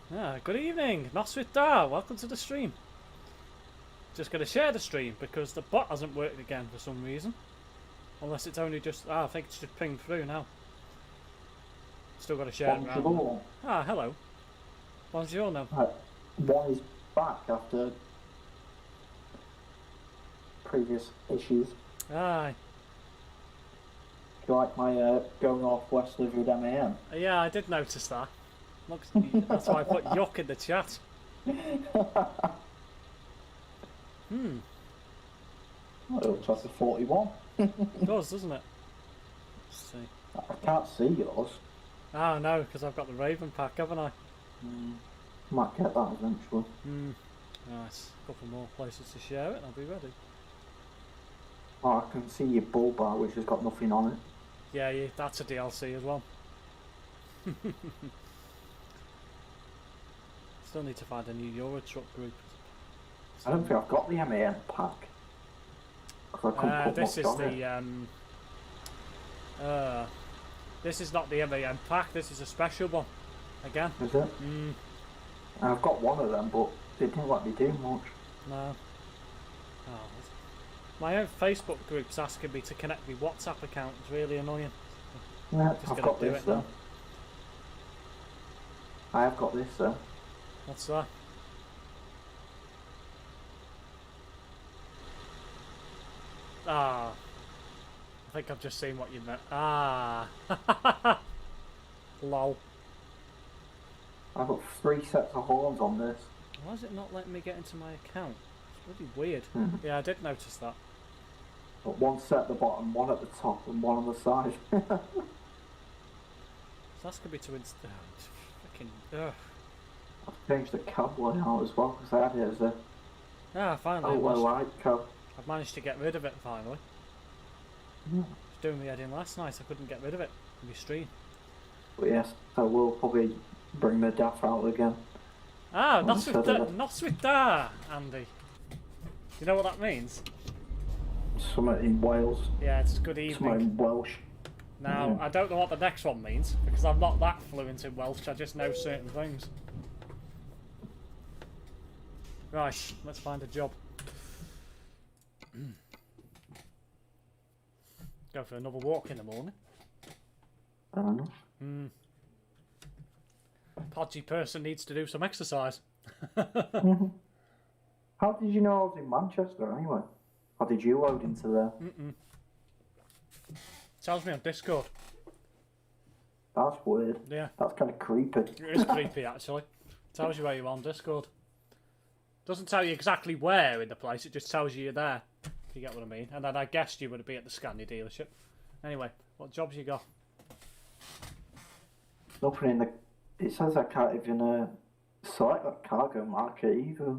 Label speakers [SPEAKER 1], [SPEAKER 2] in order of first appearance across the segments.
[SPEAKER 1] Good evening, Noswith. Welcome to the stream. Just going to share the stream because the bot hasn't worked again for some reason. Unless it's only just... I think it's just pinged through now. Still got to share it around.
[SPEAKER 2] Bonjour.
[SPEAKER 1] Hello. Bonjour now.
[SPEAKER 2] One is back after previous issues.
[SPEAKER 1] Aye.
[SPEAKER 2] Do you like my going off west of with MAN?
[SPEAKER 1] Yeah, I did notice that. Looks, that's why I put yuck in the chat.
[SPEAKER 2] Oh, it looks like a 41.
[SPEAKER 1] It does, doesn't it? Let's see.
[SPEAKER 2] I can't see yours.
[SPEAKER 1] No, because I've got the Raven pack, haven't I?
[SPEAKER 2] Might get that eventually.
[SPEAKER 1] Nice. A couple more places to share it and I'll be ready.
[SPEAKER 2] Oh, I can see your bull bar which has got nothing on it.
[SPEAKER 1] Yeah, that's a DLC as well. Still need to find a new Euro truck group.
[SPEAKER 2] I don't think I've got the MAN pack.
[SPEAKER 1] This is the this is not the MAN pack. This is a special one. Again.
[SPEAKER 2] Is it? I've got one of them, but they didn't let me do much.
[SPEAKER 1] No. My own Facebook group's asking me to connect my WhatsApp account. It's really annoying.
[SPEAKER 2] Yeah,
[SPEAKER 1] Just
[SPEAKER 2] I've got this though. I have got this though.
[SPEAKER 1] What's that? I think I've just seen what you meant. Lol.
[SPEAKER 2] I've got 3 sets of horns on this.
[SPEAKER 1] Why is it not letting me get into my account? It's really weird. Yeah, I did notice that.
[SPEAKER 2] Got 1 set at the bottom, 1 at the top, and 1 on the side.
[SPEAKER 1] So that's gonna be to freaking.
[SPEAKER 2] I've changed the cab layout as well because I had it as a
[SPEAKER 1] finally.
[SPEAKER 2] light cab.
[SPEAKER 1] I've managed to get rid of it finally. It was doing me head in last night. I couldn't get rid of it in my stream.
[SPEAKER 2] But yes, I will probably bring the DAF out again.
[SPEAKER 1] Not with that, Andy. You know what that means?
[SPEAKER 2] Something in Wales.
[SPEAKER 1] Yeah, it's good evening.
[SPEAKER 2] Something in Welsh.
[SPEAKER 1] Now, I don't know what the next one means because I'm not that fluent in Welsh. I just know certain things. Right, let's find a job. Go for another walk in the morning.
[SPEAKER 2] I don't know.
[SPEAKER 1] Podgy person needs to do some exercise.
[SPEAKER 2] How did you know I was in Manchester anyway? How did you load into there?
[SPEAKER 1] Tells me on Discord.
[SPEAKER 2] That's weird.
[SPEAKER 1] Yeah.
[SPEAKER 2] That's kind of creepy.
[SPEAKER 1] It is creepy actually. Tells you where you're on Discord. Doesn't tell you exactly where in the place, it just tells you you're there. If you get what I mean. And then I guessed you would be at the Scania dealership. Anyway, what jobs you got?
[SPEAKER 2] Nothing in the... It says I can't even select that cargo market either.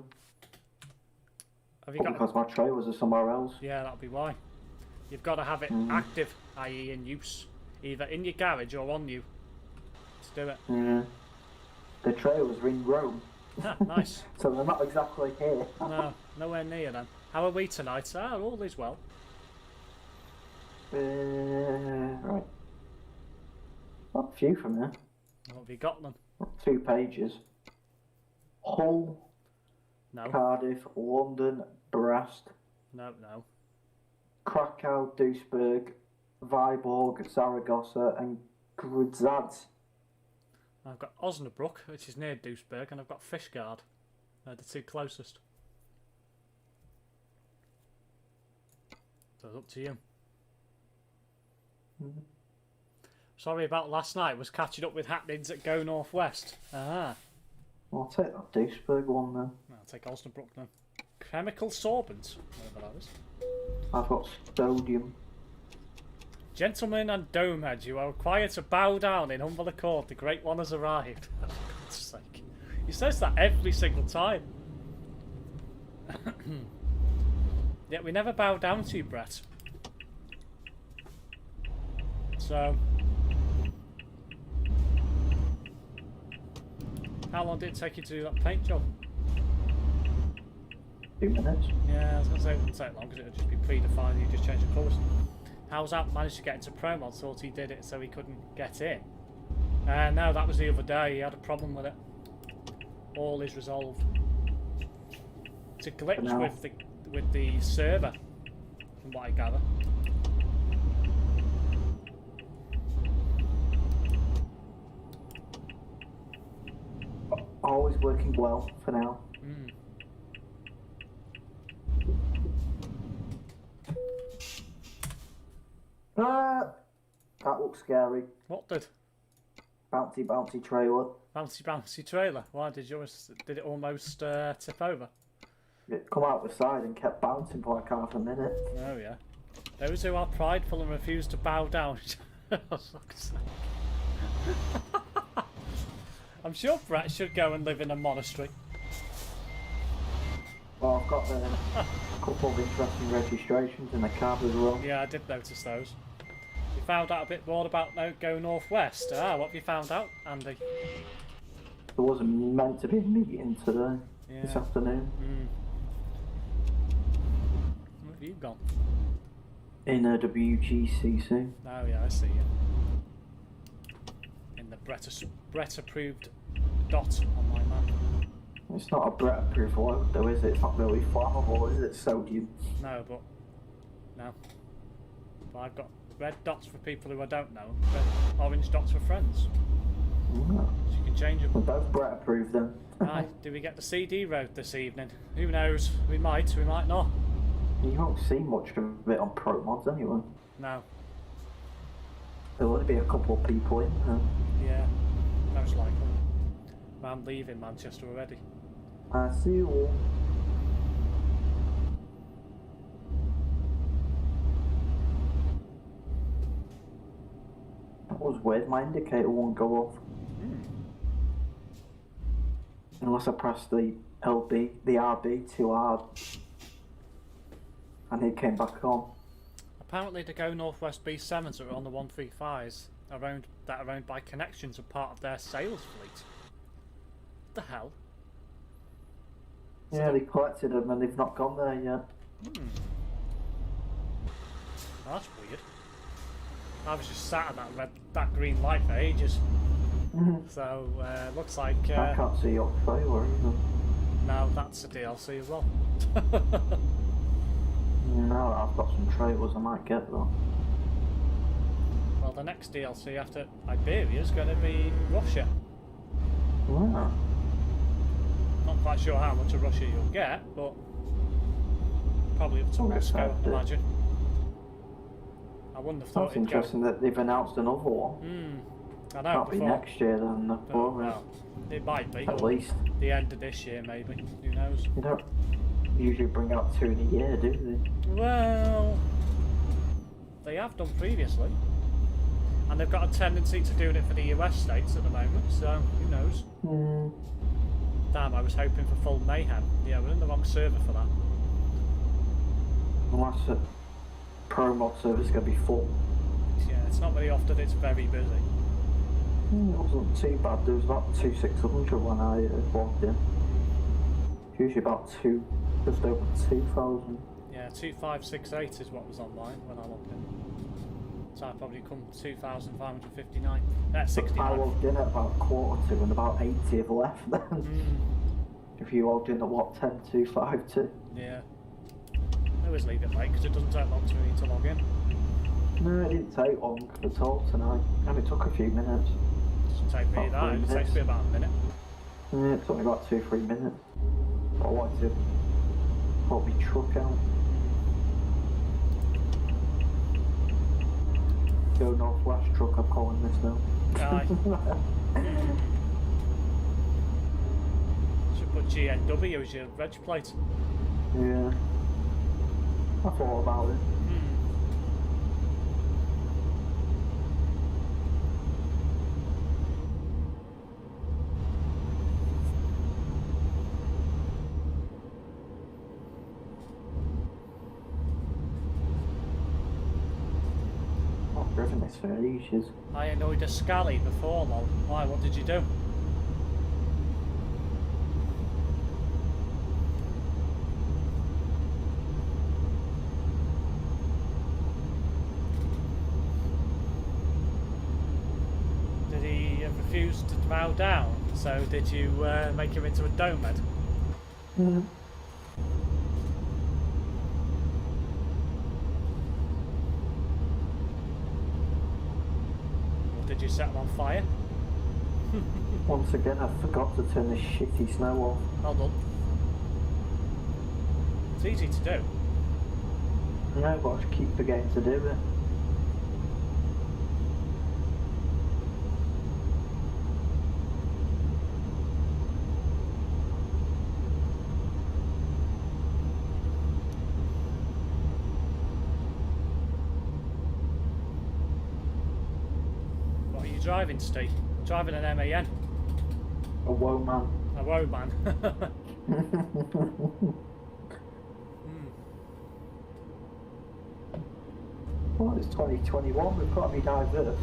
[SPEAKER 1] Have you got...
[SPEAKER 2] Because my trailers are somewhere else.
[SPEAKER 1] Yeah, that'll be why. You've got to have it active, i.e. in use. Either in your garage or on you. To do it.
[SPEAKER 2] Yeah. The trailers are in Rome.
[SPEAKER 1] Nice.
[SPEAKER 2] So they're not exactly here.
[SPEAKER 1] No, nowhere near then. How are we tonight? All is well.
[SPEAKER 2] Right. Not a few from there.
[SPEAKER 1] What have you got then?
[SPEAKER 2] 2 pages. Hull,
[SPEAKER 1] No.
[SPEAKER 2] Cardiff, London, Brest,
[SPEAKER 1] No.
[SPEAKER 2] Krakow, Duisburg, Viborg, Zaragoza, and Grudzad.
[SPEAKER 1] I've got Osnabrück, which is near Duisburg, and I've got Fishguard. They're the 2 closest. So it's up to you. Sorry about last night. Was catching up with happenings at Go Northwest.
[SPEAKER 2] I'll take that Duisburg one then.
[SPEAKER 1] I'll take Osnabrück then. Chemical sorbent, whatever that is.
[SPEAKER 2] I've got Stodium.
[SPEAKER 1] Gentlemen and domeheads, you are required to bow down in humble accord. The great one has arrived. For God's sake. He says that every single time. Yet we never bow down to you, Brett. So... How long did it take you to do that paint job?
[SPEAKER 2] 2 minutes.
[SPEAKER 1] Yeah, I was going to say it wouldn't take long because it would just be predefined. You just change the colours. How's that managed to get into ProMods? Thought he did it so he couldn't get in. No, that was the other day. He had a problem with it. all is resolved. It's a glitch
[SPEAKER 2] No.
[SPEAKER 1] with the server, from what I gather.
[SPEAKER 2] Always working well for now.
[SPEAKER 1] Mm.
[SPEAKER 2] That looks scary.
[SPEAKER 1] What did?
[SPEAKER 2] Bouncy, bouncy trailer.
[SPEAKER 1] Bouncy bouncy trailer. Why did did it almost tip over?
[SPEAKER 2] It come out the side and kept bouncing for like half a minute.
[SPEAKER 1] Oh yeah. Those who are prideful and refuse to bow down. Oh, fuck's sake. I'm sure Brett should go and live in a monastery.
[SPEAKER 2] Well, I've got a couple of interesting registrations in the cab as well.
[SPEAKER 1] Yeah, I did notice those. You found out a bit more about Go Northwest. Ah, what have you found out, Andy?
[SPEAKER 2] There wasn't meant to be a meeting today, this
[SPEAKER 1] Yeah.
[SPEAKER 2] afternoon,
[SPEAKER 1] Where have you gone?
[SPEAKER 2] in a WGCC.
[SPEAKER 1] Oh yeah, I see you. In the Brett approved dot on my map.
[SPEAKER 2] It's not a Brett-proof oil though, is it? It's not really flammable, is it? Sodium.
[SPEAKER 1] No, but I've got red dots for people who I don't know, red, orange dots for friends.
[SPEAKER 2] Yeah.
[SPEAKER 1] So you can change
[SPEAKER 2] We're
[SPEAKER 1] them.
[SPEAKER 2] both Brett-approved then.
[SPEAKER 1] Aye, do we get the CD road this evening? Who knows? We might not.
[SPEAKER 2] You won't see much of it on ProMods anyway.
[SPEAKER 1] No.
[SPEAKER 2] There'll only be a couple of people in there.
[SPEAKER 1] Yeah, most likely. I'm leaving Manchester already.
[SPEAKER 2] I see you all. That was weird, my indicator won't go off. Unless I press the RB too hard. And it came back on.
[SPEAKER 1] Apparently the Go Northwest B7s that are on the 135s are owned by Connections and part of their sales fleet. What the hell?
[SPEAKER 2] Yeah, they collected them and they've not gone there yet.
[SPEAKER 1] Oh, that's weird. I was just sat at that green light for ages. So looks like
[SPEAKER 2] I can't see your trailer either.
[SPEAKER 1] now that's a DLC as well.
[SPEAKER 2] No, I've got some trailers I might get though.
[SPEAKER 1] Well, the next DLC after Iberia is going to be Russia.
[SPEAKER 2] Yeah.
[SPEAKER 1] Not quite sure how much of Russia you'll get, but probably up to Moscow, I imagine. I wouldn't have thought
[SPEAKER 2] That's
[SPEAKER 1] it'd go.
[SPEAKER 2] interesting that they've announced another one.
[SPEAKER 1] I know.
[SPEAKER 2] Can't be
[SPEAKER 1] before,
[SPEAKER 2] next year then.
[SPEAKER 1] but, well, it might be.
[SPEAKER 2] At
[SPEAKER 1] or
[SPEAKER 2] least.
[SPEAKER 1] the end of this year, maybe. Who knows?
[SPEAKER 2] You don't usually bring out 2 in a year, do they?
[SPEAKER 1] Well, they have done previously, and they've got a tendency to doing it for the US states at the moment. So who knows? Damn, I was hoping for full mayhem. Yeah, we're in the wrong server for that.
[SPEAKER 2] Unless the ProMod server's going to be full.
[SPEAKER 1] Yeah, it's not very often it's very busy.
[SPEAKER 2] It wasn't too bad. There was about 2,600 when I logged in. Usually about just over 2,000.
[SPEAKER 1] Yeah, 2568 is what was online when I logged in. So I probably come 2,559. That's
[SPEAKER 2] I
[SPEAKER 1] 69.
[SPEAKER 2] logged in at about 1/4 and about 80 have left then. If you logged in at what, 10,252?
[SPEAKER 1] Yeah. I always leave it late because it doesn't take long for me to log in.
[SPEAKER 2] No, it didn't take long at all tonight. And it took a few minutes.
[SPEAKER 1] It doesn't take me
[SPEAKER 2] About
[SPEAKER 1] that.
[SPEAKER 2] 3
[SPEAKER 1] It takes
[SPEAKER 2] minutes.
[SPEAKER 1] me about a minute.
[SPEAKER 2] Yeah, it took me about 2-3 minutes. I wanted to put my truck out. Go Northwest truck, I'm calling this now.
[SPEAKER 1] Aye. Should put GNW as your reg plate.
[SPEAKER 2] Yeah. I thought about it. I've driven this for ages.
[SPEAKER 1] I annoyed a scally before, lol. Why? What did you do? Did he refuse to bow down? So did you make him into a dome head?
[SPEAKER 2] Mm.
[SPEAKER 1] Or did you set him on fire?
[SPEAKER 2] Once again, I forgot to turn the shitty snow off.
[SPEAKER 1] Well done. It's easy to do.
[SPEAKER 2] No, but I just keep forgetting to do it.
[SPEAKER 1] What are you driving, Steve? Driving an MAN.
[SPEAKER 2] A woe man.
[SPEAKER 1] A woe man.
[SPEAKER 2] Well, it's 2021, we've got to be diverse.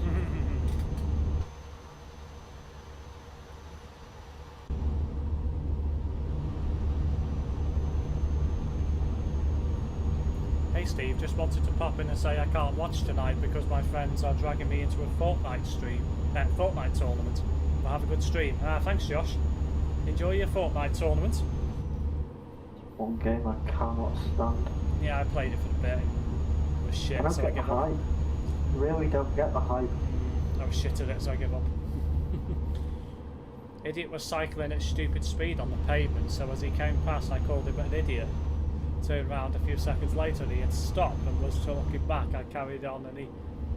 [SPEAKER 1] Hey Steve, just wanted to pop in and say I can't watch tonight because my friends are dragging me into a Fortnite Fortnite tournament. But have a good stream. Thanks Josh. Enjoy your Fortnite tournament.
[SPEAKER 2] One game I cannot stand.
[SPEAKER 1] Yeah, I played it for a bit. It was shit,
[SPEAKER 2] I don't
[SPEAKER 1] so I
[SPEAKER 2] get the
[SPEAKER 1] give up.
[SPEAKER 2] hype. Really don't get the hype.
[SPEAKER 1] I was shit at it, so I give up. Idiot was cycling at stupid speed on the pavement, so as he came past I called him an idiot. Turned round a few seconds later and he had stopped and was looking back. I carried on and he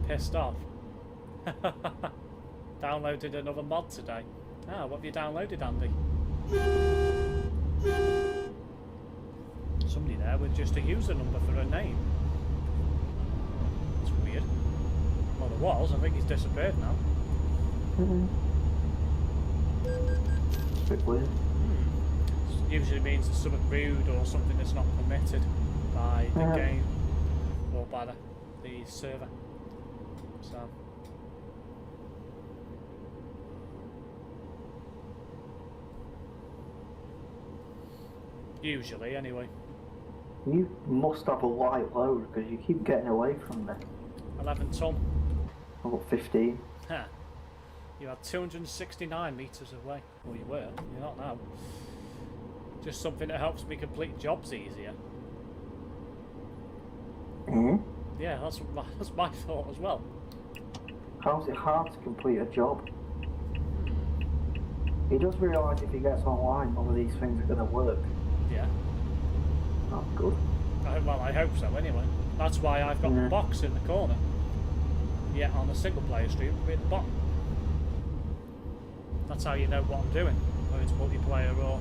[SPEAKER 1] pissed off. Downloaded another mod today. Ah, what have you downloaded, Andy? Somebody there with just a user number for a name. That's weird. Well, there was. I think he's disappeared now.
[SPEAKER 2] It's a bit weird.
[SPEAKER 1] Usually means it's something rude or something that's not permitted by the game or by the server. So usually, anyway.
[SPEAKER 2] You must have a light load because you keep getting away from me.
[SPEAKER 1] 11 ton.
[SPEAKER 2] I've got 15.
[SPEAKER 1] Huh. You are 269 metres away. Well, you were. You're not now. Just something that helps me complete jobs easier. Yeah, that's my thought as well.
[SPEAKER 2] How's it hard to complete a job? He does realise if he gets online, none of these things are going to work.
[SPEAKER 1] Yeah.
[SPEAKER 2] That's good.
[SPEAKER 1] Well, I hope so anyway. That's why I've got the box in the corner. Yeah, on the single player stream, it'll be at the bottom. That's how you know what I'm doing, whether it's multiplayer or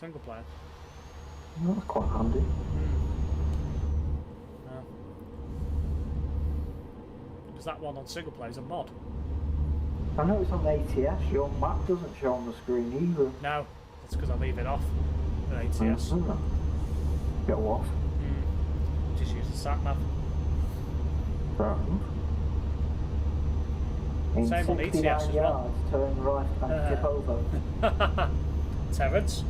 [SPEAKER 1] single player.
[SPEAKER 2] That's quite handy.
[SPEAKER 1] Because that one on single player is a mod.
[SPEAKER 2] I know it's on ATS, your map doesn't show on the screen either.
[SPEAKER 1] No, that's because I leave it off for ATS.
[SPEAKER 2] Go off.
[SPEAKER 1] Just use the sat nav.
[SPEAKER 2] Fair enough. In
[SPEAKER 1] Same on
[SPEAKER 2] 69
[SPEAKER 1] ETS as well.
[SPEAKER 2] yards, turn right and tip over.
[SPEAKER 1] Terrence.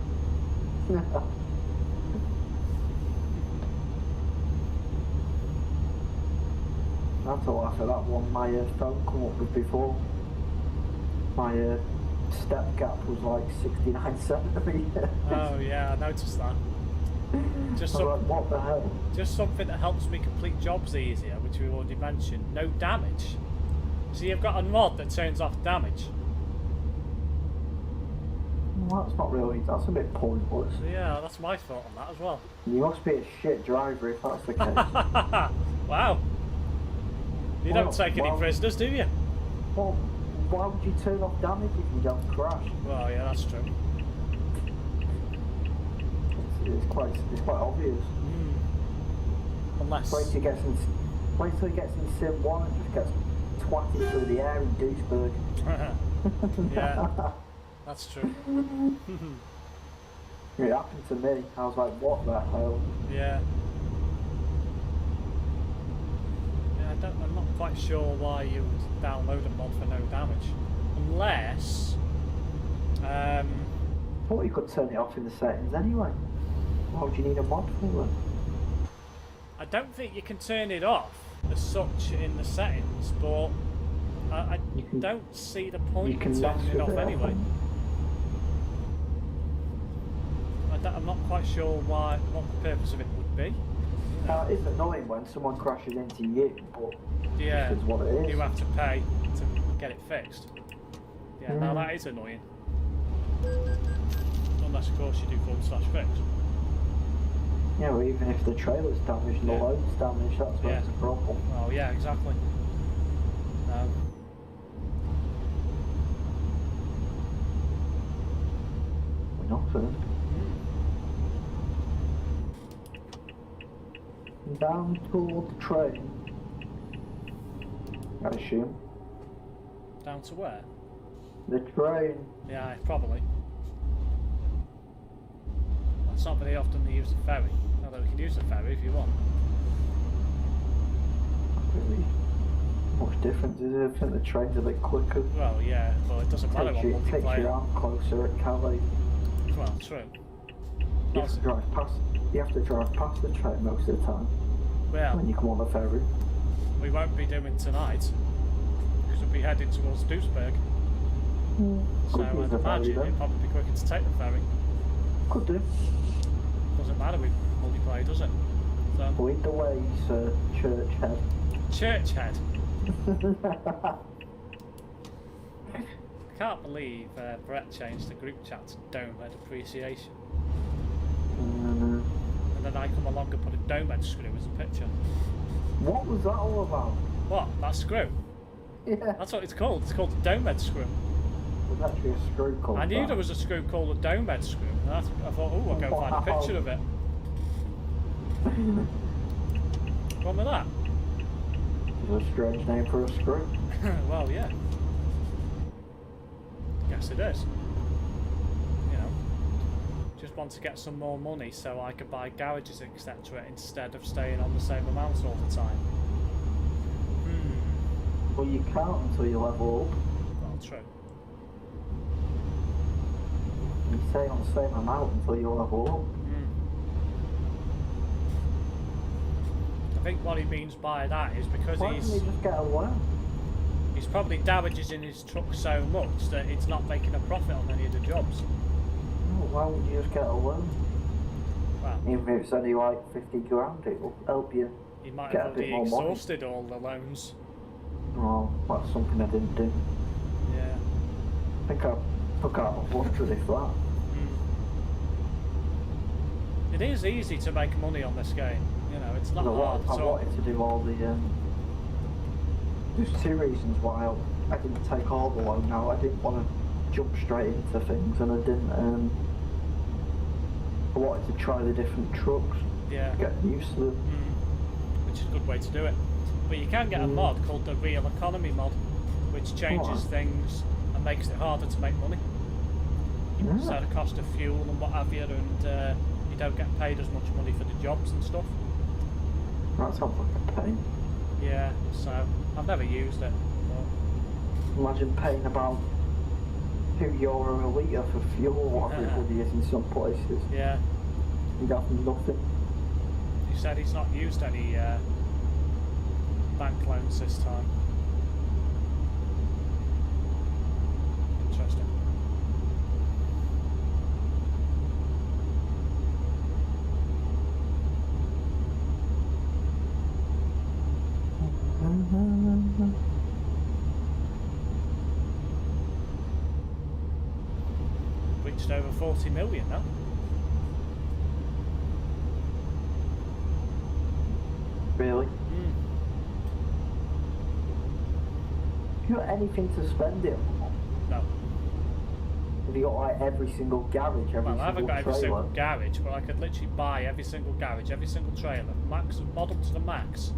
[SPEAKER 2] That's a laugh at that one my phone come up with before. My step gap was like 69 centimetres.
[SPEAKER 1] Oh yeah, I noticed that. Just
[SPEAKER 2] like, what the hell?
[SPEAKER 1] Just something that helps me complete jobs easier, which we already mentioned. No damage. So you've got a mod that turns off damage.
[SPEAKER 2] Well, that's not really, that's a bit pointless.
[SPEAKER 1] So yeah, that's my thought on that as well.
[SPEAKER 2] You must be a shit driver if that's the case.
[SPEAKER 1] Wow. You
[SPEAKER 2] Well,
[SPEAKER 1] don't take any prisoners, do you?
[SPEAKER 2] Well, why would you turn off damage if you don't crash?
[SPEAKER 1] Well, yeah, that's true.
[SPEAKER 2] It's quite obvious.
[SPEAKER 1] Unless...
[SPEAKER 2] Wait till he gets in Sim 1 and just gets twatted through the air in Duisburg.
[SPEAKER 1] Yeah, that's true.
[SPEAKER 2] It happened to me. I was like, what the hell?
[SPEAKER 1] Yeah. Yeah, I'm not quite sure why you would download a mod for no damage. Unless...
[SPEAKER 2] I thought you could turn it off in the settings anyway. Why would you need a mod for it?
[SPEAKER 1] I don't think you can turn it off as such in the settings, but I
[SPEAKER 2] can-
[SPEAKER 1] don't see the
[SPEAKER 2] You
[SPEAKER 1] point
[SPEAKER 2] can
[SPEAKER 1] in
[SPEAKER 2] mess
[SPEAKER 1] turning it
[SPEAKER 2] with
[SPEAKER 1] off
[SPEAKER 2] it. I
[SPEAKER 1] anyway.
[SPEAKER 2] think.
[SPEAKER 1] I'm not quite sure what the purpose of it would be.
[SPEAKER 2] It's annoying when someone crashes into you, but
[SPEAKER 1] Yeah,
[SPEAKER 2] this is what it is.
[SPEAKER 1] you have to pay to get it fixed. Yeah, now
[SPEAKER 2] Mm.
[SPEAKER 1] that is annoying. Unless, of course, you do /fix.
[SPEAKER 2] Yeah, well, even if the trailer's damaged and the
[SPEAKER 1] Yeah.
[SPEAKER 2] load's damaged, that's where
[SPEAKER 1] Yeah.
[SPEAKER 2] it's a problem.
[SPEAKER 1] Oh, yeah, exactly.
[SPEAKER 2] We're not first. Down toward the train. I assume.
[SPEAKER 1] Down to where?
[SPEAKER 2] The train.
[SPEAKER 1] Yeah, probably. It's not very often they use the ferry. Although we can use the ferry if you want.
[SPEAKER 2] Really much difference, is it? I think the train's a bit quicker.
[SPEAKER 1] Well, yeah, but it doesn't matter
[SPEAKER 2] Takes
[SPEAKER 1] on
[SPEAKER 2] you
[SPEAKER 1] multiplayer.
[SPEAKER 2] out closer at Calais.
[SPEAKER 1] Well, true.
[SPEAKER 2] You have to drive past. You have to drive past the train most of the time
[SPEAKER 1] Well,
[SPEAKER 2] when you come on the ferry.
[SPEAKER 1] we won't be doing tonight because we'll be heading towards Duisburg. So
[SPEAKER 2] Could use
[SPEAKER 1] I'd
[SPEAKER 2] the ferry
[SPEAKER 1] imagine
[SPEAKER 2] then.
[SPEAKER 1] it'd probably be quicker to take the ferry.
[SPEAKER 2] Could do.
[SPEAKER 1] Doesn't matter with multiplayer, does it? So,
[SPEAKER 2] Lead the way, Sir Churchhead.
[SPEAKER 1] Churchhead. I can't believe Brett changed the group chat to Domehead Appreciation. And then I come along and put a Domehead screw as a picture.
[SPEAKER 2] What was that all about?
[SPEAKER 1] What? That screw?
[SPEAKER 2] Yeah.
[SPEAKER 1] That's what it's called. It's called the Domehead screw.
[SPEAKER 2] There's actually a screw called
[SPEAKER 1] I knew
[SPEAKER 2] that.
[SPEAKER 1] there was a screw called a Domehead screw. And I thought, oh, I'll go find a picture of it. What with that?
[SPEAKER 2] It's a strange name for a screw.
[SPEAKER 1] Well, yeah. Yes, it is. You know, just want to get some more money so I could buy garages, etc., instead of staying on the same amount all the time.
[SPEAKER 2] Well, you can't until you level up.
[SPEAKER 1] Well, true.
[SPEAKER 2] You stay on the same amount until you level up.
[SPEAKER 1] I think what he means by that is because
[SPEAKER 2] Why didn't he just get a loan?
[SPEAKER 1] he's probably damaging his truck so much that it's not making a profit on any of the jobs.
[SPEAKER 2] No, why wouldn't you just get a loan?
[SPEAKER 1] Well,
[SPEAKER 2] Even if it's only like 50 grand, it will help you.
[SPEAKER 1] he might
[SPEAKER 2] Get
[SPEAKER 1] have
[SPEAKER 2] a bit
[SPEAKER 1] already
[SPEAKER 2] more money.
[SPEAKER 1] exhausted all the loans.
[SPEAKER 2] Oh, that's something I didn't do.
[SPEAKER 1] Yeah.
[SPEAKER 2] I think I took out 100 if that.
[SPEAKER 1] It is easy to make money on this game. You know, it's not hard
[SPEAKER 2] I
[SPEAKER 1] at all.
[SPEAKER 2] wanted to do all the. There's two reasons why I didn't take all the loan now. I didn't want to jump straight into things, and I didn't. I wanted to try the different trucks,
[SPEAKER 1] Yeah.
[SPEAKER 2] get used to them.
[SPEAKER 1] Which is a good way to do it. But you can get a mod called the Real Economy mod, which changes things and makes it harder to make money.
[SPEAKER 2] Yeah.
[SPEAKER 1] So the cost of fuel and what have you, and you don't get paid as much money for the jobs and stuff.
[SPEAKER 2] That sounds like a pain.
[SPEAKER 1] Yeah, so I've never used it. But
[SPEAKER 2] Imagine paying about €2 a litre for fuel, whatever it bloody is in some places.
[SPEAKER 1] yeah,
[SPEAKER 2] You'd have nothing.
[SPEAKER 1] he said he's not used any bank loans this time. Interesting. Reached over 40 million now.
[SPEAKER 2] Really? Have you got anything to spend it on?
[SPEAKER 1] No.
[SPEAKER 2] Have you got like every single garage, every
[SPEAKER 1] Well, I haven't
[SPEAKER 2] single
[SPEAKER 1] got every
[SPEAKER 2] trailer?
[SPEAKER 1] single garage, but I could literally buy every single garage, every single trailer, max model to the max,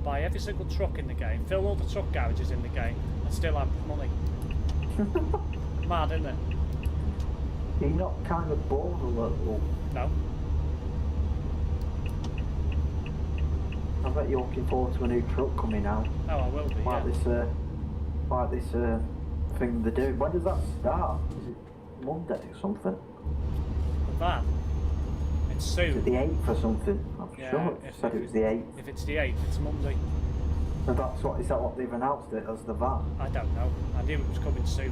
[SPEAKER 1] buy every single truck in the game, fill all the truck garages in the game, and still have money. Mad, isn't it?
[SPEAKER 2] You're not kind of bored a little.
[SPEAKER 1] No.
[SPEAKER 2] I bet you're looking forward to a new truck coming out.
[SPEAKER 1] Oh, I will be.
[SPEAKER 2] Like
[SPEAKER 1] Yeah.
[SPEAKER 2] this thing they're doing. When does that start? Is it Monday or something?
[SPEAKER 1] The van. It's
[SPEAKER 2] Is it
[SPEAKER 1] soon.
[SPEAKER 2] the 8th or something? I'm
[SPEAKER 1] Yeah,
[SPEAKER 2] sure it said it was the 8th.
[SPEAKER 1] If it's the 8th, it's Monday.
[SPEAKER 2] So that's what, is that what they've announced it as, the van?
[SPEAKER 1] I don't know. I knew it was coming soon.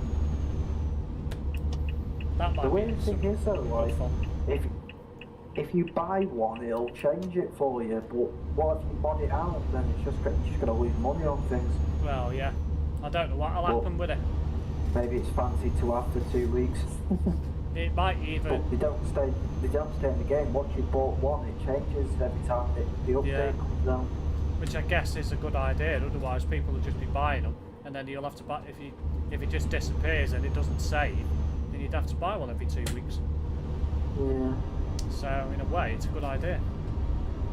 [SPEAKER 1] That might
[SPEAKER 2] The
[SPEAKER 1] be
[SPEAKER 2] weird thing is though,
[SPEAKER 1] good
[SPEAKER 2] like,
[SPEAKER 1] fun.
[SPEAKER 2] if you buy one, it'll change it for you. But what if you mod it out? Then you're just gonna lose money on things.
[SPEAKER 1] Well, yeah. I don't know what'll happen with it.
[SPEAKER 2] Maybe it's fancy to have for 2 weeks.
[SPEAKER 1] It might even.
[SPEAKER 2] But they don't stay in the game. Once you bought one, it changes every time the update comes out.
[SPEAKER 1] Which I guess is a good idea. Otherwise, people will just be buying them, and then you'll have to buy if it just disappears and it doesn't save, then you'd have to buy one every 2 weeks.
[SPEAKER 2] Yeah.
[SPEAKER 1] So in a way, it's a good idea.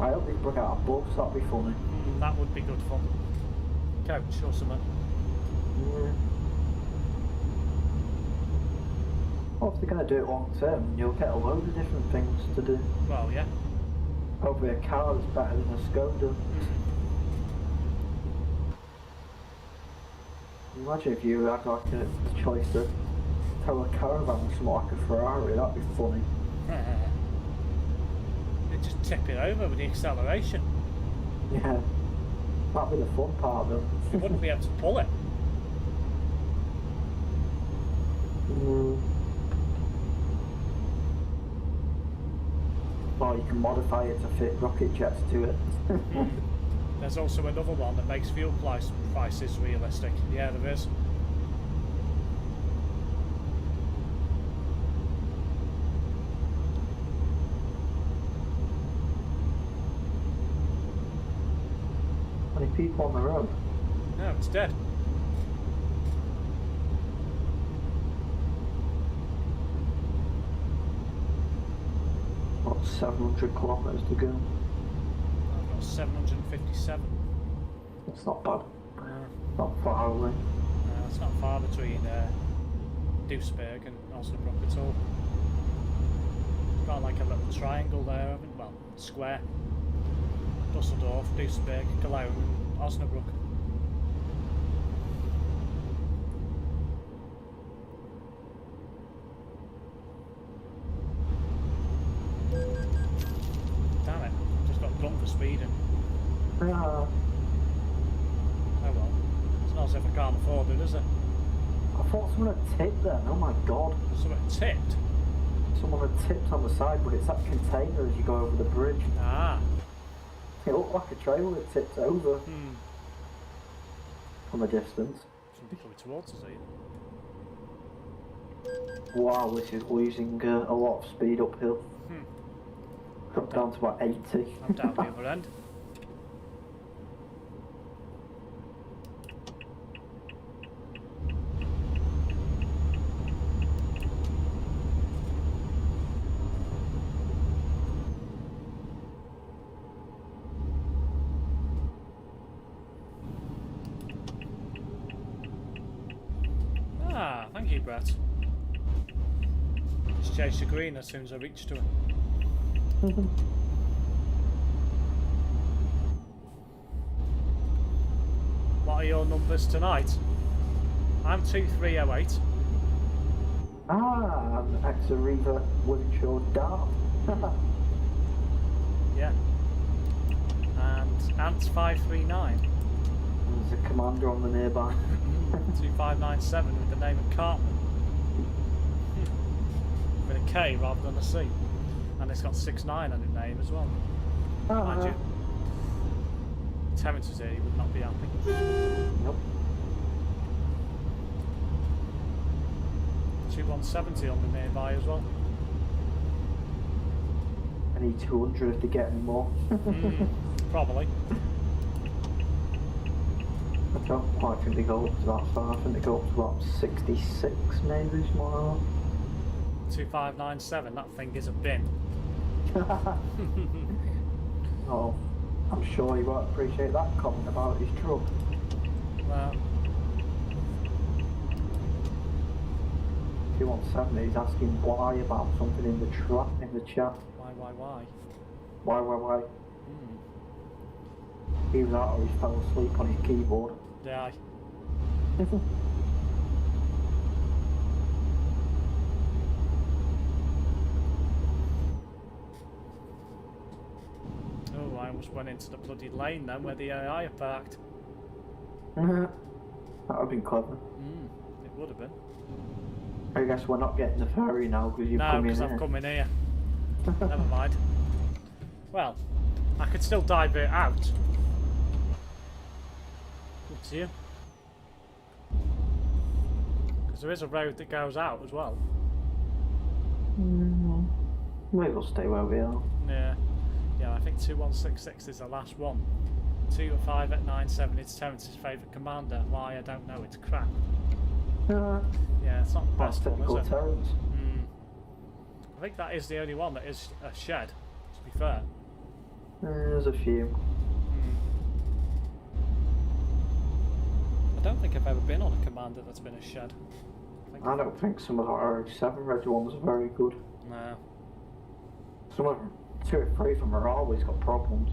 [SPEAKER 2] I hope they bring out a bus. That'd be funny.
[SPEAKER 1] That would be good fun. Coach or something.
[SPEAKER 2] Yeah. Well, if they're going to do it long term, you'll get a load of different things to do.
[SPEAKER 1] Well, yeah.
[SPEAKER 2] Hopefully a car is better than a Skoda. Imagine if you had like a choice to tow a caravan with something like a Ferrari, that'd be funny.
[SPEAKER 1] You'd just tip it over with the acceleration.
[SPEAKER 2] Yeah. That'd be the fun part though.
[SPEAKER 1] You wouldn't be able to pull it.
[SPEAKER 2] Or you can modify it to fit rocket jets to it.
[SPEAKER 1] There's also another one that makes fuel prices realistic. Yeah, there is.
[SPEAKER 2] Many people on the road.
[SPEAKER 1] No, it's dead.
[SPEAKER 2] About 700 kilometres to go.
[SPEAKER 1] I've got 757.
[SPEAKER 2] It's not bad.
[SPEAKER 1] No,
[SPEAKER 2] Not far away.
[SPEAKER 1] it's not far between Duisburg and Osnabrück at all. Got like a little triangle there, haven't it? Well, square. Dusseldorf, Duisburg, Cologne, and Osnabrück. Damn it, just got done for speeding.
[SPEAKER 2] Yeah.
[SPEAKER 1] Oh well, it's not as if I can't afford it, is it?
[SPEAKER 2] I thought someone had tipped then, oh my god.
[SPEAKER 1] Something tipped?
[SPEAKER 2] Someone had tipped on the side, but it's that container as you go over the bridge.
[SPEAKER 1] Ah.
[SPEAKER 2] It looked like a trailer that tipped over from a distance.
[SPEAKER 1] Somebody coming towards us,
[SPEAKER 2] Wow, this is losing a lot of speed uphill. I'm down to about 80.
[SPEAKER 1] I'm down the other end. Ah, thank you, Brett. Just chase the green as soon as I reach to it. What are your numbers tonight? I'm 2308.
[SPEAKER 2] Ah, I'm Ex-Arriva Windshaw Dart.
[SPEAKER 1] Yeah. And Ant's 539.
[SPEAKER 2] There's a commander on the nearby.
[SPEAKER 1] 2597 with the name of Cartman. With a K rather than a C. And it's got 69 on its name as well. Mind you, Terence was here, he would not be happy.
[SPEAKER 2] Nope.
[SPEAKER 1] 2170 on the nearby as well.
[SPEAKER 2] I need 200 if they get any more.
[SPEAKER 1] Probably.
[SPEAKER 2] I don't quite think they go up to that far. I think they go up to about 66 maybe, more.
[SPEAKER 1] 2597, that thing is a bin.
[SPEAKER 2] Oh, I'm sure he won't appreciate that comment about his truck.
[SPEAKER 1] Well,
[SPEAKER 2] 2170, he's asking why about something in the chat.
[SPEAKER 1] why?
[SPEAKER 2] Why? Either that or he fell asleep on his keyboard.
[SPEAKER 1] Yeah. Oh, I almost went into the bloody lane then where the AI are parked.
[SPEAKER 2] That would have been clever.
[SPEAKER 1] It would have been.
[SPEAKER 2] I guess we're not getting the ferry now because you've
[SPEAKER 1] No,
[SPEAKER 2] come in
[SPEAKER 1] because
[SPEAKER 2] here.
[SPEAKER 1] I've come in here. Never mind. Well, I could still divert out. Up to you. Because there is a road that goes out as well.
[SPEAKER 2] Maybe we'll stay where we are.
[SPEAKER 1] Yeah. Yeah, I think 2166 is the last one. 25897 is Terrence's favourite commander. Why, I don't know, it's crap. Yeah, it's not the
[SPEAKER 2] That's
[SPEAKER 1] best one,
[SPEAKER 2] typical
[SPEAKER 1] is it?
[SPEAKER 2] Terrence.
[SPEAKER 1] I think that is the only one that is a shed, to be fair.
[SPEAKER 2] There's a few.
[SPEAKER 1] I don't think I've ever been on a commander that's been a shed.
[SPEAKER 2] I don't think some of our 7 red ones are very good.
[SPEAKER 1] No.
[SPEAKER 2] Some of them, 2 or 3 of them are always got problems.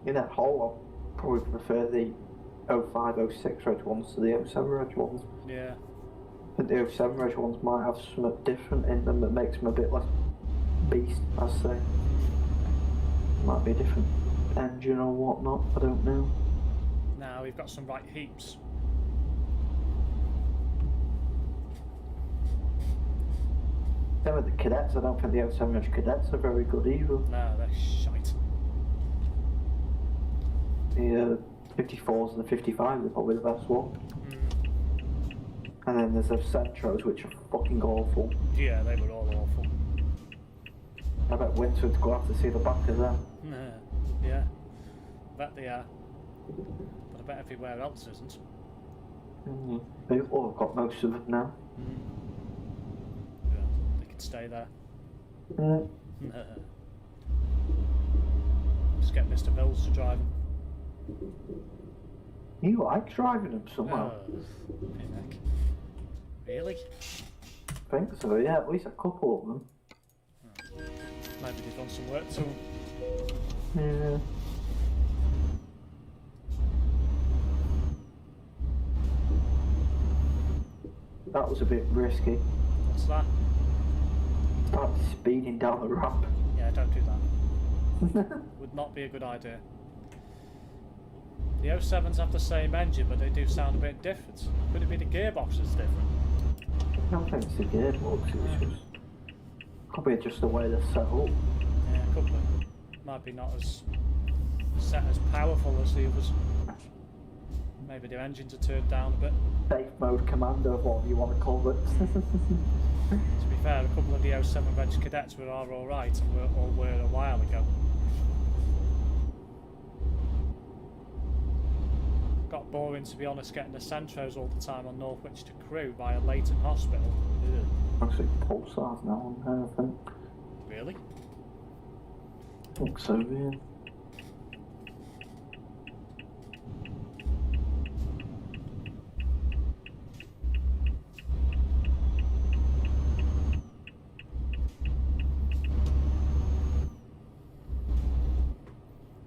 [SPEAKER 2] In that whole, I probably prefer the 05, 06 red ones to the 07 red ones.
[SPEAKER 1] Yeah.
[SPEAKER 2] I think the 07 red ones might have something different in them that makes them a bit less beast, I'd say. Might be a different engine or whatnot, I don't know.
[SPEAKER 1] Now we've got some right heaps.
[SPEAKER 2] Then with the cadets, I don't think the 07 red cadets are very good either.
[SPEAKER 1] No, they're shite.
[SPEAKER 2] The 54s and the 55s are probably the best one. And then there's the Centros, which are fucking awful.
[SPEAKER 1] Yeah, they were all awful.
[SPEAKER 2] I bet Winter would go out to see the back of them.
[SPEAKER 1] Yeah. Bet they are. But I bet everywhere else isn't.
[SPEAKER 2] They've all got most of them now.
[SPEAKER 1] Yeah, they could stay there. Just get Mr. Mills to drive them.
[SPEAKER 2] He likes driving them somehow.
[SPEAKER 1] Panic. Really?
[SPEAKER 2] I think so, yeah, at least a couple of them.
[SPEAKER 1] Maybe they've done some work to them.
[SPEAKER 2] Yeah. That was a bit risky.
[SPEAKER 1] What's that?
[SPEAKER 2] Started speeding down the ramp.
[SPEAKER 1] Yeah, don't do that. Would not be a good idea. The 07s have the same engine, but they do sound a bit different. Could it be the gearbox is different?
[SPEAKER 2] I don't think it's the gearbox, it's just probably just the way they're set up.
[SPEAKER 1] Yeah, could be. Might be not as set as powerful as the others. Maybe their engines are turned down a bit.
[SPEAKER 2] Safe mode commander, whatever you want to call it.
[SPEAKER 1] To be fair, a couple of the 07 Reg cadets were alright and were a while ago. Got boring, to be honest, getting the Centros all the time on Northwich to Crewe via Leighton Hospital.
[SPEAKER 2] Actually, Pulsar's now on there, I think.
[SPEAKER 1] Really?
[SPEAKER 2] I think so, yeah.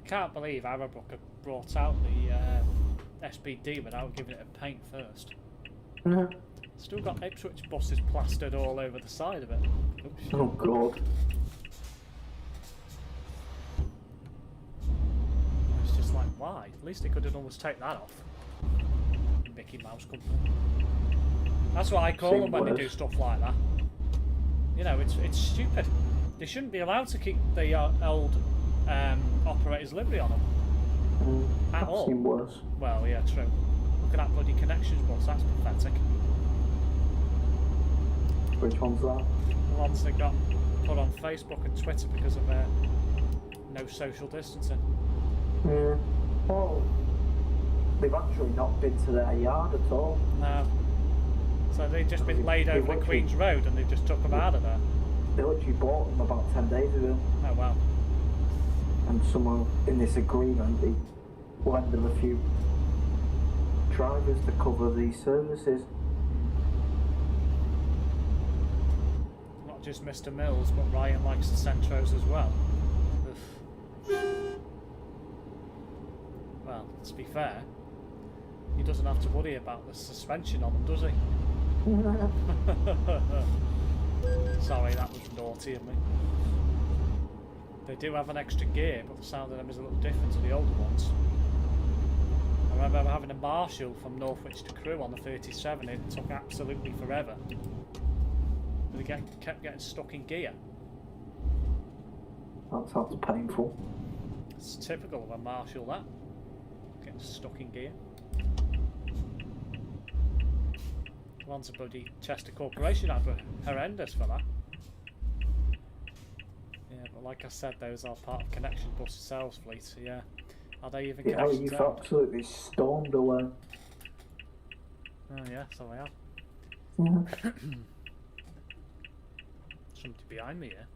[SPEAKER 1] Can't believe Arrowbrook have brought out the SBD without giving it a paint first. Still got Ipswich buses plastered all over the side of it. Oops.
[SPEAKER 2] Oh god.
[SPEAKER 1] It's just like, why? At least they could have almost take that off. Mickey Mouse Company. That's what I call them when they do stuff like that. You know, it's stupid. They shouldn't be allowed to keep the old operator's livery on them. At
[SPEAKER 2] I've
[SPEAKER 1] all.
[SPEAKER 2] seen worse.
[SPEAKER 1] Well, yeah, true. Look at that bloody connections bus, that's pathetic.
[SPEAKER 2] Which one's that?
[SPEAKER 1] The ones that got put on Facebook and Twitter because of no social distancing.
[SPEAKER 2] Yeah. Well, they've actually not been to their yard at all.
[SPEAKER 1] No. So they've just been laid over the Queen's Road and they've just took them out of there.
[SPEAKER 2] They literally bought them about 10 days ago.
[SPEAKER 1] Oh, wow.
[SPEAKER 2] And someone in this agreement, they lend them a few drivers to cover these services.
[SPEAKER 1] Not just Mr. Mills, but Ryan likes the Centros as well. Ugh. Well, to be fair, he doesn't have to worry about the suspension on them, does he? Sorry, that was naughty of me. They do have an extra gear, but the sound of them is a little different to the older ones. I remember having a Marshall from Northwich to Crewe on the 37. It took absolutely forever. They kept getting stuck in gear.
[SPEAKER 2] That sounds painful.
[SPEAKER 1] It's typical of a Marshall, that. Getting stuck in gear. One's a bloody Chester Corporation ad, but horrendous for that. Yeah, but like I said, those are part of Connection Bus sales fleet, so yeah. Are they even
[SPEAKER 2] Yeah,
[SPEAKER 1] connected?
[SPEAKER 2] you've absolutely stormed away.
[SPEAKER 1] Oh yeah, so I have. Somebody behind me here.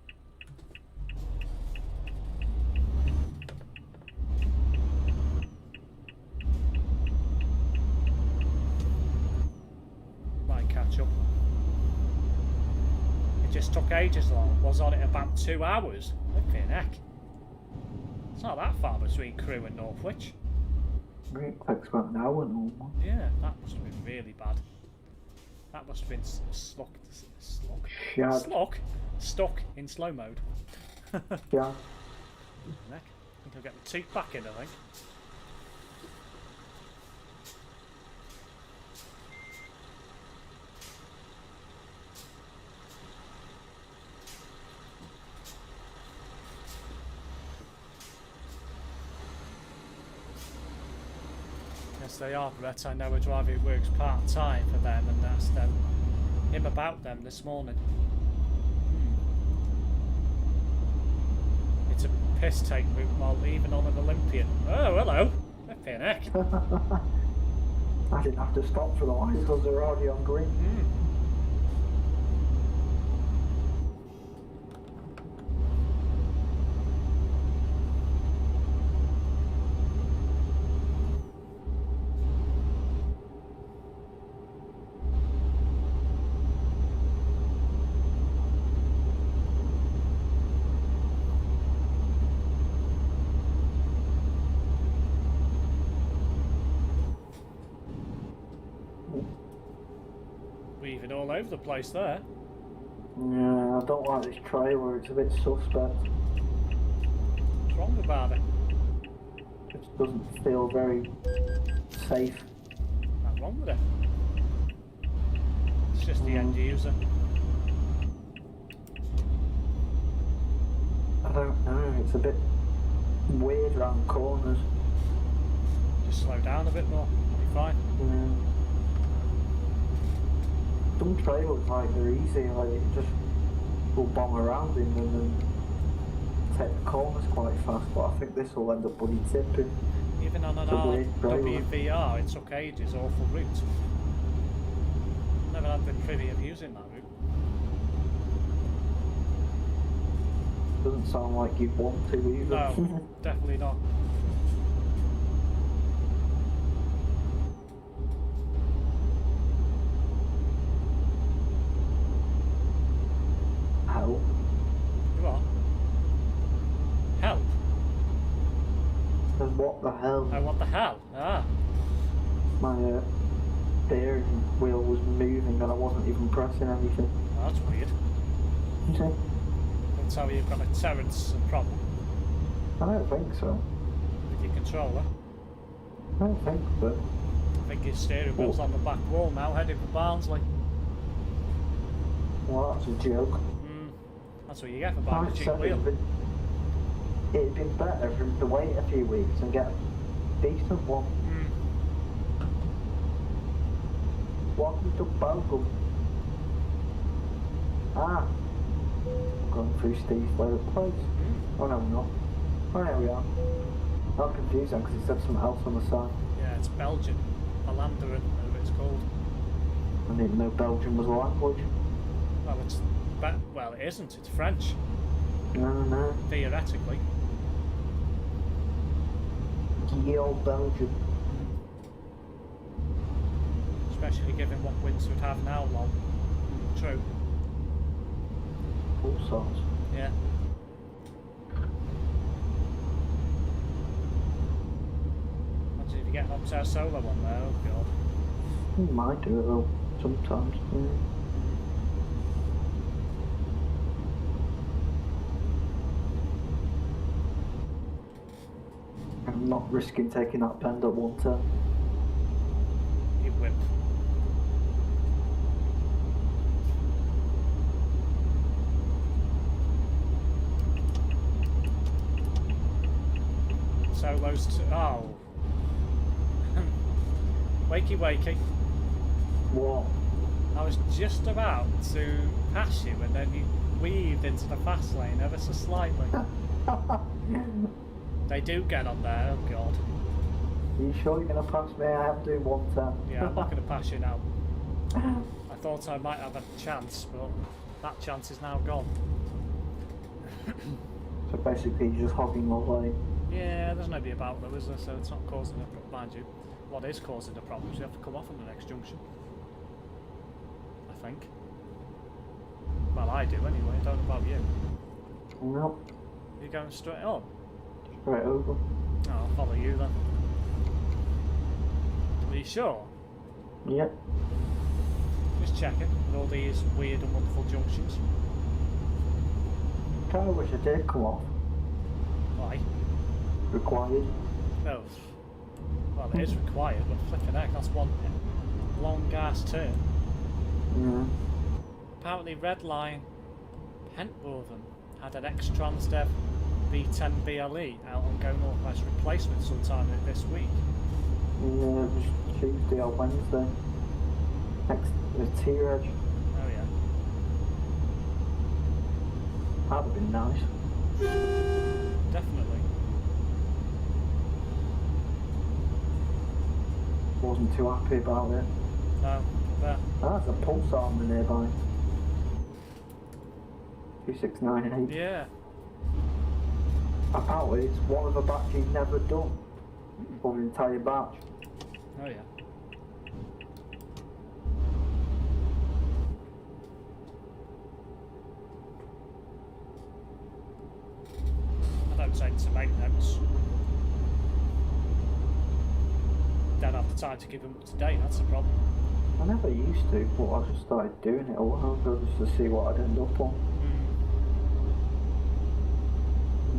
[SPEAKER 1] Might catch up. It just took ages long. Was on it about 2 hours. Flipping heck. It's not that far between Crewe and Northwich.
[SPEAKER 2] It takes about an hour normal.
[SPEAKER 1] Yeah, that must have been really bad. That must have been stuck in slow mode.
[SPEAKER 2] Yeah.
[SPEAKER 1] Neck. I think I'll get my teeth back in, I think. Yes, they are, Brett. I know a driver who works part-time for them, and asked him about them this morning. It's a piss-take route while even on an Olympian. Oh, hello! Flipping heck.
[SPEAKER 2] I didn't have to stop for the lights because they're already on green.
[SPEAKER 1] Weaving all over the place there.
[SPEAKER 2] Yeah, I don't like this trailer, it's a bit suspect.
[SPEAKER 1] What's wrong about it?
[SPEAKER 2] It just doesn't feel very safe.
[SPEAKER 1] What's wrong with it? It's just the end user.
[SPEAKER 2] I don't know, it's a bit weird round corners.
[SPEAKER 1] Just slow down a bit more. You'll be fine.
[SPEAKER 2] Yeah. Some trailers, like, they're easy, like, you just will bomb around in them and take the corners quite fast, but I think this will end up bloody tipping.
[SPEAKER 1] Even on an WVR, it took ages, awful route. Never had the privy of using that route.
[SPEAKER 2] Doesn't sound like you'd want to either.
[SPEAKER 1] No, definitely not.
[SPEAKER 2] Hell.
[SPEAKER 1] What? Help?
[SPEAKER 2] And what the hell?
[SPEAKER 1] Oh, what the hell? Ah.
[SPEAKER 2] My steering wheel was moving and I wasn't even pressing anything.
[SPEAKER 1] Oh, that's weird.
[SPEAKER 2] Okay.
[SPEAKER 1] That's how you've got a Terrence problem
[SPEAKER 2] I don't think so.
[SPEAKER 1] with your controller.
[SPEAKER 2] I don't think so.
[SPEAKER 1] I think his steering wheel's on the back wall now, heading for Barnsley.
[SPEAKER 2] Well, that's a joke.
[SPEAKER 1] That's what you get for buying a cheap wheel.
[SPEAKER 2] It'd been better for him to wait a few weeks and get a decent one. Welcome to Belgium. Ah. Going through Steve's favourite place. Oh no, I'm not. Oh, there we are. I'm confused because he said something else on the side.
[SPEAKER 1] Yeah, it's Belgian. Alanderen, whatever it's called.
[SPEAKER 2] I didn't know Belgium was a language.
[SPEAKER 1] Well, well, it isn't. It's French.
[SPEAKER 2] No.
[SPEAKER 1] Theoretically.
[SPEAKER 2] Ye old Belgium.
[SPEAKER 1] Especially given what winds would have now, lol. True.
[SPEAKER 2] All sorts.
[SPEAKER 1] Yeah. Imagine if you get an upset solo one there, oh god.
[SPEAKER 2] You might do it though, sometimes. Yeah. I'm not risking taking that bend at 110.
[SPEAKER 1] You wimp. So those two. Oh. Wakey, wakey.
[SPEAKER 2] What?
[SPEAKER 1] I was just about to pass you and then you weaved into the fast lane ever so slightly. They do get on there, oh god.
[SPEAKER 2] Are you sure you're going to pass me? I am doing 110.
[SPEAKER 1] Yeah, I'm not going to pass you now. I thought I might have a chance, but that chance is now gone.
[SPEAKER 2] So basically you're just hogging my lane.
[SPEAKER 1] Yeah, there's nobody about though, is there? So it's not causing a problem. Mind you, what is causing the problem is you have to come off on the next junction. I think. Well, I do anyway, I don't know about you.
[SPEAKER 2] Nope.
[SPEAKER 1] You're going straight on?
[SPEAKER 2] Straight over.
[SPEAKER 1] Oh, I'll follow you then. Are you sure?
[SPEAKER 2] Yep.
[SPEAKER 1] Just checking with all these weird and wonderful junctions.
[SPEAKER 2] Kinda wish I did come off.
[SPEAKER 1] Why?
[SPEAKER 2] Required.
[SPEAKER 1] Oh. Well, it is required, but flipping heck, that's one long ass turn.
[SPEAKER 2] Yeah.
[SPEAKER 1] Apparently Red Line Pentwortham had an X-Transdev V10 BLE out on Go Northwest replacement sometime this week.
[SPEAKER 2] Yeah, it was Tuesday or Wednesday. Next, the T-Reg.
[SPEAKER 1] Oh yeah.
[SPEAKER 2] That'd have been nice.
[SPEAKER 1] Definitely.
[SPEAKER 2] Wasn't too happy about it.
[SPEAKER 1] No, there.
[SPEAKER 2] That's a pulsar on the nearby. 2698.
[SPEAKER 1] Yeah.
[SPEAKER 2] Apparently it's one of a batch he's never done. For the entire batch.
[SPEAKER 1] Oh yeah. I don't tend to make notes. Don't have the time to keep them up to date, that's the problem.
[SPEAKER 2] I never used to, but I just started doing it a while ago just to see what I'd end up on.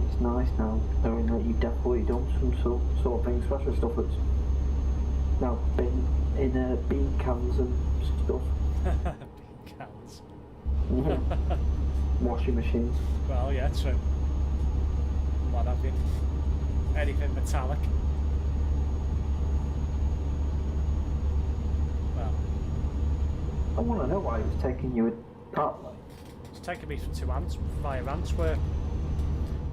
[SPEAKER 2] It's nice now, knowing that you've definitely done some sort of thing, especially stuff that's now been in bean cans and stuff.
[SPEAKER 1] Bean cans.
[SPEAKER 2] Washing machines.
[SPEAKER 1] Well, yeah, true. What have you? Anything metallic. Well,
[SPEAKER 2] I want to know why it was taking you that way.
[SPEAKER 1] it's taking me via Antwerp.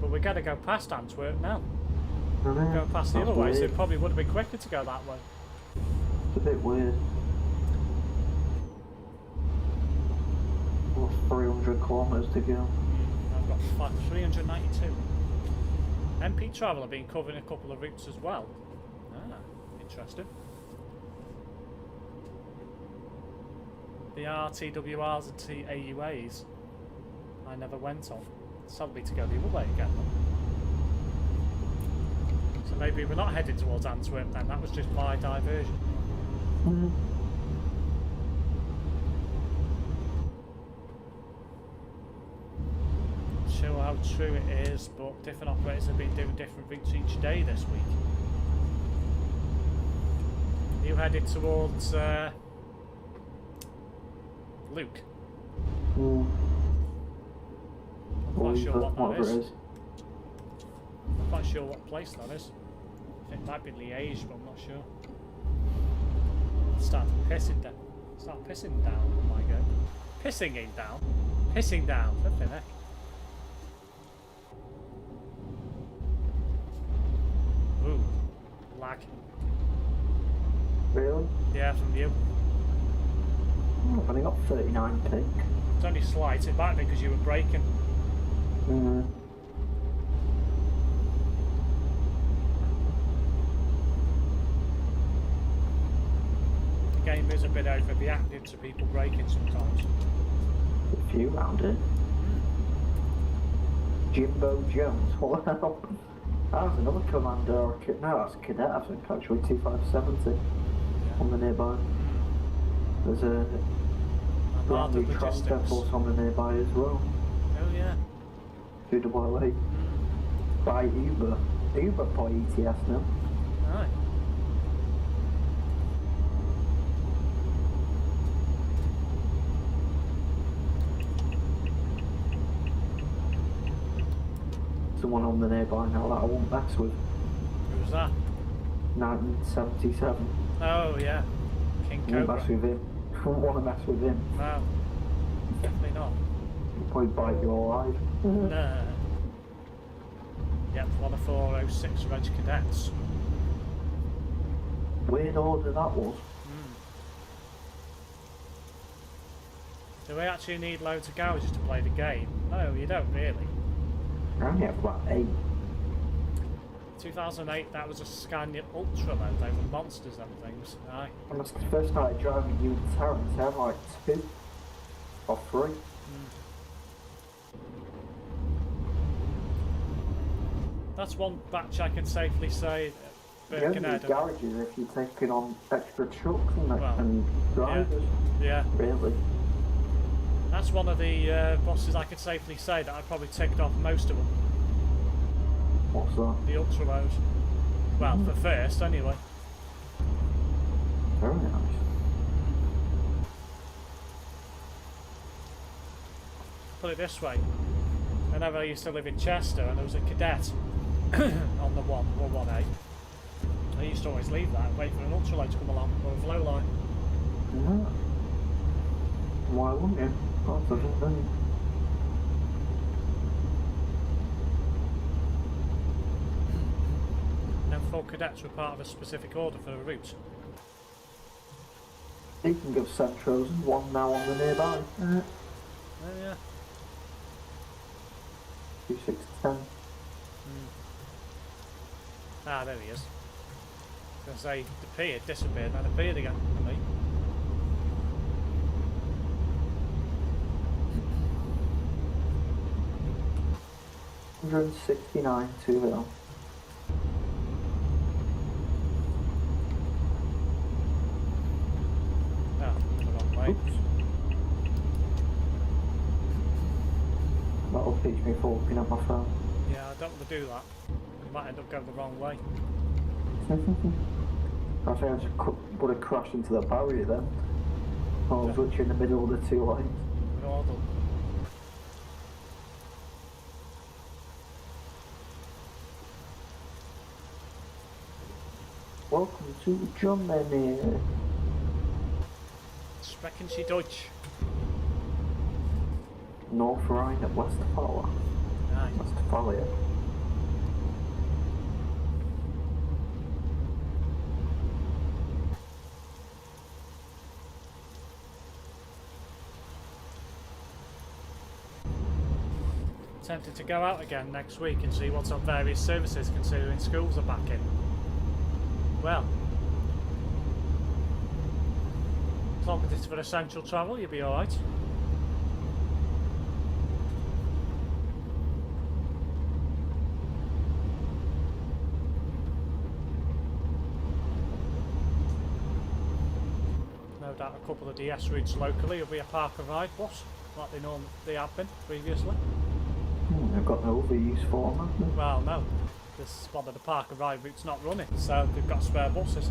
[SPEAKER 1] But we're going to go past Antwerp now. Go past the other way, so it probably would have been quicker to go that way.
[SPEAKER 2] It's a bit weird. What's 300 kilometres to go?
[SPEAKER 1] I've got 392. MP Travel have been covering a couple of routes as well. Ah, interesting. The RTWRs and TAUAs I never went on. Sadly to go the other way again. So maybe we're not headed towards Antwerp then, that was just my diversion. Not sure how true it is, but different operators have been doing different routes each day this week. You headed towards Luke? I'm not sure what that is. I'm not sure what place that is. It might be Liège, but I'm not sure. Start pissing down. Start pissing down. Oh my god. Pissing down. Pissing down. Flipping heck. Ooh. Lag.
[SPEAKER 2] Really?
[SPEAKER 1] Yeah, from you.
[SPEAKER 2] I've only got 39 pink.
[SPEAKER 1] It's only slight. It might be because you were braking. The game is a bit overreactive to people braking sometimes.
[SPEAKER 2] A few round it. Jimbo Jones. What the hell? That was another commander. No, that's a cadet, I think, actually. 2570 on the nearby. There's a brand new Transdev force on the nearby as well.
[SPEAKER 1] Oh, yeah.
[SPEAKER 2] 288 by Uber. Uber by ETS now.
[SPEAKER 1] Aye.
[SPEAKER 2] Someone on the nearby now that I won't mess with.
[SPEAKER 1] Who's that?
[SPEAKER 2] 1977.
[SPEAKER 1] Oh yeah, King
[SPEAKER 2] Won't
[SPEAKER 1] Cobra.
[SPEAKER 2] mess with him. Won't want to mess with him.
[SPEAKER 1] No, definitely not.
[SPEAKER 2] He'll probably bite you alive.
[SPEAKER 1] No. Yep, 10406 Reg Cadets.
[SPEAKER 2] Weird order that was.
[SPEAKER 1] Do we actually need loads of garages to play the game? No, you don't really.
[SPEAKER 2] I only have about 8.
[SPEAKER 1] 2008, that was a Scania Ultra load. They were monsters and things. Aye.
[SPEAKER 2] When I first started driving Unitarians, I had like 2 or 3.
[SPEAKER 1] That's one batch I can safely say.
[SPEAKER 2] You only need garages if you're taking on extra trucks and drivers.
[SPEAKER 1] Yeah.
[SPEAKER 2] Really.
[SPEAKER 1] That's one of the bosses I could safely say that I probably ticked off most of them.
[SPEAKER 2] What's that?
[SPEAKER 1] The Ultra load. Well, for first, anyway.
[SPEAKER 2] Very nice.
[SPEAKER 1] Put it this way. Whenever I used to live in Chester and there was a cadet on the 118, I used to always leave that and wait for an ultra load to come along, or a flow line.
[SPEAKER 2] Yeah. Why wouldn't you? That's the thing.
[SPEAKER 1] No 4 cadets were part of a specific order for a route.
[SPEAKER 2] Speaking of Centros, there's one now on the nearby.
[SPEAKER 1] Oh yeah.
[SPEAKER 2] 2610.
[SPEAKER 1] Ah, there he is. I was going to say, the P had disappeared and appeared again for me.
[SPEAKER 2] $169 to hill.
[SPEAKER 1] Oh, the wrong way.
[SPEAKER 2] Oops. That'll teach me for looking at my phone.
[SPEAKER 1] Yeah, I don't want to do that. I might end up going the wrong way.
[SPEAKER 2] I think I just would have crashed into the barrier then. I was literally in the middle of the 2 lanes.
[SPEAKER 1] Normal.
[SPEAKER 2] Welcome to Germany.
[SPEAKER 1] Sprechen Sie Deutsch?
[SPEAKER 2] North Rhine at Westphalia.
[SPEAKER 1] Aye.
[SPEAKER 2] Westphalia.
[SPEAKER 1] Tempted to go out again next week and see what's on various services considering schools are back in. Well, as long as it's for essential travel, you'll be alright. No doubt a couple of DS routes locally will be a park and ride bus, like they have been previously.
[SPEAKER 2] They've got no other use for them, have they?
[SPEAKER 1] Well, no, this one of the park and ride routes not running, so they've got spare buses.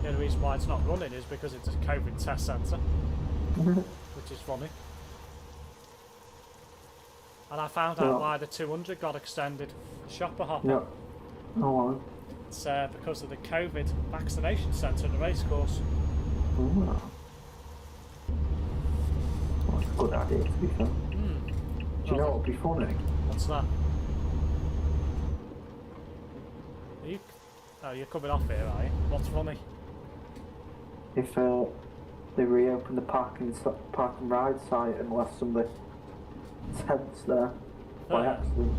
[SPEAKER 1] The only reason why it's not running is because it's a COVID test centre, which is funny. And I found out why the 200 got extended. Shopper hopper.
[SPEAKER 2] No. Oh,
[SPEAKER 1] It's because of the COVID vaccination centre in the racecourse.
[SPEAKER 2] well, that's a good idea, to be fair. Do you know what would be funny?
[SPEAKER 1] What's that? Are you? Oh, you're coming off here, are you? What's funny?
[SPEAKER 2] If they reopen the park and ride site and left some of the tents there by accident.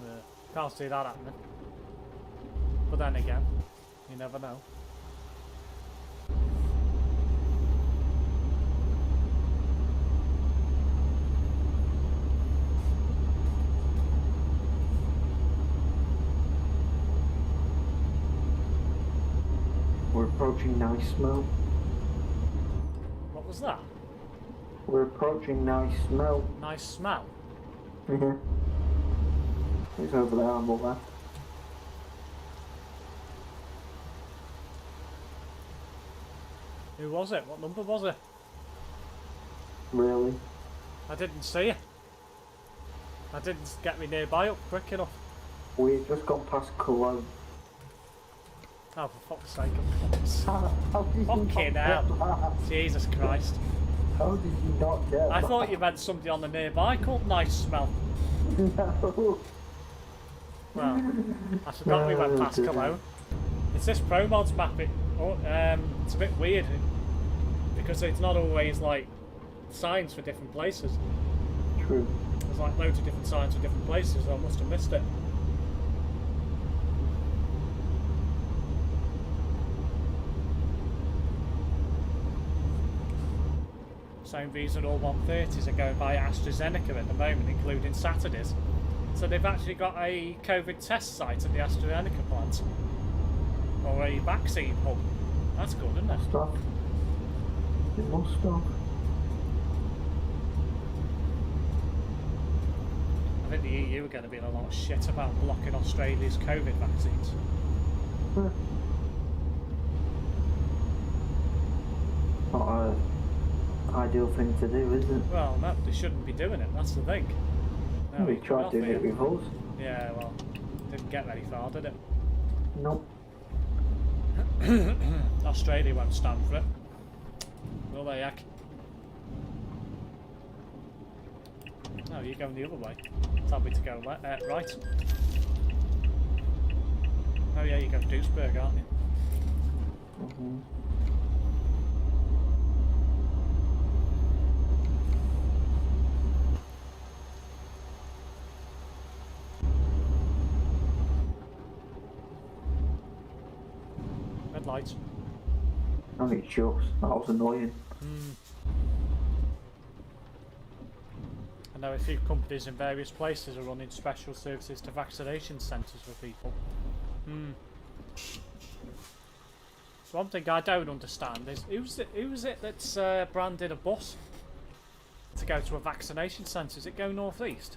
[SPEAKER 1] Yeah, can't see that happening. But then again, you never know.
[SPEAKER 2] We're approaching Nice Smell.
[SPEAKER 1] What was that?
[SPEAKER 2] We're approaching Nice Smell.
[SPEAKER 1] Nice smell.
[SPEAKER 2] Yeah. It's over there on the left.
[SPEAKER 1] Who was it? What number was it?
[SPEAKER 2] Really?
[SPEAKER 1] I didn't see it. I didn't get me nearby up quick enough.
[SPEAKER 2] We've just gone past Cologne.
[SPEAKER 1] Oh, for fuck's sake, of course.
[SPEAKER 2] How did you
[SPEAKER 1] Fucking
[SPEAKER 2] not
[SPEAKER 1] hell.
[SPEAKER 2] get that?
[SPEAKER 1] Jesus Christ.
[SPEAKER 2] How did you not get that?
[SPEAKER 1] I thought you meant somebody on the nearby called Nice Smell.
[SPEAKER 2] No.
[SPEAKER 1] Well, I forgot we went past Cologne. It's this ProMods map. It's a bit weird because it's not always like signs for different places.
[SPEAKER 2] True.
[SPEAKER 1] There's like loads of different signs for different places, so I must have missed it. Same reason all 130s are going by AstraZeneca at the moment, including Saturdays. So they've actually got a COVID test site at the AstraZeneca plant. Or a vaccine hub. That's good, isn't it?
[SPEAKER 2] Stop. It must stop.
[SPEAKER 1] I think the EU are going to be in a lot of shit about blocking Australia's COVID vaccines.
[SPEAKER 2] Not an ideal thing to do, is it?
[SPEAKER 1] Well, no, they shouldn't be doing it, that's the thing. No,
[SPEAKER 2] We tried doing it with us.
[SPEAKER 1] Yeah, well, didn't get very far, did it?
[SPEAKER 2] Nope.
[SPEAKER 1] Australia won't stand for it. Will they, heck? No, you're going the other way. Tell me to go right. Oh yeah, you're going Duisburg, aren't you?
[SPEAKER 2] Mm-hmm.
[SPEAKER 1] Red lights.
[SPEAKER 2] No, it's just. That was annoying.
[SPEAKER 1] I know a few companies in various places are running special services to vaccination centres for people. One thing I don't understand is who's it that's branded a bus to go to a vaccination centre? Is it Go North East?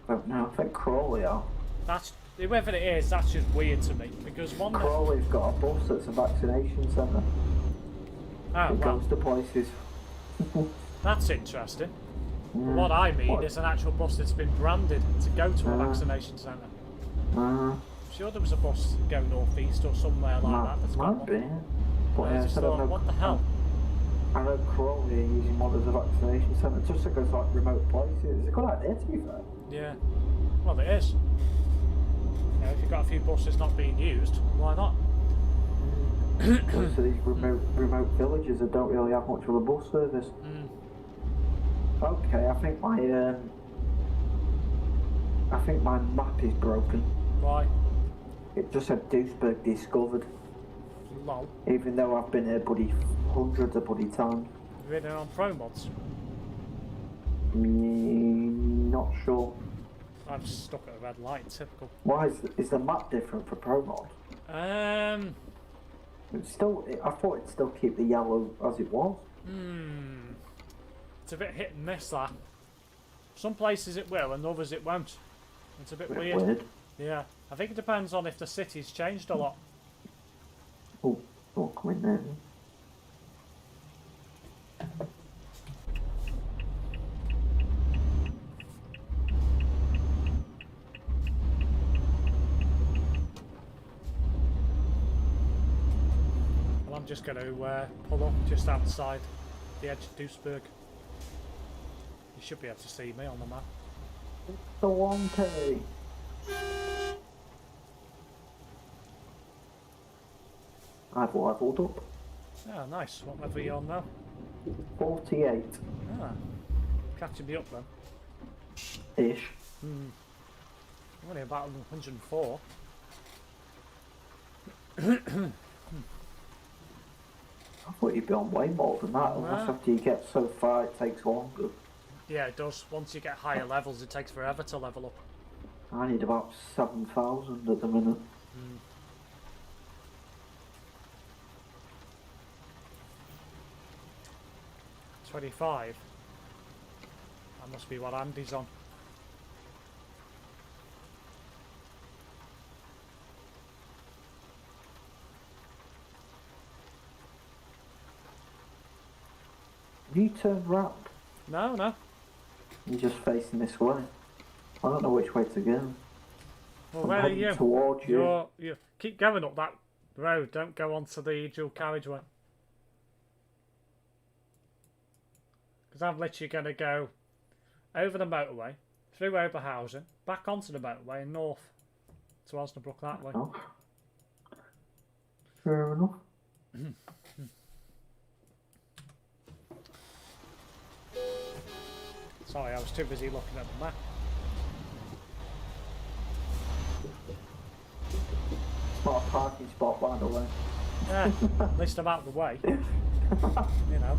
[SPEAKER 2] I don't know. I think Crawley are.
[SPEAKER 1] That's whoever it is. That's just weird to me because one.
[SPEAKER 2] Crawley's got a bus that's a vaccination centre.
[SPEAKER 1] Oh,
[SPEAKER 2] It
[SPEAKER 1] well,
[SPEAKER 2] goes to places.
[SPEAKER 1] that's interesting. What I mean is an actual bus that's been branded to go to a vaccination centre. I'm sure there was a bus Go North East or somewhere like that. That's got
[SPEAKER 2] might
[SPEAKER 1] one.
[SPEAKER 2] be. But
[SPEAKER 1] I just thought, what the hell?
[SPEAKER 2] I know Crawley are using one as a vaccination centre just to go to like remote places. It's a good idea, to be fair.
[SPEAKER 1] Yeah. Well, it is. You know, if you've got a few buses not being used, why not?
[SPEAKER 2] Go to these remote villages that don't really have much of a bus service. Okay, I think my map is broken.
[SPEAKER 1] Why?
[SPEAKER 2] It just said Duisburg discovered.
[SPEAKER 1] Lol.
[SPEAKER 2] Even though I've been here hundreds of times.
[SPEAKER 1] You've been on ProMods?
[SPEAKER 2] Not sure.
[SPEAKER 1] I'm stuck at a red light, typical.
[SPEAKER 2] Why is the map different for ProMod? It's still. I thought it'd still keep the yellow as it was.
[SPEAKER 1] It's a bit hit and miss, that. Some places it will and others it won't. It's a bit weird. Yeah, I think it depends on if the city's changed a lot.
[SPEAKER 2] Oh, come in there.
[SPEAKER 1] Well, I'm just going to pull up just outside the edge of Duisburg. You should be able to see me on the map.
[SPEAKER 2] The one Terry. I've leveled up.
[SPEAKER 1] Ah, nice. What level are you on now?
[SPEAKER 2] 48.
[SPEAKER 1] Ah, catching me up then.
[SPEAKER 2] Ish.
[SPEAKER 1] I'm only about 104.
[SPEAKER 2] I thought you'd be on way more than that, unless after you get so far it takes longer.
[SPEAKER 1] Yeah, it does. Once you get higher levels, it takes forever to level up.
[SPEAKER 2] I need about 7,000 at the minute.
[SPEAKER 1] 25. That must be what Andy's on.
[SPEAKER 2] You turned round.
[SPEAKER 1] No, no.
[SPEAKER 2] You're just facing this way. I don't know which way to go.
[SPEAKER 1] Well,
[SPEAKER 2] I'm
[SPEAKER 1] where are
[SPEAKER 2] heading
[SPEAKER 1] you?
[SPEAKER 2] towards you.
[SPEAKER 1] You keep going up that road. Don't go onto the dual carriageway. Because I'm literally going to go over the motorway, through Oberhausen, back onto the motorway and north to Osnabrück that way.
[SPEAKER 2] Oh. Fair enough.
[SPEAKER 1] Sorry, I was too busy looking at the map.
[SPEAKER 2] It's not a parking spot, by the way.
[SPEAKER 1] Yeah, at least I'm out of the way. You know.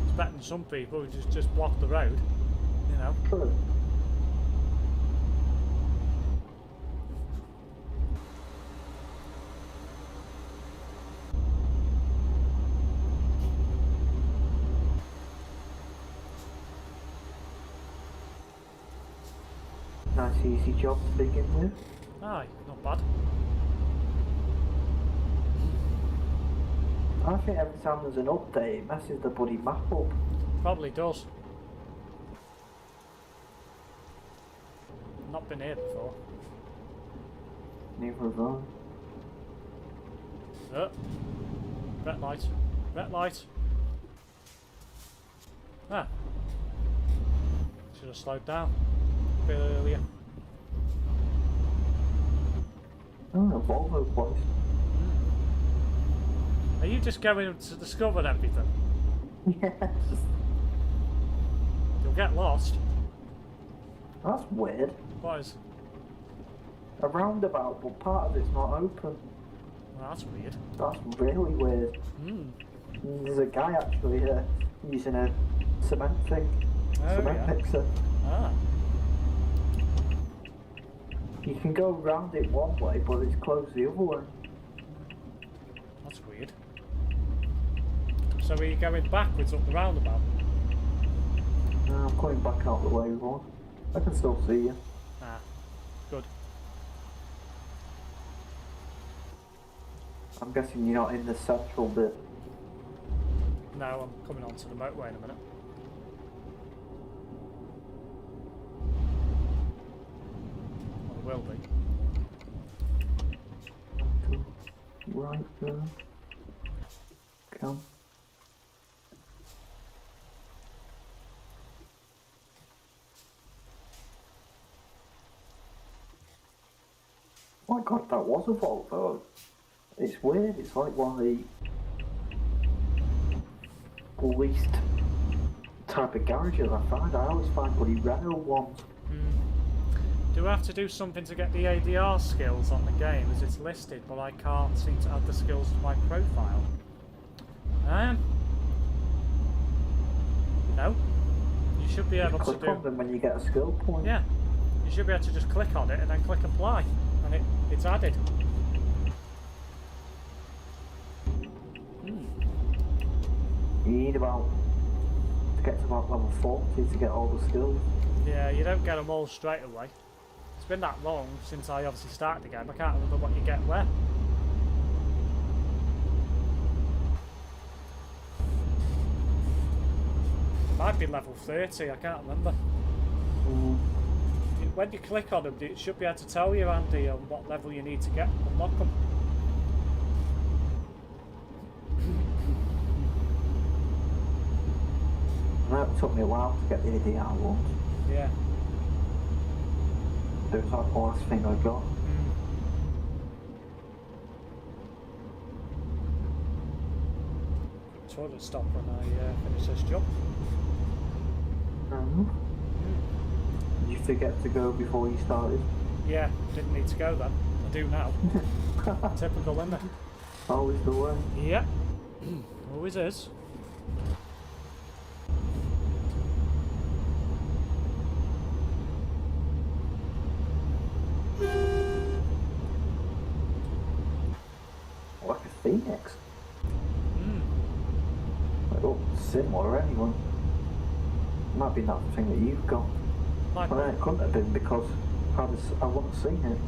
[SPEAKER 1] It's better than some people who just block the road. You know.
[SPEAKER 2] True. Nice easy job to begin with.
[SPEAKER 1] Aye, not bad.
[SPEAKER 2] I think every time there's an update, it messes the bloody map up.
[SPEAKER 1] Probably does. Not been here before.
[SPEAKER 2] Neither have I.
[SPEAKER 1] Red light. Red light. Ah. Should have slowed down a bit earlier.
[SPEAKER 2] Oh, a Volvo place.
[SPEAKER 1] Are you just going to discover everything?
[SPEAKER 2] Yes.
[SPEAKER 1] You'll get lost.
[SPEAKER 2] That's weird.
[SPEAKER 1] What is?
[SPEAKER 2] A roundabout, but part of it's not open.
[SPEAKER 1] Well, that's weird.
[SPEAKER 2] That's really weird. There's a guy actually using a cement thing. Cement mixer.
[SPEAKER 1] Ah.
[SPEAKER 2] You can go round it one way, but it's closed the other way.
[SPEAKER 1] That's weird. So are you going backwards up the roundabout?
[SPEAKER 2] No, I'm coming back out the way we want. I can still see you.
[SPEAKER 1] Ah. Good.
[SPEAKER 2] I'm guessing you're not in the central bit.
[SPEAKER 1] No, I'm coming onto the motorway in a minute. Well, it will be.
[SPEAKER 2] Right there. Come. Oh my god, that was a Volvo. It's weird, it's like one of the least type of garages I find. I always find bloody Renault ones.
[SPEAKER 1] Do I have to do something to get the ADR skills on the game as it's listed, but I can't seem to add the skills to my profile? No. You should be able to
[SPEAKER 2] click
[SPEAKER 1] do...
[SPEAKER 2] on them when you get a skill point.
[SPEAKER 1] Yeah. You should be able to just click on it and then click apply. And it's added.
[SPEAKER 2] You need about... to get to about level 40 to get all the skills.
[SPEAKER 1] Yeah, you don't get them all straight away. It's been that long since I obviously started the game, I can't remember what you get where. Might be level 30, I can't remember. When you click on them, it should be able to tell you, Andy, on what level you need to get unlock them.
[SPEAKER 2] That took me a while to get the ADR ones.
[SPEAKER 1] Yeah.
[SPEAKER 2] It was like the last thing I got.
[SPEAKER 1] Toilet stop when I finish this job.
[SPEAKER 2] Did you forget to go before you started?
[SPEAKER 1] Yeah, didn't need to go then. I do now. Typical, isn't it?
[SPEAKER 2] Always the way.
[SPEAKER 1] Yeah. Always is.
[SPEAKER 2] Like a phoenix. Oh, similar anyway. Might be not the thing that you've got.
[SPEAKER 1] Might
[SPEAKER 2] Well,
[SPEAKER 1] be.
[SPEAKER 2] it couldn't have been because I wouldn't have seen it.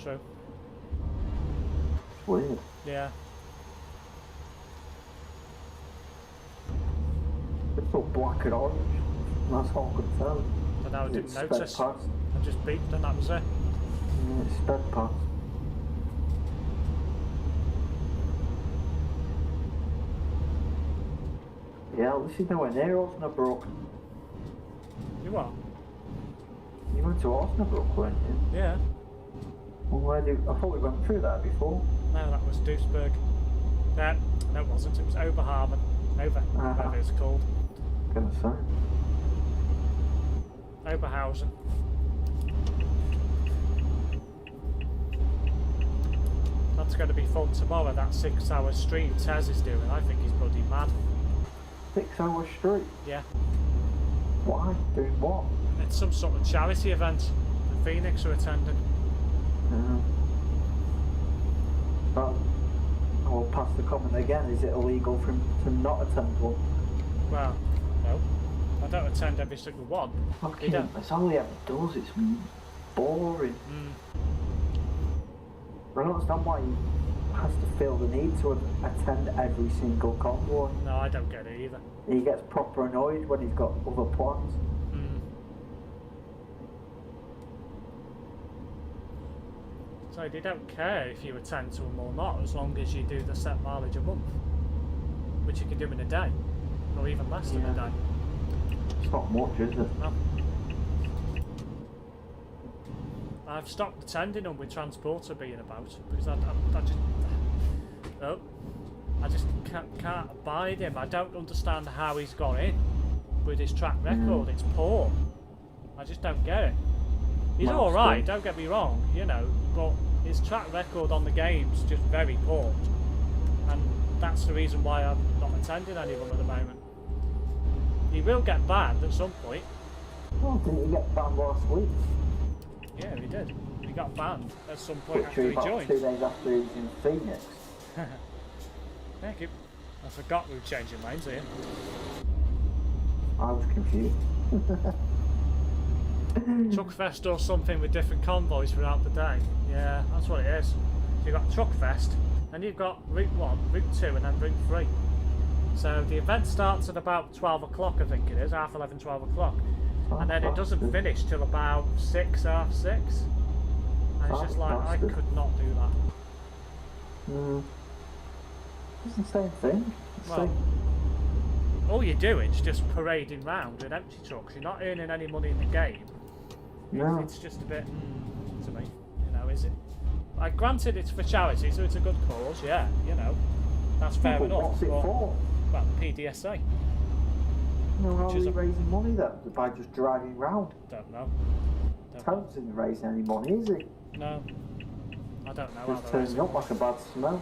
[SPEAKER 1] True.
[SPEAKER 2] It's weird.
[SPEAKER 1] Yeah.
[SPEAKER 2] It's all black and orange. That's all I could tell.
[SPEAKER 1] But now I didn't
[SPEAKER 2] It's
[SPEAKER 1] notice.
[SPEAKER 2] sped past.
[SPEAKER 1] I just beeped and that was it.
[SPEAKER 2] Yeah, it's sped past. Yeah, at least he's nowhere near Osnabrück.
[SPEAKER 1] You what?
[SPEAKER 2] You went to Osnabrück, weren't you?
[SPEAKER 1] Yeah.
[SPEAKER 2] Well, I thought we went through that before.
[SPEAKER 1] No, that was Duisburg. No, it wasn't. It was Oberhaven. Whatever it's called.
[SPEAKER 2] Gonna say.
[SPEAKER 1] Oberhausen. That's going to be fun tomorrow, that 6-hour stream Tez is doing. I think he's bloody mad.
[SPEAKER 2] 6 hours straight?
[SPEAKER 1] Yeah.
[SPEAKER 2] Why? Doing what?
[SPEAKER 1] It's some sort of charity event. The Phoenix are attending.
[SPEAKER 2] But I will pass the comment again. Is it illegal for him to not attend one?
[SPEAKER 1] Well, no. I don't attend every single one.
[SPEAKER 2] Okay, that's all he ever does. It's boring. I don't understand why he has to feel the need to attend every single convoy.
[SPEAKER 1] No, I don't get it either.
[SPEAKER 2] He gets proper annoyed when he's got other plans.
[SPEAKER 1] So they don't care if you attend to them or not, as long as you do the set mileage a month, which you can do in a day, or even less than a day.
[SPEAKER 2] It's not much, is it?
[SPEAKER 1] No. I've stopped attending them with Transporter being about because I just can't abide him. I don't understand how he's got in with his track record. It's poor. I just don't get it. He's all right, don't get me wrong, you know, but his track record on the game's just very poor, and that's the reason why I'm not attending any of them at the moment. He will get banned at some point.
[SPEAKER 2] Oh, didn't he get banned last week?
[SPEAKER 1] Yeah, he did. He got banned at some point
[SPEAKER 2] Literally
[SPEAKER 1] after he
[SPEAKER 2] about
[SPEAKER 1] joined.
[SPEAKER 2] 2 days after he was in Phoenix.
[SPEAKER 1] Thank you. I forgot we were changing lanes here.
[SPEAKER 2] I was confused.
[SPEAKER 1] Truckfest or something with different convoys throughout the day. Yeah, that's what it is. So you've got Truckfest, and you've got Route 1, Route 2, and then Route 3. So the event starts at about 12 o'clock, I think it is, half 11, 12 o'clock. And then it doesn't finish till about 6, half 6. And it's just like, I could not do that.
[SPEAKER 2] It's the same thing.
[SPEAKER 1] Well, all you're doing is just parading round in empty trucks. You're not earning any money in the game.
[SPEAKER 2] No.
[SPEAKER 1] It's just a bit, to me, you know, is it? Like, granted, it's for charity, so it's a good cause, yeah, you know. That's fair enough.
[SPEAKER 2] What's it for?
[SPEAKER 1] Well, PDSA.
[SPEAKER 2] No, how are you raising money then? By just driving round?
[SPEAKER 1] Don't know.
[SPEAKER 2] Terrence isn't raising any money, is he?
[SPEAKER 1] No. I don't know.
[SPEAKER 2] Just turning up like a bad smell.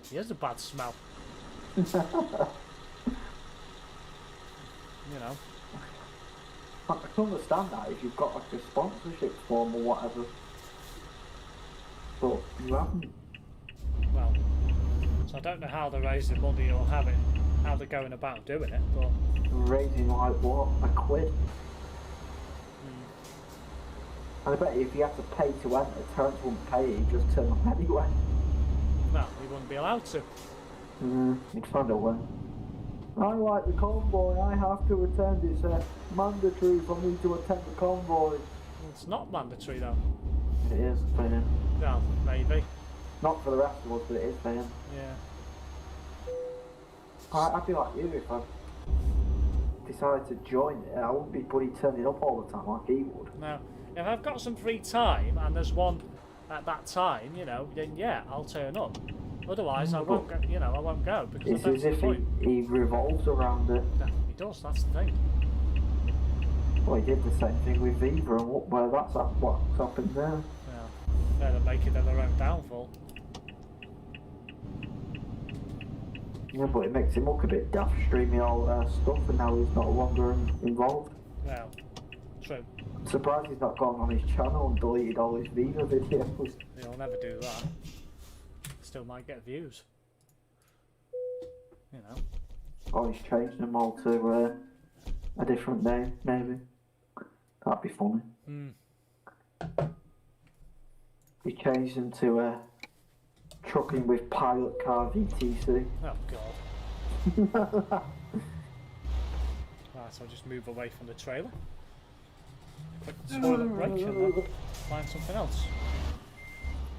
[SPEAKER 1] He has a bad smell. You know.
[SPEAKER 2] I can understand that if you've got like a sponsorship form or whatever. But you haven't.
[SPEAKER 1] Well, so I don't know how they're raising money or how they're going about doing it, but
[SPEAKER 2] raising like what? A quid? And I bet if you had to pay to enter, Terrence wouldn't pay it, he'd just turn up anyway.
[SPEAKER 1] well, he wouldn't be allowed to.
[SPEAKER 2] He'd find a way. I like the convoy, I have to attend, it's mandatory for me to attend the convoy.
[SPEAKER 1] It's not mandatory though.
[SPEAKER 2] It is for him.
[SPEAKER 1] Well, maybe.
[SPEAKER 2] Not for the rest of us, but it is for him.
[SPEAKER 1] Yeah.
[SPEAKER 2] I'd be like you if I decided to join it. I wouldn't be bloody turning up all the time like he would.
[SPEAKER 1] No. If I've got some free time and there's one at that time, you know, then yeah, I'll turn up. Otherwise, I won't go. You know, I won't go because
[SPEAKER 2] It's
[SPEAKER 1] I don't
[SPEAKER 2] as
[SPEAKER 1] see
[SPEAKER 2] if
[SPEAKER 1] the point.
[SPEAKER 2] he revolves around it.
[SPEAKER 1] Yeah, he does. That's the thing.
[SPEAKER 2] Well, he did the same thing with Viva, and what's happened there?
[SPEAKER 1] Yeah, they're making it their own downfall.
[SPEAKER 2] Yeah, but it makes him look a bit daft streaming all stuff, and now he's no longer involved.
[SPEAKER 1] Well, true.
[SPEAKER 2] I'm surprised he's not gone on his channel and deleted all his Viva videos.
[SPEAKER 1] He'll never do that. Still might get views. You know.
[SPEAKER 2] Oh, he's changed them all to a different name, maybe. That'd be funny. He changed them to Trucking with Pilot Car VTC.
[SPEAKER 1] Oh god. so I'll just move away from the trailer. Quick toilet break and then find something else.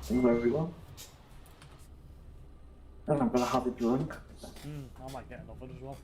[SPEAKER 2] Very well. And I'm gonna have a drink.
[SPEAKER 1] I might get another as well.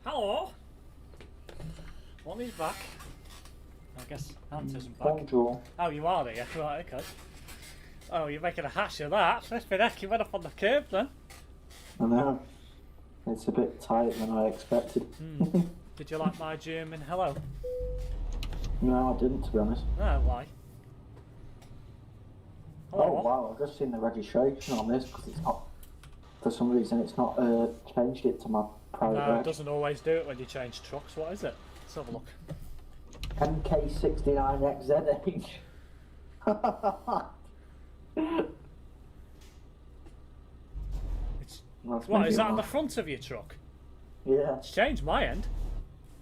[SPEAKER 1] Hello. Mommy's back. I guess Ant isn't back.
[SPEAKER 2] Bonjour.
[SPEAKER 1] Oh, you are there? Right, okay. Oh, you're making a hash of that. Flipping heck, you went up on the curb then.
[SPEAKER 2] I know. It's a bit tighter than I expected.
[SPEAKER 1] Did you like my German hello?
[SPEAKER 2] No, I didn't, to be honest.
[SPEAKER 1] No, why? Hello.
[SPEAKER 2] Oh wow, I've just seen the registration on this because it's not, for some reason it's not changed it to my private
[SPEAKER 1] No,
[SPEAKER 2] reg.
[SPEAKER 1] it doesn't always do it when you change trucks. What is it? Let's have a look.
[SPEAKER 2] MK69XZH.
[SPEAKER 1] It's, what, is that on the front of your truck?
[SPEAKER 2] Yeah.
[SPEAKER 1] It's changed my end.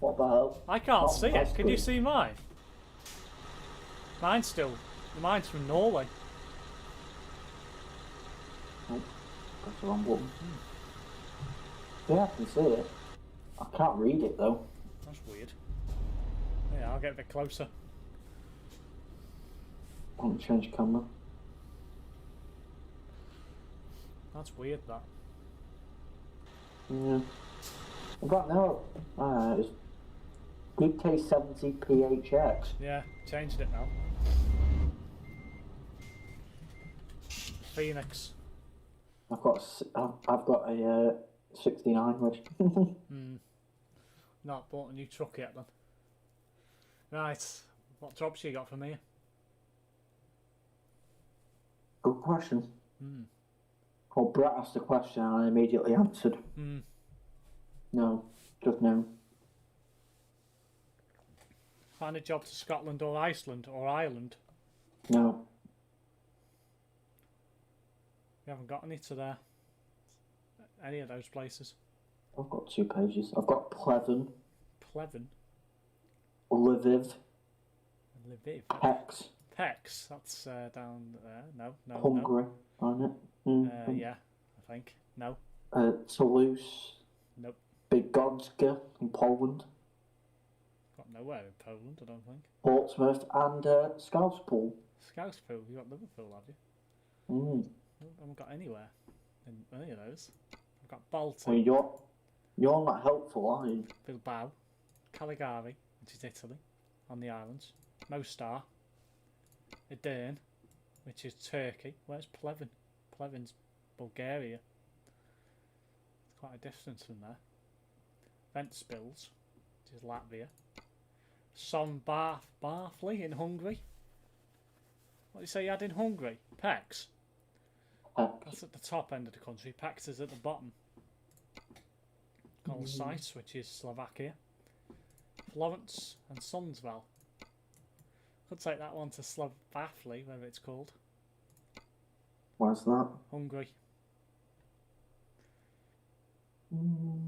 [SPEAKER 2] What the hell?
[SPEAKER 1] I can't see it. Can you
[SPEAKER 2] good.
[SPEAKER 1] see mine? Mine's from Norway.
[SPEAKER 2] Oh, that's the wrong button. Yeah, I can see it. I can't read it though.
[SPEAKER 1] That's weird. Yeah, I'll get a bit closer.
[SPEAKER 2] I want to change camera.
[SPEAKER 1] That's weird, that.
[SPEAKER 2] Yeah. But no, it's DK70PHX.
[SPEAKER 1] Yeah, changed it now. Phoenix.
[SPEAKER 2] I've got a 69 wedge.
[SPEAKER 1] Not bought a new truck yet then. Right, what jobs you got for me?
[SPEAKER 2] Good question. Well, Brett asked a question and I immediately answered. No, just no.
[SPEAKER 1] Find a job to Scotland or Iceland or Ireland.
[SPEAKER 2] No.
[SPEAKER 1] You haven't got any to there. Any of those places.
[SPEAKER 2] I've got 2 pages. I've got Pleven,
[SPEAKER 1] Pleven.
[SPEAKER 2] Lviv,
[SPEAKER 1] Lviv.
[SPEAKER 2] Pex,
[SPEAKER 1] Pex. That's down there. No.
[SPEAKER 2] Hungary, aren't it?
[SPEAKER 1] Yeah, I think. No.
[SPEAKER 2] Toulouse.
[SPEAKER 1] Nope.
[SPEAKER 2] Bydgoszcz in Poland.
[SPEAKER 1] Got nowhere in Poland, I don't think.
[SPEAKER 2] Portsmouth and Scouspool.
[SPEAKER 1] Scouspool. You got Liverpool, have you?
[SPEAKER 2] Mm.
[SPEAKER 1] I haven't got anywhere in any of those. I've got Baltic.
[SPEAKER 2] Well, you're not helpful, are you?
[SPEAKER 1] Bilbao. Caligari, which is Italy, on the islands. Mostar. Edirne, which is Turkey. Where's Pleven? Pleven's Bulgaria. It's quite a distance from there. Ventspils, which is Latvia. Barfley in Hungary. What do you say you had in Hungary? Pex. That's at the top end of the country. Pex is at the bottom. Kolsice, which is Slovakia. Florence and Sundsvall. Could take that one to Bafley, whatever it's called.
[SPEAKER 2] Where's that?
[SPEAKER 1] Hungary.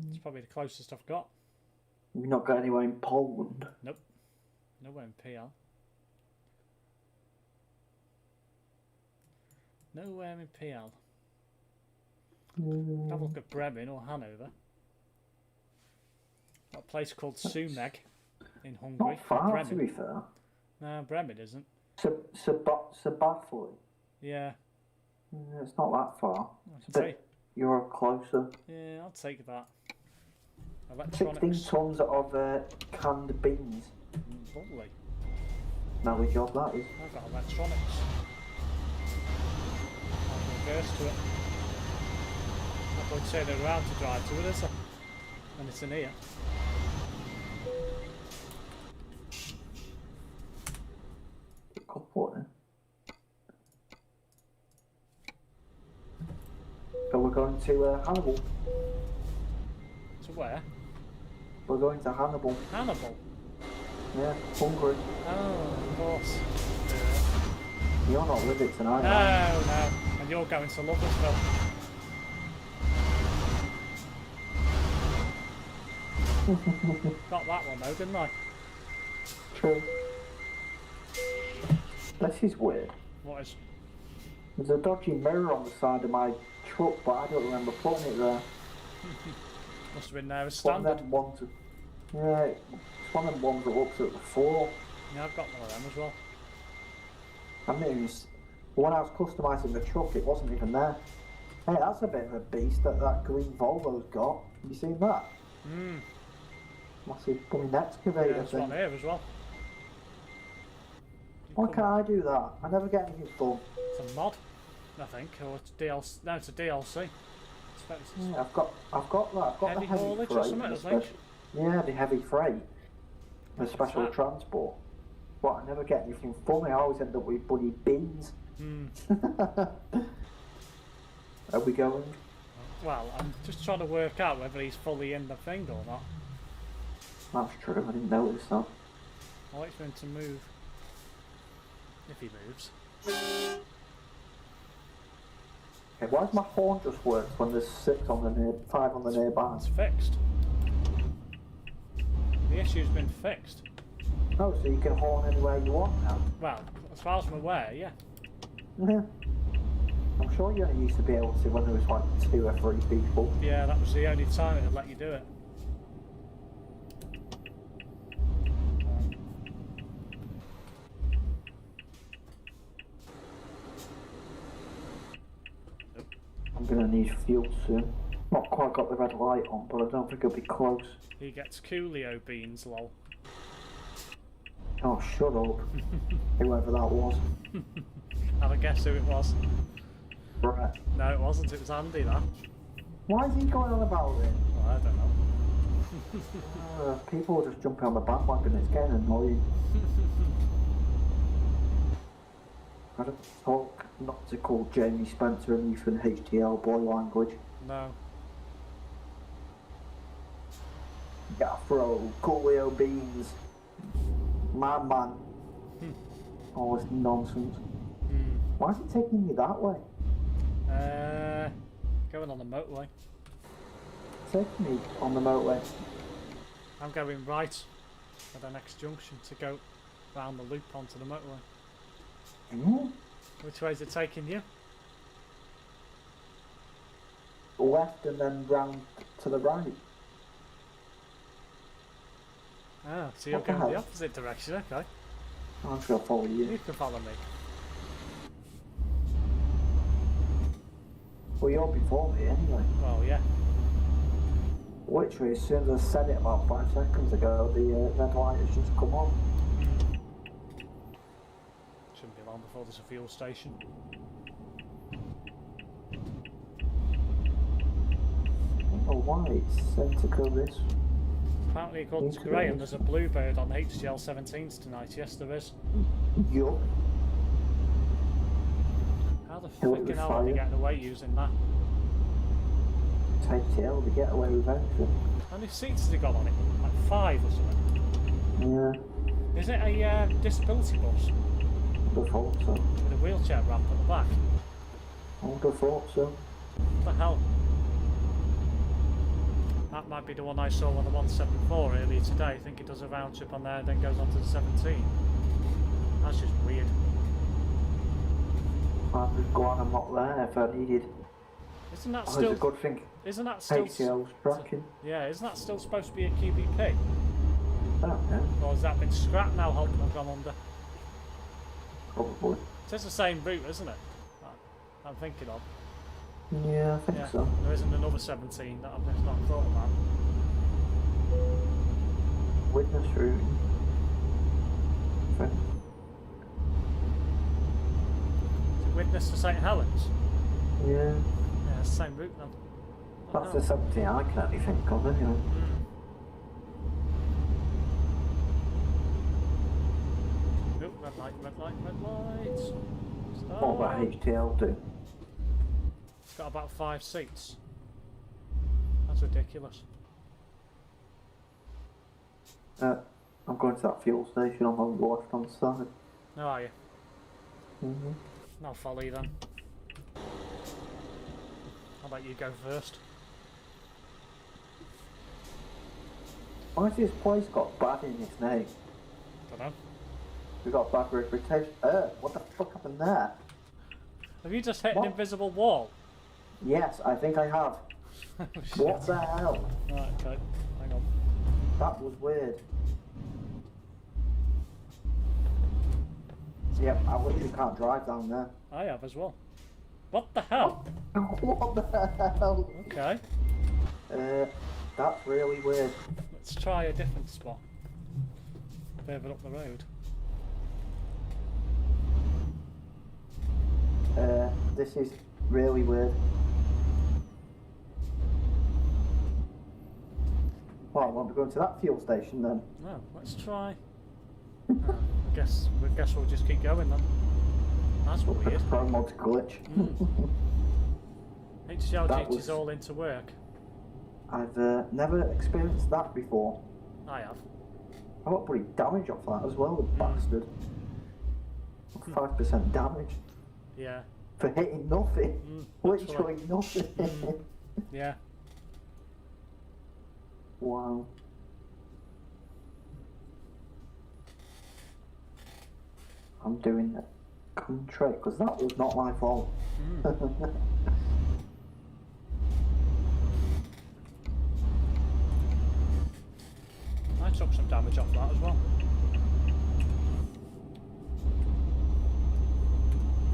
[SPEAKER 1] It's probably the closest I've got.
[SPEAKER 2] You've not got anywhere in Poland?
[SPEAKER 1] Nope. Nowhere in PL. Nowhere in PL. Have a look at Bremen or Hanover. Got a place called Sumeg in Hungary.
[SPEAKER 2] Not far,
[SPEAKER 1] Bremen.
[SPEAKER 2] to be fair.
[SPEAKER 1] No, Bremen isn't.
[SPEAKER 2] Sabafley.
[SPEAKER 1] Yeah.
[SPEAKER 2] It's not that far. You're closer.
[SPEAKER 1] Yeah, I'll take that.
[SPEAKER 2] 16 tons of canned beans.
[SPEAKER 1] Lovely.
[SPEAKER 2] Smelly job that is.
[SPEAKER 1] I've got electronics. I'll reverse to it. I would say they're around to drive to it, is there? And it's in here.
[SPEAKER 2] So we're going to Hannibal.
[SPEAKER 1] To where?
[SPEAKER 2] We're going to Hannibal.
[SPEAKER 1] Hannibal?
[SPEAKER 2] Yeah, Hungary.
[SPEAKER 1] Oh, of course.
[SPEAKER 2] You're not with it tonight.
[SPEAKER 1] No. And you're going to Loversville. Got that one though, didn't I?
[SPEAKER 2] True. This is weird.
[SPEAKER 1] What is?
[SPEAKER 2] There's a dodgy mirror on the side of my truck, but I don't remember putting it there.
[SPEAKER 1] Must have been there as standard.
[SPEAKER 2] Yeah, it's one of them ones that looks at the floor.
[SPEAKER 1] Yeah, I've got one of them as well.
[SPEAKER 2] I mean, when I was customising the truck, it wasn't even there. Hey, that's a bit of a beast that green Volvo's got. Have you seen that? Massive blooming excavator
[SPEAKER 1] there's
[SPEAKER 2] thing.
[SPEAKER 1] one here as well.
[SPEAKER 2] Why can't I do that? I never get anything done.
[SPEAKER 1] It's a mod, I think, or it's DLC. No, it's a DLC.
[SPEAKER 2] Yeah, I've got that. I've got
[SPEAKER 1] heavy
[SPEAKER 2] the heavy
[SPEAKER 1] haulage
[SPEAKER 2] freight.
[SPEAKER 1] or something, I think.
[SPEAKER 2] Yeah, the heavy freight. The special transport. But I never get anything funny. I always end up with bloody bins. Are we going?
[SPEAKER 1] Well, I'm just trying to work out whether he's fully in the thing or not.
[SPEAKER 2] That's true. I didn't notice that.
[SPEAKER 1] I'll wait for him to move. If he moves.
[SPEAKER 2] Okay, why does my horn just work when there's 5 on the nearby?
[SPEAKER 1] It's fixed. The issue's been fixed.
[SPEAKER 2] Oh, so you can horn anywhere you want now?
[SPEAKER 1] Well, as far as I'm aware, yeah.
[SPEAKER 2] Yeah. I'm sure you only used to be able to when there was like 2 or 3 people.
[SPEAKER 1] Yeah, that was the only time it would let you do it.
[SPEAKER 2] I'm gonna need fuel soon. Not quite got the red light on, but I don't think it'll be close.
[SPEAKER 1] He gets Coolio beans, lol.
[SPEAKER 2] Oh, shut up. Whoever that was.
[SPEAKER 1] Have a guess who it was.
[SPEAKER 2] Right.
[SPEAKER 1] No, it wasn't. It was Andy, that.
[SPEAKER 2] Why is he going on about it?
[SPEAKER 1] Well, I don't know.
[SPEAKER 2] People are just jumping on the bandwagon, it's getting annoying. I don't talk not to call Jamie Spencer and Ethan HTL boy language.
[SPEAKER 1] No.
[SPEAKER 2] Gaffro, Coolio beans, man. All this nonsense. Why is it taking you that way?
[SPEAKER 1] Going on the motorway.
[SPEAKER 2] Take me on the motorway.
[SPEAKER 1] I'm going right at the next junction to go round the loop onto the motorway. Which way is it taking you?
[SPEAKER 2] Left and then round to the right.
[SPEAKER 1] Ah, so you're
[SPEAKER 2] What the
[SPEAKER 1] going the
[SPEAKER 2] hell?
[SPEAKER 1] opposite direction, okay.
[SPEAKER 2] I'm just gonna follow you.
[SPEAKER 1] You can follow me.
[SPEAKER 2] Well, you're before me anyway.
[SPEAKER 1] Well, yeah.
[SPEAKER 2] Literally, as soon as I said it about 5 seconds ago, the red light has just come on.
[SPEAKER 1] Shouldn't be long before there's a fuel station.
[SPEAKER 2] Oh, why? It's sent to go this.
[SPEAKER 1] Apparently, according to Graham, there's a bluebird on HGL 17s tonight. Yes, there is.
[SPEAKER 2] Yup.
[SPEAKER 1] How the
[SPEAKER 2] He'll be
[SPEAKER 1] freaking hell are they
[SPEAKER 2] fired.
[SPEAKER 1] getting away using that?
[SPEAKER 2] Take tail to get away with anything.
[SPEAKER 1] How many seats has it got on it? Like 5 or something?
[SPEAKER 2] Yeah,
[SPEAKER 1] Is it a disability bus
[SPEAKER 2] I would have thought so.
[SPEAKER 1] with a wheelchair ramp at the back?
[SPEAKER 2] I would have thought so.
[SPEAKER 1] What the hell? That might be the one I saw on the 174 earlier today. I think it does a round trip on there and then goes on to the 17. That's just weird.
[SPEAKER 2] I'm just glad I'm not there if I needed.
[SPEAKER 1] Isn't that
[SPEAKER 2] Oh,
[SPEAKER 1] still?
[SPEAKER 2] it's a good thing.
[SPEAKER 1] Isn't that still?
[SPEAKER 2] HCL's tracking.
[SPEAKER 1] Yeah, isn't that still supposed to be a QBP?
[SPEAKER 2] I don't know.
[SPEAKER 1] Or has that been scrapped now? Holton have gone under.
[SPEAKER 2] Probably.
[SPEAKER 1] It's the same route, isn't it? I'm thinking of.
[SPEAKER 2] Yeah, I think
[SPEAKER 1] Yeah.
[SPEAKER 2] so.
[SPEAKER 1] There isn't another 17 that I've just not thought about.
[SPEAKER 2] Witness route.
[SPEAKER 1] Is it Witness to St Helens?
[SPEAKER 2] Yeah.
[SPEAKER 1] Yeah, it's the same route then.
[SPEAKER 2] That's the 17 I can only think of anyway.
[SPEAKER 1] Oh, red light, red light, red light. Stop.
[SPEAKER 2] What about HTL do?
[SPEAKER 1] It's got about 5 seats. That's ridiculous.
[SPEAKER 2] I'm going to that fuel station on the left hand side.
[SPEAKER 1] How are you?
[SPEAKER 2] Mm-hmm.
[SPEAKER 1] I'll follow you then. How about you go first?
[SPEAKER 2] Why has this place got bad in its name?
[SPEAKER 1] Don't know.
[SPEAKER 2] We've got bad reputation. What the fuck happened there?
[SPEAKER 1] Have you just hit
[SPEAKER 2] What?
[SPEAKER 1] an invisible wall?
[SPEAKER 2] Yes, I think I have.
[SPEAKER 1] Oh, shit.
[SPEAKER 2] What the hell?
[SPEAKER 1] Right, okay. Hang on.
[SPEAKER 2] That was weird. Yep, I literally can't drive down there.
[SPEAKER 1] I have as well. What the hell?
[SPEAKER 2] What the hell?
[SPEAKER 1] Okay.
[SPEAKER 2] That's really weird.
[SPEAKER 1] Let's try a different spot. Further up the road.
[SPEAKER 2] This is really weird. Well, I won't be going to that fuel station then.
[SPEAKER 1] No, let's try. I guess we'll just keep going then. That's weird.
[SPEAKER 2] ProMods glitch.
[SPEAKER 1] HCL
[SPEAKER 2] That
[SPEAKER 1] is
[SPEAKER 2] was-
[SPEAKER 1] all into work.
[SPEAKER 2] I've never experienced that before.
[SPEAKER 1] I have.
[SPEAKER 2] I got pretty damage off that as well, the bastard. 5% damage.
[SPEAKER 1] Yeah.
[SPEAKER 2] For hitting nothing. Literally nothing.
[SPEAKER 1] Yeah.
[SPEAKER 2] Wow. I'm doing that country because that was not my fault.
[SPEAKER 1] I took some damage off that as well.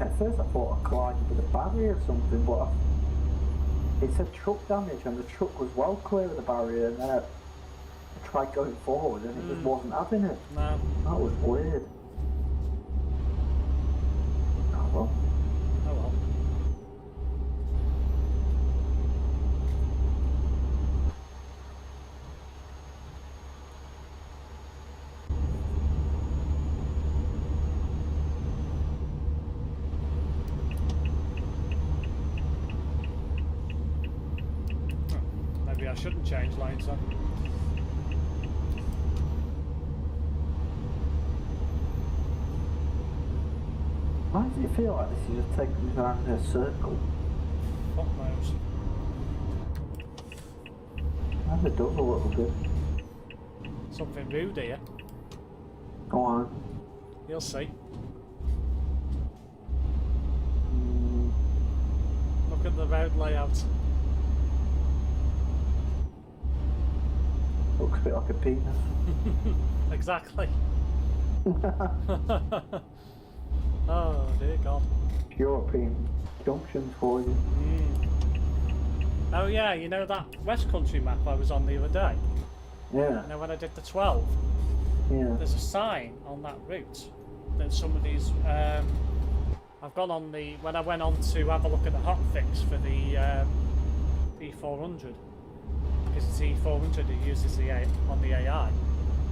[SPEAKER 2] At first I thought I collided with a barrier or something, but it said truck damage and the truck was well clear of the barrier, and then I tried going forward and it just wasn't having it.
[SPEAKER 1] No.
[SPEAKER 2] That was weird. Oh well.
[SPEAKER 1] Oh well. Maybe I shouldn't change lanes then.
[SPEAKER 2] Why does it feel like this is just taking me around in a circle?
[SPEAKER 1] Fuck knows.
[SPEAKER 2] And it does a little bit.
[SPEAKER 1] Something rude here.
[SPEAKER 2] Go on.
[SPEAKER 1] You'll see. Look at the road layout.
[SPEAKER 2] Looks a bit like a penis.
[SPEAKER 1] Exactly. Oh dear God.
[SPEAKER 2] European junctions for you.
[SPEAKER 1] Oh yeah, you know that West Country map I was on the other day?
[SPEAKER 2] Yeah.
[SPEAKER 1] You know when I did the 12?
[SPEAKER 2] Yeah.
[SPEAKER 1] There's a sign on that route that somebody's... I've gone on the... When I went on to have a look at the hotfix for the E400, because it's E400 that uses the on the AI,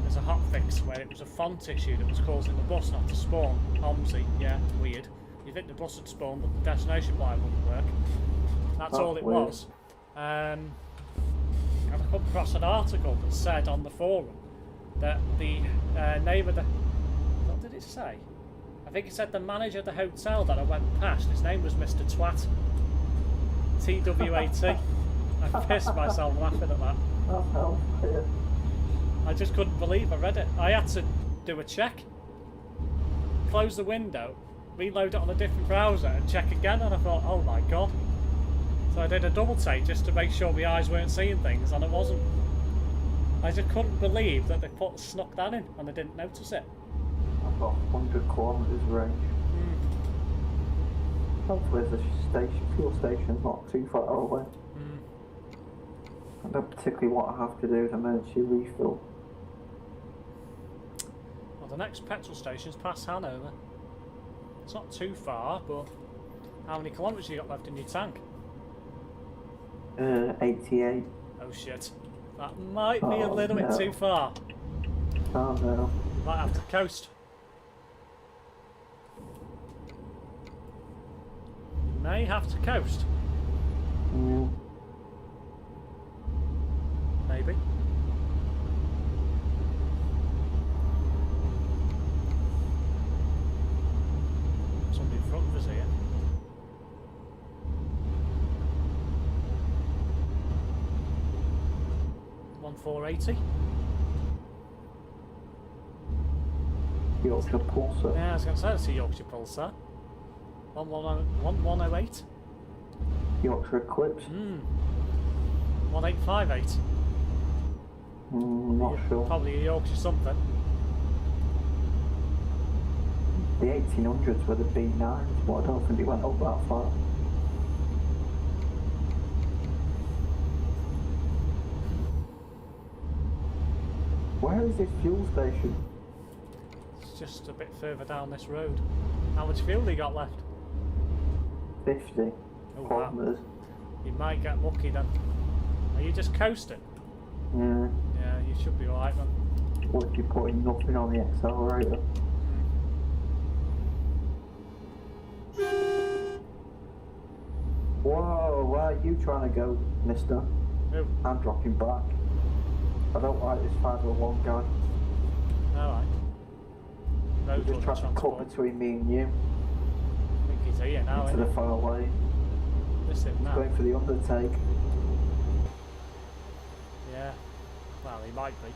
[SPEAKER 1] there's a hotfix where it was a font issue that was causing the bus not to spawn. Omsi, yeah, weird. You think the bus would spawn, but the destination line wouldn't work. That's all it
[SPEAKER 2] weird.
[SPEAKER 1] was. And I come across an article that said on the forum that the name of the... What did it say? I think it said the manager of the hotel that I went past, his name was Mr. Twat. TWAT. I pissed myself laughing at that.
[SPEAKER 2] That's healthy.
[SPEAKER 1] I just couldn't believe I read it. I had to do a check, close the window, reload it on a different browser and check again, and I thought, oh my God. So I did a double take just to make sure my eyes weren't seeing things, and it wasn't. I just couldn't believe that they snuck that in and I didn't notice it.
[SPEAKER 2] I've got 100 kilometres range. Hopefully there's a fuel station not too far away. I don't particularly what I have to do to emergency refill.
[SPEAKER 1] Well, the next petrol station's past Hanover. It's not too far, but how many kilometres you got left in your tank?
[SPEAKER 2] 88.
[SPEAKER 1] Oh shit. That might be a little bit too far.
[SPEAKER 2] Oh no.
[SPEAKER 1] Might have to coast. You may have to coast.
[SPEAKER 2] Yeah.
[SPEAKER 1] Maybe. Somebody in front of us here. One 480.
[SPEAKER 2] Yorkshire Pulsar.
[SPEAKER 1] Yeah, I was going to say it's a Yorkshire Pulsar. 1108.
[SPEAKER 2] Yorkshire Eclipse.
[SPEAKER 1] 1858.
[SPEAKER 2] Not sure.
[SPEAKER 1] Probably a Yorkshire something.
[SPEAKER 2] The 1800s were the B9s, but I don't think they went up that far. Where is this fuel station?
[SPEAKER 1] It's just a bit further down this road. How much fuel you got left?
[SPEAKER 2] 50 kilometres.
[SPEAKER 1] You might get lucky then. Are you just coasting?
[SPEAKER 2] Yeah.
[SPEAKER 1] Yeah, you should be alright then.
[SPEAKER 2] What if you're putting nothing on the accelerator? Whoa, where are you trying to go, mister?
[SPEAKER 1] Who?
[SPEAKER 2] I'm dropping back. I don't like this 501 guy.
[SPEAKER 1] Alright.
[SPEAKER 2] He
[SPEAKER 1] Road
[SPEAKER 2] just
[SPEAKER 1] runner
[SPEAKER 2] tried to cut
[SPEAKER 1] transport.
[SPEAKER 2] between me and you
[SPEAKER 1] I think he's here now,
[SPEAKER 2] into
[SPEAKER 1] isn't
[SPEAKER 2] the
[SPEAKER 1] he?
[SPEAKER 2] far lane.
[SPEAKER 1] This is
[SPEAKER 2] He's
[SPEAKER 1] now.
[SPEAKER 2] going for the undertake.
[SPEAKER 1] Yeah. Well, he might be.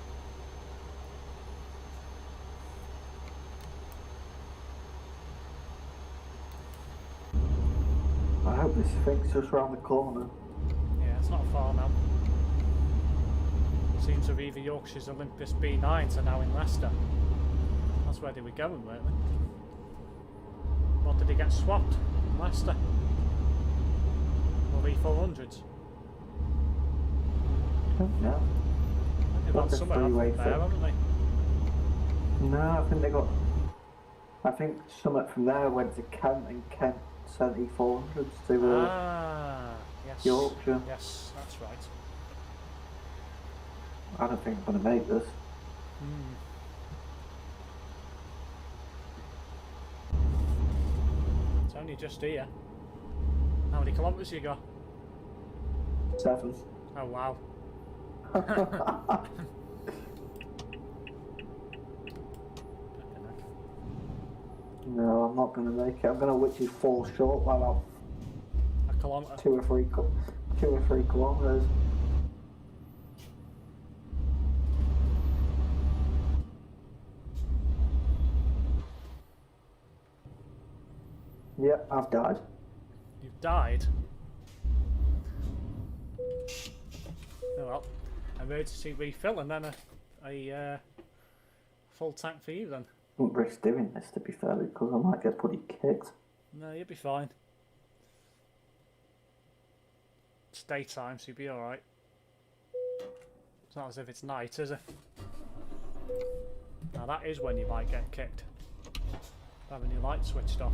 [SPEAKER 2] I hope this thing's just round the corner.
[SPEAKER 1] Yeah, it's not far now. Seems of either Yorkshire's Olympus B9s are now in Leicester. That's where they were going, weren't they? What did he get swapped in Leicester? Or V400s?
[SPEAKER 2] Yeah.
[SPEAKER 1] They've
[SPEAKER 2] Like
[SPEAKER 1] had
[SPEAKER 2] a
[SPEAKER 1] some out
[SPEAKER 2] three-way
[SPEAKER 1] there,
[SPEAKER 2] thing.
[SPEAKER 1] haven't they?
[SPEAKER 2] No, I think they got. I think something from there went to Kent and Kent sent E400s to
[SPEAKER 1] Yes.
[SPEAKER 2] Yorkshire.
[SPEAKER 1] Yes, that's right.
[SPEAKER 2] I don't think I'm going to make this.
[SPEAKER 1] It's only just here. How many kilometres you got?
[SPEAKER 2] 7.
[SPEAKER 1] Oh wow.
[SPEAKER 2] No, I'm not going to make it. I'm going to literally fall short by about
[SPEAKER 1] A kilometre.
[SPEAKER 2] 2 or 3 kilometres. Yep, I've died.
[SPEAKER 1] You've died? Oh well. Emergency refill and then a full tank for you then.
[SPEAKER 2] I wouldn't risk doing this, to be fair, because I might get pretty kicked.
[SPEAKER 1] No, you'll be fine. It's daytime, so you'll be alright. It's not as if it's night, is it? Now that is when you might get kicked. Having your light switched off.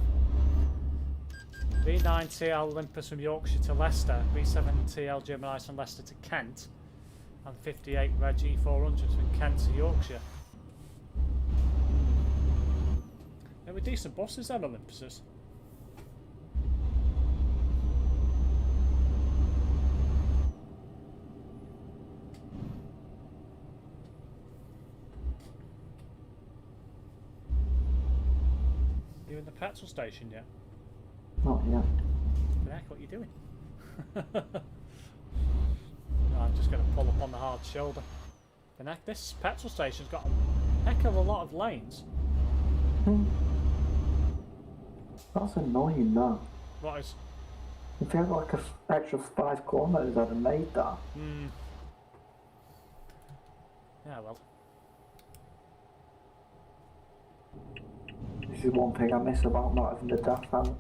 [SPEAKER 1] B9 TL Olympus from Yorkshire to Leicester, B7 TL Gemini from Leicester to Kent, and 58 Reg E400 from Kent to Yorkshire. They were decent buses then, Olympuses. You in the petrol station yet?
[SPEAKER 2] Not yet.
[SPEAKER 1] Heck, what are you doing? No, I'm just going to pull up on the hard shoulder. The neck. This petrol station's got a heck of a lot of lanes.
[SPEAKER 2] That's annoying, though.
[SPEAKER 1] What is?
[SPEAKER 2] If you had like an extra 5 kilometres, I'd have made that.
[SPEAKER 1] Yeah, well.
[SPEAKER 2] This is one thing I miss about not having the DAF hand.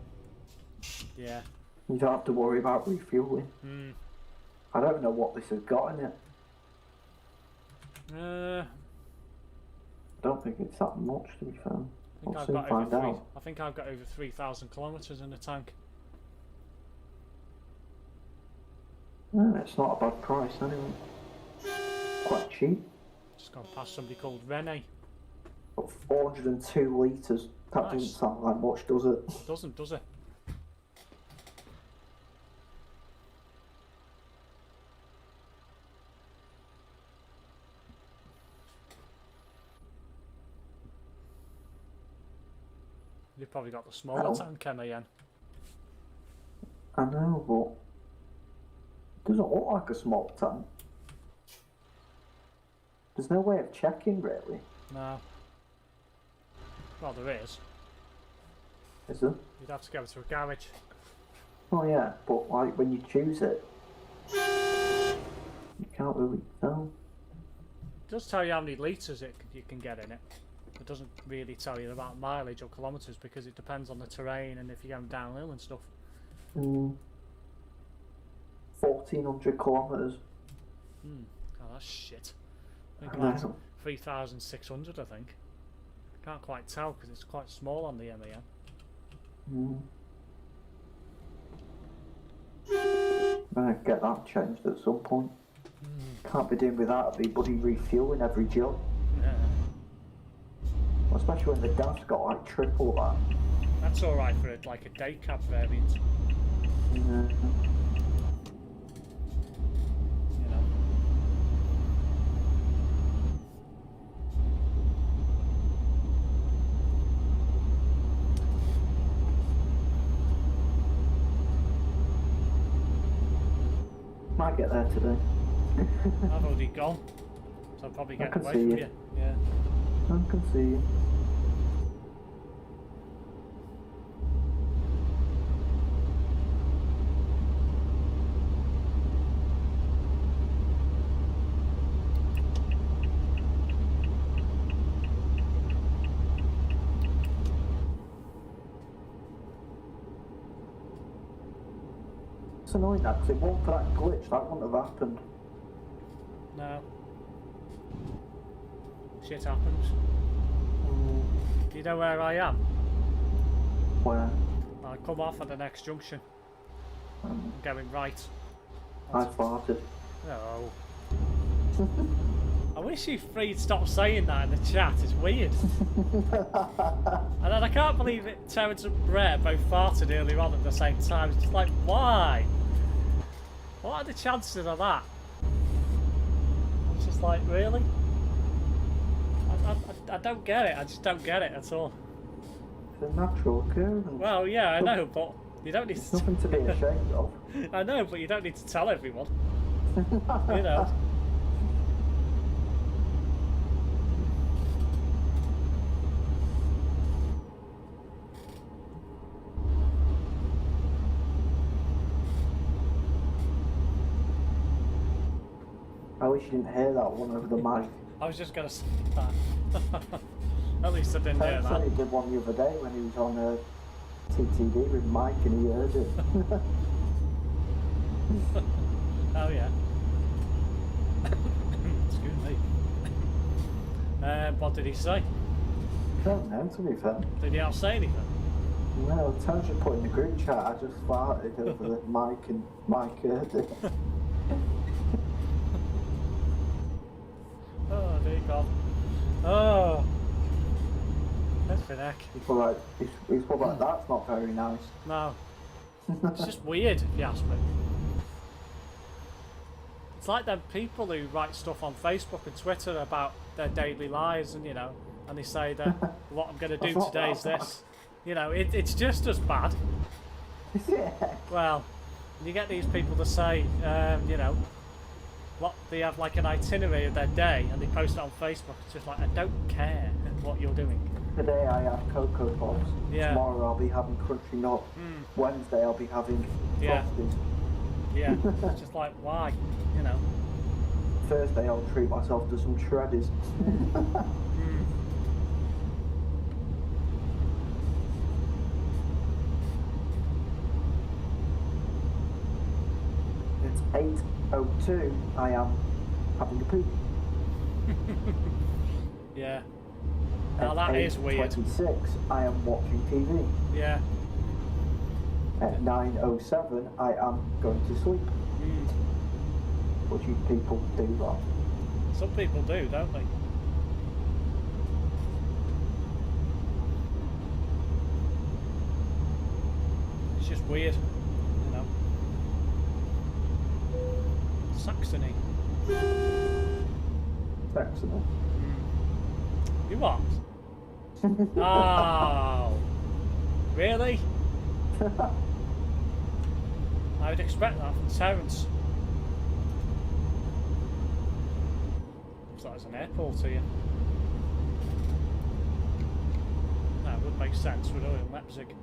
[SPEAKER 1] Yeah.
[SPEAKER 2] You don't have to worry about refueling. I don't know what this has got in it.
[SPEAKER 1] I
[SPEAKER 2] I don't think it's that much, to be fair.
[SPEAKER 1] think
[SPEAKER 2] I'll
[SPEAKER 1] I've
[SPEAKER 2] soon
[SPEAKER 1] got
[SPEAKER 2] find
[SPEAKER 1] over
[SPEAKER 2] out.
[SPEAKER 1] I think I've got over 3,000 kilometres in the tank.
[SPEAKER 2] Yeah, it's not a bad price anyway. Quite cheap.
[SPEAKER 1] Just gone past somebody called Rene.
[SPEAKER 2] But 402 litres. That
[SPEAKER 1] Nice.
[SPEAKER 2] doesn't sound like much, does it?
[SPEAKER 1] Doesn't, does it? You've probably got the smaller
[SPEAKER 2] Oh.
[SPEAKER 1] tank, MAN.
[SPEAKER 2] I know, but it doesn't look like a small tank. There's no way of checking, really,
[SPEAKER 1] No. Well, there is.
[SPEAKER 2] is there?
[SPEAKER 1] You'd have to go to a garage.
[SPEAKER 2] Oh yeah, but like when you choose it, you can't really tell.
[SPEAKER 1] It does tell you how many litres you can get in it. It doesn't really tell you about mileage or kilometres because it depends on the terrain and if you're going downhill and stuff.
[SPEAKER 2] 1,400 kilometres.
[SPEAKER 1] Oh, that's shit. I
[SPEAKER 2] I
[SPEAKER 1] think that's
[SPEAKER 2] know.
[SPEAKER 1] 3,600, I think. Can't quite tell because it's quite small on the MAN.
[SPEAKER 2] I'm gonna get that changed at some point. Can't be doing without be bloody refueling every job.
[SPEAKER 1] Yeah.
[SPEAKER 2] Especially when the DAF's got like triple that.
[SPEAKER 1] That's alright for like a day cab variant,
[SPEAKER 2] Yeah.
[SPEAKER 1] you know.
[SPEAKER 2] Might get there today.
[SPEAKER 1] I've already gone, so I'll probably
[SPEAKER 2] I
[SPEAKER 1] get
[SPEAKER 2] can
[SPEAKER 1] away
[SPEAKER 2] see
[SPEAKER 1] from
[SPEAKER 2] you.
[SPEAKER 1] you. Yeah.
[SPEAKER 2] I can see you. It's annoying that, because it wasn't for that glitch, that wouldn't have happened.
[SPEAKER 1] No. Shit happens. Do you know where I am?
[SPEAKER 2] Where?
[SPEAKER 1] I come off at the next junction. I'm going right.
[SPEAKER 2] I farted.
[SPEAKER 1] No. I wish you three'd stop saying that in the chat, it's weird. And then I can't believe it, Terrence and Brett both farted earlier on at the same time. It's just like, why? What are the chances of that? It's just like, really? I don't get it, I just don't get it at all.
[SPEAKER 2] It's a natural occurrence.
[SPEAKER 1] Well, yeah, I know, but you don't need to...
[SPEAKER 2] Nothing to be ashamed of.
[SPEAKER 1] I know, but you don't need to tell everyone. You know.
[SPEAKER 2] I wish you didn't hear that one over the mic.
[SPEAKER 1] I was just going to say that. At least I didn't hear that.
[SPEAKER 2] He did one the other day when he was on a TTD with Mike and he heard it.
[SPEAKER 1] Oh yeah. Excuse me. What did he say?
[SPEAKER 2] I don't know, to be fair.
[SPEAKER 1] Did he not say anything?
[SPEAKER 2] No, Taz just put in the group chat, I just farted over the mic and Mike heard it.
[SPEAKER 1] Oh dear God. Oh. That's for heck.
[SPEAKER 2] He's probably like, that's not very nice.
[SPEAKER 1] No. It's just weird, if you ask me. It's like them people who write stuff on Facebook and Twitter about their daily lives, and you know, and they say that what I'm going to do today is this. You know, it's just as bad.
[SPEAKER 2] Yeah.
[SPEAKER 1] Well, you get these people to say, you know, what they have like an itinerary of their day, and they post it on Facebook. It's just like, I don't care what you're doing.
[SPEAKER 2] Today I have Cocoa Pops.
[SPEAKER 1] Yeah.
[SPEAKER 2] Tomorrow I'll be having Crunchy Nut. Wednesday I'll be having
[SPEAKER 1] Yeah.
[SPEAKER 2] Frosties.
[SPEAKER 1] Yeah, it's just like, why? You know.
[SPEAKER 2] Thursday I'll treat myself to some shredders. It's 8:02. I am having a poo.
[SPEAKER 1] Yeah. Now
[SPEAKER 2] At
[SPEAKER 1] that is weird.
[SPEAKER 2] 8:26 I am watching TV.
[SPEAKER 1] Yeah.
[SPEAKER 2] At 9:07 I am going to sleep. But you people do that.
[SPEAKER 1] Some people do, don't they? It's just weird, you know. Saxony.
[SPEAKER 2] Excellent.
[SPEAKER 1] You what? Oh, really? I would expect that from Terrence. Looks like there's an airport here. That would make sense with oil in Leipzig.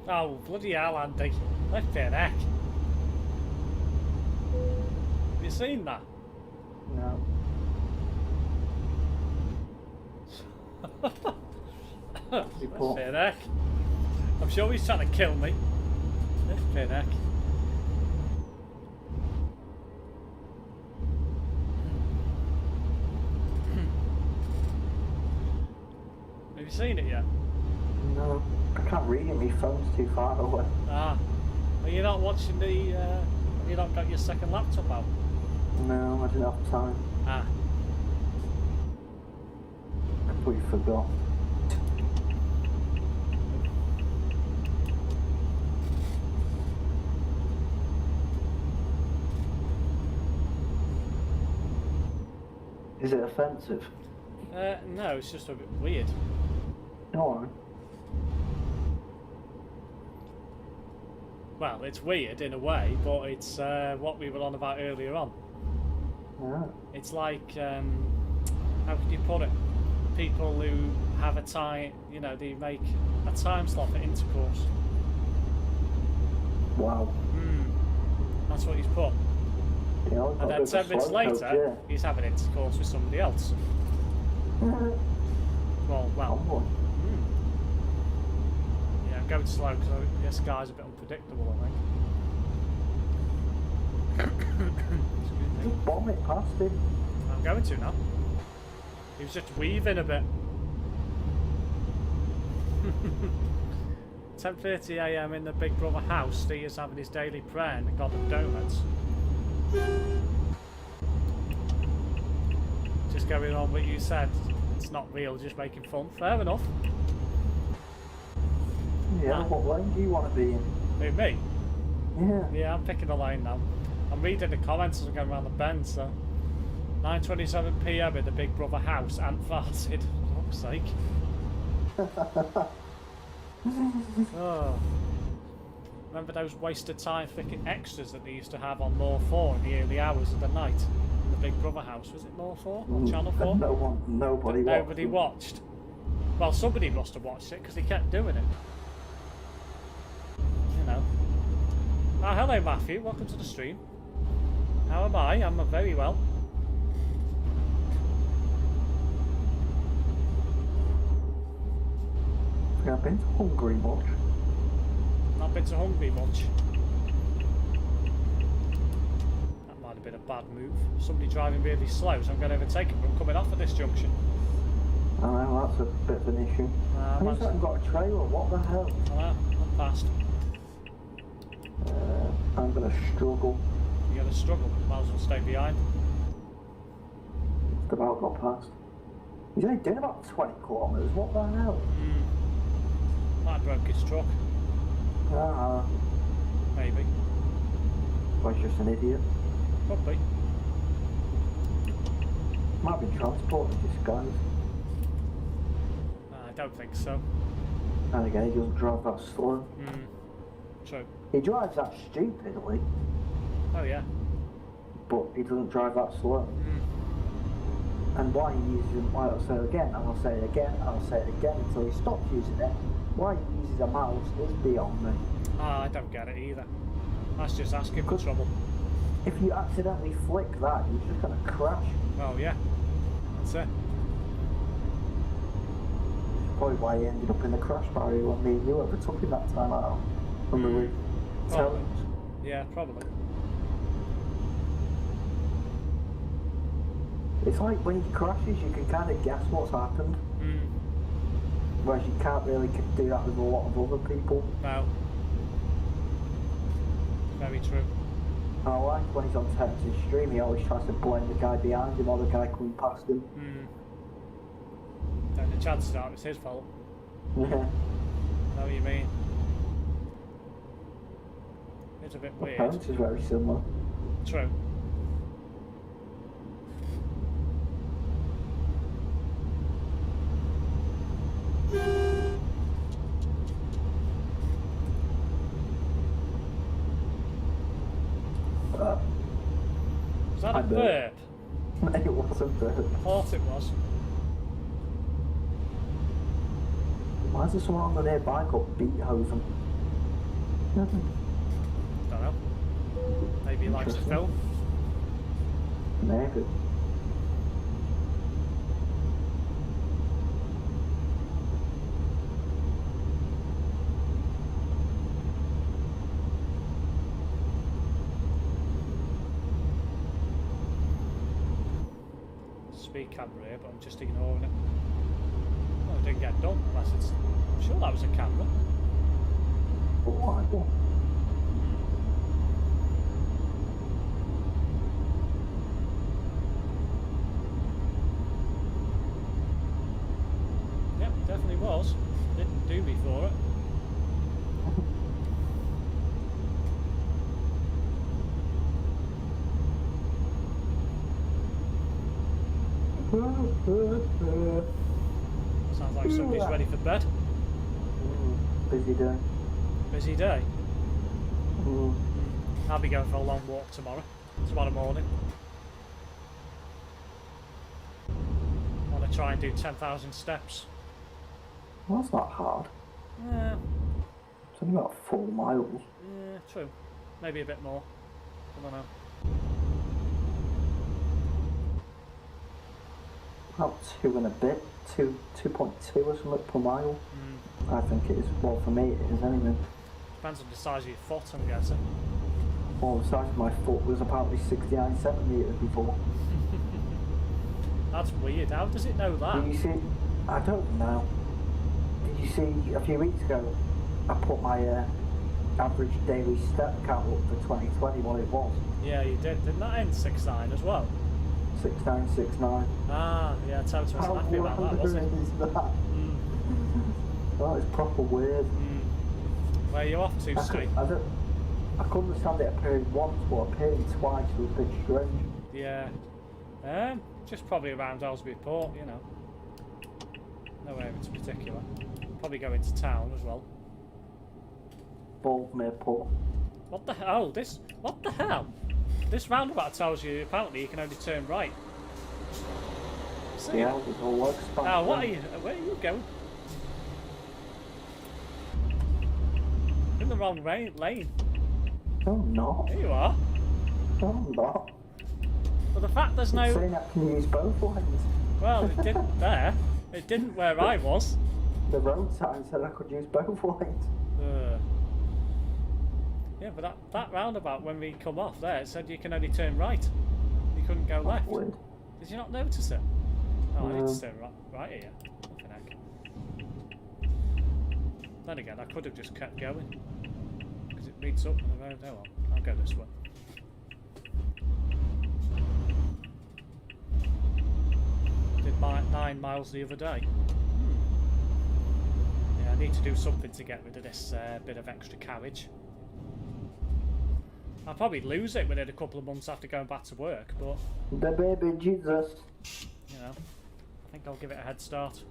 [SPEAKER 1] Oh, bloody hell, Andy. Left their neck. Have you seen that?
[SPEAKER 2] No.
[SPEAKER 1] Left their neck. I'm sure he's trying to kill me. Left their neck. Have you seen it yet?
[SPEAKER 2] No. I can't read it, my phone's too far away.
[SPEAKER 1] Ah. Are you not watching the... have you not got your second laptop out?
[SPEAKER 2] No, I didn't have time.
[SPEAKER 1] Ah.
[SPEAKER 2] Completely forgot. Is it offensive?
[SPEAKER 1] No, it's just a bit weird.
[SPEAKER 2] No.
[SPEAKER 1] Well, it's weird in a way, but it's what we were on about earlier on.
[SPEAKER 2] Yeah.
[SPEAKER 1] It's like, how could you put it? People who have a time, you know, they make a time slot for intercourse.
[SPEAKER 2] Wow.
[SPEAKER 1] That's what he's put.
[SPEAKER 2] Yeah,
[SPEAKER 1] And then 10 minutes later, he's having intercourse with somebody else. Well. Yeah, I'm going slow because this guy's a bit unpredictable, I think. Excuse me.
[SPEAKER 2] Just bomb it past him.
[SPEAKER 1] I'm going to now. He was just weaving a bit. 10:30 AM in the Big Brother house. Steve is having his daily prayer and got them donuts. Just going on what you said. It's not real, just making fun. Fair enough.
[SPEAKER 2] Yeah, what lane do you want to be in?
[SPEAKER 1] Who, me?
[SPEAKER 2] Yeah.
[SPEAKER 1] Yeah, I'm picking a lane now. I'm reading the comments as I'm going around the bend, so... 9:27 PM in the Big Brother house, Ant farted. For fuck's sake. Oh. Remember those wasted time freaking extras that they used to have on Law 4 in the early hours of the night? In the Big Brother house. Was it Law 4 or Channel 4?
[SPEAKER 2] Nobody
[SPEAKER 1] watched. Well, somebody must have watched it because he kept doing it. You know. Ah, hello Matthew, welcome to the stream. How am I? I'm very well.
[SPEAKER 2] I've been to Hungary much.
[SPEAKER 1] Not been to Hungary much. That might have been a bad move. Somebody driving really slow, so I'm going to overtake him, but I'm coming off at this junction.
[SPEAKER 2] I know, that's a bit of an issue. Who's that got a trailer? What the hell?
[SPEAKER 1] I know, I'm past.
[SPEAKER 2] I'm going to struggle.
[SPEAKER 1] You're going to struggle, might as well stay behind.
[SPEAKER 2] Just about got past. He's only doing about 20 kilometres, what the hell?
[SPEAKER 1] Might have broke his truck. Maybe.
[SPEAKER 2] Or he's just an idiot.
[SPEAKER 1] Could be.
[SPEAKER 2] Might be transport in disguise.
[SPEAKER 1] I don't think so.
[SPEAKER 2] And again, he doesn't drive that slow.
[SPEAKER 1] True.
[SPEAKER 2] He drives that stupidly,
[SPEAKER 1] Oh yeah.
[SPEAKER 2] but he doesn't drive that slow. And why he uses them, why I'll say it again, and I'll say it again, and I'll say it again until he stops using it. Why he uses a mouse is beyond me.
[SPEAKER 1] I don't get it either. That's just asking for trouble.
[SPEAKER 2] If you accidentally flick that, you're just going to crash.
[SPEAKER 1] Oh yeah. That's it.
[SPEAKER 2] Probably why he ended up in the crash barrier when me and you ever took him that time out. When we were
[SPEAKER 1] Probably.
[SPEAKER 2] telling.
[SPEAKER 1] Yeah, probably.
[SPEAKER 2] It's like when he crashes, you can kind of guess what's happened. Whereas you can't really do that with a lot of other people.
[SPEAKER 1] No. Very true.
[SPEAKER 2] And I like when he's on Texas stream, he always tries to blame the guy behind him or the guy coming past him.
[SPEAKER 1] And the chances are it's his fault.
[SPEAKER 2] Yeah.
[SPEAKER 1] I know what you mean. It's a bit weird.
[SPEAKER 2] Parents is very similar.
[SPEAKER 1] True. Was that a burp?
[SPEAKER 2] It wasn't burp.
[SPEAKER 1] I thought it was.
[SPEAKER 2] Why is there someone on the nearby called Beethoven?
[SPEAKER 1] Don't know. Maybe he likes the film.
[SPEAKER 2] Maybe.
[SPEAKER 1] Speed camera here, but I'm just ignoring it. Well, it didn't get done unless it's... I'm sure that was a camera.
[SPEAKER 2] But why? What?
[SPEAKER 1] Yep, definitely was. Didn't do me for it. Sounds like somebody's ready for bed.
[SPEAKER 2] Busy day.
[SPEAKER 1] Busy day. I'll be going for a long walk tomorrow morning. I want to try and do 10,000 steps.
[SPEAKER 2] Well, that's not hard.
[SPEAKER 1] Yeah,
[SPEAKER 2] It's only about 4 miles.
[SPEAKER 1] yeah, true. Maybe a bit more. I don't know.
[SPEAKER 2] About 2 and a bit. 2.2 or something per mile. I think it is. Well, for me it is anyway.
[SPEAKER 1] Depends on the size of your foot, I'm guessing.
[SPEAKER 2] Well, the size of my foot was apparently 69 centimetres before.
[SPEAKER 1] That's weird. How does it know that?
[SPEAKER 2] Did you see? I don't know. Did you see a few weeks ago? I put my average daily step count up for 2020. What it was?
[SPEAKER 1] Yeah, you did. Didn't that end 6'9" as well?
[SPEAKER 2] 6969.
[SPEAKER 1] Ah, yeah, Toto was happy about that, wasn't it?
[SPEAKER 2] Is that? That is proper weird.
[SPEAKER 1] Where are you off to, Steve?
[SPEAKER 2] I couldn't understand it appearing once, but appearing twice was a bit strange.
[SPEAKER 1] Yeah. Just probably around Ellesmere Port, you know. Nowhere in particular. Probably go into town as well.
[SPEAKER 2] Boldmere Port.
[SPEAKER 1] What the hell? What the hell? This roundabout tells you apparently you can only turn right. See?
[SPEAKER 2] Yeah, there's all works.
[SPEAKER 1] Oh, where are you going? In the wrong lane.
[SPEAKER 2] No, I'm not.
[SPEAKER 1] Here you are.
[SPEAKER 2] No, I'm not.
[SPEAKER 1] Well, the fact there's no...
[SPEAKER 2] It's saying I can use both lanes.
[SPEAKER 1] Well, it didn't there. It didn't where I was.
[SPEAKER 2] The road sign said I could use both lanes.
[SPEAKER 1] Yeah, but that roundabout, when we come off there, it said you can only turn right. You couldn't go left.
[SPEAKER 2] Weird.
[SPEAKER 1] Did you not notice it? Oh, I need to turn right here. Fucking heck. Then again, I could have just kept going. Because it meets up on the road. Oh well, I'll go this way. Did 9 miles the other day. Yeah, I need to do something to get rid of this bit of extra carriage. I'll probably lose it within a couple of months after going back to work, but...
[SPEAKER 2] The baby Jesus.
[SPEAKER 1] You know, I think I'll give it a head start.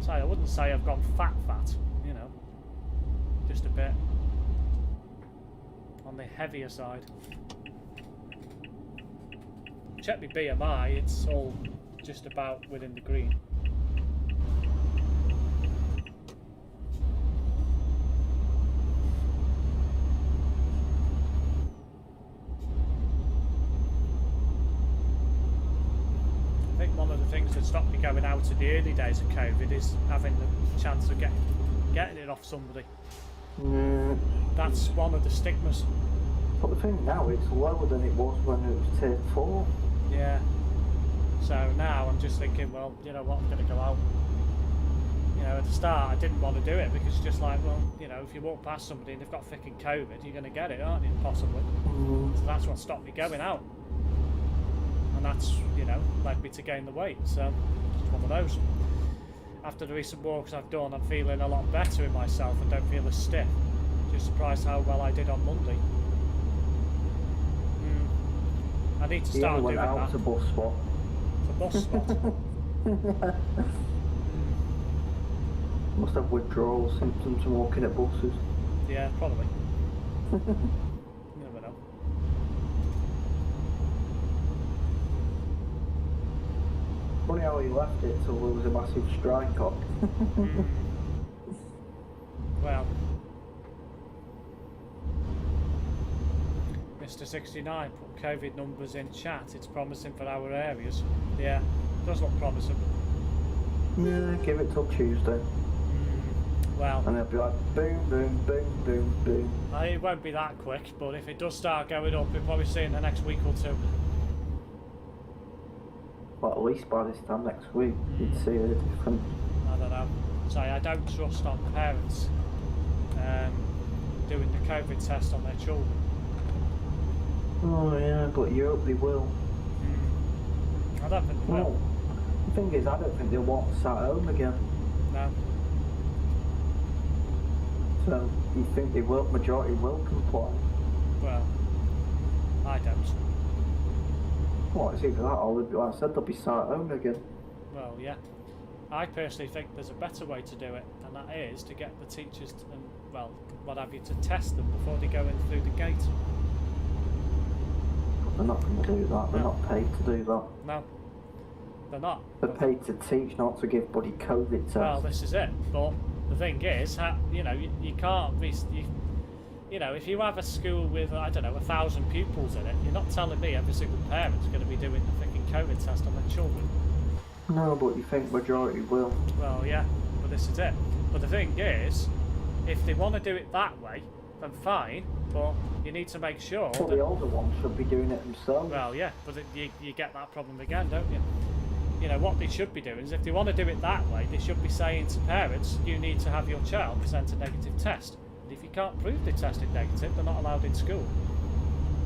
[SPEAKER 1] So I wouldn't say I've gone fat, you know, just a bit on the heavier side. Check my BMI, it's all just about within the green. I think one of the things that stopped me going out in the early days of COVID is having the chance of getting it off somebody. That's one of the stigmas.
[SPEAKER 2] But the thing now, it's lower than it was when it was tier 4.
[SPEAKER 1] Yeah. So now I'm just thinking, well, you know what, I'm going to go out. You know, at the start I didn't want to do it because it's just like, well, you know, if you walk past somebody and they've got fucking COVID, you're going to get it, aren't you, possibly? So that's what stopped me going out. And that's, you know, led me to gain the weight, so it's one of those. After the recent walks I've done, I'm feeling a lot better in myself and don't feel as stiff. Just surprised how well I did on Monday. I need to start doing that.
[SPEAKER 2] Out to bus spot.
[SPEAKER 1] The bus spot?
[SPEAKER 2] Must have withdrawal symptoms from walking at buses.
[SPEAKER 1] Yeah, probably. You never know.
[SPEAKER 2] Funny how he left it till there was a massive strike on.
[SPEAKER 1] Well, Mr. 69 put COVID numbers in chat. It's promising for our areas. Yeah, does look promising.
[SPEAKER 2] Yeah, give it till Tuesday.
[SPEAKER 1] Well,
[SPEAKER 2] And it'll be like boom, boom, boom, boom, boom.
[SPEAKER 1] it won't be that quick, but if it does start going up, we'll probably see it in the next week or two.
[SPEAKER 2] But at least by this time next week, you'd see a difference.
[SPEAKER 1] I don't know. So I don't trust on parents doing the COVID test on their children.
[SPEAKER 2] Oh yeah, but you hope they will.
[SPEAKER 1] I don't think they will.
[SPEAKER 2] Well, the thing is, I don't think they'll want us at home again.
[SPEAKER 1] No.
[SPEAKER 2] So you think they will? Majority will comply.
[SPEAKER 1] Well, I don't.
[SPEAKER 2] Well, it's either that or, like I said, they'll be sat at home again.
[SPEAKER 1] Well, yeah. I personally think there's a better way to do it, and that is to get the teachers and, well, what have you, to test them before they go in through the gate.
[SPEAKER 2] They're not going to do that. They're not paid to do that.
[SPEAKER 1] No, they're not.
[SPEAKER 2] They're paid to teach, not to give bloody COVID tests.
[SPEAKER 1] Well, this is it. But the thing is, you know, you can't be... You know, if you have a school with, I don't know, 1,000 pupils in it, you're not telling me every single parent's going to be doing the freaking COVID test on their children.
[SPEAKER 2] No, but you think majority will.
[SPEAKER 1] Well, yeah, but this is it. But the thing is, if they want to do it that way, then fine, but you need to make sure
[SPEAKER 2] But
[SPEAKER 1] that...
[SPEAKER 2] the older ones should be doing it themselves.
[SPEAKER 1] Well, yeah, but you get that problem again, don't you? You know, what they should be doing is, if they want to do it that way, they should be saying to parents, you need to have your child present a negative test. And if you can't prove they tested negative, they're not allowed in school.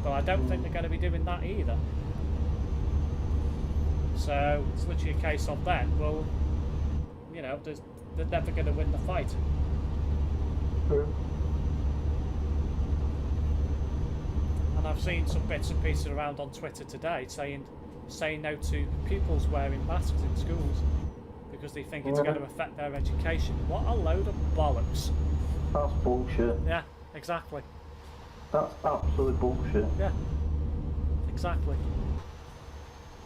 [SPEAKER 1] But I don't think they're going to be doing that either. So it's literally a case of then, well, you know, they're never going to win the fight.
[SPEAKER 2] True.
[SPEAKER 1] And I've seen some bits and pieces around on Twitter today saying no to pupils wearing masks in schools because they think it's going to affect their education. What a load of bollocks.
[SPEAKER 2] That's bullshit.
[SPEAKER 1] Yeah, exactly.
[SPEAKER 2] That's absolute bullshit.
[SPEAKER 1] Yeah, exactly.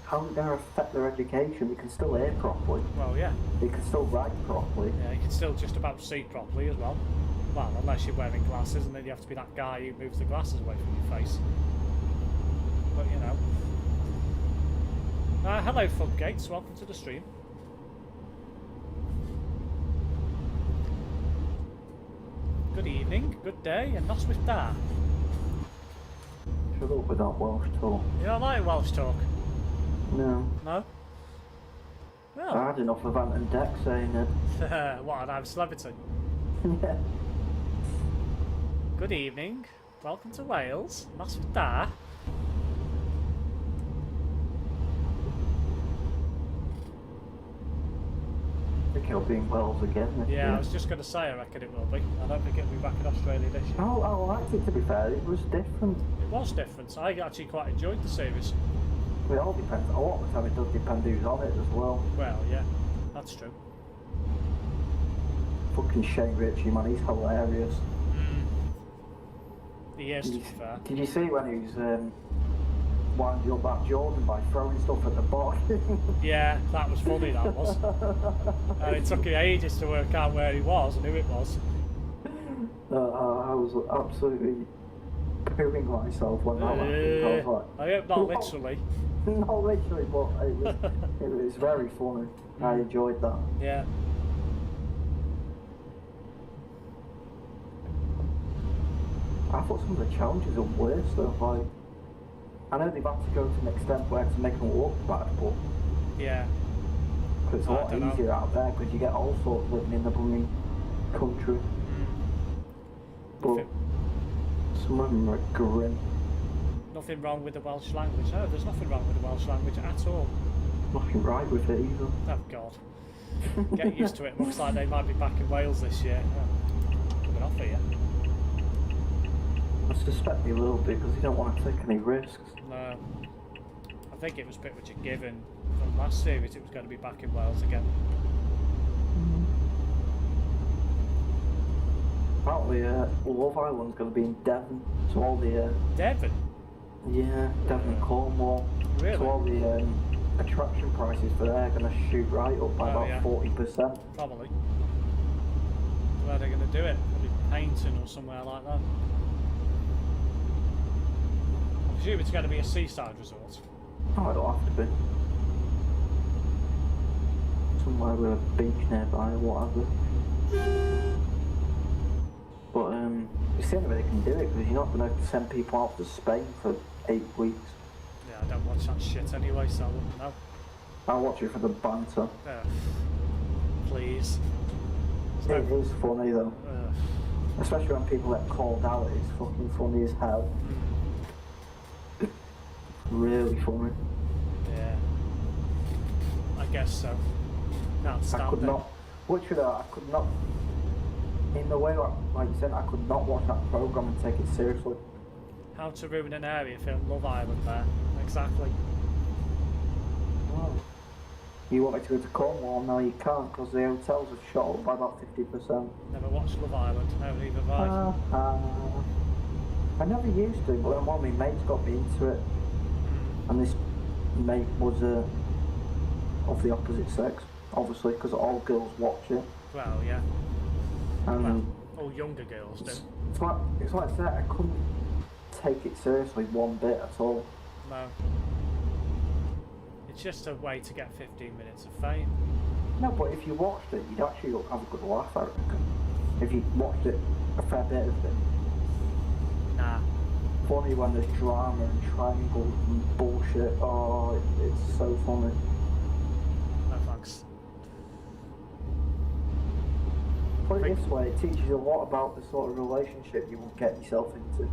[SPEAKER 2] How's it going to affect their education? They can still hear properly.
[SPEAKER 1] Well, yeah.
[SPEAKER 2] They can still write properly.
[SPEAKER 1] Yeah, you can still just about see properly as well. Well, unless you're wearing glasses, and then you have to be that guy who moves the glasses away from your face. But, you know. Hello, Floodgates. Welcome to the stream. Good evening, good day, and not with that.
[SPEAKER 2] Shut up with that Welsh talk.
[SPEAKER 1] You don't like Welsh talk?
[SPEAKER 2] No.
[SPEAKER 1] No?
[SPEAKER 2] I
[SPEAKER 1] Well,
[SPEAKER 2] had enough of Ant and Deck saying it.
[SPEAKER 1] what, and I'm a celebrity.
[SPEAKER 2] Yeah.
[SPEAKER 1] Good evening, welcome to Wales, not with that.
[SPEAKER 2] I think he'll be in Wales again this year.
[SPEAKER 1] Yeah, I was just going to say, I reckon it will be. I don't think it'll be back in Australia this year.
[SPEAKER 2] Oh, I liked it, to be fair. It was different.
[SPEAKER 1] It was different. I actually quite enjoyed the series.
[SPEAKER 2] It all depends. A lot of the time it does depend who's on it as well.
[SPEAKER 1] Well, yeah, that's true.
[SPEAKER 2] Fucking Shane Ritchie, man, he's hilarious.
[SPEAKER 1] He is, to be fair.
[SPEAKER 2] Did you see when he was winding up that Jordan by throwing stuff at the box?
[SPEAKER 1] Yeah, that was funny, that was. And it took me ages to work out where he was and who it was.
[SPEAKER 2] I was absolutely pooing myself when that happened. I was like,
[SPEAKER 1] I hope not literally.
[SPEAKER 2] not literally, but it was very funny. I enjoyed that.
[SPEAKER 1] Yeah.
[SPEAKER 2] I thought some of the challenges are worse though. Like, I know they've had to go to an extent where to make them look bad, but
[SPEAKER 1] Yeah.
[SPEAKER 2] it's a
[SPEAKER 1] I
[SPEAKER 2] lot
[SPEAKER 1] don't know.
[SPEAKER 2] easier out there because you get all sorts living in the blooming country. But some of them are grim.
[SPEAKER 1] Nothing wrong with the Welsh language. No, there's nothing wrong with the Welsh language at all.
[SPEAKER 2] Nothing right with it either.
[SPEAKER 1] Oh, God. Get used to it. Looks like they might be back in Wales this year. Oh, coming off here.
[SPEAKER 2] I suspect they will be because they don't want to take any risks.
[SPEAKER 1] No. I think it was a bit much a given from last series it was going to be back in Wales again.
[SPEAKER 2] Apparently, Love Island's going to be in Devon, so all the
[SPEAKER 1] Devon?
[SPEAKER 2] yeah, Devon and Cornwall.
[SPEAKER 1] Really?
[SPEAKER 2] So all the attraction prices for there are going to shoot right up by about 40%.
[SPEAKER 1] Probably. Where are they going to do it? Probably Paynton or somewhere like that. I presume it's going to be a seaside resort.
[SPEAKER 2] Oh, it'll have to be. Somewhere with a beach nearby or whatever. But it's the only way they can do it because you're not going to send people out to Spain for 8 weeks.
[SPEAKER 1] Yeah, I don't watch that shit anyway, so I wouldn't know.
[SPEAKER 2] I'll watch it for the banter.
[SPEAKER 1] Please.
[SPEAKER 2] It is funny though.
[SPEAKER 1] Uh,
[SPEAKER 2] Especially when people get called out, it's fucking funny as hell. really funny.
[SPEAKER 1] Yeah. I guess so. Can't
[SPEAKER 2] I
[SPEAKER 1] stand
[SPEAKER 2] could
[SPEAKER 1] it.
[SPEAKER 2] not, I could not, in the way like you said, I could not watch that program and take it seriously.
[SPEAKER 1] How to ruin an area film Love Island there. Exactly.
[SPEAKER 2] Oh. You want me to go to Cornwall? No, you can't because the hotels have shot up by about 50%.
[SPEAKER 1] Never watched Love Island. No, neither have I.
[SPEAKER 2] I never used to, but then one of my mates got me into it, and this mate was of the opposite sex, obviously, because all girls watch it.
[SPEAKER 1] Well, yeah.
[SPEAKER 2] And
[SPEAKER 1] Well, all younger girls do.
[SPEAKER 2] it's like that. I couldn't take it seriously one bit at all.
[SPEAKER 1] No. It's just a way to get 15 minutes of fame.
[SPEAKER 2] No, but if you watched it, you'd actually have a good laugh, I reckon. If you watched it a fair bit of it.
[SPEAKER 1] Nah.
[SPEAKER 2] Funny when there's drama and triangles and bullshit. Oh, it's so funny.
[SPEAKER 1] No thanks.
[SPEAKER 2] Put it this way, it teaches you a lot about the sort of relationship you will get yourself into.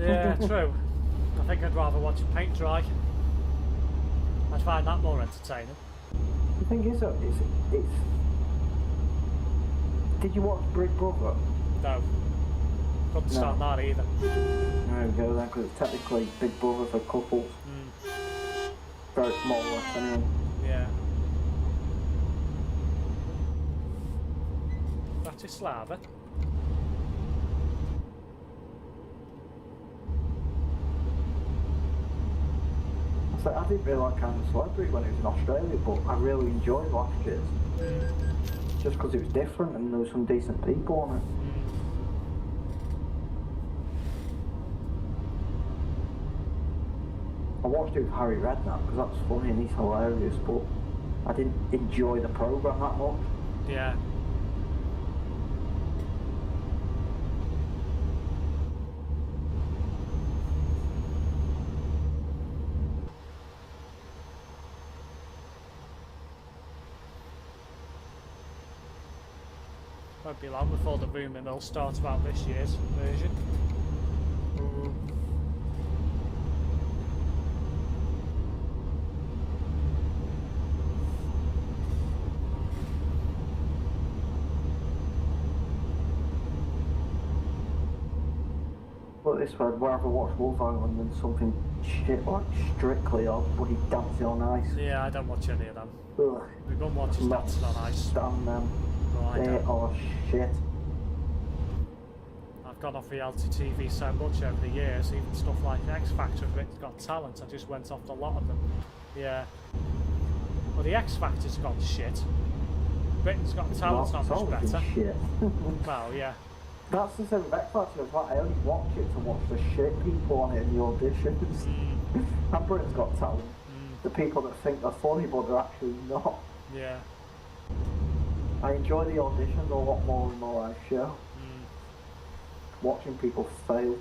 [SPEAKER 1] Yeah, true. I think I'd rather watch it paint dry. I'd find that more entertaining.
[SPEAKER 2] The thing is, though, it's. Did you watch Big Brother?
[SPEAKER 1] No. Couldn't stand that either.
[SPEAKER 2] There we go then, because it's technically Big Brother for couples. Very more or less, anyway.
[SPEAKER 1] Yeah. Bratislava.
[SPEAKER 2] I didn't really like I'm a Celebrity when it was in Australia, but I really enjoyed last year's. Just because it was different and there was some decent people on it. I watched it with Harry Redknapp because that was funny and he's hilarious, but I didn't enjoy the programme that much.
[SPEAKER 1] Yeah. Won't be long before the rumour mill starts about this year's version.
[SPEAKER 2] But this way, I'd rather watch Love Island than something shit like Strictly or Bloody Dancing on Ice.
[SPEAKER 1] Yeah, I don't watch any of them.
[SPEAKER 2] Ugh.
[SPEAKER 1] We've been watching Dancing on Ice.
[SPEAKER 2] Stand them.
[SPEAKER 1] No, I
[SPEAKER 2] They
[SPEAKER 1] don't.
[SPEAKER 2] are shit.
[SPEAKER 1] I've gone off reality TV so much over the years, even stuff like X Factor and Britain's Got Talent, I just went off a lot of them. Yeah. Well, the X Factor's gone shit. Britain's Got Talent's not much better.
[SPEAKER 2] Shit.
[SPEAKER 1] Well, yeah.
[SPEAKER 2] That's the same with X Factor. It's like I only watch it to watch the shit people on it in the auditions. And Britain's Got Talent. The people that think they're funny but they're actually not.
[SPEAKER 1] Yeah.
[SPEAKER 2] I enjoy the auditions a lot more than the live show. Watching people fail.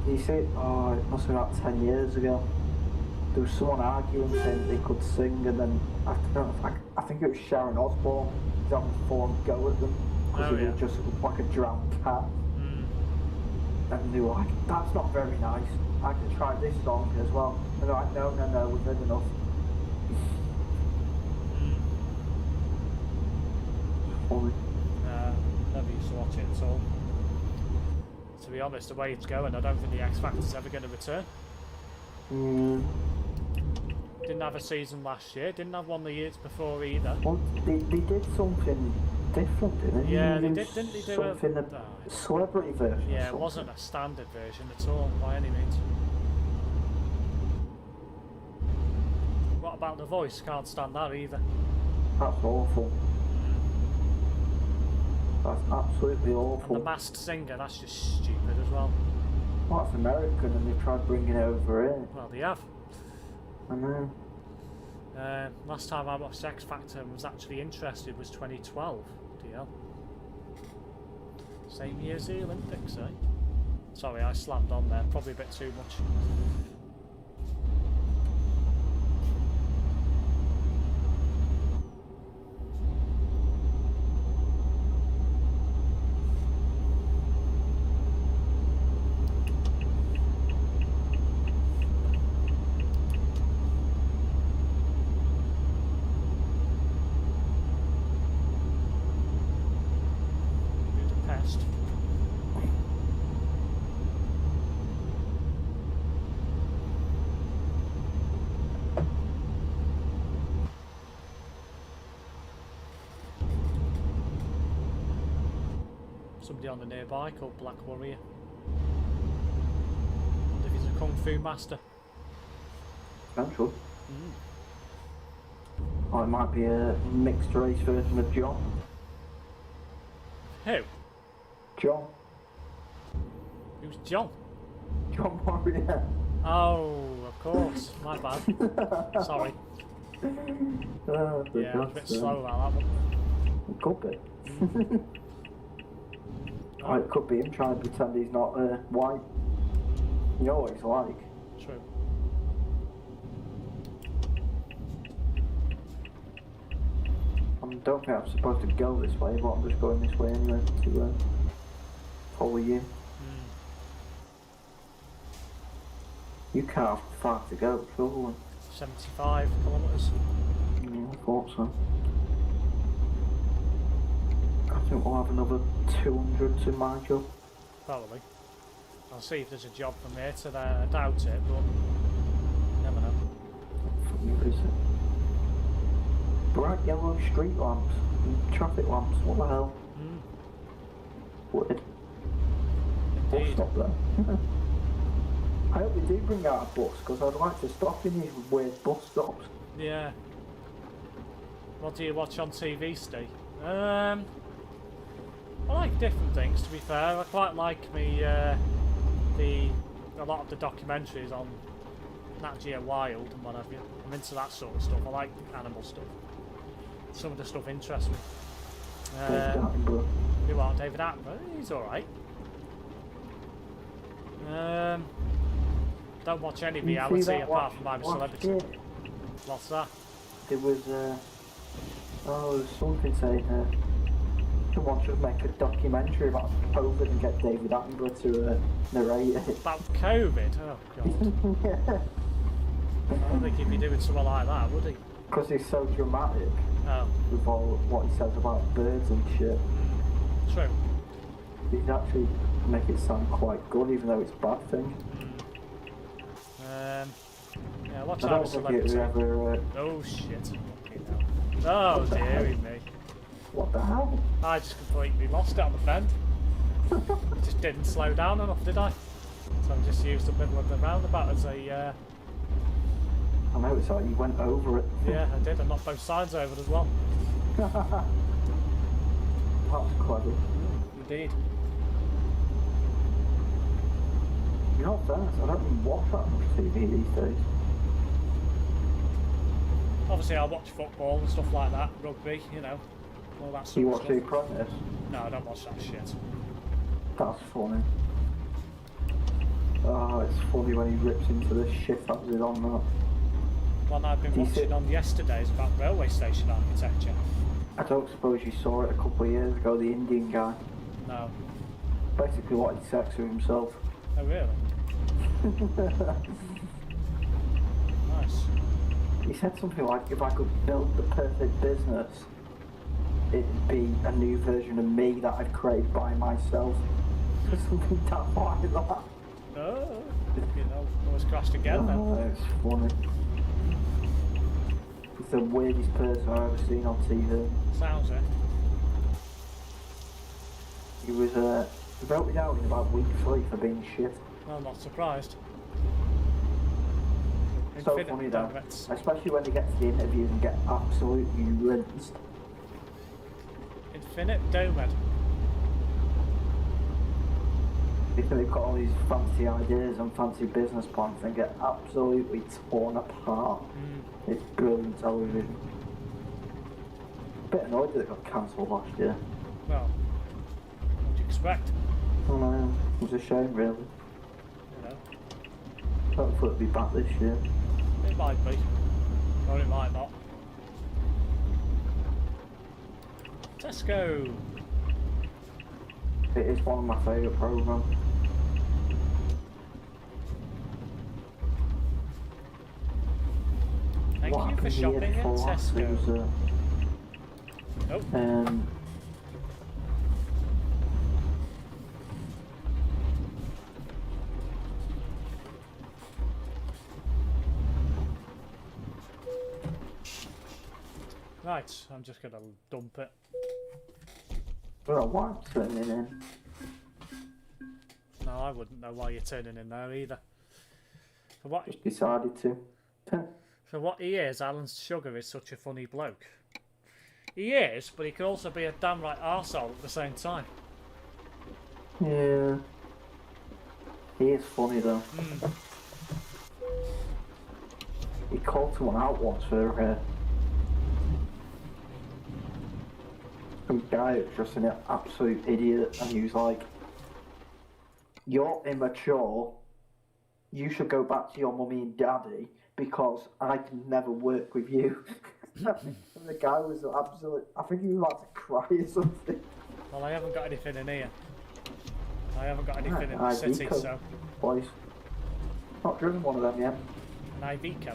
[SPEAKER 2] You see, it must have been about 10 years ago. There was someone arguing saying they could sing, and then I don't know if I think it was Sharon Osbourne was having a full go at them because they were just like a drowned cat. And they were like, "That's not very nice. I can try this song as well." And they're like, "No, we've had enough." Funny.
[SPEAKER 1] Never used to watch it at all. To be honest, the way it's going, I don't think the X Factor's ever going to return. Didn't have a season last year, didn't have one the years before either.
[SPEAKER 2] Well, they did something different, didn't they?
[SPEAKER 1] Yeah, they did, didn't they do
[SPEAKER 2] something a celebrity version?
[SPEAKER 1] Yeah, it wasn't a standard version at all, by any means. What about The Voice? Can't stand that either.
[SPEAKER 2] That's awful. That's absolutely awful.
[SPEAKER 1] And The Masked Singer, that's just stupid as well.
[SPEAKER 2] Well, that's American and they've tried bringing it over here.
[SPEAKER 1] Well, they have.
[SPEAKER 2] I know.
[SPEAKER 1] Last time I watched X Factor and was actually interested was 2012. DL. Same year as the Olympics, eh? Sorry, I slammed on there. Probably a bit too much. Somebody on the nearby called Black Warrior. Wonder if he's a Kung Fu master.
[SPEAKER 2] Potential. Or it might be a mixed race version of John.
[SPEAKER 1] Who?
[SPEAKER 2] John.
[SPEAKER 1] Who's John?
[SPEAKER 2] John Warrior.
[SPEAKER 1] Oh, of course. My bad. Sorry. Yeah, I was a bit slow about that one.
[SPEAKER 2] It could be. Or it could be him trying to pretend he's not white. You know what he's like.
[SPEAKER 1] True.
[SPEAKER 2] I don't think I'm supposed to go this way, but I'm just going this way anyway to follow you. You can't have far to go, surely.
[SPEAKER 1] 75 kilometres.
[SPEAKER 2] Yeah, I thought so. I think we'll have another 200 to my job.
[SPEAKER 1] Probably. I'll see if there's a job from here to there. I doubt it, but you never know.
[SPEAKER 2] What is it? Bright yellow street lamps and traffic lamps, what the hell? Weird. Bus
[SPEAKER 1] Indeed.
[SPEAKER 2] stop there. I hope they do bring out a bus, because I'd like to stop in these weird bus stops.
[SPEAKER 1] Yeah. What do you watch on TV, Steve? I like different things, to be fair. I quite like a lot of the documentaries on Nat Geo Wild and what have you. I'm into that sort of stuff. I like animal stuff. Some of the stuff interests me.
[SPEAKER 2] David Attenborough.
[SPEAKER 1] You are David Attenborough? He's alright. Don't watch any reality apart from I'm a Celebrity.
[SPEAKER 2] Year?
[SPEAKER 1] What's that?
[SPEAKER 2] There was something saying someone should make a documentary about COVID and get David Attenborough to narrate it.
[SPEAKER 1] About COVID? Oh god.
[SPEAKER 2] Yeah.
[SPEAKER 1] I don't think he'd be doing something like that, would he?
[SPEAKER 2] Because he's so dramatic
[SPEAKER 1] Oh,
[SPEAKER 2] with all what he says about birds and shit.
[SPEAKER 1] true.
[SPEAKER 2] He'd actually make it sound quite good, even though it's a bad thing.
[SPEAKER 1] Yeah, watch
[SPEAKER 2] I
[SPEAKER 1] I'm a
[SPEAKER 2] don't think it
[SPEAKER 1] Celebrity.
[SPEAKER 2] would ever.
[SPEAKER 1] Oh shit. Fucking hell. Oh dearie me.
[SPEAKER 2] What the hell?
[SPEAKER 1] I just completely lost it on the bend. Just didn't slow down enough, did I? So I just used the middle of the roundabout as a...
[SPEAKER 2] I know it's like you went over it.
[SPEAKER 1] Yeah, I did. I knocked both sides over as well.
[SPEAKER 2] That's clever.
[SPEAKER 1] Indeed.
[SPEAKER 2] You know what's I don't even watch that much TV these days.
[SPEAKER 1] Obviously, I watch football and stuff like that, rugby, you know, all that
[SPEAKER 2] Do
[SPEAKER 1] sort
[SPEAKER 2] you
[SPEAKER 1] of
[SPEAKER 2] watch
[SPEAKER 1] stuff.
[SPEAKER 2] The Apprentice?
[SPEAKER 1] No, I don't watch that shit.
[SPEAKER 2] That's funny. Oh, it's funny when he rips into the shit that was on that.
[SPEAKER 1] One I've been
[SPEAKER 2] Do you
[SPEAKER 1] watching
[SPEAKER 2] see-
[SPEAKER 1] on yesterday is about railway station architecture.
[SPEAKER 2] I don't suppose you saw it a couple of years ago, the Indian guy.
[SPEAKER 1] No.
[SPEAKER 2] Basically what he sex with himself.
[SPEAKER 1] Oh, really? Nice.
[SPEAKER 2] He said something like, if I could build the perfect business, it'd be a new version of me that I've created by myself. Something that like that.
[SPEAKER 1] Oh, you know, almost crashed again then.
[SPEAKER 2] Oh, it's funny. He's the weirdest person I've ever seen on TV.
[SPEAKER 1] Sounds it.
[SPEAKER 2] He was voted out in about week 3 for being shit.
[SPEAKER 1] I'm not surprised.
[SPEAKER 2] So
[SPEAKER 1] Infinite
[SPEAKER 2] funny though,
[SPEAKER 1] donuts.
[SPEAKER 2] especially when they get to the interviews and get absolutely rinsed.
[SPEAKER 1] Infinite Domed.
[SPEAKER 2] Because they've got all these fancy ideas and fancy business plans and get absolutely torn apart. It's brilliant television. Bit annoyed that it got cancelled last year.
[SPEAKER 1] Well, what do you expect?
[SPEAKER 2] I know, it was a shame really.
[SPEAKER 1] You know,
[SPEAKER 2] Hopefully it'll be back this year.
[SPEAKER 1] it might be, or it might not. Tesco.
[SPEAKER 2] It is one of my favourite programmes.
[SPEAKER 1] Thank
[SPEAKER 2] What
[SPEAKER 1] you for
[SPEAKER 2] happened the year
[SPEAKER 1] shopping at
[SPEAKER 2] before last? There
[SPEAKER 1] Tesco.
[SPEAKER 2] was,
[SPEAKER 1] Oh, right, I'm just gonna dump it.
[SPEAKER 2] well, what's turning in?
[SPEAKER 1] No, I wouldn't know why you're turning in there either. For what,
[SPEAKER 2] Just decided to.
[SPEAKER 1] for what he is, Alan Sugar is such a funny bloke. He is, but he can also be a damn right arsehole at the same time.
[SPEAKER 2] Yeah. He is funny though. He called someone out once for some guy who was just an absolute idiot, and he was like, "You're immature. You should go back to your mummy and daddy because I can never work with you." And the guy was absolute. I think he was about to cry or something.
[SPEAKER 1] Well, I haven't got anything in here. I haven't got anything in the city, so...
[SPEAKER 2] Boys. Not driven one of them yet.
[SPEAKER 1] An Iveco.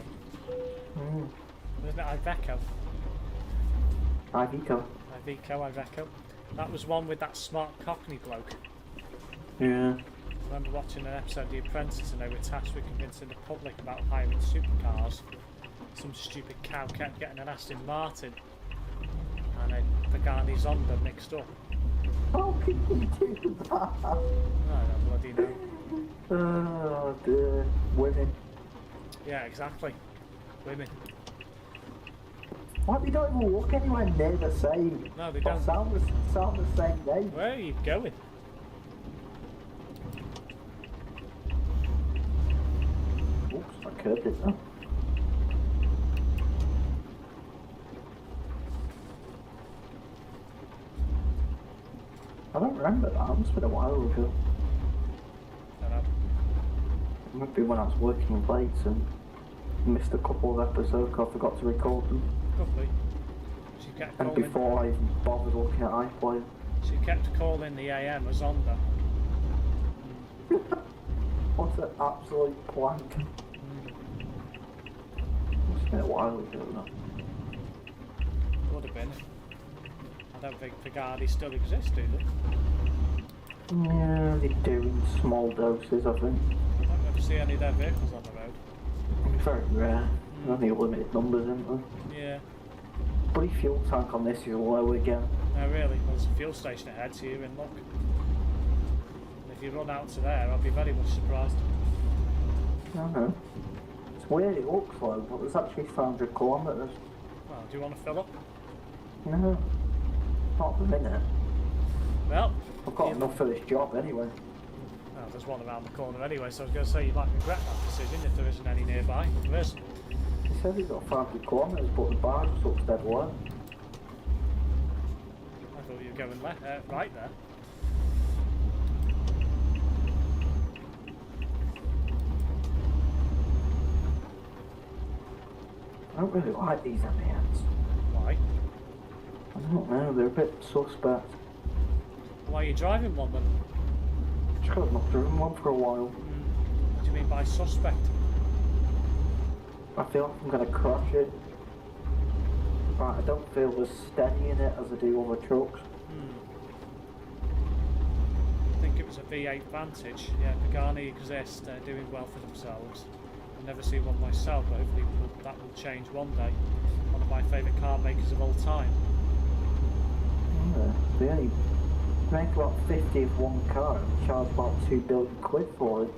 [SPEAKER 1] Isn't it Iveco?
[SPEAKER 2] Iveco.
[SPEAKER 1] Iveco. That was one with that smart Cockney bloke.
[SPEAKER 2] Yeah.
[SPEAKER 1] I remember watching an episode of The Apprentice and they were tasked with convincing the public about hiring supercars. Some stupid cow kept getting an Aston Martin and a Pagani Zonda mixed up.
[SPEAKER 2] How can you do that?
[SPEAKER 1] I don't bloody know.
[SPEAKER 2] Oh dear. Women.
[SPEAKER 1] Yeah, exactly. Women.
[SPEAKER 2] Why they don't even look anywhere near the same?
[SPEAKER 1] No, they don't.
[SPEAKER 2] Sound the same name.
[SPEAKER 1] Where are you going?
[SPEAKER 2] Oops, I curved it now. I don't remember that. It must have been a while ago.
[SPEAKER 1] I don't know.
[SPEAKER 2] It might be when I was working late and missed a couple of episodes because I forgot to record them.
[SPEAKER 1] Could be. She kept
[SPEAKER 2] And
[SPEAKER 1] calling.
[SPEAKER 2] before I even bothered looking at iPlayer.
[SPEAKER 1] She kept calling the AM a Zonda.
[SPEAKER 2] What an absolute plank. Must have been a while ago now.
[SPEAKER 1] Would have been. I don't think Pagani still exists, do they?
[SPEAKER 2] Yeah, they do in small doses, I think.
[SPEAKER 1] I don't ever see any of their vehicles on the road.
[SPEAKER 2] Very rare. Only limited numbers, isn't there?
[SPEAKER 1] Yeah.
[SPEAKER 2] Bloody fuel tank on this is low again.
[SPEAKER 1] No, really. There's a fuel station ahead, so you're in luck. And if you run out to there, I'll be very much surprised.
[SPEAKER 2] I don't know. It's weird, it looks low, but there's actually 500 kilometres.
[SPEAKER 1] Well, do you want to fill up?
[SPEAKER 2] No, not at the minute.
[SPEAKER 1] Well,
[SPEAKER 2] I've got enough for this job anyway.
[SPEAKER 1] well, there's one around the corner anyway, so I was going to say you might regret that decision if there isn't any nearby. There is.
[SPEAKER 2] He says he's got 500 kilometres, but the bar just looks dead low.
[SPEAKER 1] I thought you were going right there.
[SPEAKER 2] I don't really like these MANs.
[SPEAKER 1] Why?
[SPEAKER 2] I don't know, they're a bit suspect.
[SPEAKER 1] Why are you driving one then?
[SPEAKER 2] Just got not driven one for a while.
[SPEAKER 1] What do you mean by suspect?
[SPEAKER 2] I feel like I'm going to crash it. Right, I don't feel as steady in it as I do other trucks.
[SPEAKER 1] I think it was a V8 Vantage. Yeah, Pagani exist. They're doing well for themselves. I've never seen one myself, but hopefully that will change one day. One of my favourite car makers of all time.
[SPEAKER 2] Yeah, they only make about 50 of one car and charge about £2 billion for it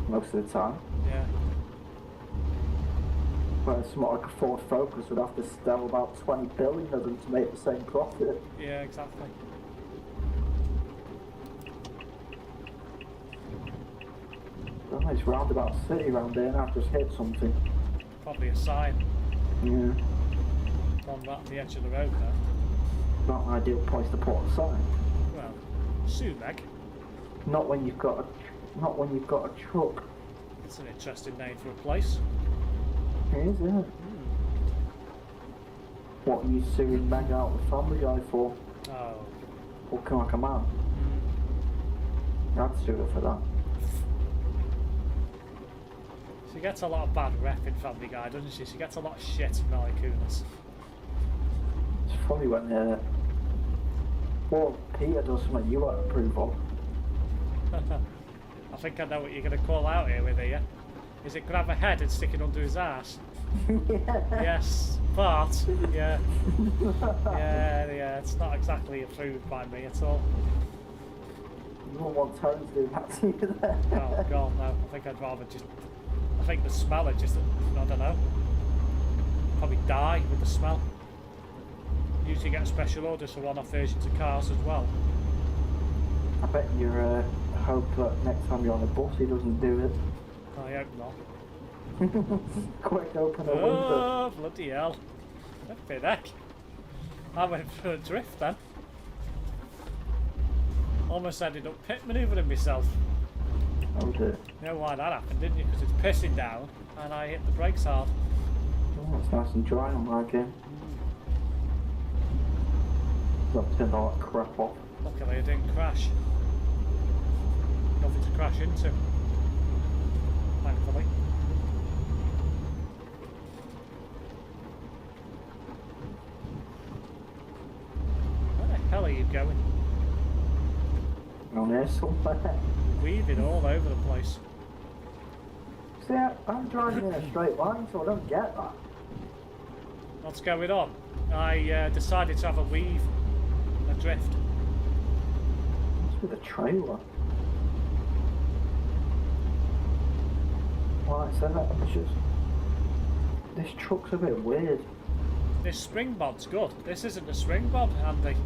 [SPEAKER 2] most of the time.
[SPEAKER 1] Yeah.
[SPEAKER 2] Whereas something like a Ford Focus would have to sell about 20 billion of them to make the same profit.
[SPEAKER 1] Yeah, exactly.
[SPEAKER 2] Oh, it's roundabout city round there and I've just hit something.
[SPEAKER 1] Probably a sign.
[SPEAKER 2] Yeah.
[SPEAKER 1] One right on the edge of the road there.
[SPEAKER 2] Not an ideal place to put a sign.
[SPEAKER 1] Well, Sumek.
[SPEAKER 2] Not when you've got a truck.
[SPEAKER 1] It's an interesting name for a place.
[SPEAKER 2] It is, yeah. What are you suing Meg out of the Family Guy for?
[SPEAKER 1] Oh.
[SPEAKER 2] Looking like a man. I'd sue her for that.
[SPEAKER 1] She gets a lot of bad rep in Family Guy, doesn't she? She gets a lot of shit from Mila Kunis.
[SPEAKER 2] It's funny when well, Peter does something you won't approve of.
[SPEAKER 1] I think I know what you're going to call out here with her, yeah? Is it grab a head and stick it under his ass? Yes, but, yeah. Yeah, it's not exactly approved by me at all.
[SPEAKER 2] You won't want Terrence doing that to you there.
[SPEAKER 1] Oh god, no. I think I'd rather just... I think the smell, it just... I don't know. Probably die with the smell. Usually get special orders for one-off versions of cars as well.
[SPEAKER 2] I bet you hope that next time you're on a bus he doesn't do it.
[SPEAKER 1] I hope not.
[SPEAKER 2] Quick, open a window.
[SPEAKER 1] Oh, bloody hell. Flippin' heck. I went for a drift then. Almost ended up pit manoeuvring myself.
[SPEAKER 2] Oh dear.
[SPEAKER 1] You know why that happened, didn't you? Because it's pissing down and I hit the brakes hard.
[SPEAKER 2] Oh, it's nice and dry on my game. Let's turn all that crap off.
[SPEAKER 1] Luckily I didn't crash. Nothing to crash into. Thankfully. Where the hell are you going?
[SPEAKER 2] On there somewhere.
[SPEAKER 1] Weaving all over the place.
[SPEAKER 2] See, I'm driving in a straight line, so I don't get that.
[SPEAKER 1] What's going on? I decided to have a weave, a drift.
[SPEAKER 2] What's with the trailer? Like I said, it's just... This truck's a bit weird.
[SPEAKER 1] This spring bod's good. This isn't a spring bod, Andy.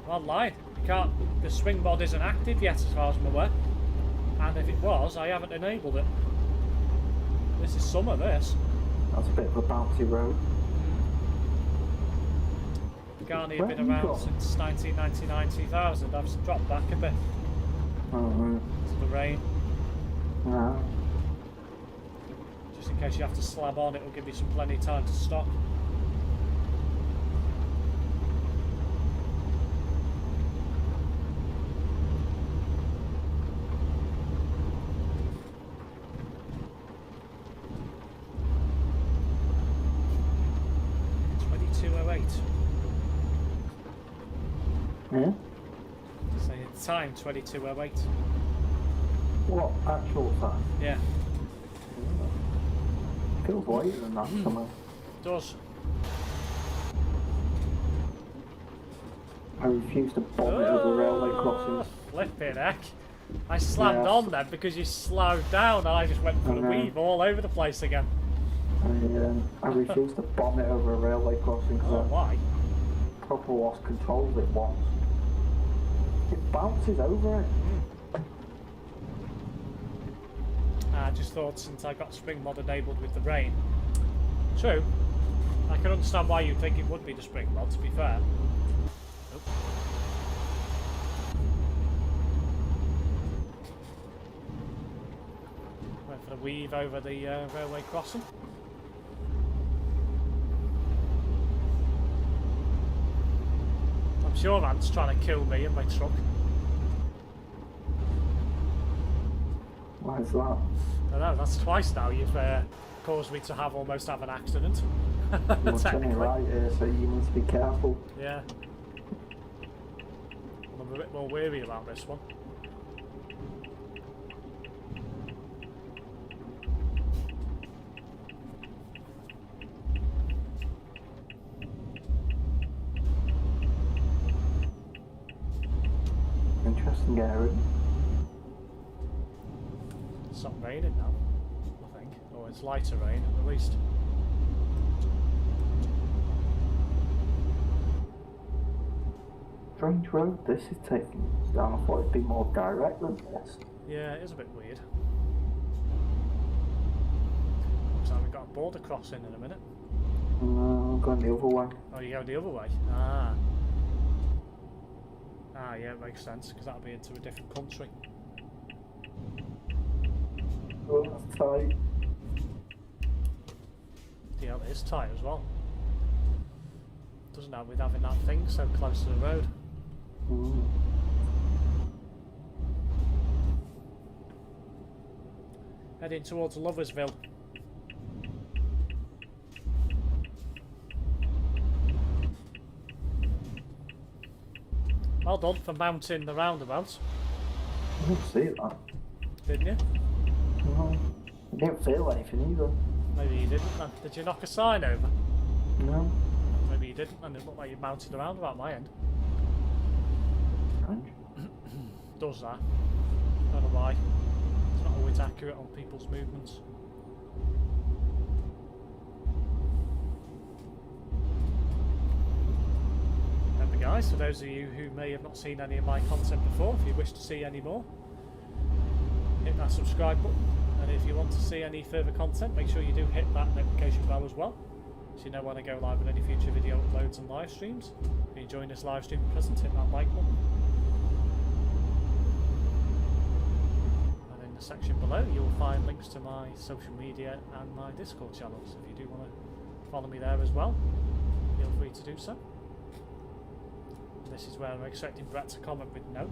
[SPEAKER 1] I'm not lying. You can't. The spring bod isn't active yet, as far as I'm aware. And if it was, I haven't enabled it. This is some of this.
[SPEAKER 2] That's a bit of a bouncy road.
[SPEAKER 1] Garney have been around since 1999, 2000. I've dropped back a bit.
[SPEAKER 2] Oh, right.
[SPEAKER 1] To the rain.
[SPEAKER 2] No.
[SPEAKER 1] Just in case you have to slab on, it'll give you some plenty of time to stop.
[SPEAKER 2] Yeah?
[SPEAKER 1] Say it's time, 22:08.
[SPEAKER 2] What actual time?
[SPEAKER 1] Yeah.
[SPEAKER 2] Feels later than that somehow.
[SPEAKER 1] It does.
[SPEAKER 2] I refuse to bomb it over railway crossings.
[SPEAKER 1] Flippin' heck. I slammed on then because you slowed down and I just went for the weave all over the place again.
[SPEAKER 2] I refuse to bomb it over a railway crossing because
[SPEAKER 1] why?
[SPEAKER 2] I proper lost control of it once. It bounces over it.
[SPEAKER 1] I just thought since I got spring mod enabled with the rain. True. I can understand why you'd think it would be the spring mod, to be fair. Nope. Went for the weave over the railway crossing. I'm sure Ant's trying to kill me in my truck.
[SPEAKER 2] Why is that?
[SPEAKER 1] I know, that's twice now you've caused me to almost have an accident.
[SPEAKER 2] You're turning right here, so you need to be careful.
[SPEAKER 1] Yeah. I'm a bit more wary about this one.
[SPEAKER 2] Interesting area.
[SPEAKER 1] It's not raining now, I think. Or it's lighter rain at least.
[SPEAKER 2] Strange road this is taking us down. I thought it'd be more direct than this.
[SPEAKER 1] Yeah, it is a bit weird. Looks like we've got a border crossing in a minute.
[SPEAKER 2] No, I'm going the other way.
[SPEAKER 1] Oh, you're going the other way? Ah. Ah, yeah, it makes sense, because that'll be into a different country.
[SPEAKER 2] Oh, that's tight.
[SPEAKER 1] Yeah, it is tight as well. Doesn't help with having that thing so close to the road. Heading towards Loversville. Well done for mounting the roundabout.
[SPEAKER 2] I didn't see that.
[SPEAKER 1] Didn't you?
[SPEAKER 2] No. I didn't feel anything either.
[SPEAKER 1] Maybe you didn't then. Did you knock a sign over?
[SPEAKER 2] No.
[SPEAKER 1] Maybe you didn't, and it looked like you mounted the roundabout at my end.
[SPEAKER 2] Strange.
[SPEAKER 1] does that. I don't know why. It's not always accurate on people's movements. Remember guys, for those of you who may have not seen any of my content before, if you wish to see any more, hit that subscribe button, and if you want to see any further content, make sure you do hit that notification bell as well, so you know when I go live with any future video uploads and live streams. If you're enjoying this live stream at present, hit that like button. And in the section below you'll find links to my social media and my Discord channel, so if you do want to follow me there as well, feel free to do so. This is where I'm expecting Brett to comment with no,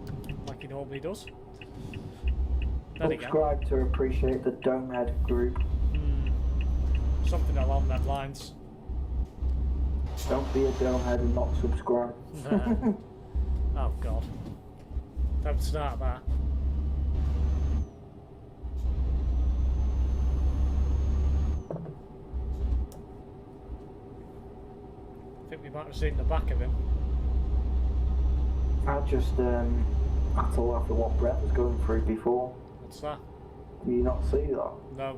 [SPEAKER 1] like he normally does.
[SPEAKER 2] Subscribe to appreciate the Domehead group.
[SPEAKER 1] Something along that lines.
[SPEAKER 2] Don't be a Domehead and not subscribe.
[SPEAKER 1] Oh god. Don't start that. I think we might have seen the back of him.
[SPEAKER 2] I just had to laugh at what Brett was going through before.
[SPEAKER 1] What's that?
[SPEAKER 2] Do you not see that?
[SPEAKER 1] No.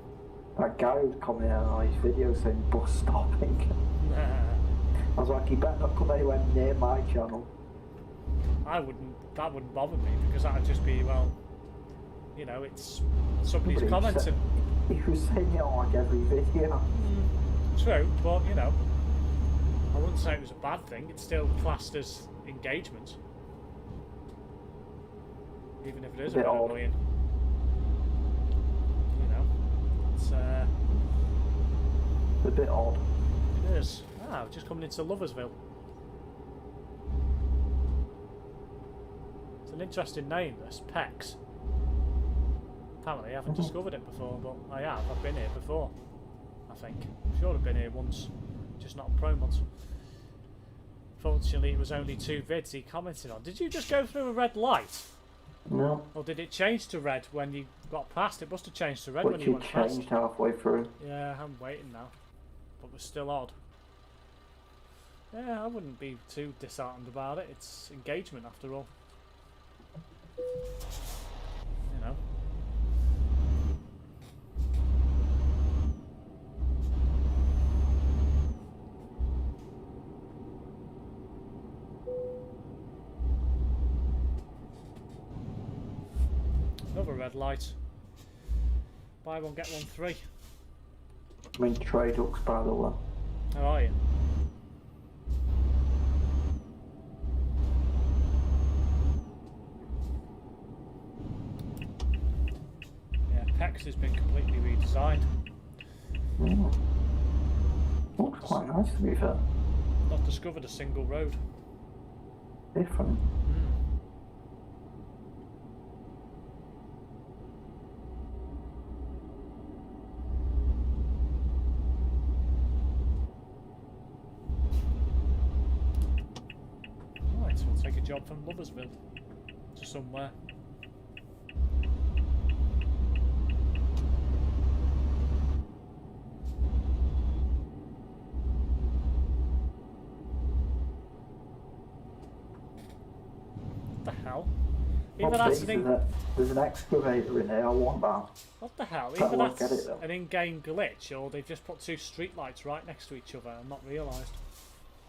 [SPEAKER 2] That guy was commenting on his video saying bus stopping. I was like, he better not come anywhere near my channel.
[SPEAKER 1] That wouldn't bother me, because that would just be, well, you know, it's somebody's commenting.
[SPEAKER 2] He was saying it on like every video.
[SPEAKER 1] True, but you know, I wouldn't say it was a bad thing. It's still classed as engagement, even if it is a bit annoying. You know, it's
[SPEAKER 2] a bit odd.
[SPEAKER 1] It is. Ah, we're just coming into Loversville. It's an interesting name, this, Pex. Apparently I haven't discovered it before, but I have. I've been here before, I think. I'm sure I've been here once, just not on ProMods. Fortunately, it was only 2 vids he commented on. Did you just go through a red light?
[SPEAKER 2] No.
[SPEAKER 1] Or did it change to red when you got past? It must have changed to red when you went past.
[SPEAKER 2] Which changed halfway through.
[SPEAKER 1] Yeah, I'm waiting now. But it was still odd. Yeah, I wouldn't be too disheartened about it. It's engagement after all. You know. Another red light. Buy one, get one free.
[SPEAKER 2] I'm in trade hooks, by the way.
[SPEAKER 1] How are you? Yeah, PEX has been completely redesigned.
[SPEAKER 2] Looks quite nice, to be fair.
[SPEAKER 1] Not discovered a single road.
[SPEAKER 2] Different.
[SPEAKER 1] Take a job from Loversville to somewhere. What the hell? Either that's
[SPEAKER 2] there's an excavator in here, I want that.
[SPEAKER 1] What the hell? Either that's an in-game glitch, or they've just put 2 streetlights right next to each other and not realised.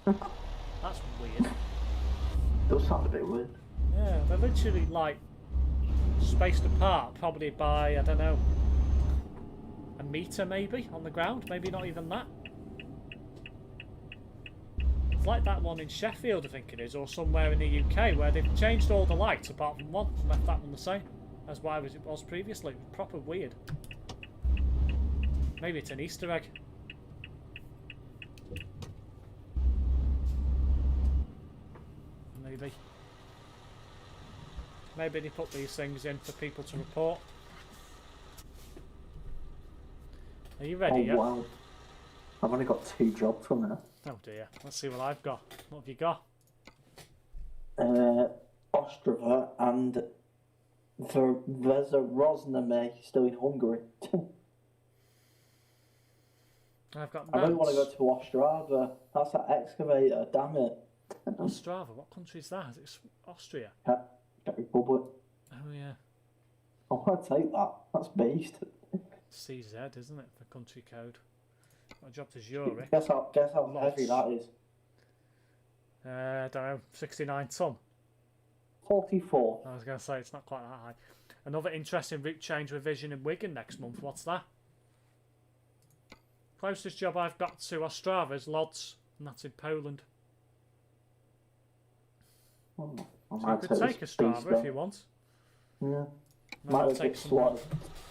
[SPEAKER 1] That's weird.
[SPEAKER 2] Does sound a bit weird.
[SPEAKER 1] Yeah, they're literally like spaced apart, probably by, I don't know, a metre maybe on the ground, maybe not even that. It's like that one in Sheffield, I think it is, or somewhere in the UK, where they've changed all the lights apart from one and left that one the same as why it was previously. Proper weird. Maybe it's an Easter egg. Maybe they put these things in for people to report. Are you ready yet?
[SPEAKER 2] Wow. I've only got 2 jobs from there.
[SPEAKER 1] Oh dear. Let's see what I've got. What have you got?
[SPEAKER 2] Ostrava and Vezerosname, still in Hungary.
[SPEAKER 1] I've got
[SPEAKER 2] I really want to go to Ostrava. That's that excavator, damn it.
[SPEAKER 1] Ostrava? What country is that? It's Austria.
[SPEAKER 2] Czech Republic.
[SPEAKER 1] Oh yeah.
[SPEAKER 2] Oh, I'd take that. That's beast.
[SPEAKER 1] CZ, isn't it, for country code? Got a job to Zurich.
[SPEAKER 2] Guess how heavy
[SPEAKER 1] Lots.
[SPEAKER 2] that is.
[SPEAKER 1] I don't know, 69 ton.
[SPEAKER 2] 44.
[SPEAKER 1] I was going to say, it's not quite that high. Another interesting route change revision in Wigan next month. What's that? Closest job I've got to Ostrava is Lodz, and that's in Poland.
[SPEAKER 2] Oh,
[SPEAKER 1] So you could take Ostrava if you want.
[SPEAKER 2] Yeah.
[SPEAKER 1] No, I'll
[SPEAKER 2] Might be a
[SPEAKER 1] take
[SPEAKER 2] bit
[SPEAKER 1] some
[SPEAKER 2] slow.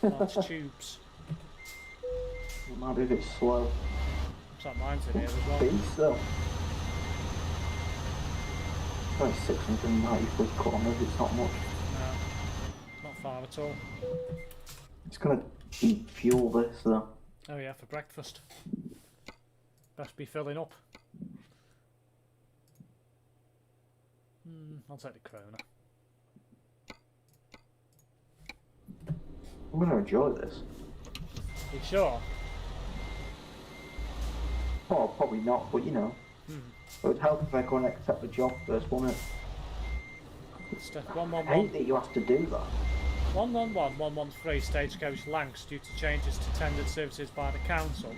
[SPEAKER 1] Lodz tubes.
[SPEAKER 2] It might be a bit slow.
[SPEAKER 1] So mine's in here as well.
[SPEAKER 2] Beast though. Probably 690 foot kilometres, it's not much.
[SPEAKER 1] No, not far at all.
[SPEAKER 2] It's gonna eat fuel this though.
[SPEAKER 1] Oh yeah, for breakfast. Best be filling up. I'll take the Corona.
[SPEAKER 2] I'm gonna enjoy this.
[SPEAKER 1] You sure?
[SPEAKER 2] Oh, probably not, but you know. It would help if I go and accept the job first, wouldn't it?
[SPEAKER 1] Step
[SPEAKER 2] I
[SPEAKER 1] 111.
[SPEAKER 2] hate that you have to do that.
[SPEAKER 1] 111, 113 Stagecoach Lancs due to changes to tendered services by the council.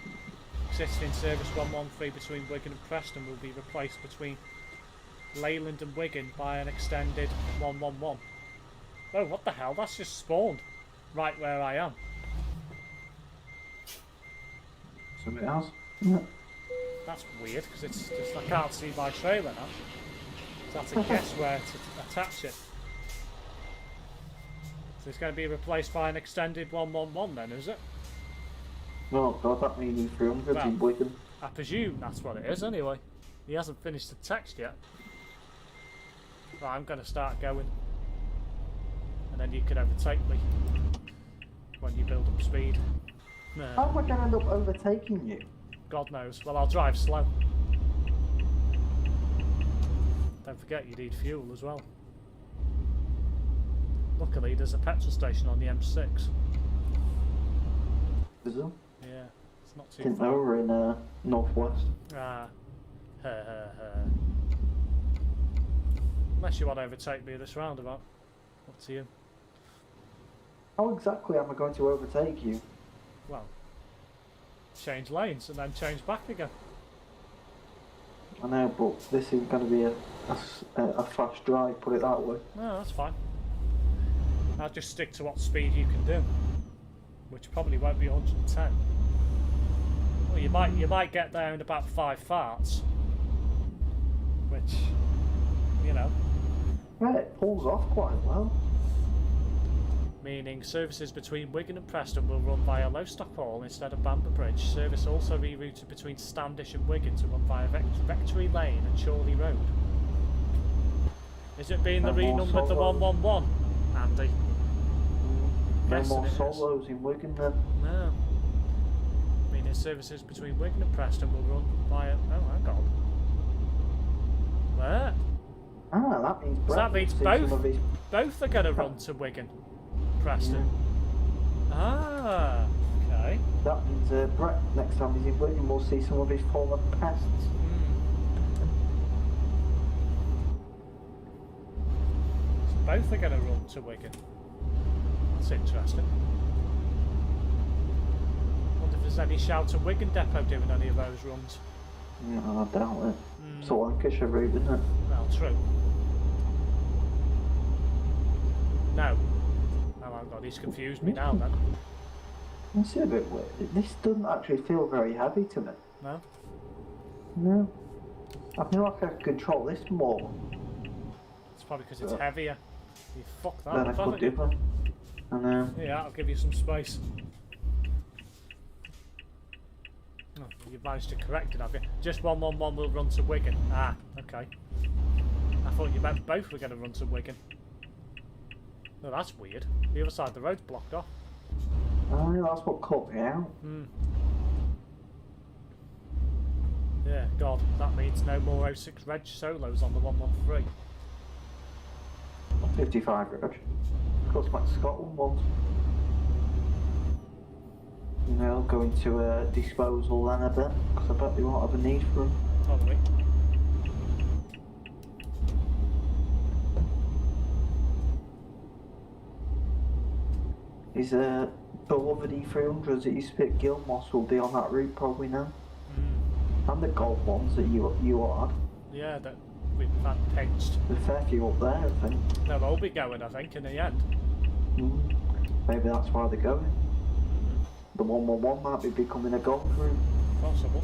[SPEAKER 1] Existing service 113 between Wigan and Preston will be replaced between Leyland and Wigan by an extended 111. Oh, what the hell? That's just spawned right where I am.
[SPEAKER 2] Something else? Yeah.
[SPEAKER 1] That's weird because it's just I can't see my trailer now. So I have to guess where to attach it. So it's going to be replaced by an extended 111 then, is it?
[SPEAKER 2] Oh god, that means you 300 in Wigan.
[SPEAKER 1] I presume that's what it is anyway. He hasn't finished the text yet. Right, I'm going to start going. And then you can overtake me when you build up speed.
[SPEAKER 2] How am I going to end up overtaking you?
[SPEAKER 1] God knows. Well, I'll drive slow. Don't forget you need fuel as well. Luckily, there's a petrol station on the M6.
[SPEAKER 2] Is there?
[SPEAKER 1] Yeah, it's not too
[SPEAKER 2] Didn't
[SPEAKER 1] far.
[SPEAKER 2] know we're in northwest.
[SPEAKER 1] Ah. Unless you want to overtake me at this roundabout. Up to you.
[SPEAKER 2] How exactly am I going to overtake you?
[SPEAKER 1] Well, change lanes and then change back again.
[SPEAKER 2] I know, but this is going to be a fast drive, put it that way.
[SPEAKER 1] No, that's fine. I'll just stick to what speed you can do, which probably won't be 110. Well, you might get there in about 5 farts, which, you know.
[SPEAKER 2] Yeah, it pulls off quite well.
[SPEAKER 1] Meaning services between Wigan and Preston will run via Lowestoft Hall instead of Bamber Bridge. Service also rerouted between Standish and Wigan to run via Rectory Lane and Chorley Road. Is it being the renumbered the 111, Andy?
[SPEAKER 2] No
[SPEAKER 1] Guessing
[SPEAKER 2] more
[SPEAKER 1] it is.
[SPEAKER 2] solos in Wigan then.
[SPEAKER 1] No. Meaning services between Wigan and Preston will run via... Oh, hang on. Where?
[SPEAKER 2] Ah, that means
[SPEAKER 1] So that means
[SPEAKER 2] Brett will see some of his...
[SPEAKER 1] both are going to run to Wigan, Preston. Ah, okay.
[SPEAKER 2] That means Brett, next time he's in Wigan, will see some of his former pests.
[SPEAKER 1] So both are going to run to Wigan. That's interesting. Wonder if there's any shout to Wigan Depot doing any of those runs.
[SPEAKER 2] No, I doubt it. It's a Lancashire route, isn't it?
[SPEAKER 1] Well, true. No. Oh my god, he's confused me now then.
[SPEAKER 2] It's a bit weird. This doesn't actually feel very heavy to me.
[SPEAKER 1] No?
[SPEAKER 2] No. I feel like I could control this more
[SPEAKER 1] It's probably because it's heavier. You fucked that
[SPEAKER 2] than I
[SPEAKER 1] up,
[SPEAKER 2] could
[SPEAKER 1] haven't you?
[SPEAKER 2] do. I know.
[SPEAKER 1] Yeah, I'll give you some space. Oh, you've managed to correct it, have you? Just 111 will run to Wigan. Ah, okay. I thought you meant both were going to run to Wigan. No, that's weird. The other side of the road's blocked off.
[SPEAKER 2] Oh, yeah, that's what caught me out.
[SPEAKER 1] Yeah, God, that means no more 06 Reg solos on the 113.
[SPEAKER 2] 55 Reg. Goes back to Scotland once. You know, going to a disposal then a bit, because I bet they won't have a need for them.
[SPEAKER 1] Probably.
[SPEAKER 2] His beloved E300s that used to be at Gilmos will be on that route probably now. And the gold ones that you had.
[SPEAKER 1] Yeah, that we've had pinched.
[SPEAKER 2] There's a fair few up there, I think.
[SPEAKER 1] They'll all be going, I think, in the end.
[SPEAKER 2] Maybe that's why they're going. The 111 might be becoming a gold route.
[SPEAKER 1] Possible.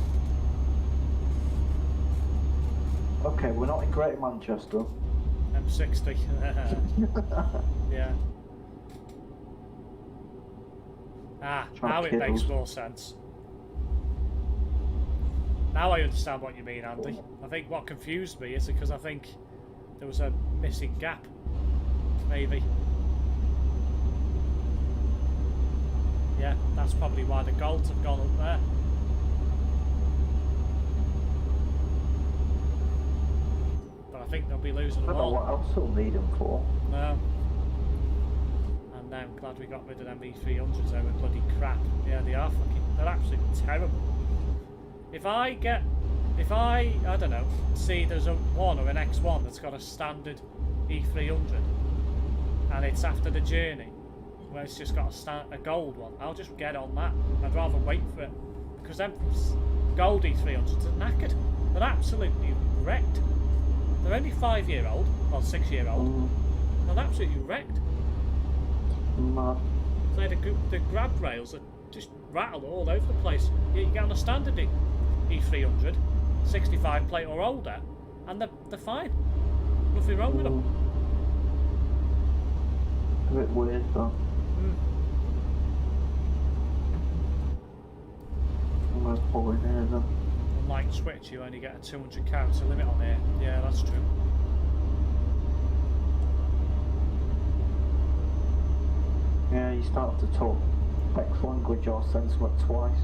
[SPEAKER 2] Okay, we're not in Greater Manchester.
[SPEAKER 1] M60. Yeah. Now it makes more sense. Now I understand what you mean, Andy. I think what confused me is because I think there was a missing gap. Maybe. Yeah, that's probably why the golds have gone up there. But I think they'll be losing them all.
[SPEAKER 2] I don't know what else they'll need them for.
[SPEAKER 1] No. And now I'm glad we got rid of them E300s, they were bloody crap. Yeah, they are they're absolutely terrible. If I don't know, see there's a one or an X1 that's got a standard E300 and it's after the journey where it's just got a gold one, I'll just get on that. I'd rather wait for it because them gold E300s are knackered. They're absolutely wrecked. They're only 5-year-old, or 6-year-old. They're absolutely wrecked.
[SPEAKER 2] Mad.
[SPEAKER 1] So the grab rails are just rattled all over the place. You get on a standard E300, 65 plate or older, and they're fine. Nothing wrong with them.
[SPEAKER 2] A bit weird though. I'm going to pull in here then.
[SPEAKER 1] Unlike Switch, you only get a 200 character limit on here. Yeah, that's true.
[SPEAKER 2] Yeah, you start to talk X language or send something twice.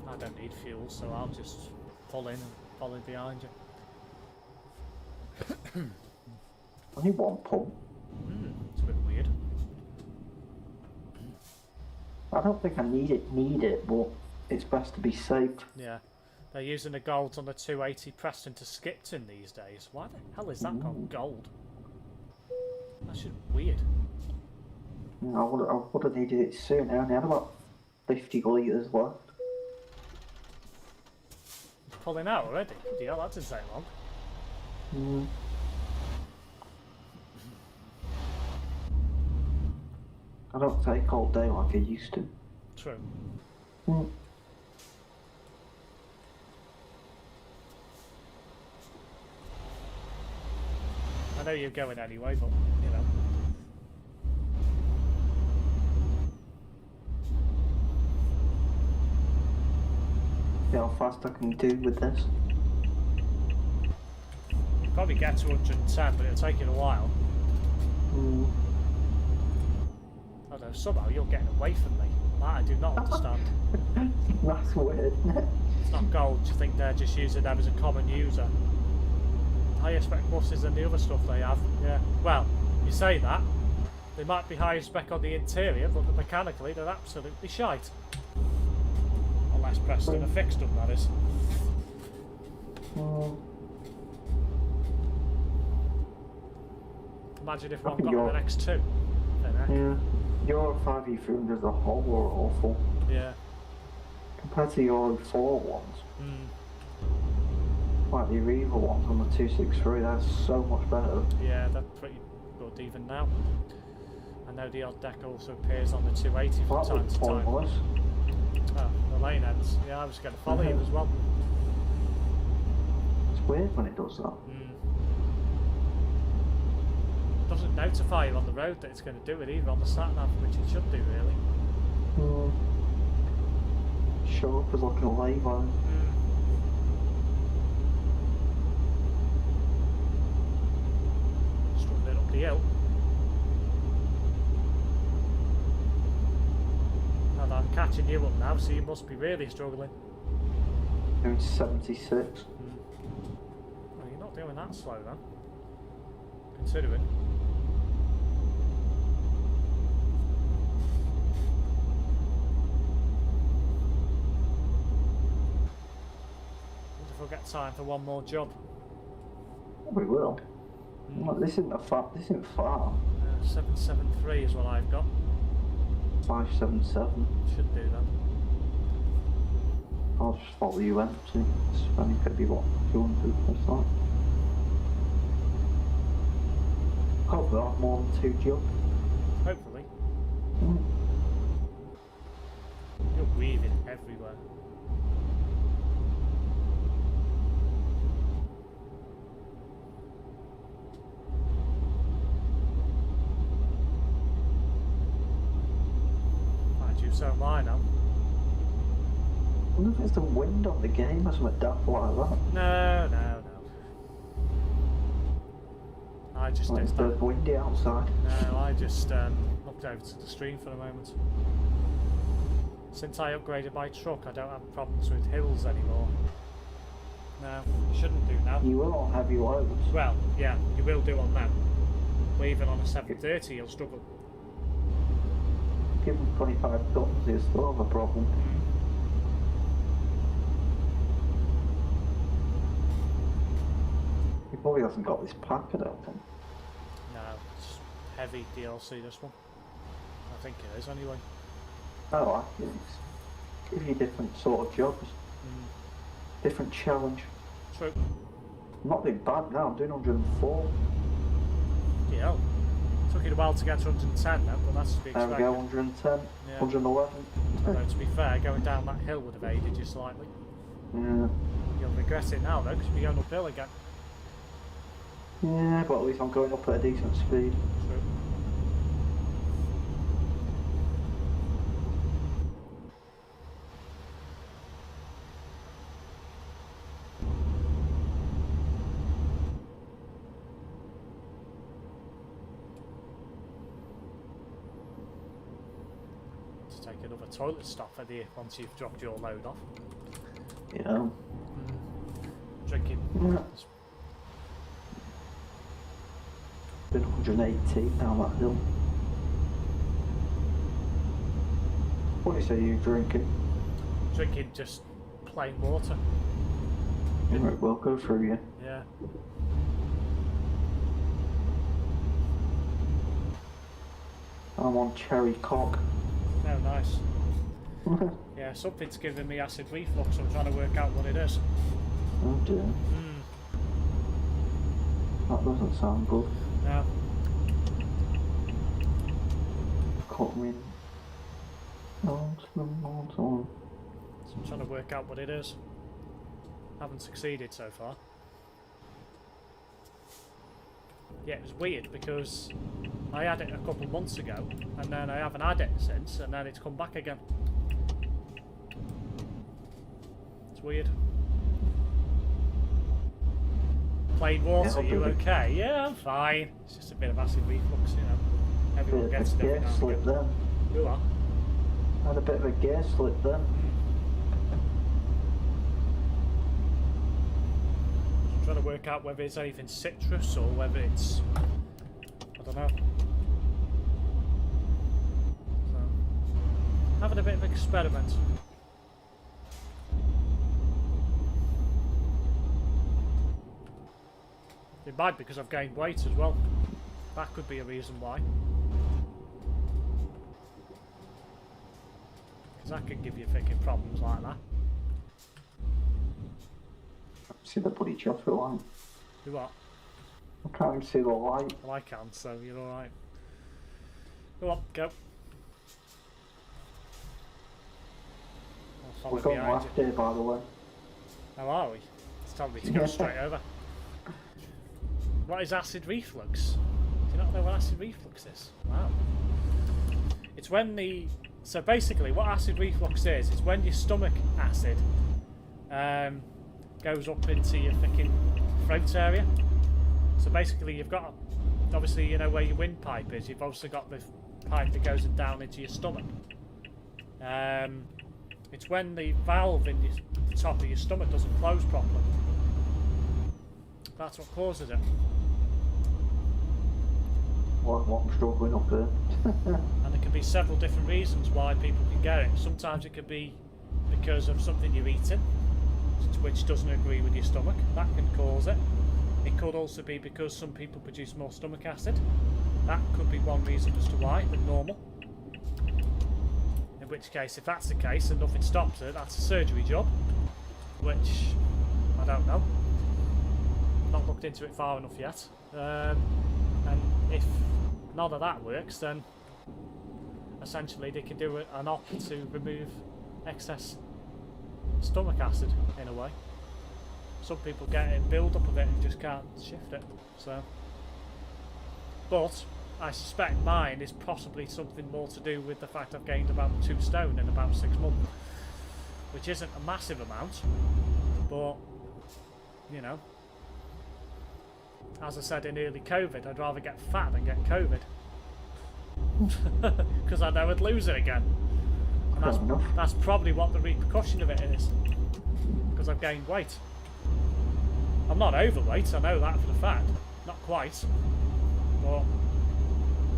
[SPEAKER 1] I don't need fuel, so I'll just pull in and follow behind you.
[SPEAKER 2] Only one pump.
[SPEAKER 1] It's a bit weird.
[SPEAKER 2] I don't think I need it, but it's best to be safe.
[SPEAKER 1] Yeah. They're using the gold on the 280 Preston to Skipton these days. Why the hell is that gone gold? That's just weird.
[SPEAKER 2] Yeah, I would have needed it soon. I only had about 50 litres left.
[SPEAKER 1] It's pulling out already? Yeah, that didn't take long.
[SPEAKER 2] I don't take all day like I used to.
[SPEAKER 1] True. I know you're going anyway, but, you know.
[SPEAKER 2] See how fast I can do with this.
[SPEAKER 1] Probably get to 110, but it'll take you a while. I don't know, somehow you're getting away from me. That I do not understand.
[SPEAKER 2] That's weird, isn't it?
[SPEAKER 1] It's not gold, do you think they're just using them as a common user? Higher spec buses than the other stuff they have, yeah. Well, you say that. They might be higher spec on the interior, but mechanically they're absolutely shite. Unless Preston have fixed them, that is. Imagine if one got the next two.
[SPEAKER 2] Yeah. Your 5E300 as a whole were awful.
[SPEAKER 1] Yeah.
[SPEAKER 2] Compared to your 4 ones. Like the Arriva ones on the 263, they're so much better.
[SPEAKER 1] Yeah, they're pretty good even now. I know the odd deck also appears on the 280 from time to time. Oh, the lane ends. Yeah, I was going to follow you as well.
[SPEAKER 2] It's weird when it does that.
[SPEAKER 1] Doesn't notify you on the road that it's going to do it either on the sat nav, which it should do really.
[SPEAKER 2] Show up as like a lay-by.
[SPEAKER 1] Struggling up the hill. And I'm catching you up now, so you must be really struggling.
[SPEAKER 2] Doing 76.
[SPEAKER 1] Well, you're not doing that slow then, considering. We'll get time for one more job.
[SPEAKER 2] We will. Well, this isn't far. This isn't far.
[SPEAKER 1] 773 is what I've got.
[SPEAKER 2] 577.
[SPEAKER 1] Should do that.
[SPEAKER 2] I'll just follow you empty. It's only could be what 200 or something. Hopefully I'll have more than 2 jumps.
[SPEAKER 1] Hopefully. You're weaving everywhere. Mind you, so am I now.
[SPEAKER 2] I wonder if it's the wind on the game or something daft like that.
[SPEAKER 1] No. I just
[SPEAKER 2] Like it's
[SPEAKER 1] did that.
[SPEAKER 2] windy outside.
[SPEAKER 1] No, I just looked over to the stream for a moment. Since I upgraded my truck, I don't have problems with hills anymore. No, you shouldn't do now.
[SPEAKER 2] You will on heavy loads.
[SPEAKER 1] Well, yeah, you will do on them. But even on a 730, you'll struggle.
[SPEAKER 2] Give him 25 tons, he'll still have a problem. He probably hasn't got this pack, I don't think.
[SPEAKER 1] No, it's heavy DLC, this one. I think it is anyway.
[SPEAKER 2] Oh, I think it's give you different sort of jobs. Different challenge.
[SPEAKER 1] True.
[SPEAKER 2] I'm not doing bad now, I'm doing 104.
[SPEAKER 1] Yeah. Took it a while to get to 110 now, but that's to be
[SPEAKER 2] There
[SPEAKER 1] expected.
[SPEAKER 2] we go, 110,
[SPEAKER 1] Yeah.
[SPEAKER 2] 111.
[SPEAKER 1] Although to be fair, going down that hill would have aided you slightly.
[SPEAKER 2] Yeah.
[SPEAKER 1] You'll regret it now though, because you'll be going uphill again.
[SPEAKER 2] Yeah, but at least I'm going up at a decent speed.
[SPEAKER 1] True. To take another toilet stop at the once you've dropped your load off.
[SPEAKER 2] Yeah.
[SPEAKER 1] Drinking.
[SPEAKER 2] Yeah. Been 118 down that hill. What do you say you're drinking?
[SPEAKER 1] Drinking just plain water.
[SPEAKER 2] Alright, well, go through you.
[SPEAKER 1] Yeah.
[SPEAKER 2] I'm on cherry cock.
[SPEAKER 1] Oh, nice. Yeah, something's giving me acid reflux. I'm trying to work out what it is.
[SPEAKER 2] Oh dear. That doesn't sound good.
[SPEAKER 1] No.
[SPEAKER 2] Caught me. On.
[SPEAKER 1] So I'm trying to work out what it is. Haven't succeeded so far. Yeah, it was weird because I had it a couple months ago and then I haven't had it since and then it's come back again. It's weird. Plain water,
[SPEAKER 2] Yeah,
[SPEAKER 1] you okay? Yeah, I'm fine. It's just a bit of acid reflux, you know. Everyone gets it every
[SPEAKER 2] gear
[SPEAKER 1] now and
[SPEAKER 2] slip
[SPEAKER 1] again.
[SPEAKER 2] then.
[SPEAKER 1] You are?
[SPEAKER 2] Had a bit of a gear slip then.
[SPEAKER 1] I'm trying to work out whether it's anything citrus or whether it's, I don't know. So, having a bit of an experiment. It might be because I've gained weight as well. That could be a reason why. Because that can give you thinking problems like that.
[SPEAKER 2] See the bloody traffic light.
[SPEAKER 1] Do what?
[SPEAKER 2] I can't even see the light.
[SPEAKER 1] Well, I can, so you're alright. Go on, go. I'll follow
[SPEAKER 2] We're going
[SPEAKER 1] behind
[SPEAKER 2] left
[SPEAKER 1] you.
[SPEAKER 2] here, by the way.
[SPEAKER 1] How are we? It's telling me to go straight over. What is acid reflux? Do you not know what acid reflux is? Wow. It's when the... So basically what acid reflux is when your stomach acid goes up into your fucking throat area. So basically you've got... Obviously, you know where your windpipe is. You've also got the pipe that goes down into your stomach. It's when the valve in the top of your stomach doesn't close properly. That's what causes it.
[SPEAKER 2] What I'm struggling up here.
[SPEAKER 1] And there can be several different reasons why people can get it. Sometimes it could be because of something you're eating, which doesn't agree with your stomach. That can cause it. It could also be because some people produce more stomach acid. That could be one reason as to why than normal. In which case, if that's the case and nothing stops it, that's a surgery job. Which, I don't know. Not looked into it far enough yet. And if none of that works, then essentially they can do an op to remove excess stomach acid in a way. Some people get a build up of it and just can't shift it. So, but I suspect mine is possibly something more to do with the fact I've gained about 2 stone in about 6 months, which isn't a massive amount, but you know, as I said in early COVID, I'd rather get fat than get COVID because I know I'd lose it again, and that's probably what the repercussion of it is, because I've gained weight. I'm not overweight, I know that for the fact, not quite, but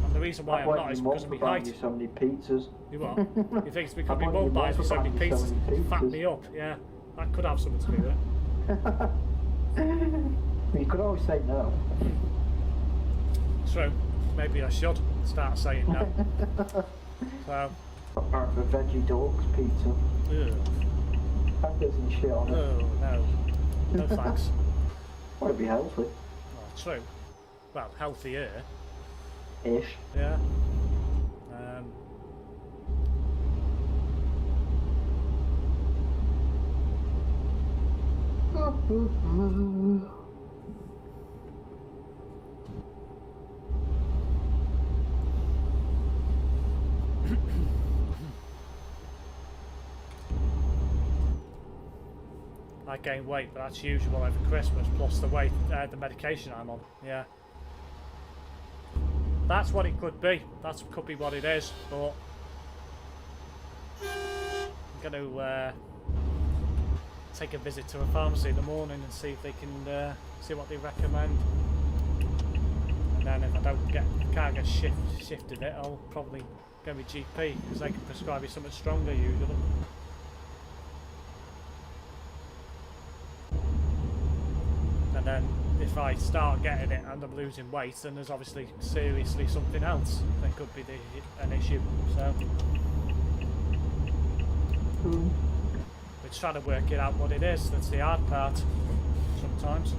[SPEAKER 1] and the reason why I'm not is because of my height.
[SPEAKER 2] You so many pizzas.
[SPEAKER 1] You what? You think it's because my mum buys me so many pizzas to fatten me up? Yeah, that could have something to do with it.
[SPEAKER 2] You could always say no.
[SPEAKER 1] True. Maybe I should start saying no. So.
[SPEAKER 2] Apart from veggie dorks pizza.
[SPEAKER 1] Ugh.
[SPEAKER 2] Hamburgers and shit on it.
[SPEAKER 1] Oh no. No thanks.
[SPEAKER 2] Well, it'd be healthy.
[SPEAKER 1] Well, true. Well, healthier.
[SPEAKER 2] Ish.
[SPEAKER 1] Yeah. I gain weight, but that's usual over Christmas, plus the weight, the medication I'm on. Yeah. That's what it could be. That could be what it is, but I'm going to take a visit to a pharmacy in the morning and see if they can see what they recommend. And then if I can't get shifted it, I'll probably go to my GP because they can prescribe you something stronger usually. And then if I start getting it and I'm losing weight, then there's obviously seriously something else that could be an issue. So we're trying to work it out what it is. That's the hard part sometimes.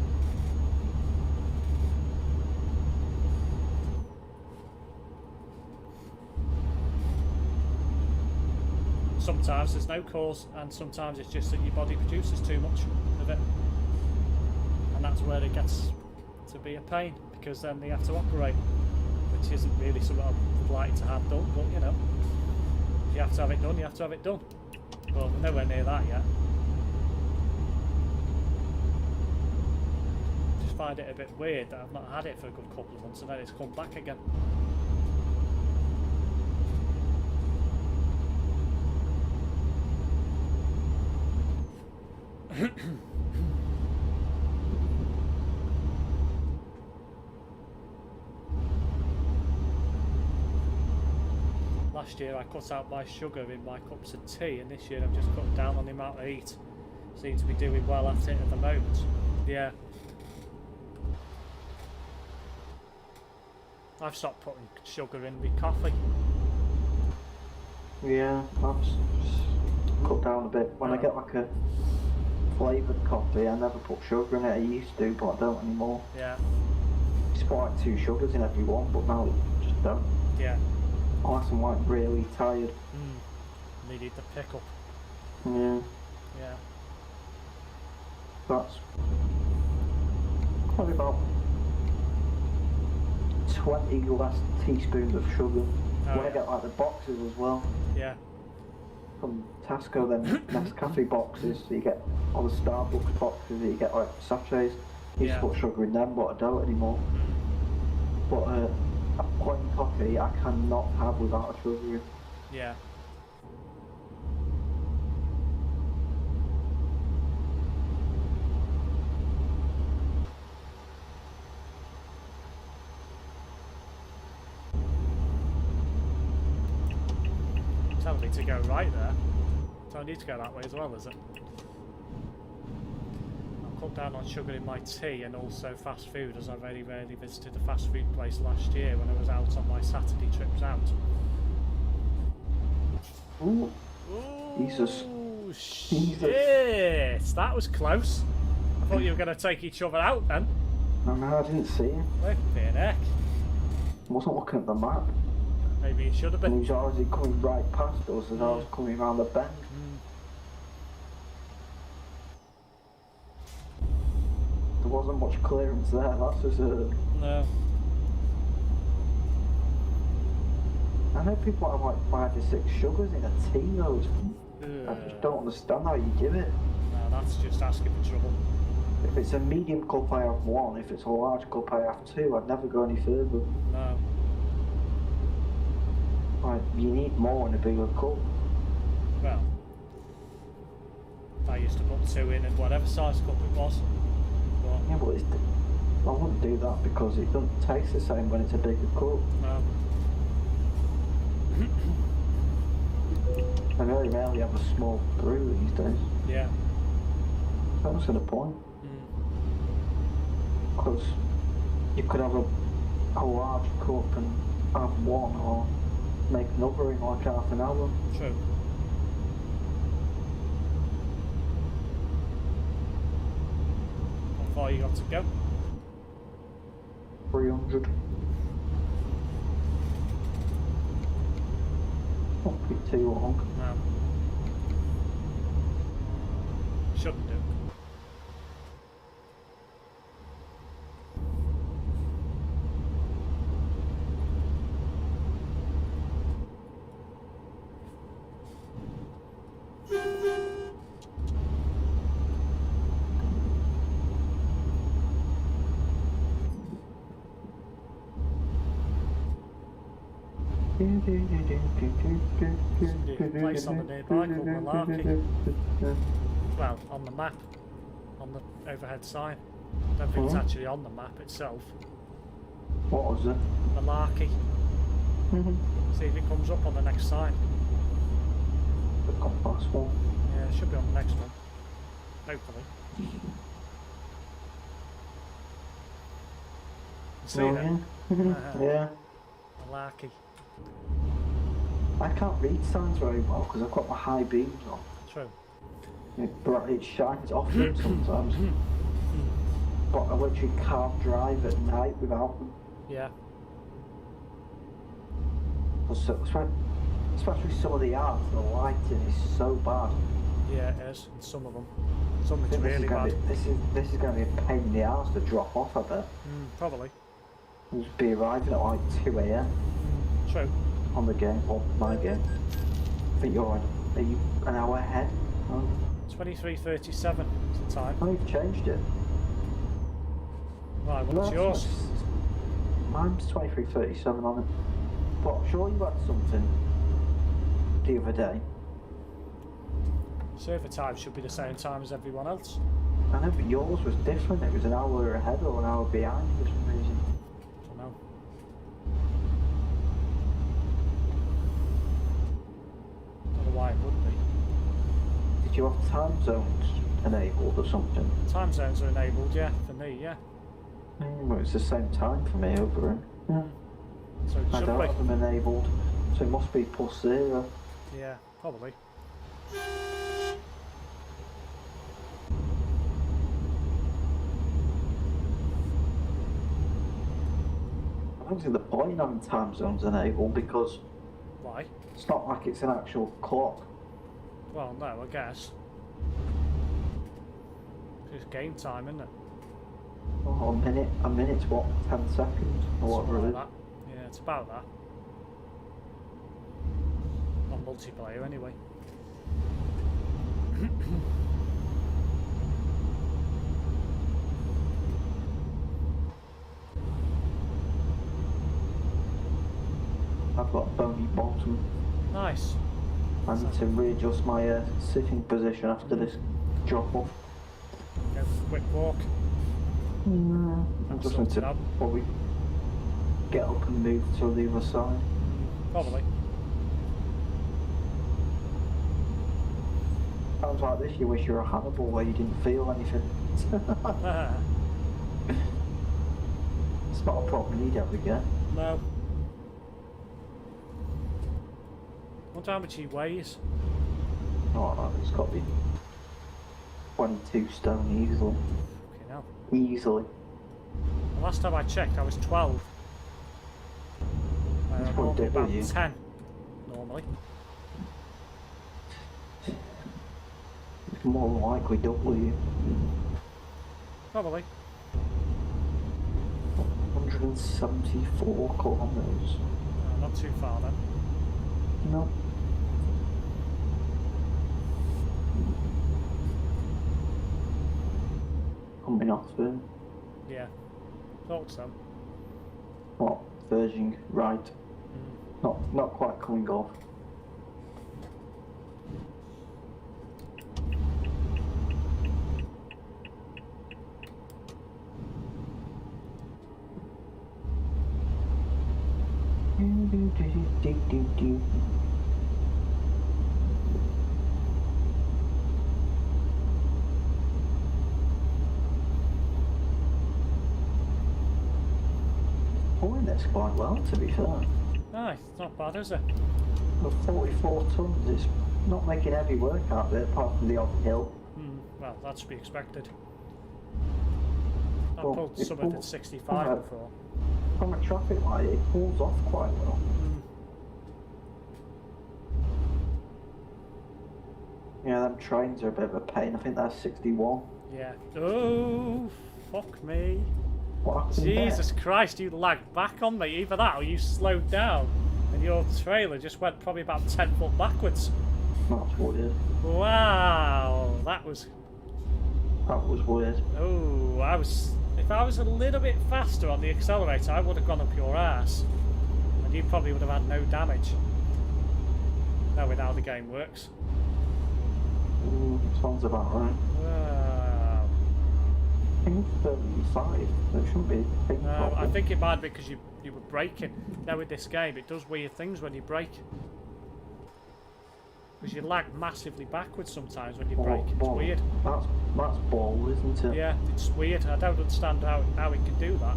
[SPEAKER 1] Sometimes there's no cause, and sometimes it's just that your body produces too much of it. And that's where it gets to be a pain, because then they have to operate, which isn't really something I would like to have done, but you know, if you have to have it done, you have to have it done. Well, we're nowhere near that yet. Just find it a bit weird that I've not had it for a good couple of months and then it's come back again. Last year I cut out my sugar in my cups of tea, and this year I've just cut down on the amount I eat. Seem to be doing well at it at the moment. Yeah. I've stopped putting sugar in my coffee.
[SPEAKER 2] Yeah, I've cut down a bit. When I get like a flavoured coffee, I never put sugar in it. I used to, but I don't anymore.
[SPEAKER 1] Yeah.
[SPEAKER 2] Just put like 2 sugars in every one, but now I just don't.
[SPEAKER 1] Yeah.
[SPEAKER 2] Unless I'm like really tired.
[SPEAKER 1] They need the pick up.
[SPEAKER 2] Yeah.
[SPEAKER 1] Yeah.
[SPEAKER 2] That's probably about 20 less teaspoons of sugar. When I get like the boxes as well.
[SPEAKER 1] Yeah.
[SPEAKER 2] From Tesco, then Nescafe boxes, so you get all the Starbucks boxes that you get like sachets. I used to put sugar in them, but I don't anymore. But a plain coffee I cannot have without a sugar in.
[SPEAKER 1] Yeah. Telling me to go right there. So I need to go that way as well, is it? I'll cut down on sugar in my tea and also fast food, as I very rarely visited a fast food place last year when I was out on my Saturday trips out.
[SPEAKER 2] Ooh.
[SPEAKER 1] Ooh,
[SPEAKER 2] Jesus.
[SPEAKER 1] shit! That was close. I thought you were going to take each other out then.
[SPEAKER 2] No, I didn't see him.
[SPEAKER 1] Flipping heck.
[SPEAKER 2] I wasn't looking at the map.
[SPEAKER 1] Maybe you should have
[SPEAKER 2] And he
[SPEAKER 1] been.
[SPEAKER 2] was obviously coming right past us as I was coming around the bend. There wasn't much clearance there, that's for certain.
[SPEAKER 1] No.
[SPEAKER 2] I know people have like 5 or 6 sugars in a tea though. I just don't understand how you do it.
[SPEAKER 1] No, that's just asking for trouble.
[SPEAKER 2] If it's a medium cup I have 1, if it's a large cup I have 2, I'd never go any further.
[SPEAKER 1] No.
[SPEAKER 2] Like, you need more in a bigger cup.
[SPEAKER 1] Well, I used to put 2 in and whatever size cup it was. But,
[SPEAKER 2] Yeah, but I wouldn't do that because it doesn't taste the same when it's a bigger cup.
[SPEAKER 1] no.
[SPEAKER 2] I very rarely have a small brew these days.
[SPEAKER 1] Yeah.
[SPEAKER 2] That's the point. Because you could have a large cup and have 1 or make another in like half an hour.
[SPEAKER 1] True. How far you got to go?
[SPEAKER 2] 300. Won't be too long.
[SPEAKER 1] No. Shouldn't do. Place on the nearby called Malarkey. Well, on the map, on the overhead sign. I don't think it's actually on the map itself.
[SPEAKER 2] What was it?
[SPEAKER 1] Malarkey. See if it comes up on the next sign.
[SPEAKER 2] The compass one.
[SPEAKER 1] Yeah, it should be on the next one. Hopefully. See that?
[SPEAKER 2] Yeah.
[SPEAKER 1] Malarkey.
[SPEAKER 2] I can't read signs very well because I've got my high beams on.
[SPEAKER 1] True.
[SPEAKER 2] It shines off them sometimes. But I literally can't drive at night without them.
[SPEAKER 1] Yeah.
[SPEAKER 2] Especially some of the art, the lighting is so bad.
[SPEAKER 1] Yeah, it is. And some of them. Some
[SPEAKER 2] I
[SPEAKER 1] it's
[SPEAKER 2] think
[SPEAKER 1] really bad.
[SPEAKER 2] This is going to be a pain in the arse to drop off, I bet.
[SPEAKER 1] Probably.
[SPEAKER 2] We'll just be arriving at like 2 AM
[SPEAKER 1] True.
[SPEAKER 2] on the game, or my game. I think are you an hour ahead? Oh,
[SPEAKER 1] 23:37 is the time.
[SPEAKER 2] oh you've changed it.
[SPEAKER 1] Right, what's yours?
[SPEAKER 2] Mine's 23:37 on it. But sure you had something the other day.
[SPEAKER 1] Server time should be the same time as everyone else.
[SPEAKER 2] I know, but yours was different. It was an hour ahead or an hour behind for some reason.
[SPEAKER 1] I don't know. Don't know why it would be.
[SPEAKER 2] Did you have time zones enabled or something?
[SPEAKER 1] Time zones are enabled, yeah, for me, yeah.
[SPEAKER 2] Well, it's the same time for me over here. Yeah.
[SPEAKER 1] So it
[SPEAKER 2] I
[SPEAKER 1] should
[SPEAKER 2] don't
[SPEAKER 1] be.
[SPEAKER 2] have them enabled, so it must be +0.
[SPEAKER 1] Yeah, probably.
[SPEAKER 2] I don't see the point in having time zones enabled because
[SPEAKER 1] Why?
[SPEAKER 2] it's not like it's an actual clock.
[SPEAKER 1] Well, no, I guess. It's game time, isn't it?
[SPEAKER 2] Oh, a minute's what, 10 seconds or whatever
[SPEAKER 1] Something
[SPEAKER 2] it is.
[SPEAKER 1] like that. Yeah, it's about that. On multiplayer, anyway.
[SPEAKER 2] I've got a bony bottom.
[SPEAKER 1] Nice.
[SPEAKER 2] I need to readjust my sitting position after this drop off.
[SPEAKER 1] Go for a quick walk.
[SPEAKER 2] I just need to probably get up and move to the other side.
[SPEAKER 1] Probably.
[SPEAKER 2] Times like this, you wish you were a Hannibal where you didn't feel anything. It's not a problem you'd ever get.
[SPEAKER 1] No. I wonder how much he weighs.
[SPEAKER 2] Oh, no, it's got to be 22 stone easily.
[SPEAKER 1] Fucking hell.
[SPEAKER 2] Easily.
[SPEAKER 1] The last time I checked, I was 12.
[SPEAKER 2] That's
[SPEAKER 1] I'm
[SPEAKER 2] probably
[SPEAKER 1] normally about
[SPEAKER 2] double you.
[SPEAKER 1] 10, normally.
[SPEAKER 2] It's more than likely double you.
[SPEAKER 1] Probably.
[SPEAKER 2] 174 kilometres.
[SPEAKER 1] Not too far then.
[SPEAKER 2] No. Coming off there.
[SPEAKER 1] Yeah. Thought so.
[SPEAKER 2] What? Verging right. Not quite coming off. Pulling this quite well, to be fair.
[SPEAKER 1] Aye, it's not bad, is it?
[SPEAKER 2] For 44 tons, it's not making heavy work out there, apart from the odd hill.
[SPEAKER 1] Well, that should be expected. I
[SPEAKER 2] Well,
[SPEAKER 1] pulled
[SPEAKER 2] it
[SPEAKER 1] something at
[SPEAKER 2] pulls-
[SPEAKER 1] 65
[SPEAKER 2] alright.
[SPEAKER 1] before.
[SPEAKER 2] From a traffic light, it pulls off quite well. Yeah, them trains are a bit of a pain. I think that's 61.
[SPEAKER 1] Yeah. Oh, fuck me.
[SPEAKER 2] What happened
[SPEAKER 1] Jesus Christ, you lagged back on me. Either that or you slowed down and your trailer just went probably about 10 foot backwards.
[SPEAKER 2] there? That's weird.
[SPEAKER 1] Wow, that was...
[SPEAKER 2] That was weird.
[SPEAKER 1] Oh, if I was a little bit faster on the accelerator, I would have gone up your ass. And you probably would have had no damage. Knowing how the game works.
[SPEAKER 2] Sounds about right.
[SPEAKER 1] Wow.
[SPEAKER 2] I think 35. There shouldn't be a big
[SPEAKER 1] No,
[SPEAKER 2] problem.
[SPEAKER 1] I think it might be because you were braking. Now with this game, it does weird things when you brake. Because you lag massively backwards sometimes when you brake. It's weird.
[SPEAKER 2] That's ball, isn't it?
[SPEAKER 1] Yeah, it's weird. I don't understand how it can do that.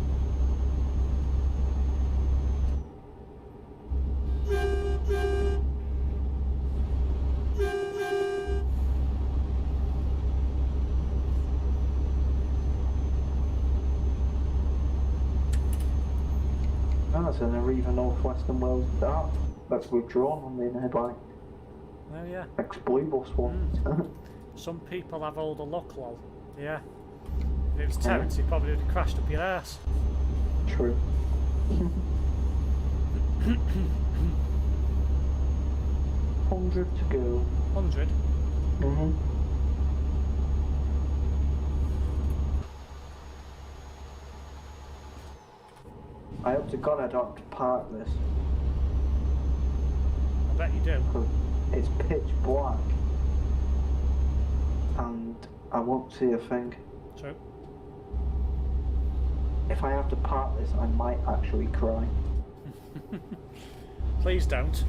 [SPEAKER 2] That's in a even northwestern Wales start. That's withdrawn on the headlight.
[SPEAKER 1] Oh yeah.
[SPEAKER 2] Ex-Bluebus one.
[SPEAKER 1] Some people have all the luck, lol. Yeah. If it was Terence, he probably would have crashed up your ass.
[SPEAKER 2] True. 100 to go.
[SPEAKER 1] 100?
[SPEAKER 2] I hope to God I don't have to park this.
[SPEAKER 1] I bet you do.
[SPEAKER 2] Because it's pitch black. And I won't see a thing.
[SPEAKER 1] True.
[SPEAKER 2] If I have to park this, I might actually cry.
[SPEAKER 1] Please don't.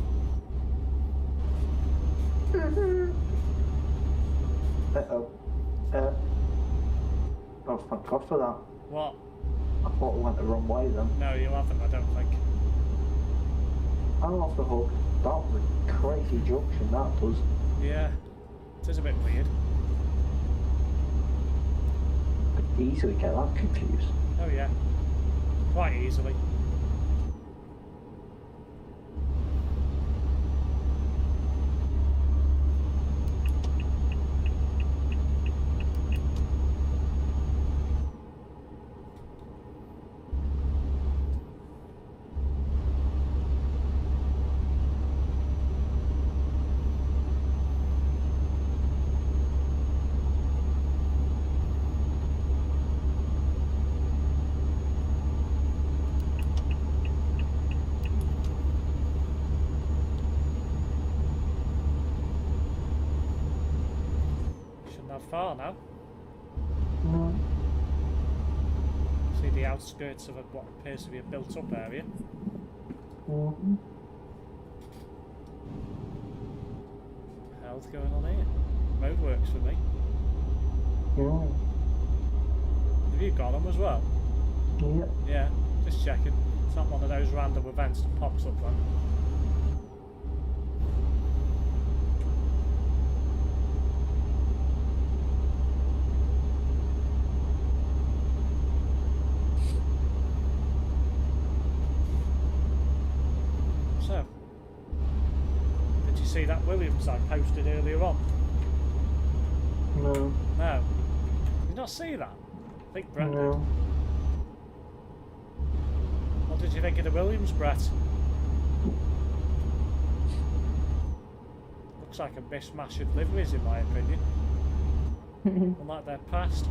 [SPEAKER 2] Uh-oh. Oh, thank God for that.
[SPEAKER 1] What?
[SPEAKER 2] I thought we went the wrong way then.
[SPEAKER 1] No, you haven't, I don't think.
[SPEAKER 2] I'm off the hook. That was a crazy junction, that was.
[SPEAKER 1] Yeah. It is a bit weird.
[SPEAKER 2] Could easily get that confused.
[SPEAKER 1] Oh yeah. Quite easily. Far now.
[SPEAKER 2] No.
[SPEAKER 1] See the outskirts of what appears to be a built-up area.
[SPEAKER 2] Mm-hmm.
[SPEAKER 1] What the hell's going on here? roadworks for me.
[SPEAKER 2] Mm.
[SPEAKER 1] Have you got them as well?
[SPEAKER 2] Yeah.
[SPEAKER 1] Yeah, just checking. It's not one of those random events that pops up then. So, did you see that Williams I posted earlier on?
[SPEAKER 2] No.
[SPEAKER 1] No. Did you not see that? I think Brett did.
[SPEAKER 2] No.
[SPEAKER 1] What did you think of the Williams, Brett? Looks like a mishmash of liveries in my opinion. Unlike their past.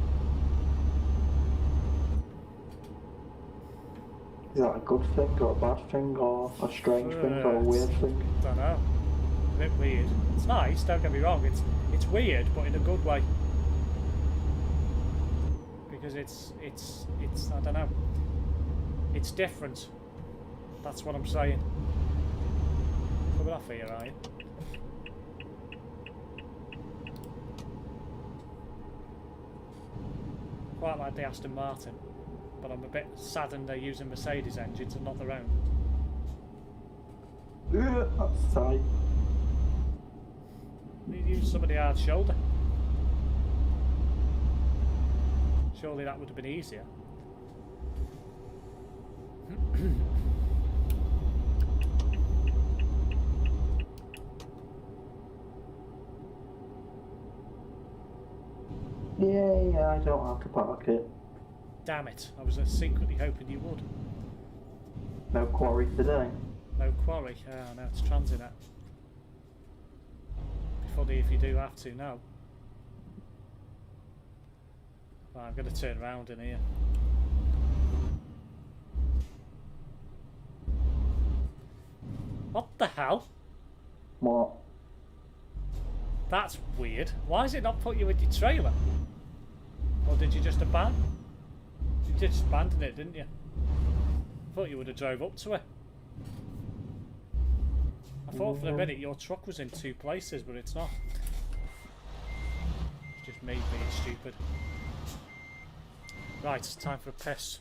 [SPEAKER 2] Is that a good thing or a bad thing or a strange thing or a weird thing?
[SPEAKER 1] Don't know. A bit weird. It's nice, don't get me wrong, it's weird but in a good way. Because it's I don't know. It's different. That's what I'm saying. Coming off here, are you? Quite like the Aston Martin, but I'm a bit saddened they're using Mercedes engines and not their own.
[SPEAKER 2] That's tight.
[SPEAKER 1] You use somebody hard shoulder. Surely that would have been easier.
[SPEAKER 2] Yeah, I don't have to park it.
[SPEAKER 1] Damn it, I was secretly hoping you would.
[SPEAKER 2] No quarry today.
[SPEAKER 1] No quarry. Oh no, it's Transinet. Be funny if you do have to, no. Right, I'm going to turn around in here. What the hell?
[SPEAKER 2] What?
[SPEAKER 1] That's weird. Why has it not put you with your trailer? Or did you just abandon? You did just abandon it, didn't you? I thought you would have drove up to it. I thought for a minute your truck was in two places, but it's not. It's just me being stupid. Right, it's time for a piss.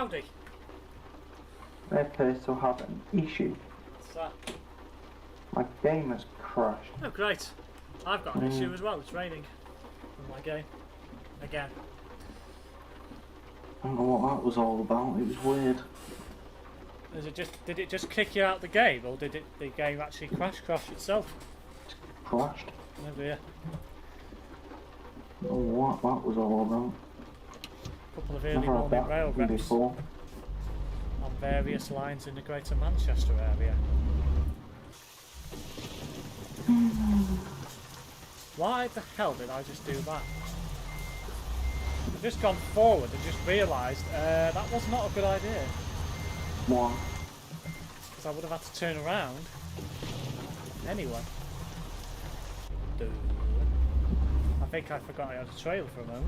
[SPEAKER 1] Howdy.
[SPEAKER 2] I appear to have an issue.
[SPEAKER 1] What's that?
[SPEAKER 2] My game has crashed.
[SPEAKER 1] Oh, great. I've got an issue as well. It's raining in my game. Again.
[SPEAKER 2] I don't know what that was all about. It was weird.
[SPEAKER 1] Did it just kick you out the game, or did the game actually crash itself?
[SPEAKER 2] Crashed.
[SPEAKER 1] Oh dear.
[SPEAKER 2] I don't know what that was all about.
[SPEAKER 1] A couple of early
[SPEAKER 2] Never had
[SPEAKER 1] morning
[SPEAKER 2] that
[SPEAKER 1] rail reps
[SPEAKER 2] before.
[SPEAKER 1] on various lines in the Greater Manchester area. Why the hell did I just do that? I've just gone forward and just realised that was not a good idea.
[SPEAKER 2] Why?
[SPEAKER 1] Because I would have had to turn around anyway. Duh. I think I forgot I had a trailer for a moment.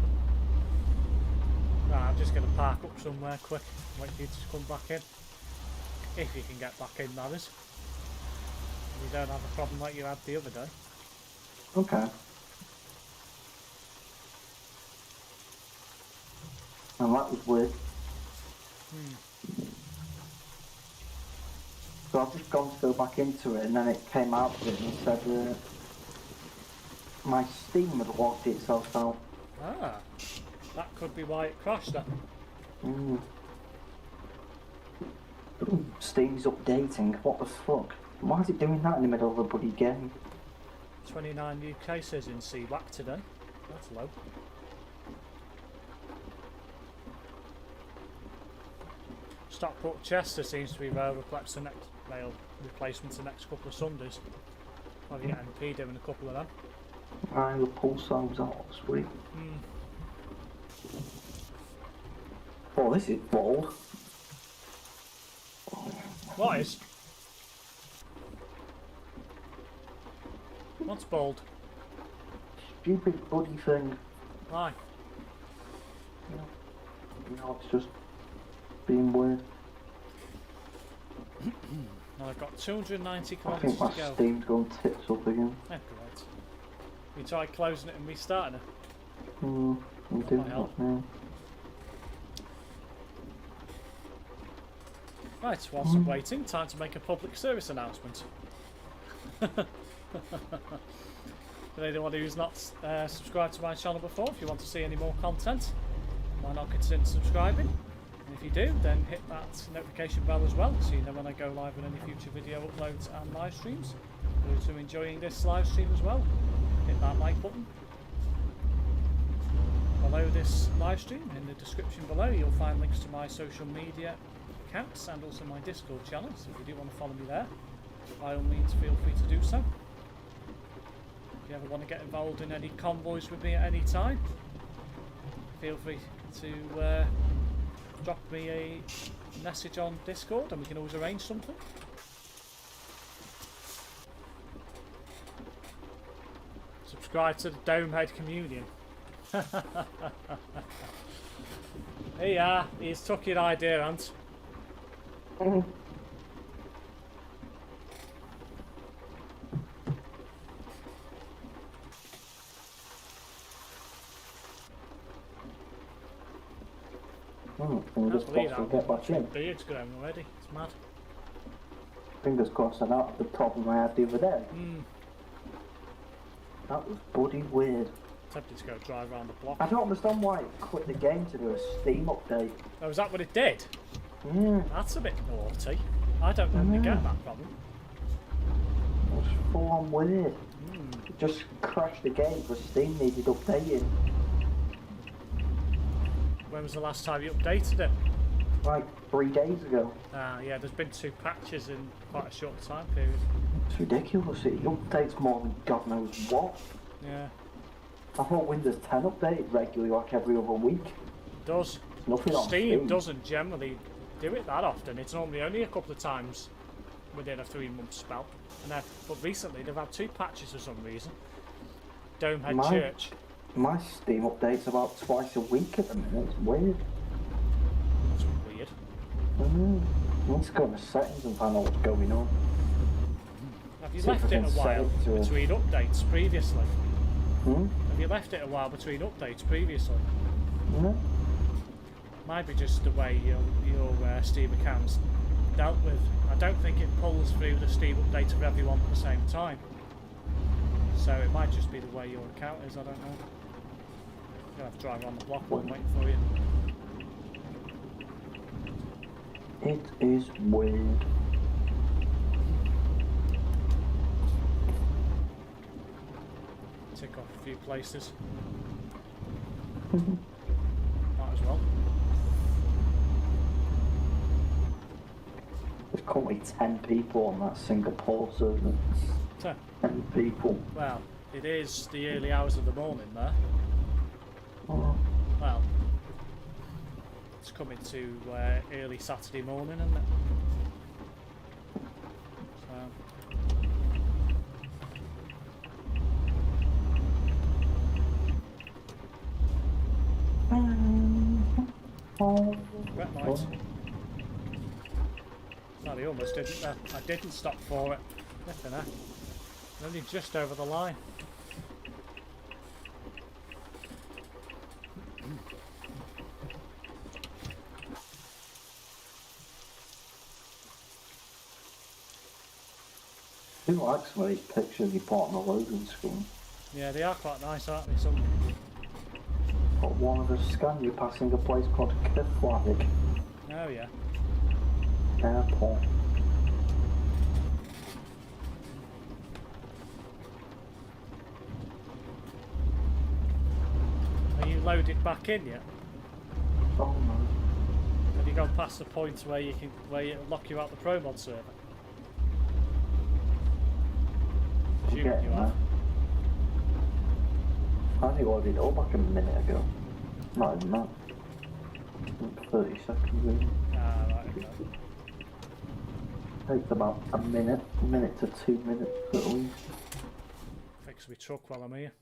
[SPEAKER 1] Right, I'm just going to park up somewhere quick, wait for you to come back in. If you can get back in, that is. You don't have a problem like you had the other day.
[SPEAKER 2] Okay. And that was weird. So I've just gone to go back into it, and then it came out of it and said my Steam had locked itself out.
[SPEAKER 1] Ah, that could be why it crashed then.
[SPEAKER 2] Steam's updating. What the fuck? Why is it doing that in the middle of a bloody game?
[SPEAKER 1] 29 new cases in CWAC today. That's low. Stockport Chester seems to be rail replacement the next couple of Sundays. I'll get MP doing a couple of them.
[SPEAKER 2] The pulsar's out, sweet. Oh, this is bold.
[SPEAKER 1] What is? What's bold?
[SPEAKER 2] Stupid bloody thing.
[SPEAKER 1] Why?
[SPEAKER 2] No, it's just being weird.
[SPEAKER 1] Well, I've got 290
[SPEAKER 2] I
[SPEAKER 1] kilometres
[SPEAKER 2] think my
[SPEAKER 1] to go.
[SPEAKER 2] Steam's gone tits up again.
[SPEAKER 1] Oh, great. We tried closing it and restarting it.
[SPEAKER 2] I'm doing
[SPEAKER 1] hell.
[SPEAKER 2] that now.
[SPEAKER 1] Right, whilst I'm waiting, time to make a public service announcement. For anyone who's not subscribed to my channel before, if you want to see any more content, why not consider subscribing? And if you do, then hit that notification bell as well, so you know when I go live on any future video uploads and live streams. For those who are enjoying this live stream as well, hit that like button. Below this live stream, in the description below, you'll find links to my social media accounts and also my Discord channel, so if you do want to follow me there, by all means feel free to do so. If you ever want to get involved in any convoys with me at any time, feel free to drop me a message on Discord and we can always arrange something. Subscribe to the Domehead Communion. Here you are, he's took your idea, Ant.
[SPEAKER 2] Fingers crossed we'll get back in.
[SPEAKER 1] Beard's grown already, it's mad.
[SPEAKER 2] Fingers crossed I don't have the problem I had the other day. That was bloody weird.
[SPEAKER 1] Tempted to go drive around the block.
[SPEAKER 2] I don't understand why it quit the game to do a Steam update.
[SPEAKER 1] Oh, is that what it did?
[SPEAKER 2] Yeah.
[SPEAKER 1] That's a bit naughty. I don't normally get that problem.
[SPEAKER 2] It was full on weird. It just crashed the game because Steam needed updating.
[SPEAKER 1] When was the last time you updated it?
[SPEAKER 2] Like 3 days ago.
[SPEAKER 1] Yeah, there's been 2 patches in quite a short time period.
[SPEAKER 2] It's ridiculous. It updates more than God knows what.
[SPEAKER 1] Yeah.
[SPEAKER 2] I thought Windows 10 updated regularly, like every other week.
[SPEAKER 1] It does.
[SPEAKER 2] There's nothing on
[SPEAKER 1] Steam doesn't generally do it that often. It's normally only a couple of times within a 3-month spell. But recently they've had 2 patches for some reason. Domehead Church.
[SPEAKER 2] My Steam updates about twice a week at the minute. It's weird.
[SPEAKER 1] That's weird.
[SPEAKER 2] I need to go in the settings and find out what's going on.
[SPEAKER 1] Have you left it a while between updates previously?
[SPEAKER 2] Have
[SPEAKER 1] you left it a while between updates previously?
[SPEAKER 2] Yeah.
[SPEAKER 1] Might be just the way your Steam account's dealt with. I don't think it pulls through the Steam update for everyone at the same time. So it might just be the way your account is, I don't know. You'll have to drive around the block while I'm waiting for you.
[SPEAKER 2] It is weird.
[SPEAKER 1] Tick off a few places. Might as well.
[SPEAKER 2] There's currently 10 people on that Singapore server.
[SPEAKER 1] So,
[SPEAKER 2] 10 people.
[SPEAKER 1] well, it is the early hours of the morning there.
[SPEAKER 2] Oh.
[SPEAKER 1] Well, it's coming to early Saturday morning, isn't it? So. Red light. No, they almost didn't there. I didn't stop for it. Flipping heck. Only just over the line.
[SPEAKER 2] Who likes some of these pictures you put on the loading screen?
[SPEAKER 1] Yeah, they are quite nice, aren't they? Some.
[SPEAKER 2] Got one of the scan you passing a place called Keflavik
[SPEAKER 1] Oh yeah.
[SPEAKER 2] Airport.
[SPEAKER 1] Are you loaded back in yet?
[SPEAKER 2] Oh no.
[SPEAKER 1] Have you gone past the point where it'll lock you out the ProMod server? Assuming you have.
[SPEAKER 2] I only ordered it all back a minute ago. Not even that. Like 30 seconds in.
[SPEAKER 1] Ah, right, okay.
[SPEAKER 2] Takes about a minute to 2 minutes at least.
[SPEAKER 1] Fix my truck while I'm here.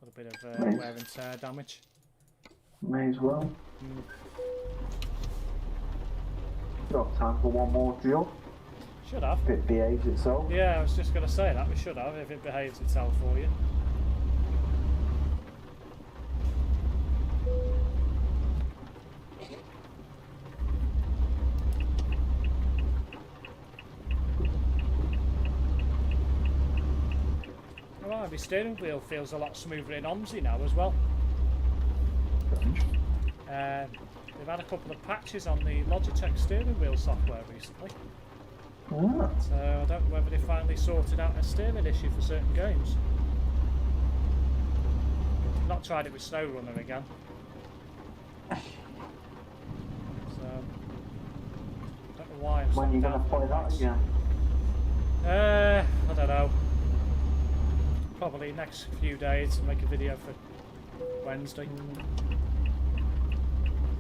[SPEAKER 1] Got a bit of
[SPEAKER 2] Nice.
[SPEAKER 1] wear and tear damage.
[SPEAKER 2] May as well. Got time for one more job.
[SPEAKER 1] Should have.
[SPEAKER 2] If it behaves itself.
[SPEAKER 1] Yeah, I was just going to say that. We should have, if it behaves itself for you. Well, my steering wheel feels a lot smoother in OMSI now as well. They've had a couple of patches on the Logitech steering wheel software recently.
[SPEAKER 2] Ah.
[SPEAKER 1] So I don't know whether they finally sorted out a steering issue for certain games. Not tried it with SnowRunner again. So don't know why.
[SPEAKER 2] When are you going to play that again?
[SPEAKER 1] I don't know. Probably next few days and make a video for Wednesday.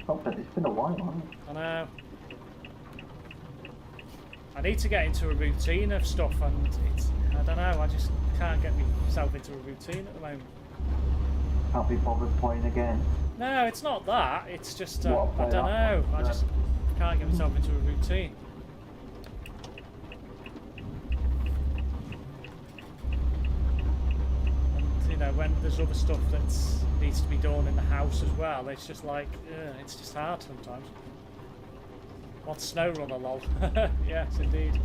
[SPEAKER 2] It's been a while, hasn't it?
[SPEAKER 1] I know. I need to get into a routine of stuff, and I don't know, I just can't get myself into a routine at the moment.
[SPEAKER 2] Can't be bothered playing again.
[SPEAKER 1] No, it's not that, it's just, I
[SPEAKER 2] What, play
[SPEAKER 1] don't
[SPEAKER 2] that
[SPEAKER 1] know,
[SPEAKER 2] one?
[SPEAKER 1] I just can't get myself into a routine. And, you know, when there's other stuff that needs to be done in the house as well, it's just like, it's just hard sometimes. What's SnowRunner, lol? Yes, indeed.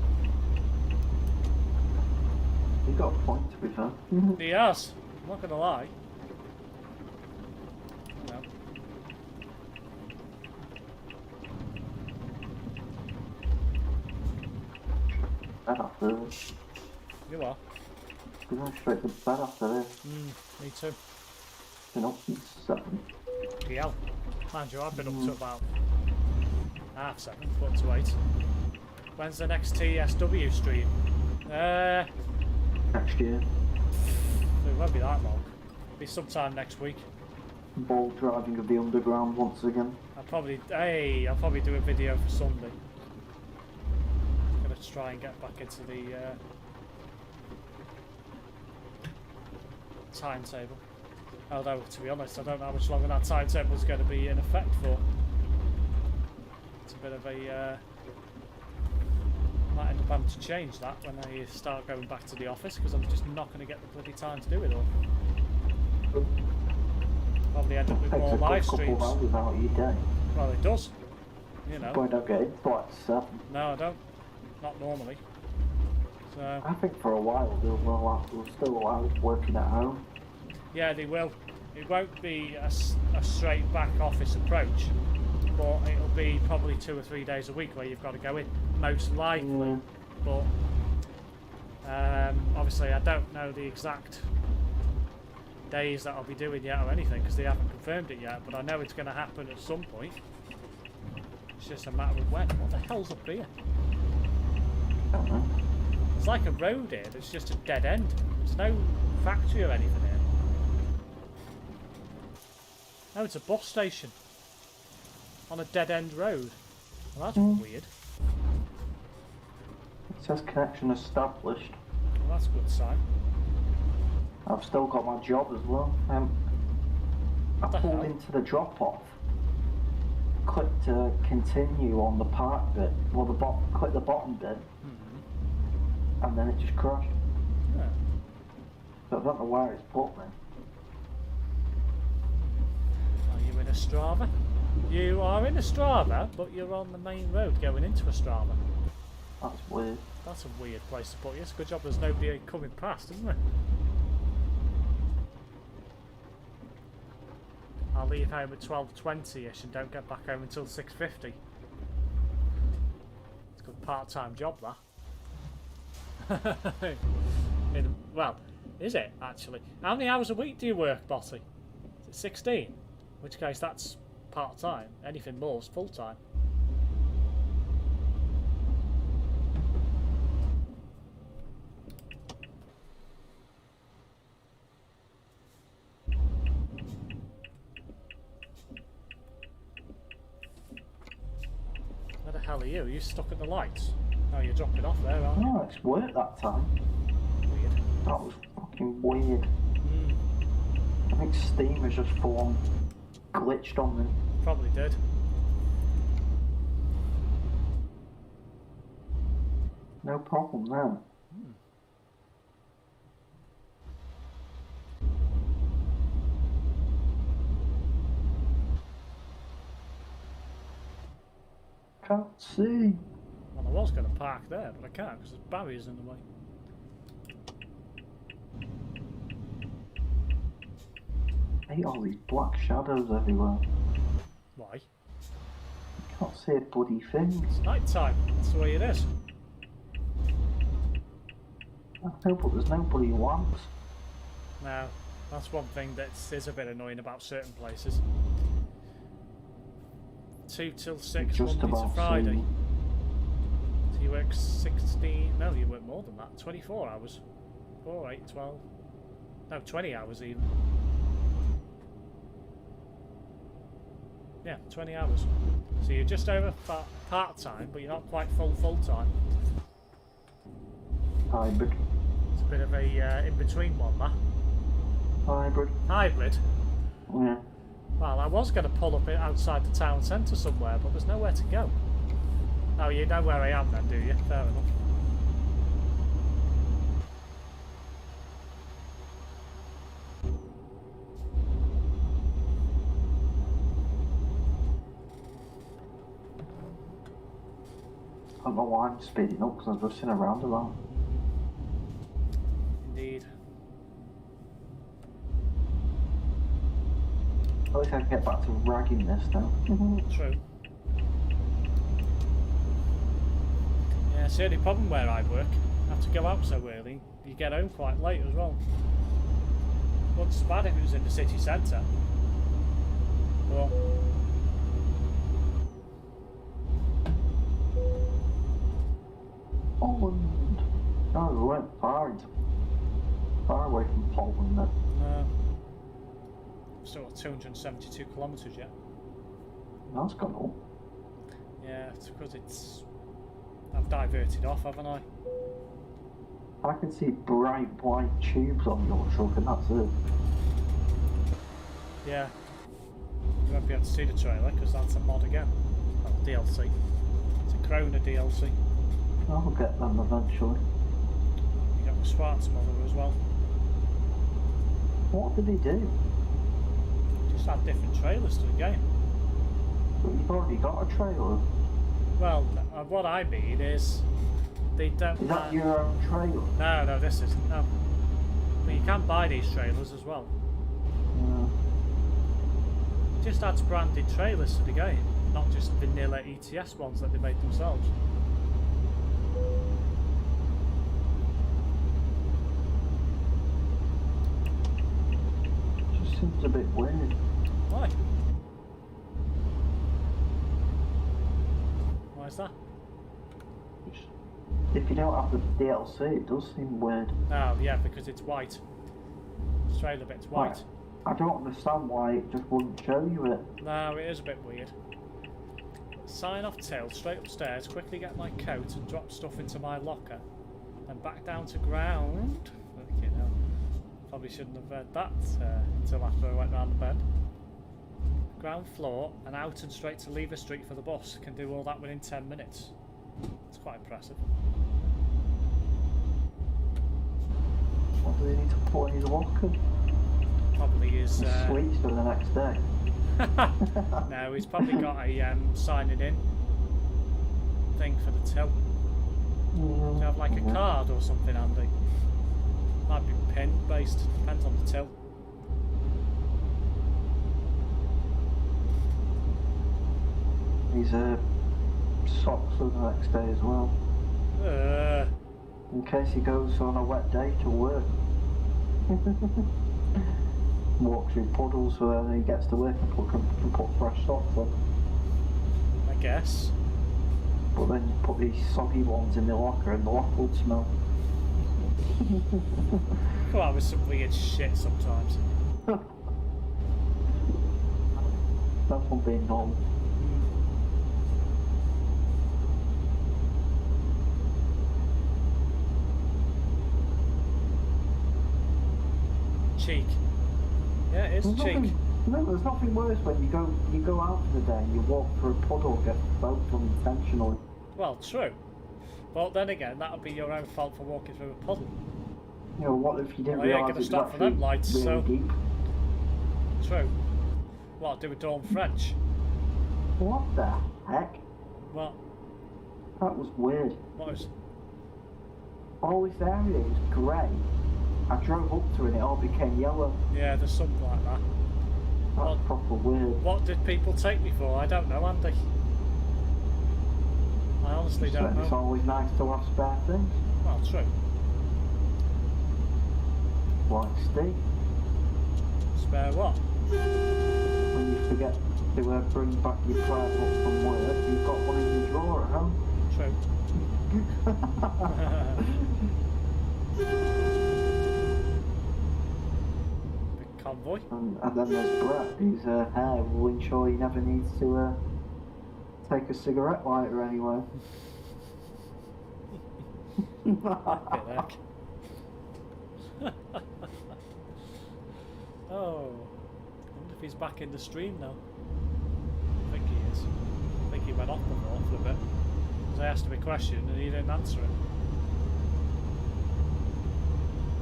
[SPEAKER 2] You got a point, to be fair.
[SPEAKER 1] He has. I'm not going to lie. No.
[SPEAKER 2] Bed after this.
[SPEAKER 1] You are.
[SPEAKER 2] We're going straight to bed after this.
[SPEAKER 1] Me too.
[SPEAKER 2] Been up since 7.
[SPEAKER 1] Yeah. Mind you, I've been up to about 7:30, quarter to 8. When's the next TSW stream?
[SPEAKER 2] Next year.
[SPEAKER 1] It won't be that long. It'll be sometime next week.
[SPEAKER 2] Ball driving of the underground once again.
[SPEAKER 1] I'll probably do a video for Sunday. Gonna try and get back into the timetable. Although, to be honest, I don't know how much longer that timetable is going to be in effect for. It's a bit of a... might end up having to change that when I start going back to the office, because I'm just not going to get the bloody time to do it all. Probably end up with
[SPEAKER 2] Takes
[SPEAKER 1] more
[SPEAKER 2] a good
[SPEAKER 1] live
[SPEAKER 2] couple
[SPEAKER 1] streams.
[SPEAKER 2] of hours out of your day.
[SPEAKER 1] Well, it does. You know.
[SPEAKER 2] But I don't get into like 7.
[SPEAKER 1] No, I don't. Not normally. So.
[SPEAKER 2] I think for a while they'll still allow working at home.
[SPEAKER 1] Yeah, they will. It won't be a straight back office approach, but it'll be probably 2 or 3 days a week where you've got to go in, most likely. But obviously I don't know the exact days that I'll be doing yet or anything because they haven't confirmed it yet, but I know it's going to happen at some point. It's just a matter of when. What the hell's up here?
[SPEAKER 2] I don't know.
[SPEAKER 1] It's like a road here, there's just a dead end. There's no factory or anything here. Oh, it's a bus station on a dead end road. Well, that's weird.
[SPEAKER 2] It says connection established.
[SPEAKER 1] Well, that's a good sign.
[SPEAKER 2] I've still got my job as well. I pulled into the drop off, clicked continue on the park bit, well click the bottom bit, and then it just crashed.
[SPEAKER 1] Yeah.
[SPEAKER 2] So I don't know where it's put me.
[SPEAKER 1] Are you in Ostrava? You are in Ostrava, but you're on the main road going into Ostrava.
[SPEAKER 2] That's weird.
[SPEAKER 1] That's a weird place to put you. It's a good job there's nobody coming past, isn't it? I'll leave home at 12:20ish and don't get back home until 6:50. It's a good part-time job, that. Well, is it, actually? How many hours a week do you work, Botty? Is it 16? In which case that's part-time. Anything more is full-time. Where the hell are you? Are you stuck at the lights? Oh, you're dropping off there, aren't you?
[SPEAKER 2] No, it's worked that time.
[SPEAKER 1] Weird.
[SPEAKER 2] That was fucking weird. I think Steam has just full-on glitched on me.
[SPEAKER 1] Probably did.
[SPEAKER 2] No problem now. Can't see.
[SPEAKER 1] Well, I was going to park there, but I can't because there's barriers in the way.
[SPEAKER 2] I hate all these black shadows everywhere.
[SPEAKER 1] Why?
[SPEAKER 2] Can't see a bloody thing.
[SPEAKER 1] It's night time. That's the way it is.
[SPEAKER 2] I know, but there's no bloody lamps.
[SPEAKER 1] Now, that's one thing that is a bit annoying about certain places. 2 till 6,
[SPEAKER 2] Just
[SPEAKER 1] Monday to
[SPEAKER 2] about
[SPEAKER 1] Friday.
[SPEAKER 2] see.
[SPEAKER 1] So you work 16, no, you work more than that, 24 hours. 4, 8, 12, no, 20 hours even. Yeah, 20 hours. So you're just over part-time, but you're not quite full-time.
[SPEAKER 2] Hybrid.
[SPEAKER 1] It's a bit of a in-between one, that.
[SPEAKER 2] Hybrid.
[SPEAKER 1] Hybrid?
[SPEAKER 2] Yeah.
[SPEAKER 1] Well, I was going to pull up outside the town centre somewhere, but there's nowhere to go. Oh, you know where I am then, do you? Fair enough.
[SPEAKER 2] I don't know why I'm speeding up because I'm just in a roundabout.
[SPEAKER 1] Indeed.
[SPEAKER 2] At least I can get back to ragging this now.
[SPEAKER 1] True. Yeah, it's the only problem where I work. I have to go out so early. You get home quite late as well. Wouldn't so bad if it was in the city centre. Well,
[SPEAKER 2] Poland. No, we went far away from Poland then.
[SPEAKER 1] still got 272 kilometres yet.
[SPEAKER 2] That's gone up.
[SPEAKER 1] Yeah, it's because I've diverted off, haven't I?
[SPEAKER 2] I can see bright white tubes on your truck and that's it.
[SPEAKER 1] Yeah. You won't be able to see the trailer because that's a mod again. Well, DLC. It's a Corona DLC.
[SPEAKER 2] I'll get them eventually.
[SPEAKER 1] You got the Schwartz model as well.
[SPEAKER 2] What did he do?
[SPEAKER 1] Just add different trailers to the game.
[SPEAKER 2] But you've already got a trailer.
[SPEAKER 1] Well, what I mean is they don't.
[SPEAKER 2] Is that your own trailer?
[SPEAKER 1] No, this isn't. No. But you can buy these trailers as well.
[SPEAKER 2] Yeah.
[SPEAKER 1] It just adds branded trailers to the game, not just vanilla ETS ones that they made themselves.
[SPEAKER 2] It just seems a bit weird.
[SPEAKER 1] Why? Why is that?
[SPEAKER 2] If you don't have the DLC, it does seem weird.
[SPEAKER 1] Oh, yeah, because it's white. The trailer bit's white.
[SPEAKER 2] I don't understand why it just wouldn't show you it.
[SPEAKER 1] No, it is a bit weird. Sign off till, straight upstairs, quickly get my coat and drop stuff into my locker. Then back down to ground. You know, probably shouldn't have read that until after I went round the bend. Ground floor and out and straight to Lever Street for the bus. Can do all that within 10 minutes. It's quite impressive.
[SPEAKER 2] What do they need to put in his locker?
[SPEAKER 1] Probably his
[SPEAKER 2] Sweets for the next day.
[SPEAKER 1] No, he's probably got a signing in thing for the till. Do you have like a card or something, Andy? Might be pin based, depends on the till.
[SPEAKER 2] He's socks for the next day as well. In case he goes on a wet day to work. Walks through puddles so then he gets to work and put fresh socks on.
[SPEAKER 1] I guess.
[SPEAKER 2] But then you put these soggy ones in the locker and the locker would smell.
[SPEAKER 1] Come on with some weird shit sometimes.
[SPEAKER 2] That's one being normal.
[SPEAKER 1] Cheek. Yeah, it is cheek.
[SPEAKER 2] No, there's nothing worse when you go out for the day and you walk through a puddle and get soaked unintentionally.
[SPEAKER 1] Well, true. But then again, that would be your own fault for walking through a puddle.
[SPEAKER 2] You know, what if you didn't
[SPEAKER 1] Well, you ain't
[SPEAKER 2] realise
[SPEAKER 1] gonna
[SPEAKER 2] it's
[SPEAKER 1] stop for them lights,
[SPEAKER 2] really
[SPEAKER 1] so
[SPEAKER 2] deep?
[SPEAKER 1] true. What, do a Dawn French?
[SPEAKER 2] What the heck?
[SPEAKER 1] What?
[SPEAKER 2] That was weird.
[SPEAKER 1] What was?
[SPEAKER 2] All this area was grey. I drove up to it and it all became yellow.
[SPEAKER 1] Yeah, there's something like that.
[SPEAKER 2] That's proper weird.
[SPEAKER 1] What did people take me for? I don't know, Andy. I honestly don't
[SPEAKER 2] It's
[SPEAKER 1] know.
[SPEAKER 2] always nice to have spare things.
[SPEAKER 1] Well, true.
[SPEAKER 2] Like Steve.
[SPEAKER 1] Spare what?
[SPEAKER 2] When you forget to bring back your prayer book from work, you've got one in your drawer at home.
[SPEAKER 1] True. Big convoy.
[SPEAKER 2] And then there's Brett, whose hair will ensure he never needs to take a cigarette lighter anywhere.
[SPEAKER 1] Bit heck. Oh, I wonder if he's back in the stream now. I think he is. I think he went off before for a bit. Because I asked him a question and he didn't answer it.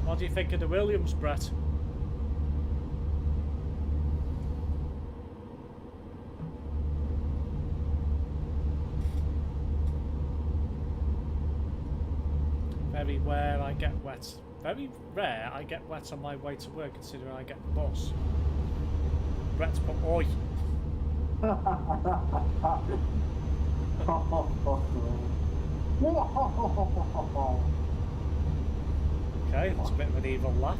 [SPEAKER 1] What do you think of the Williams, Brett? Very rare I get wet. Very rare I get wet on my way to work, considering I get the bus. Brett's put oi. Okay, that's a bit of an evil laugh.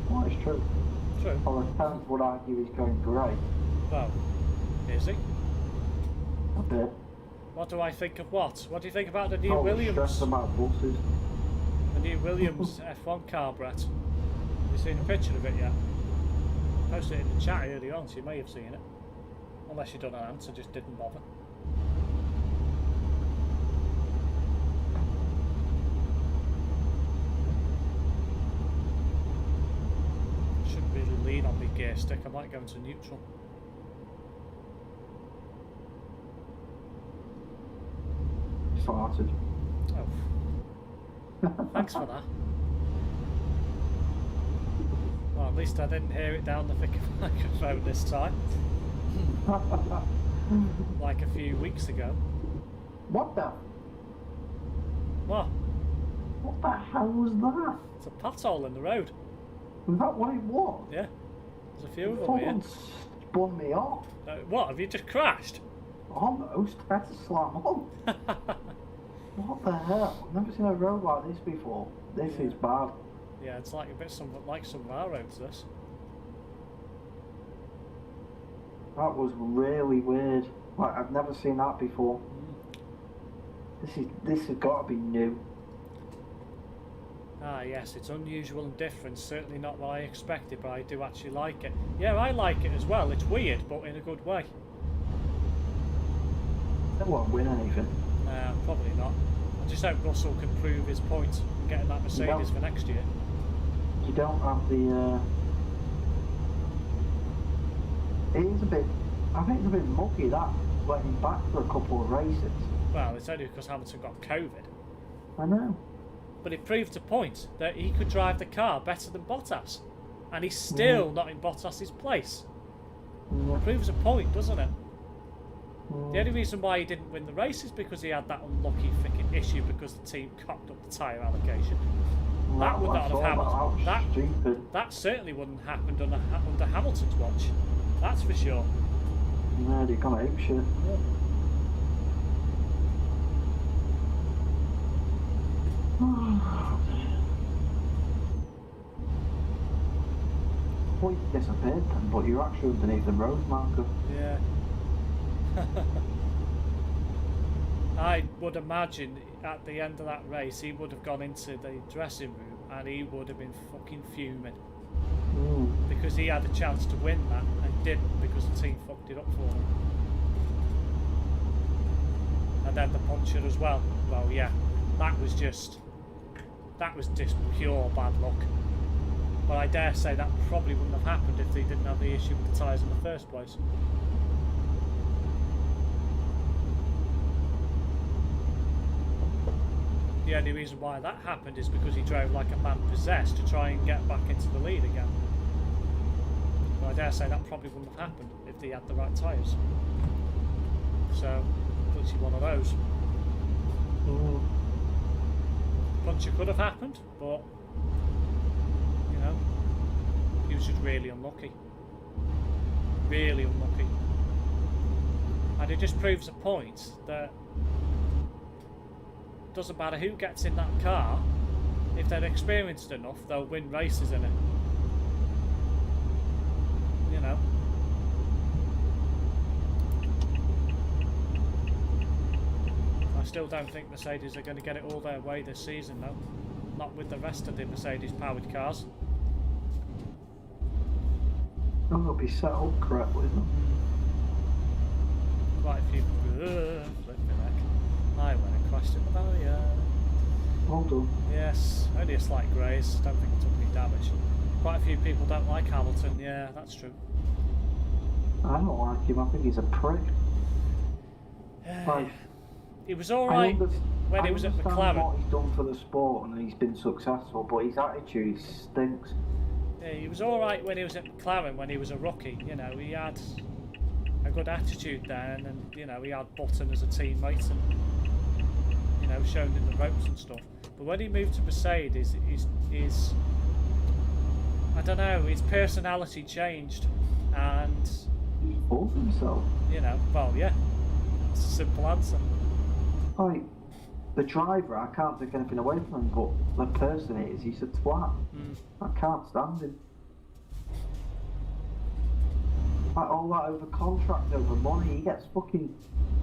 [SPEAKER 2] Well, it's true.
[SPEAKER 1] True.
[SPEAKER 2] Well, the parents would argue he's going great.
[SPEAKER 1] Well, is he?
[SPEAKER 2] A bit.
[SPEAKER 1] What do I think of what? What do you think about the new
[SPEAKER 2] Always
[SPEAKER 1] Williams?
[SPEAKER 2] stressed about buses.
[SPEAKER 1] The new Williams F1 car, Brett. Have you seen a picture of it yet? I posted it in the chat earlier on, so you may have seen it. Unless you don't know, answer, just didn't bother. Shouldn't really lean on the gear stick, I might go into neutral.
[SPEAKER 2] Farted.
[SPEAKER 1] Oh. Thanks for that. Well, at least I didn't hear it down the thick of the microphone this time. Like a few weeks ago.
[SPEAKER 2] What the?
[SPEAKER 1] What?
[SPEAKER 2] What the hell was that?
[SPEAKER 1] It's a pothole in the road.
[SPEAKER 2] Was that what it was?
[SPEAKER 1] Yeah. There's a few of them
[SPEAKER 2] Someone
[SPEAKER 1] here.
[SPEAKER 2] spun me off.
[SPEAKER 1] What? Have you just crashed?
[SPEAKER 2] Almost. I had to slam on. What the hell? I've never seen a road like this before. This is bad.
[SPEAKER 1] Yeah, it's like a bit like some of our roads. This.
[SPEAKER 2] That was really weird. Like, I've never seen that before. This has got to be new.
[SPEAKER 1] Ah, yes, it's unusual and different. Certainly not what I expected, but I do actually like it. Yeah, I like it as well. It's weird, but in a good way.
[SPEAKER 2] They won't win anything.
[SPEAKER 1] Probably not. I just hope Russell can prove his point in getting that Mercedes for next year.
[SPEAKER 2] You don't have the. It is a bit. I think it's a bit mucky that letting back for a couple of races.
[SPEAKER 1] Well, it's only because Hamilton got COVID.
[SPEAKER 2] I know.
[SPEAKER 1] But it proved a point that he could drive the car better than Bottas. And he's still not in Bottas's place. It proves a point, doesn't it? The only reason why he didn't win the race is because he had that unlucky freaking issue because the team cocked up the tyre allocation. That would not have happened. That certainly wouldn't have happened under Hamilton's watch. That's for sure.
[SPEAKER 2] No, they can't ape shit. Well, you disappeared then, but you're actually underneath the road marker.
[SPEAKER 1] Yeah. I would imagine at the end of that race he would have gone into the dressing room and he would have been fucking fuming. Because he had a chance to win that and didn't because the team fucked it up for him. And then the puncher as well. Well, yeah, that was just pure bad luck. But I dare say that probably wouldn't have happened if they didn't have the issue with the tyres in the first place. The only reason why that happened is because he drove like a man possessed to try and get back into the lead again. But I dare say that probably wouldn't have happened if they had the right tyres. So, let's see one of those. Puncher could have happened, but you know, he was just really unlucky. Really unlucky. And it just proves a point that it doesn't matter who gets in that car, if they're experienced enough, they'll win races in it. You know. I still don't think Mercedes are going to get it all their way this season, though. Not with the rest of the Mercedes-powered cars.
[SPEAKER 2] Oh, they'll be set up correctly, then.
[SPEAKER 1] Quite a few. Flip me back. I went and crashed in the barrier.
[SPEAKER 2] Well done.
[SPEAKER 1] Yes, only a slight graze. Don't think it took any damage. Quite a few people don't like Hamilton. Yeah, that's true.
[SPEAKER 2] I don't like him. I think he's a prick. Like,
[SPEAKER 1] he was alright when he was at McLaren.
[SPEAKER 2] I understand what he's done for the sport and he's been successful, but his attitude stinks.
[SPEAKER 1] Yeah, he was alright when he was at McLaren, when he was a rookie. You know, he had a good attitude then, and you know, he had Button as a teammate, and you know, shown in the ropes and stuff. But when he moved to Mercedes, his I don't know, his personality changed, and
[SPEAKER 2] He's full of himself.
[SPEAKER 1] you know, well, yeah, it's a simple answer.
[SPEAKER 2] Like, the driver, I can't take anything away from him, but the person he's a twat. I can't stand him. Like, all that over contract, over money, he gets fucking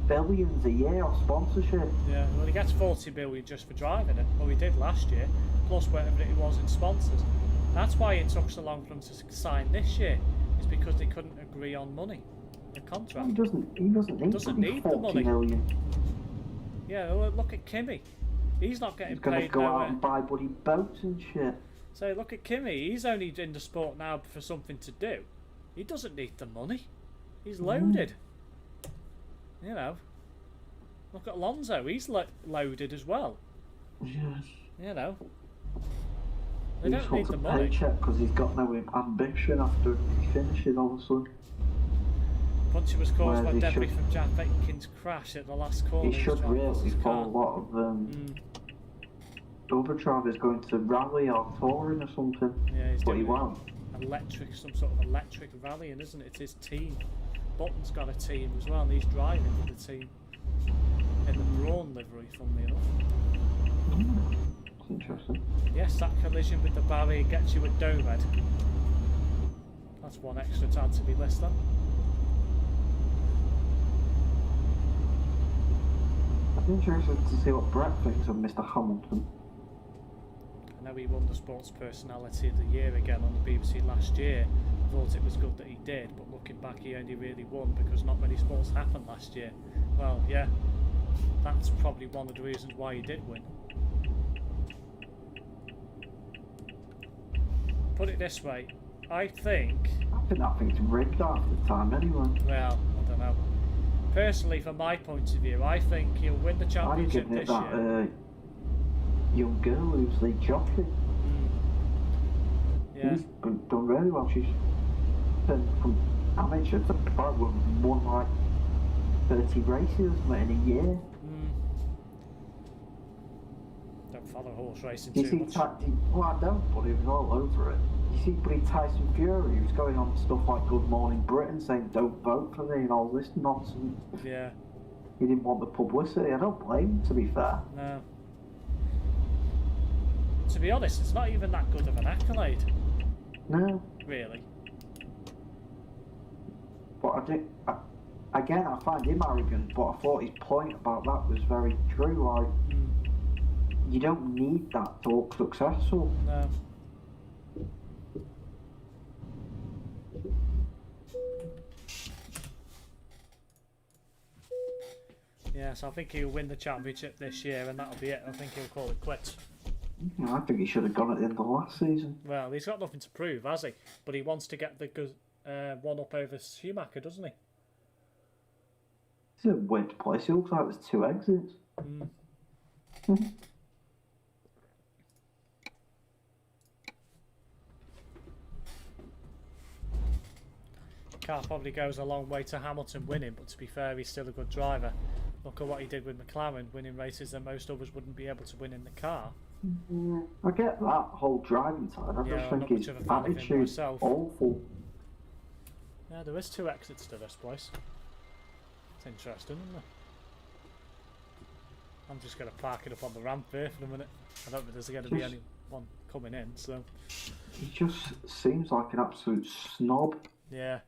[SPEAKER 2] billions a year off sponsorship.
[SPEAKER 1] Yeah, well, he gets 40 million just for driving it. Well, he did last year, plus whatever it was in sponsors. That's why it took so long for him to sign this year. It's because they couldn't agree on money, the contract.
[SPEAKER 2] He doesn't need
[SPEAKER 1] the
[SPEAKER 2] 40
[SPEAKER 1] money.
[SPEAKER 2] million.
[SPEAKER 1] Yeah, well, look at Kimi. He's not getting
[SPEAKER 2] He's gonna
[SPEAKER 1] paid
[SPEAKER 2] go
[SPEAKER 1] nowhere.
[SPEAKER 2] out and buy bloody boats and shit.
[SPEAKER 1] So look at Kimi. He's only in the sport now for something to do. He doesn't need the money. He's loaded. You know. Look at Alonso. He's loaded as well.
[SPEAKER 2] Yes.
[SPEAKER 1] You know,
[SPEAKER 2] He
[SPEAKER 1] they
[SPEAKER 2] just
[SPEAKER 1] don't need
[SPEAKER 2] wants a
[SPEAKER 1] the money.
[SPEAKER 2] paycheck because he's got no ambition after he finishes, obviously.
[SPEAKER 1] Puncture was caused
[SPEAKER 2] Whereas
[SPEAKER 1] by
[SPEAKER 2] he
[SPEAKER 1] debris
[SPEAKER 2] should-
[SPEAKER 1] from Jack Bacon's crash at the last corner.
[SPEAKER 2] He
[SPEAKER 1] was
[SPEAKER 2] should
[SPEAKER 1] driving
[SPEAKER 2] really
[SPEAKER 1] his
[SPEAKER 2] follow
[SPEAKER 1] car.
[SPEAKER 2] a lot of other drivers going to rally or touring or something.
[SPEAKER 1] Yeah, he's
[SPEAKER 2] but
[SPEAKER 1] doing
[SPEAKER 2] he won't.
[SPEAKER 1] some sort of electric rallying, isn't it? It's his team. Button's got a team as well, and he's driving for the team in the Brawn livery, funnily enough.
[SPEAKER 2] It's interesting.
[SPEAKER 1] Yes, that collision with the barrier gets you at Domed. That's one extra to add to my list then.
[SPEAKER 2] I'd be interested to see what Brett thinks of Mr. Hamilton.
[SPEAKER 1] I know he won the Sports Personality of the Year again on the BBC last year. I thought it was good that he did, but looking back he only really won because not many sports happened last year. Well, yeah, that's probably one of the reasons why he did win. Put it this way, I think
[SPEAKER 2] that thing's rigged half the time anyway.
[SPEAKER 1] well, I don't know. Personally, from my point of view, I think he'll win the
[SPEAKER 2] I'd
[SPEAKER 1] championship
[SPEAKER 2] give it
[SPEAKER 1] this
[SPEAKER 2] that
[SPEAKER 1] year.
[SPEAKER 2] young girl who's the jockey.
[SPEAKER 1] Yeah.
[SPEAKER 2] She's done really well. She's turned from amateur to pro, won like 30 races in a year.
[SPEAKER 1] Don't follow horse racing
[SPEAKER 2] You
[SPEAKER 1] too
[SPEAKER 2] see,
[SPEAKER 1] much.
[SPEAKER 2] well, I don't, but he was all over it. You see, bloody Tyson Fury, he was going on stuff like Good Morning Britain saying, don't vote for me and all this nonsense.
[SPEAKER 1] Yeah.
[SPEAKER 2] He didn't want the publicity. I don't blame him, to be fair.
[SPEAKER 1] No. To be honest, it's not even that good of an accolade.
[SPEAKER 2] No.
[SPEAKER 1] Really.
[SPEAKER 2] But again, I find him arrogant, but I thought his point about that was very true. Like, you don't need that to look successful.
[SPEAKER 1] No. Yeah, so I think he'll win the championship this year and that'll be it. I think he'll call it quits.
[SPEAKER 2] I think he should have gone at the end of last season.
[SPEAKER 1] Well, he's got nothing to prove, has he? But he wants to get the one up over Schumacher, doesn't he?
[SPEAKER 2] It's a weird place. It looks like there's 2 exits.
[SPEAKER 1] Car probably goes a long way to Hamilton winning, but to be fair, he's still a good driver. Look at what he did with McLaren, winning races that most others wouldn't be able to win in the car.
[SPEAKER 2] I get that whole driving side. I
[SPEAKER 1] Yeah,
[SPEAKER 2] just
[SPEAKER 1] I'm
[SPEAKER 2] think
[SPEAKER 1] not
[SPEAKER 2] his
[SPEAKER 1] much of a fan of him
[SPEAKER 2] attitude's
[SPEAKER 1] myself.
[SPEAKER 2] awful.
[SPEAKER 1] Yeah, there is 2 exits to this place. It's interesting, isn't it? I'm just going to park it up on the ramp here for a minute. I don't think there's going to be anyone coming in, so...
[SPEAKER 2] He just seems like an absolute snob.
[SPEAKER 1] Yeah.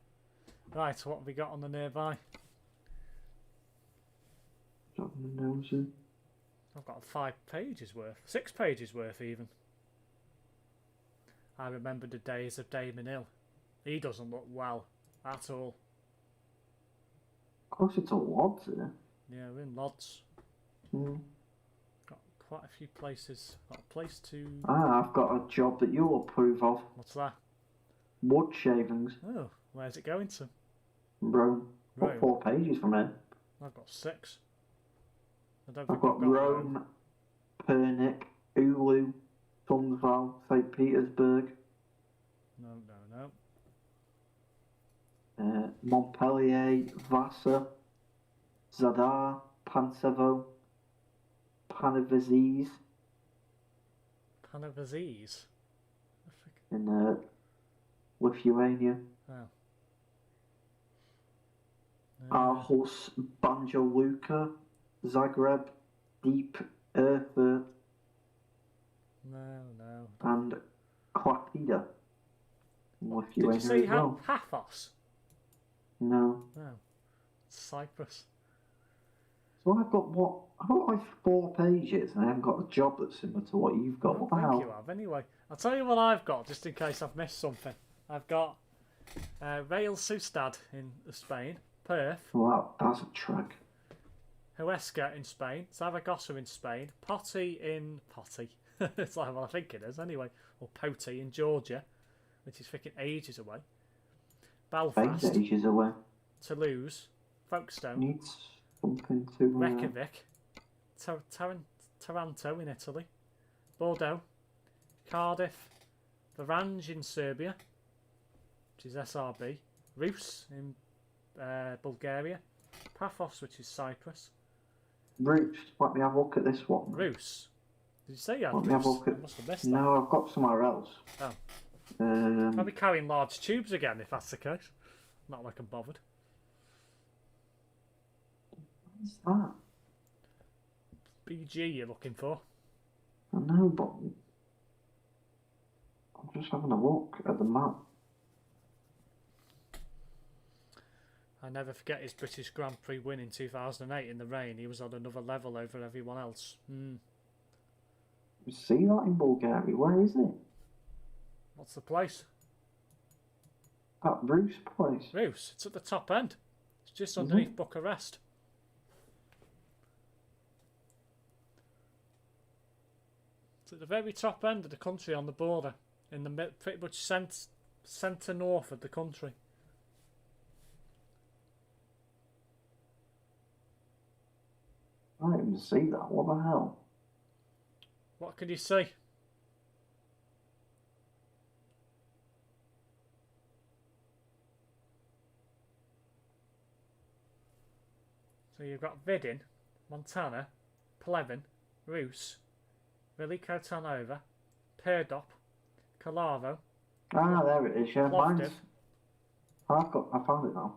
[SPEAKER 1] Right, what have we got on the nearby? I've got 5 pages worth. 6 pages worth, even. I remember the days of Damon Hill. He doesn't look well at all.
[SPEAKER 2] Closer to Lodz here.
[SPEAKER 1] Yeah, we're in Lodz. Got quite a few places. Got a place to...
[SPEAKER 2] I've got a job that you'll approve of.
[SPEAKER 1] What's that?
[SPEAKER 2] Wood shavings.
[SPEAKER 1] Oh, where's it going to?
[SPEAKER 2] Rome. Got
[SPEAKER 1] Rome.
[SPEAKER 2] 4 pages from here.
[SPEAKER 1] I've got 6. I don't
[SPEAKER 2] I've
[SPEAKER 1] think
[SPEAKER 2] got Rome, Pernik, Oulu, Tunval, St. Petersburg,
[SPEAKER 1] No.
[SPEAKER 2] Montpellier, Vassar, Zadar, Pansevo, Panevėžys
[SPEAKER 1] Panevėžys?
[SPEAKER 2] in Lithuania.
[SPEAKER 1] Oh.
[SPEAKER 2] Aarhus, Banja Luka, Zagreb, Deep Earth,
[SPEAKER 1] No.
[SPEAKER 2] and Klaipėda.
[SPEAKER 1] Did
[SPEAKER 2] Lithuania
[SPEAKER 1] you say
[SPEAKER 2] as well.
[SPEAKER 1] Paphos?
[SPEAKER 2] No.
[SPEAKER 1] No. Cyprus.
[SPEAKER 2] So I've got like 4 pages and I haven't got a job that's similar to what you've got. What the
[SPEAKER 1] I think
[SPEAKER 2] hell?
[SPEAKER 1] you have. Anyway, I'll tell you what I've got, just in case I've missed something. I've got Real Sociedad in Spain, Perth,
[SPEAKER 2] Well, that's a trek.
[SPEAKER 1] Huesca in Spain, Zaragoza in Spain, Poti. It's like, well, I think it is anyway. Or Poti in Georgia, which is freaking ages away. Belfast,
[SPEAKER 2] 8 ages away.
[SPEAKER 1] Toulouse, Folkestone,
[SPEAKER 2] Needs something to...
[SPEAKER 1] Reykjavik, Taranto in Italy, Bordeaux, Cardiff, Varanj in Serbia, which is SRB, Rus in Bulgaria, Paphos, which is Cyprus.
[SPEAKER 2] Roots. Let me have a look at this one.
[SPEAKER 1] Rus. Did you say you had
[SPEAKER 2] Let me have a
[SPEAKER 1] Rus?
[SPEAKER 2] look at...
[SPEAKER 1] I must have missed that.
[SPEAKER 2] No, I've got somewhere else.
[SPEAKER 1] Oh. I'll be carrying large tubes again if that's the case. Not like I'm bothered.
[SPEAKER 2] What's that?
[SPEAKER 1] BG you're looking for.
[SPEAKER 2] I know, but I'm just having a look at the map.
[SPEAKER 1] I never forget his British Grand Prix win in 2008 in the rain. He was on another level over everyone else.
[SPEAKER 2] You see that in Bulgaria? Where is it?
[SPEAKER 1] What's the place?
[SPEAKER 2] That Rus place.
[SPEAKER 1] Rus. It's at the top end. It's just underneath Bucharest. It's at the very top end of the country on the border. In the pretty much centre north of the country.
[SPEAKER 2] I didn't even see that. What the hell?
[SPEAKER 1] What can you see? So you've got Vidin, Montana, Plevin, Rus, Veliko Tarnova, Perdop, Kalavo.
[SPEAKER 2] Ah, there it is. Yeah,
[SPEAKER 1] Plovdiv.
[SPEAKER 2] I found it now.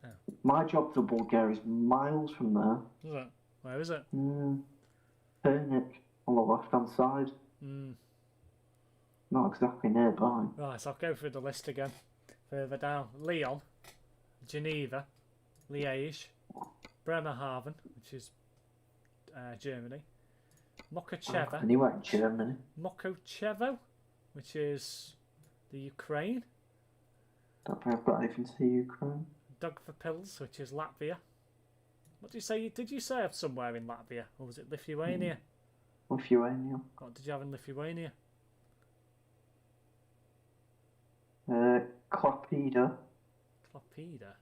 [SPEAKER 1] Oh.
[SPEAKER 2] My job to Bulgaria is miles from there.
[SPEAKER 1] Is it? Where is it?
[SPEAKER 2] Pernik on the left-hand side. Not exactly nearby.
[SPEAKER 1] Right, so I'll go through the list again. Further down, Lyon, Geneva, Liège, Bremerhaven, which is Germany, Mokocheva,
[SPEAKER 2] And he went Germany.
[SPEAKER 1] Mokochevo, which is the Ukraine,
[SPEAKER 2] Don't think I've got anything to Ukraine.
[SPEAKER 1] Dugfapils, which is Latvia. What did you say? Did you say I have somewhere in Latvia, or was it Lithuania?
[SPEAKER 2] Lithuania.
[SPEAKER 1] What did you have in Lithuania?
[SPEAKER 2] Klaipėda.
[SPEAKER 1] Klaipėda.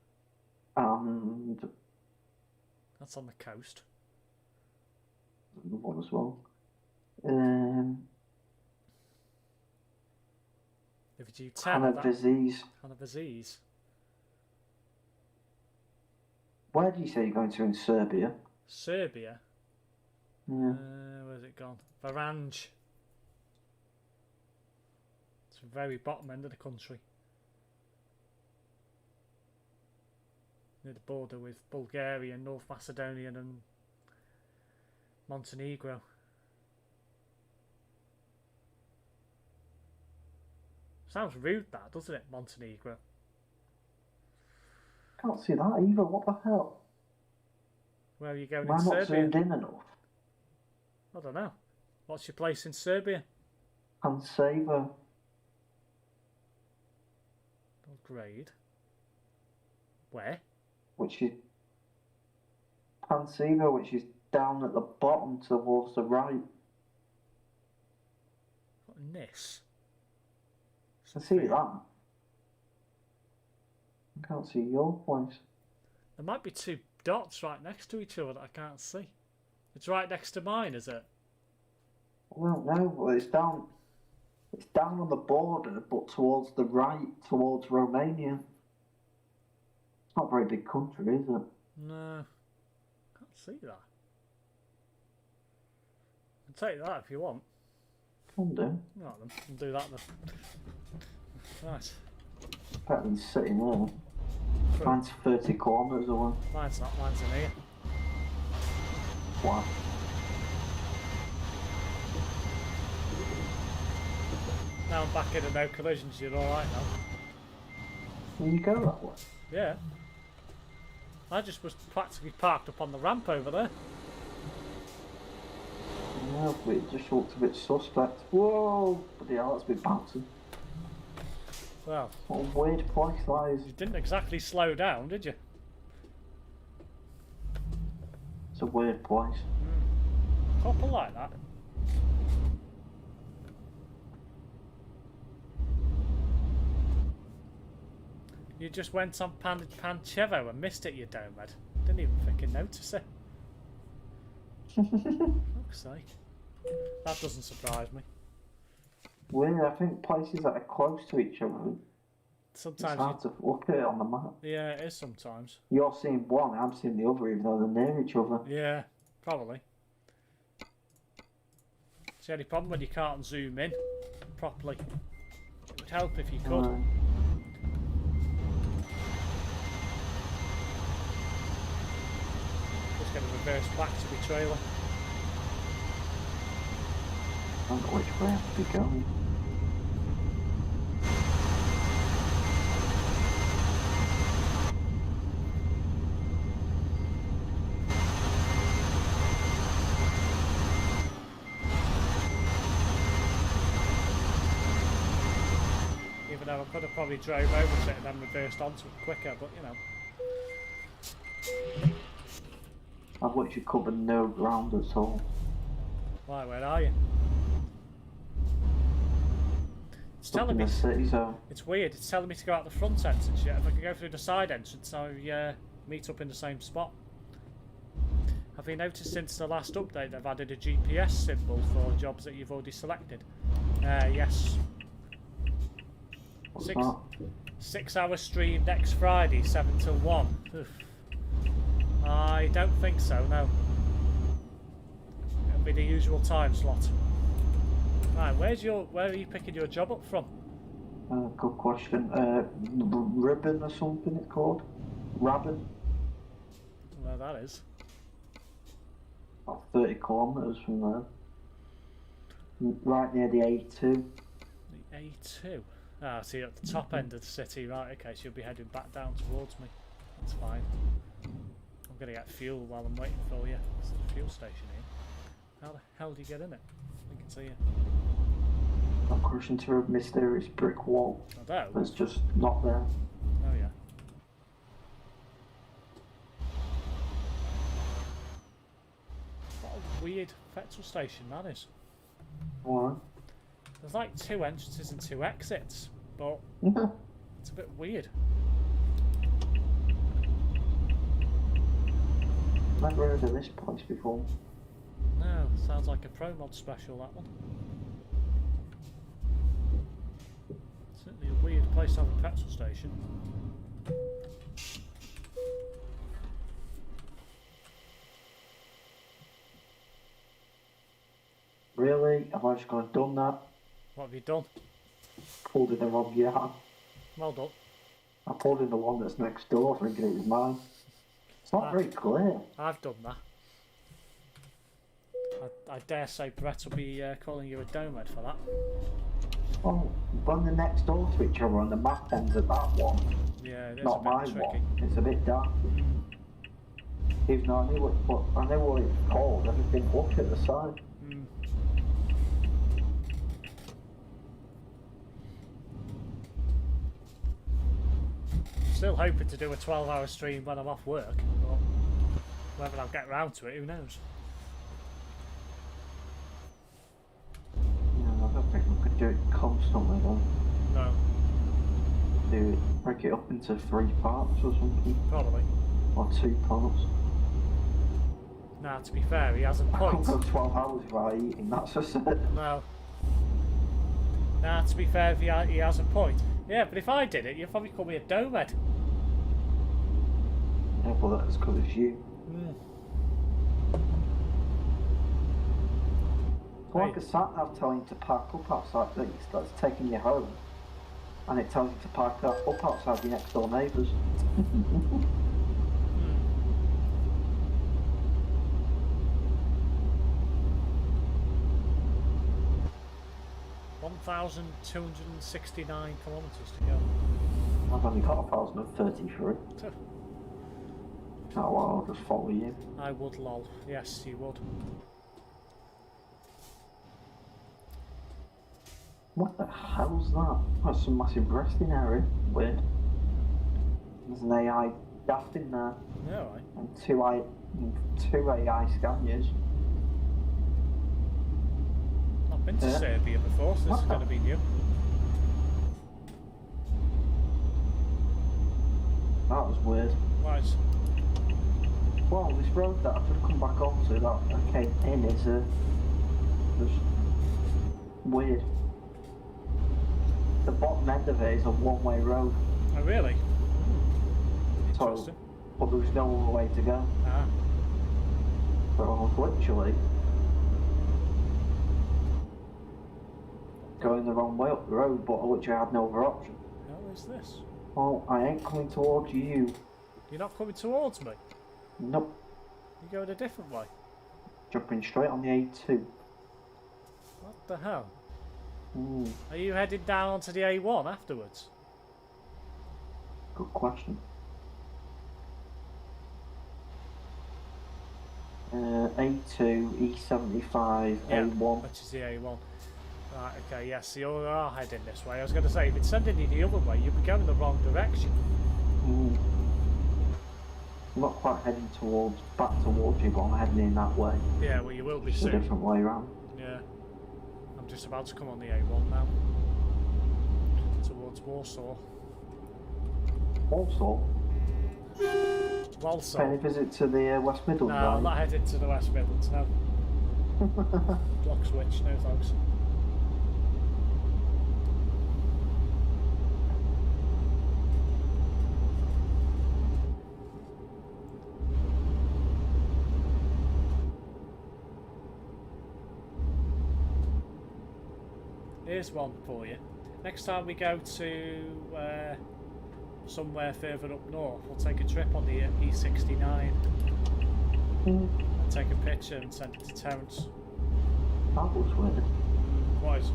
[SPEAKER 2] And
[SPEAKER 1] That's on the coast.
[SPEAKER 2] another one as well.
[SPEAKER 1] If you do 10 of that,
[SPEAKER 2] Hanaviziz. Where do you say you're going to in Serbia?
[SPEAKER 1] Serbia.
[SPEAKER 2] Yeah.
[SPEAKER 1] Where's it gone? Varanj. It's the very bottom end of the country. Near the border with Bulgaria, North Macedonia and Montenegro. Sounds rude that, doesn't it, Montenegro?
[SPEAKER 2] Can't see that either. What the hell?
[SPEAKER 1] Where are you going
[SPEAKER 2] Am I
[SPEAKER 1] in
[SPEAKER 2] not
[SPEAKER 1] Serbia?
[SPEAKER 2] zoomed in enough?
[SPEAKER 1] I don't know. What's your place in Serbia?
[SPEAKER 2] Pansaver.
[SPEAKER 1] Belgrade. Where?
[SPEAKER 2] Which is Pansaver, which is down at the bottom towards the right.
[SPEAKER 1] What, Nis?
[SPEAKER 2] I see that. I can't see your place.
[SPEAKER 1] There might be two dots right next to each other that I can't see. It's right next to mine, is it?
[SPEAKER 2] I don't know. Well, it's down. It's down on the border, but towards the right, towards Romania. It's not a very big country, is it?
[SPEAKER 1] No. Can't see that. I'll take that if you want.
[SPEAKER 2] Can do.
[SPEAKER 1] Right then, we'll do that then. Right.
[SPEAKER 2] Better than sitting there. Mine's 30 kilometres away.
[SPEAKER 1] Mine's not, mine's in here.
[SPEAKER 2] Wow.
[SPEAKER 1] Now I'm back in the no collisions, you're alright now.
[SPEAKER 2] Can you go that way?
[SPEAKER 1] Yeah. I just was practically parked up on the ramp over there.
[SPEAKER 2] Yeah, but it just looked a bit suspect. Whoa! Bloody hell, that's a bit bouncy.
[SPEAKER 1] Well,
[SPEAKER 2] What a weird place that is.
[SPEAKER 1] you didn't exactly slow down, did you?
[SPEAKER 2] It's a weird place.
[SPEAKER 1] Couple like that. You just went on Panchevo and missed it, you domed. Didn't even freaking notice it. Fuck's sake. That doesn't surprise me.
[SPEAKER 2] Weird, I think places that are close to each other, it's
[SPEAKER 1] Sometimes
[SPEAKER 2] hard to look at it on the map.
[SPEAKER 1] yeah, it is sometimes.
[SPEAKER 2] You're seeing one, I'm seeing the other, even though they're near each other.
[SPEAKER 1] Yeah, probably. It's the only problem when you can't zoom in properly. It would help if you could. Just going to reverse back to the trailer.
[SPEAKER 2] I don't know which way I have to be going.
[SPEAKER 1] Even though I could have probably drove over to it and then reversed onto it quicker, but you know.
[SPEAKER 2] I've literally covered no ground at all.
[SPEAKER 1] Why, where are you? It's telling me.
[SPEAKER 2] In the city zone.
[SPEAKER 1] It's weird, it's telling me to go out the front entrance yet. If I could go through the side entrance, I meet up in the same spot. Have you noticed since the last update they've added a GPS symbol for jobs that you've already selected? Yes.
[SPEAKER 2] What's that?
[SPEAKER 1] 6 hour stream next Friday, 7 till 1. Oof. I don't think so, no. It'll be the usual time slot. Right, where are you picking your job up from?
[SPEAKER 2] Good question. Ribbon or something it's called? Rabin?
[SPEAKER 1] Where that is?
[SPEAKER 2] About 30 kilometres from there. Right near the A2.
[SPEAKER 1] The A2? Ah, so you're at the top end of the city, right, okay, so you'll be heading back down towards me. That's fine. I'm going to get fuel while I'm waiting for you. There's a fuel station here. How the hell do you get in it? I can see you.
[SPEAKER 2] I'm crashing through a mysterious brick wall.
[SPEAKER 1] Although,
[SPEAKER 2] That's just not there.
[SPEAKER 1] oh yeah. What a weird petrol station that is.
[SPEAKER 2] Alright.
[SPEAKER 1] There's like 2 entrances and 2 exits, but it's a bit weird.
[SPEAKER 2] Never heard of this place before.
[SPEAKER 1] No, sounds like a ProMod special, that one. Certainly a weird place to have a petrol station.
[SPEAKER 2] Really? Have I just gone and done that?
[SPEAKER 1] What have you done?
[SPEAKER 2] Pulled in the wrong yard.
[SPEAKER 1] Well done.
[SPEAKER 2] I pulled in the one that's next door thinking it was mine. It's not very clear.
[SPEAKER 1] I've done that. I dare say Brett will be calling you a domad for that.
[SPEAKER 2] Oh, when they're next door to each other and the map ends at that one.
[SPEAKER 1] Yeah, it is
[SPEAKER 2] Not
[SPEAKER 1] a
[SPEAKER 2] my
[SPEAKER 1] bit tricky.
[SPEAKER 2] one. It's a bit dark. Even though I knew what it's called, I just didn't look at the side.
[SPEAKER 1] Still hoping to do a 12-hour stream when I'm off work, but whether I'll get round to it, who knows?
[SPEAKER 2] Yeah, I don't think we could do it constantly though.
[SPEAKER 1] No,
[SPEAKER 2] Break it up into 3 parts or something.
[SPEAKER 1] probably.
[SPEAKER 2] Or 2 parts.
[SPEAKER 1] Nah, to be fair, he hasn't
[SPEAKER 2] I couldn't
[SPEAKER 1] point.
[SPEAKER 2] go 12 hours without eating, that's just it.
[SPEAKER 1] No. Nah, to be fair, he has a point. Yeah, but if I did it, you'd probably call me a domad.
[SPEAKER 2] Yeah, well that's because it's you. It's like a sat-nav telling you to park up outside this, that's taking you home. And it tells you to park up outside your next door neighbours.
[SPEAKER 1] 1,269 kilometres to go.
[SPEAKER 2] I've only got 1,033. Oh well, I'll just follow you.
[SPEAKER 1] I would, lol. Yes, you would.
[SPEAKER 2] What the hell's that? That's some massive resting area. Weird. There's an AI daft in there.
[SPEAKER 1] Yeah, right.
[SPEAKER 2] And two AI scanners.
[SPEAKER 1] I've been to Serbia before, so this is going to be new.
[SPEAKER 2] That was weird.
[SPEAKER 1] Right.
[SPEAKER 2] Well, this road that I've just come back onto that I came in is Just weird. The bottom end of it is a one-way road.
[SPEAKER 1] Oh, really?
[SPEAKER 2] So,
[SPEAKER 1] Interesting.
[SPEAKER 2] but there's no other way to go.
[SPEAKER 1] Ah.
[SPEAKER 2] So I was literally going the wrong way up the road, but I literally had no other option.
[SPEAKER 1] What the hell is this?
[SPEAKER 2] Well, I ain't coming towards you.
[SPEAKER 1] You're not coming towards me?
[SPEAKER 2] Nope.
[SPEAKER 1] You're going a different way.
[SPEAKER 2] Jumping straight on the A2.
[SPEAKER 1] What the hell?
[SPEAKER 2] Mm,
[SPEAKER 1] Are you heading down onto the A1 afterwards?
[SPEAKER 2] good question. A2, E75,
[SPEAKER 1] Yeah,
[SPEAKER 2] A1.
[SPEAKER 1] which is the A1. Right, okay, yes, so you are heading this way. I was going to say, if it's sending you the other way, you'd be going the wrong direction.
[SPEAKER 2] Mm. I'm not quite heading back towards you, but I'm heading in that way.
[SPEAKER 1] Yeah, well, you will be
[SPEAKER 2] Just a
[SPEAKER 1] soon.
[SPEAKER 2] different way around.
[SPEAKER 1] Yeah. I'm just about to come on the A1 now. Towards Warsaw.
[SPEAKER 2] Also,
[SPEAKER 1] Walsall.
[SPEAKER 2] paying a visit to the West Midlands.
[SPEAKER 1] No, I'm not heading to the West Midlands, no. Block switch, no thanks. Here's one for you. Next time we go to somewhere further up north, we'll take a trip on the E69 and take a picture and send it to Terence.
[SPEAKER 2] That was weird.
[SPEAKER 1] What is?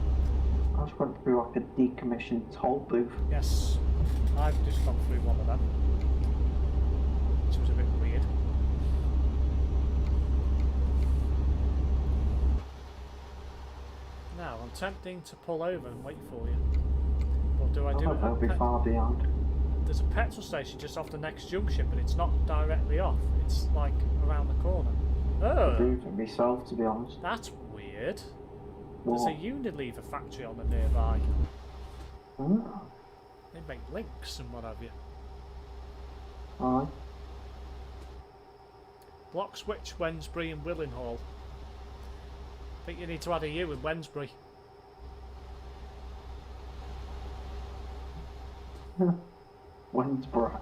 [SPEAKER 2] I just went through like a decommissioned toll booth.
[SPEAKER 1] Yes, I've just gone through one of them, which was a bit weird. Now, I'm tempting to pull over and wait for you. But do I do it?
[SPEAKER 2] I'll be far behind.
[SPEAKER 1] There's a petrol station just off the next junction, but it's not directly off. It's like around the corner.
[SPEAKER 2] I'll do
[SPEAKER 1] Oh,
[SPEAKER 2] it myself, to be honest.
[SPEAKER 1] that's weird.
[SPEAKER 2] What?
[SPEAKER 1] There's a Unilever factory on the nearby.
[SPEAKER 2] Ah,
[SPEAKER 1] They make links and what have you.
[SPEAKER 2] aye.
[SPEAKER 1] Block switch, Wednesbury and Willenhall. I think you need to add a U in Wednesbury.
[SPEAKER 2] When's bright?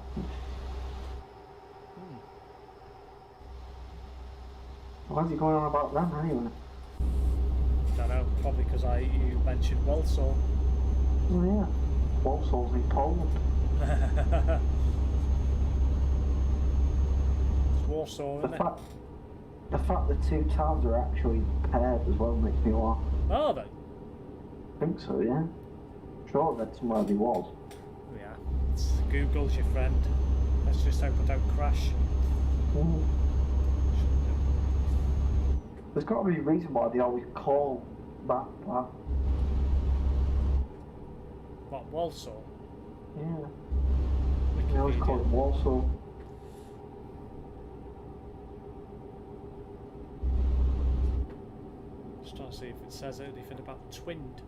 [SPEAKER 2] Why is he going on about them anyway?
[SPEAKER 1] Don't know, probably because you mentioned Walsall.
[SPEAKER 2] Oh yeah. Walsall's in Poland.
[SPEAKER 1] It's Warsaw, isn't it?
[SPEAKER 2] The fact the two towns are actually paired as well makes me laugh.
[SPEAKER 1] Are they?
[SPEAKER 2] I think so, yeah. Sure, that's somewhere he was.
[SPEAKER 1] Yeah. Google's your friend. Let's just hope I don't crash.
[SPEAKER 2] Mm.
[SPEAKER 1] Shouldn't do.
[SPEAKER 2] There's got to be a reason why they always call that.
[SPEAKER 1] What, Walsall?
[SPEAKER 2] Yeah. They always call it
[SPEAKER 1] Wikipedia.
[SPEAKER 2] Walsall.
[SPEAKER 1] Just trying to see if it says anything about twinned.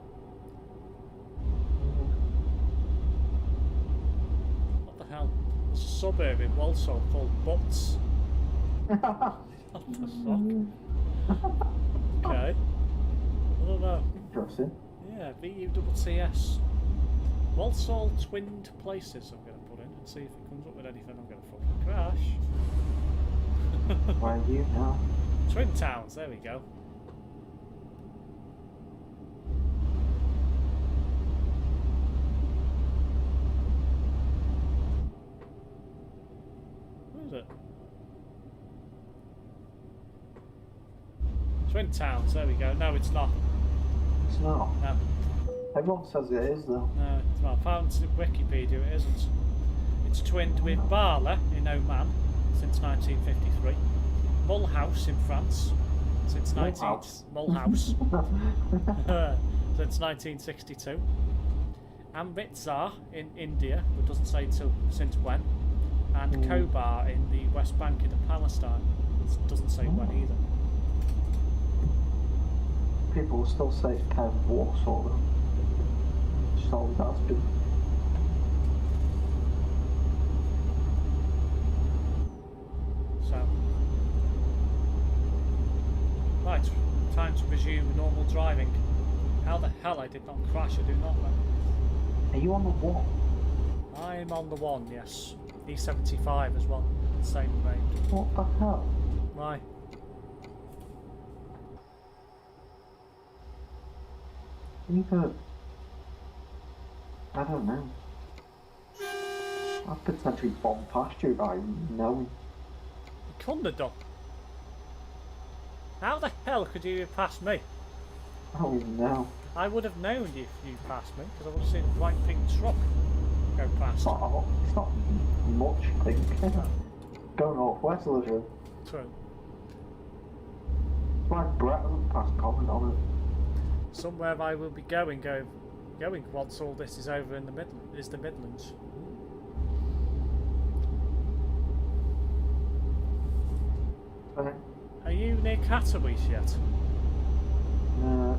[SPEAKER 1] What the hell? There's a suburb in Walsall called Butts. What the fuck? Okay. I don't know.
[SPEAKER 2] Interesting.
[SPEAKER 1] Yeah, VUTTS. Walsall twinned places I'm going to put in and see if it comes up with anything. I'm going to fucking crash.
[SPEAKER 2] Why are you now?
[SPEAKER 1] Twin towns, there we go. Where is it? Twin towns, there we go. No, it's not.
[SPEAKER 2] It's not.
[SPEAKER 1] No,
[SPEAKER 2] Everyone says it is though.
[SPEAKER 1] no, it's not. I found in Wikipedia it isn't. It's twinned with Barla in Oman since 1953. Mulhouse in France since
[SPEAKER 2] Mulhouse.
[SPEAKER 1] Mulhouse since 1962. Amritsar in India, but doesn't say since when. And Khobar in the West Bank in Palestine. It doesn't say when either.
[SPEAKER 2] People will still say it's kind of Warsaw though. Just always has been.
[SPEAKER 1] So, right, time time to resume normal driving. How the hell I did not crash, I do not know.
[SPEAKER 2] Are you on the one?
[SPEAKER 1] I'm on the one, yes. E75 as well, same range.
[SPEAKER 2] What the hell?
[SPEAKER 1] Why?
[SPEAKER 2] You could... I don't know. I've potentially bombed past you without even knowing.
[SPEAKER 1] You couldn't have done. How the hell could you have passed me?
[SPEAKER 2] I don't even know.
[SPEAKER 1] I would have known if you passed me, because I would have seen a bright pink truck go past.
[SPEAKER 2] It's not much pink. Go northwest a little.
[SPEAKER 1] True.
[SPEAKER 2] It's like Brett doesn't pass comment on it.
[SPEAKER 1] Somewhere I will be going once all this is over in the Midlands.
[SPEAKER 2] Okay.
[SPEAKER 1] Are you near Katowice yet?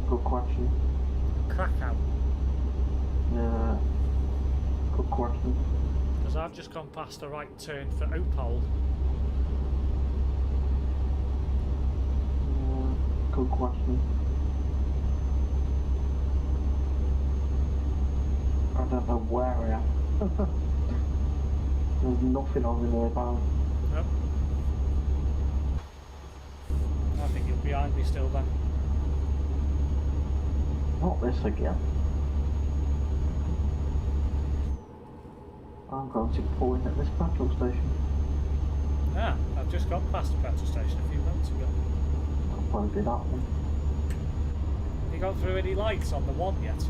[SPEAKER 2] Good question.
[SPEAKER 1] Krakow?
[SPEAKER 2] Good question.
[SPEAKER 1] Because I've just gone past a right turn for Opal.
[SPEAKER 2] Good question. I don't know where I am. There's nothing over nearby.
[SPEAKER 1] Nope. I think you're behind me still then.
[SPEAKER 2] Not this again. I'm going to pull in at this petrol station.
[SPEAKER 1] Ah, I've just gone past the petrol station a few minutes ago.
[SPEAKER 2] I'll probably be that one.
[SPEAKER 1] Have you gone through any lights on the one yet?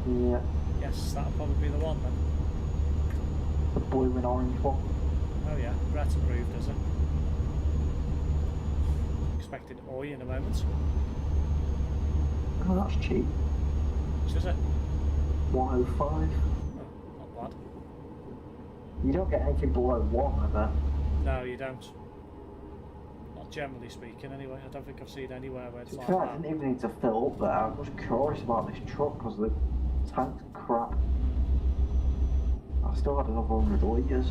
[SPEAKER 2] Yeah.
[SPEAKER 1] Yes, that'll probably be the one then.
[SPEAKER 2] The blue and orange one.
[SPEAKER 1] Oh yeah, Brett approved, does it? Expected Oi in a moment.
[SPEAKER 2] Oh, that's cheap.
[SPEAKER 1] Which is it?
[SPEAKER 2] 105.
[SPEAKER 1] Oh, not bad.
[SPEAKER 2] You don't get anything below 1, I bet.
[SPEAKER 1] No, you don't. Not generally speaking, anyway. I don't think I've seen anywhere where it's
[SPEAKER 2] To be
[SPEAKER 1] like
[SPEAKER 2] fair, I
[SPEAKER 1] that.
[SPEAKER 2] didn't even need to fill up there. I was curious about this truck because the tank's crap. I still had another 100 litres.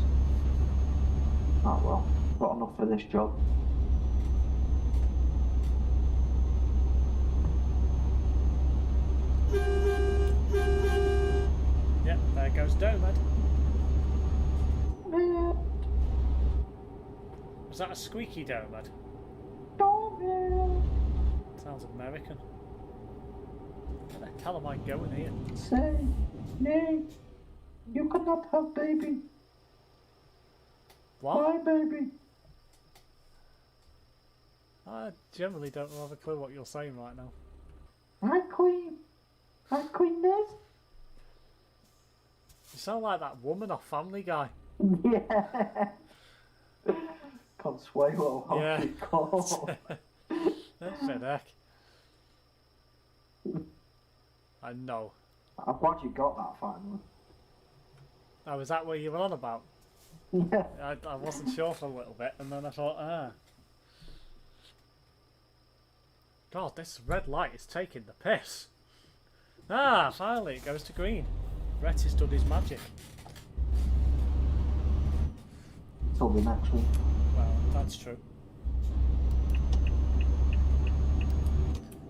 [SPEAKER 2] Oh well, got enough for this job.
[SPEAKER 1] Yep, there goes Domad. Was that a squeaky Domad? Sounds American. Where the hell am I going here?
[SPEAKER 2] Say, nay, you cannot have baby.
[SPEAKER 1] What?
[SPEAKER 2] Why, baby?
[SPEAKER 1] I generally don't have a clue what you're saying right now.
[SPEAKER 2] My queen. My queenness.
[SPEAKER 1] You sound like that woman off Family Guy.
[SPEAKER 2] Yeah. Consuelo, how
[SPEAKER 1] Yeah.
[SPEAKER 2] she called.
[SPEAKER 1] That's the heck. I know.
[SPEAKER 2] I'm glad you got that finally.
[SPEAKER 1] Oh, is that what you were on about?
[SPEAKER 2] Yeah.
[SPEAKER 1] I wasn't sure for a little bit, and then I thought, ah. God, this red light is taking the piss. Ah, finally it goes to green. Brett has done his magic.
[SPEAKER 2] Till the next one.
[SPEAKER 1] Well, that's true.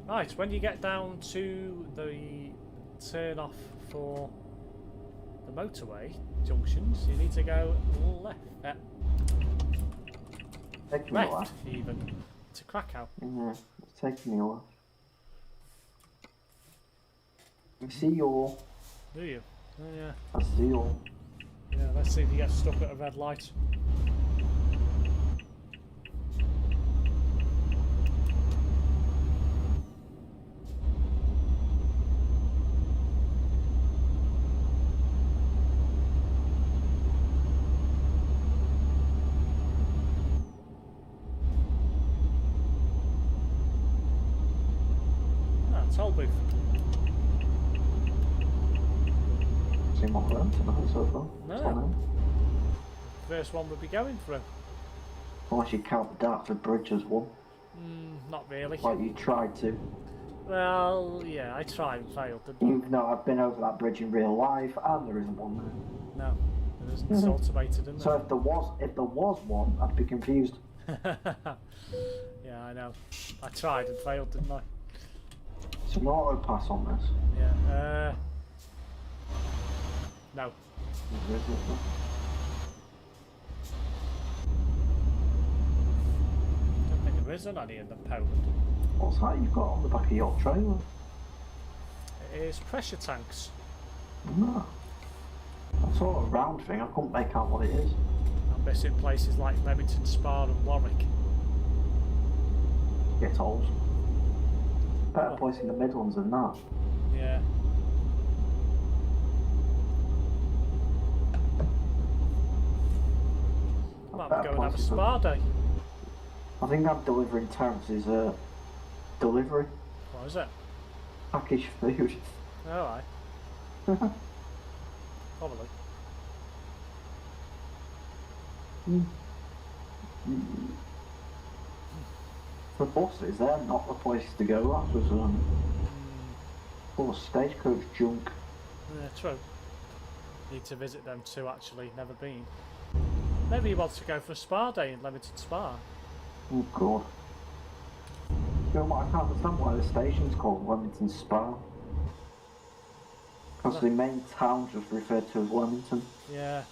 [SPEAKER 1] Right, when you get down to the turn off for the motorway junctions, you need to go left.
[SPEAKER 2] Taking me a while.
[SPEAKER 1] Left, even. To Krakow.
[SPEAKER 2] Yeah, it's taking me a while. I see your.
[SPEAKER 1] Do you? Oh, yeah.
[SPEAKER 2] I see your.
[SPEAKER 1] Yeah, let's see if you get stuck at a red light. Ah, toll booth.
[SPEAKER 2] Seen one of them tonight so far.
[SPEAKER 1] No.
[SPEAKER 2] It's on there.
[SPEAKER 1] First one we'll be going through.
[SPEAKER 2] Unless you count the Dartford Bridge as one.
[SPEAKER 1] Not really.
[SPEAKER 2] Like you tried to.
[SPEAKER 1] Well, yeah, I tried and failed, didn't
[SPEAKER 2] Even though I've been over that bridge in real life and there isn't one there.
[SPEAKER 1] I? No, it isn't. It's automated, isn't
[SPEAKER 2] So if there was one, I'd be confused.
[SPEAKER 1] it? Yeah, Yeah, I know. I tried and failed, didn't I?
[SPEAKER 2] It's an auto pass on this.
[SPEAKER 1] Yeah. No.
[SPEAKER 2] Is it?
[SPEAKER 1] I don't think there is any in the Poland.
[SPEAKER 2] What's that you've got on the back of your trailer?
[SPEAKER 1] It is pressure tanks.
[SPEAKER 2] No. I saw a round thing, I couldn't make out what it is.
[SPEAKER 1] I'm missing places like Leamington Spa and Warwick.
[SPEAKER 2] Get holes. Better
[SPEAKER 1] Oh.
[SPEAKER 2] place in the Midlands than that.
[SPEAKER 1] Yeah. Might
[SPEAKER 2] Better
[SPEAKER 1] go and have a
[SPEAKER 2] places than-
[SPEAKER 1] spa day.
[SPEAKER 2] I think I'm delivering Terrence's delivery
[SPEAKER 1] What is it?
[SPEAKER 2] packaged food.
[SPEAKER 1] Alright. Probably.
[SPEAKER 2] For buses, they're not the place to go. That was full of stagecoach junk.
[SPEAKER 1] Yeah, true. Need to visit them too, actually. Never been. Maybe he wants to go for a spa day in Leamington Spa.
[SPEAKER 2] Oh god. You know what, I can't understand why the station's called Leamington Spa. Because the main town just referred to as Leamington.
[SPEAKER 1] Yeah.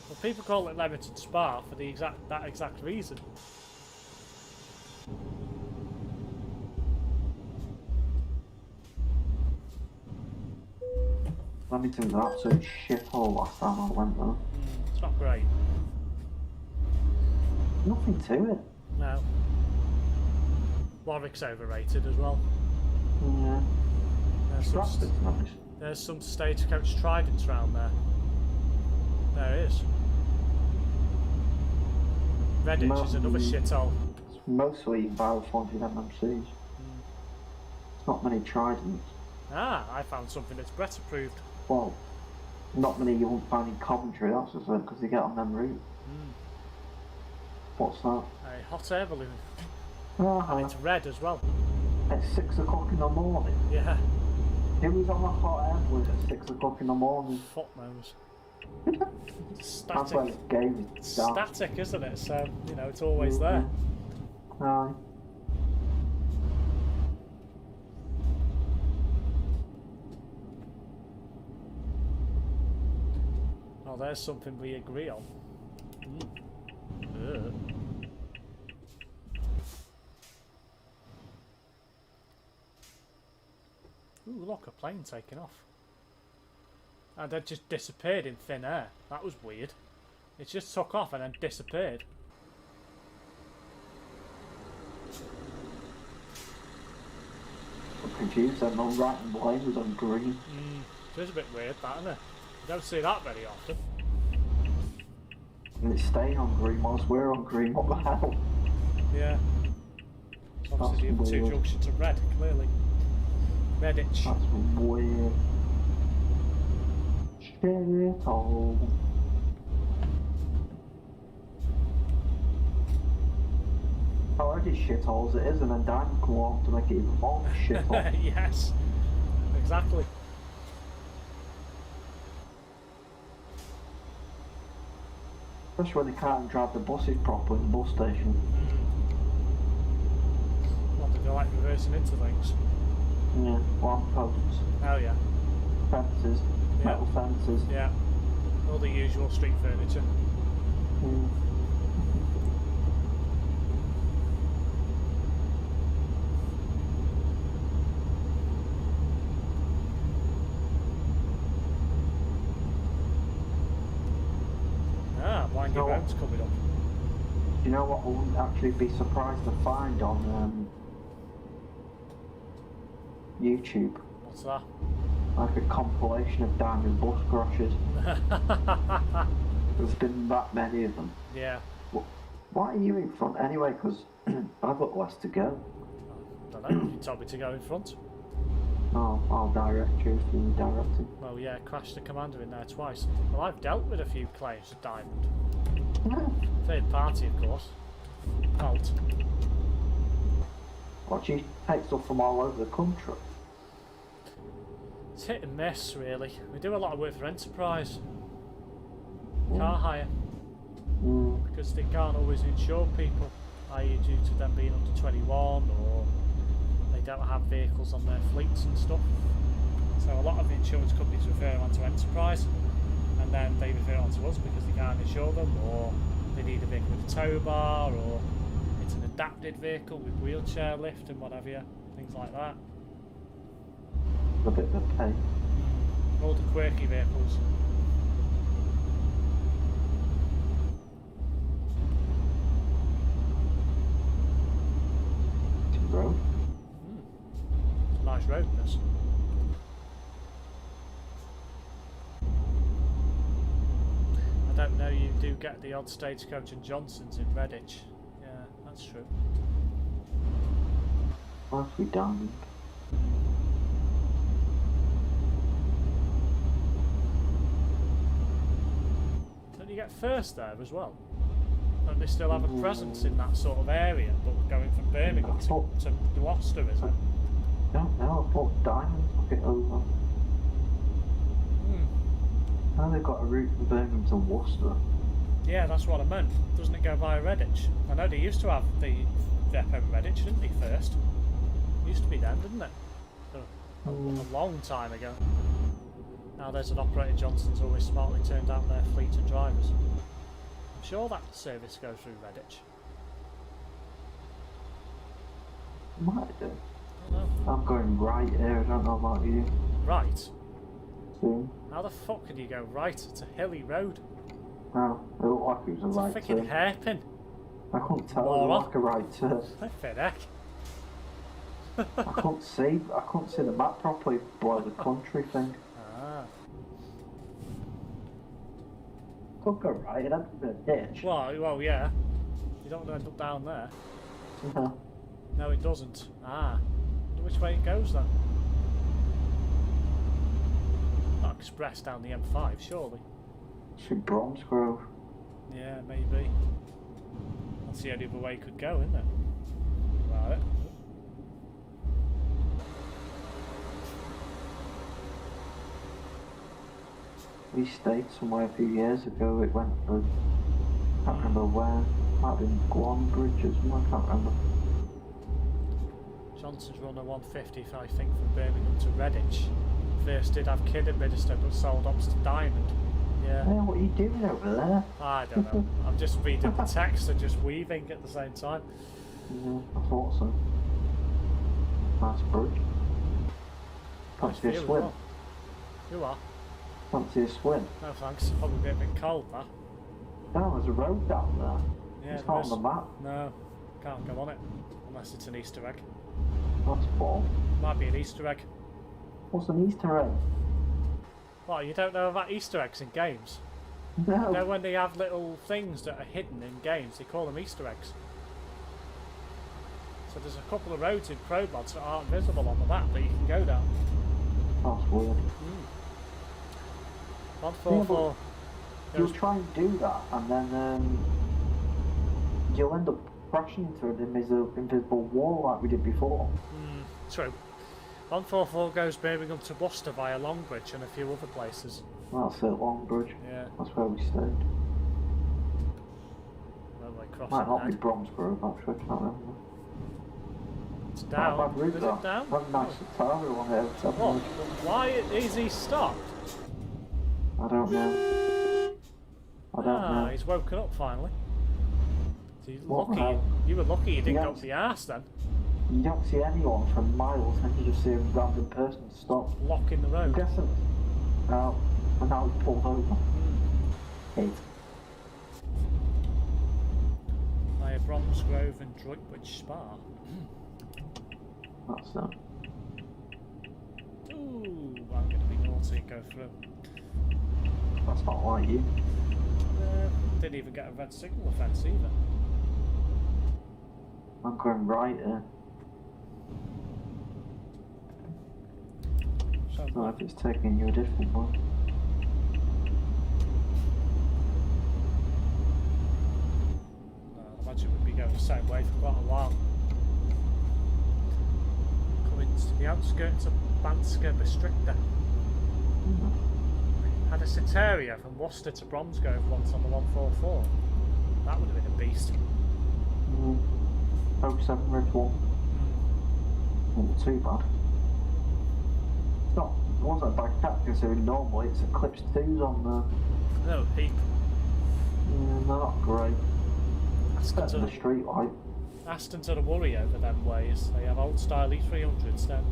[SPEAKER 1] Well, people call it Leamington Spa for that exact reason.
[SPEAKER 2] Leamington's an absolute shithole last time I went there.
[SPEAKER 1] It's not great.
[SPEAKER 2] Nothing to it.
[SPEAKER 1] No. Warwick's overrated as well.
[SPEAKER 2] Yeah.
[SPEAKER 1] There's some,
[SPEAKER 2] Stratford's nice.
[SPEAKER 1] there's some stagecoach Tridents around there. There is. Redditch is another shithole.
[SPEAKER 2] It's mostly bio-funded MMCs. It's not many Tridents.
[SPEAKER 1] Ah, I found something that's Brett approved.
[SPEAKER 2] Well, not many you won't find in Coventry, that's the thing, because they get on them route. What's that?
[SPEAKER 1] A hot air balloon.
[SPEAKER 2] Uh-huh.
[SPEAKER 1] And it's red as well.
[SPEAKER 2] At 6 o'clock in the morning.
[SPEAKER 1] Yeah.
[SPEAKER 2] Who was on a hot air balloon at 6 o'clock in the morning?
[SPEAKER 1] Fuck knows.
[SPEAKER 2] That's why
[SPEAKER 1] Static.
[SPEAKER 2] this game is dark.
[SPEAKER 1] Static, isn't it? So, you know, it's always there.
[SPEAKER 2] Aye.
[SPEAKER 1] Oh, there's something we agree on. Ugh. Ooh, look, a plane taking off. And it just disappeared in thin air. That was weird. It just took off and then disappeared.
[SPEAKER 2] I'm confused, I'm on right and blame was on green.
[SPEAKER 1] It is a bit weird, that, isn't it? You don't see that very often.
[SPEAKER 2] And it's staying on green whilst we're on green, what the hell?
[SPEAKER 1] Yeah. Obviously, the
[SPEAKER 2] That's
[SPEAKER 1] other two
[SPEAKER 2] weird.
[SPEAKER 1] junctions are red, clearly. Redditch.
[SPEAKER 2] That's weird. Shithole. Already shitholes it is, and then Diamond come along to make it even more of a shithole.
[SPEAKER 1] Yes. Exactly.
[SPEAKER 2] Especially when they can't drive the buses properly in the bus station.
[SPEAKER 1] What, did they like reversing into things?
[SPEAKER 2] Yeah, lampposts,
[SPEAKER 1] Oh, yeah.
[SPEAKER 2] fences,
[SPEAKER 1] Yeah.
[SPEAKER 2] metal fences.
[SPEAKER 1] Yeah. All the usual street furniture.
[SPEAKER 2] Mm.
[SPEAKER 1] Ah, Windy
[SPEAKER 2] No.
[SPEAKER 1] Road's coming up.
[SPEAKER 2] You know what I wouldn't actually be surprised to find on YouTube?
[SPEAKER 1] What's that?
[SPEAKER 2] Like a compilation of diamond bus crashes. There's been that many of them.
[SPEAKER 1] Yeah.
[SPEAKER 2] Why are you in front anyway? Because I've got less to go.
[SPEAKER 1] Don't know. You told me to go in front.
[SPEAKER 2] Oh, I'll direct you if you direct it.
[SPEAKER 1] Well, yeah, crashed the commander in there twice. Well, I've dealt with a few claims of Diamond. Third party, of course. Fault.
[SPEAKER 2] What, you take stuff from all over the country?
[SPEAKER 1] It's hit and miss, really. We do a lot of work for Enterprise. Car hire.
[SPEAKER 2] Mm.
[SPEAKER 1] Because they can't always insure people. i.e. due to them being under 21, or they don't have vehicles on their fleets and stuff. So a lot of the insurance companies refer them onto enterprise, and then they refer it onto us because they can't insure them, or they need a vehicle with a tow bar, or it's an adapted vehicle with wheelchair lift and whatever, things like that.
[SPEAKER 2] A bit of a pain.
[SPEAKER 1] All the quirky vehicles.
[SPEAKER 2] Road.
[SPEAKER 1] It's a nice road, this. I don't know, you do get the odd Stagecoach and Johnsons in Redditch. Yeah, that's true.
[SPEAKER 2] Must be done.
[SPEAKER 1] Don't you get first there as well? Don't they still have a presence in that sort of area, but going from Birmingham to Gloucester, is it?
[SPEAKER 2] No, I thought Diamond took it over. Now they've got a route from Birmingham to Worcester.
[SPEAKER 1] Yeah, that's what I meant. Doesn't it go via Redditch? I know they used to have the depot in Redditch, didn't they, first? It used to be then, didn't it? A long time ago. Now there's an operator Johnson's always smartly turned out their fleet of drivers. I'm sure that service goes through Redditch.
[SPEAKER 2] Might do.
[SPEAKER 1] I don't know.
[SPEAKER 2] I'm going right here, I don't know about you.
[SPEAKER 1] Right?
[SPEAKER 2] Soon.
[SPEAKER 1] How the fuck can you go right? It's a hilly road.
[SPEAKER 2] Oh, it looked like it was a right
[SPEAKER 1] It's a freaking
[SPEAKER 2] turn.
[SPEAKER 1] hairpin.
[SPEAKER 2] I couldn't tell, it
[SPEAKER 1] Moron.
[SPEAKER 2] looked like a right turn.
[SPEAKER 1] Fair heck.
[SPEAKER 2] I couldn't see the map properly, by the country thing.
[SPEAKER 1] Ah.
[SPEAKER 2] Could go right, it'd have to be a ditch.
[SPEAKER 1] Well, yeah. You don't want to end up down there.
[SPEAKER 2] No.
[SPEAKER 1] No, it doesn't. Ah. Wonder which way it goes then. Not express down the M5, surely.
[SPEAKER 2] Should Bromsgrove.
[SPEAKER 1] Yeah, maybe. That's the only other way it could go, isn't it? Right.
[SPEAKER 2] We stayed somewhere a few years ago, it went through, I can't remember where, might have been Guam Bridge or something, I can't remember.
[SPEAKER 1] Johnson's run a 150, I think, from Birmingham to Redditch. First did have Kidderminster, but sold up to Diamond. Yeah.
[SPEAKER 2] Hey, what are you doing over there?
[SPEAKER 1] I don't know. I'm just reading the text and just weaving at the same time.
[SPEAKER 2] Yeah, I thought so. Nice bridge. Fancy a
[SPEAKER 1] Nice view as
[SPEAKER 2] swim?
[SPEAKER 1] well. You are?
[SPEAKER 2] Fancy a swim?
[SPEAKER 1] No thanks. Probably a bit cold, that.
[SPEAKER 2] No, there's a road down there.
[SPEAKER 1] Yeah,
[SPEAKER 2] It's
[SPEAKER 1] there
[SPEAKER 2] not
[SPEAKER 1] is.
[SPEAKER 2] on the map.
[SPEAKER 1] No, can't go on it. Unless it's an Easter egg.
[SPEAKER 2] That's fall.
[SPEAKER 1] Might be an Easter egg.
[SPEAKER 2] What's an Easter egg?
[SPEAKER 1] What, you don't know about Easter eggs in games?
[SPEAKER 2] No.
[SPEAKER 1] You know when they have little things that are hidden in games, they call them Easter eggs. So there's a couple of roads in ProMods that aren't visible on the map that you can go down.
[SPEAKER 2] That's weird.
[SPEAKER 1] 144
[SPEAKER 2] You'll
[SPEAKER 1] goes...
[SPEAKER 2] try and do that, and then you'll end up crashing into an invisible wall like we did before.
[SPEAKER 1] True. 144 goes Birmingham to Worcester via Longbridge and a few other places.
[SPEAKER 2] That's it, Longbridge.
[SPEAKER 1] Yeah.
[SPEAKER 2] That's where we stayed.
[SPEAKER 1] Railway crossing
[SPEAKER 2] Might not be
[SPEAKER 1] ahead.
[SPEAKER 2] Bromsgrove, actually, I can't remember.
[SPEAKER 1] It's
[SPEAKER 2] Not
[SPEAKER 1] down.
[SPEAKER 2] a bad route,
[SPEAKER 1] Is
[SPEAKER 2] that.
[SPEAKER 1] it down?
[SPEAKER 2] Have a nice Atari on it.
[SPEAKER 1] What? Why is he stopped?
[SPEAKER 2] I don't know. I don't know.
[SPEAKER 1] He's woken up finally. So you're
[SPEAKER 2] What the
[SPEAKER 1] lucky.
[SPEAKER 2] hell?
[SPEAKER 1] You were lucky you didn't
[SPEAKER 2] Yeah.
[SPEAKER 1] go up the arse then.
[SPEAKER 2] You don't see anyone for miles, and you just see a random person stop.
[SPEAKER 1] Blocking the
[SPEAKER 2] I'm
[SPEAKER 1] road.
[SPEAKER 2] guessing. And now he's pulled over. Hate.
[SPEAKER 1] Via Bromsgrove and Droitwich Spa.
[SPEAKER 2] That's that.
[SPEAKER 1] Ooh, I'm going to be naughty and go through.
[SPEAKER 2] That's not like you.
[SPEAKER 1] Didn't even get a red signal offence either.
[SPEAKER 2] I'm going right here.
[SPEAKER 1] So,
[SPEAKER 2] So if it's taking you a different one.
[SPEAKER 1] I imagine we'd be going the same way for quite a while. Coming to the outskirts of Banska Bistricta. Had a Citeria from Worcester to Bromsgrove once on the 144. That would have been a beast.
[SPEAKER 2] 07 Red 1. Not too bad. It's not, it wasn't a bad cat considering normally it's Eclipse 2s on there.
[SPEAKER 1] No, heap.
[SPEAKER 2] Yeah, not great.
[SPEAKER 1] Aston's
[SPEAKER 2] Better than the street light.
[SPEAKER 1] Aston's are a worry over them ways. They have old style E300s then.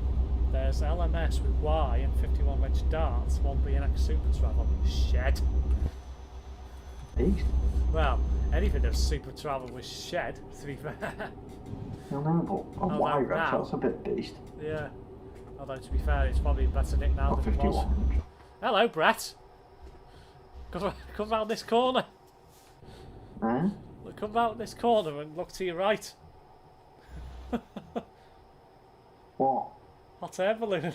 [SPEAKER 1] There's LMS with Y and 51 wedge darts, one BNX Super Travel. Shed.
[SPEAKER 2] Beast.
[SPEAKER 1] Well, anything that's Super Travel was shed, to be fair.
[SPEAKER 2] I know, but on Y Rex, that's a bit beast.
[SPEAKER 1] Yeah. Although, to be fair, it's probably better nick now than it was.
[SPEAKER 2] 51.
[SPEAKER 1] Hello, Brett. Come round this corner.
[SPEAKER 2] Eh?
[SPEAKER 1] Come round this corner and look to your right.
[SPEAKER 2] What?
[SPEAKER 1] Hot air balloon.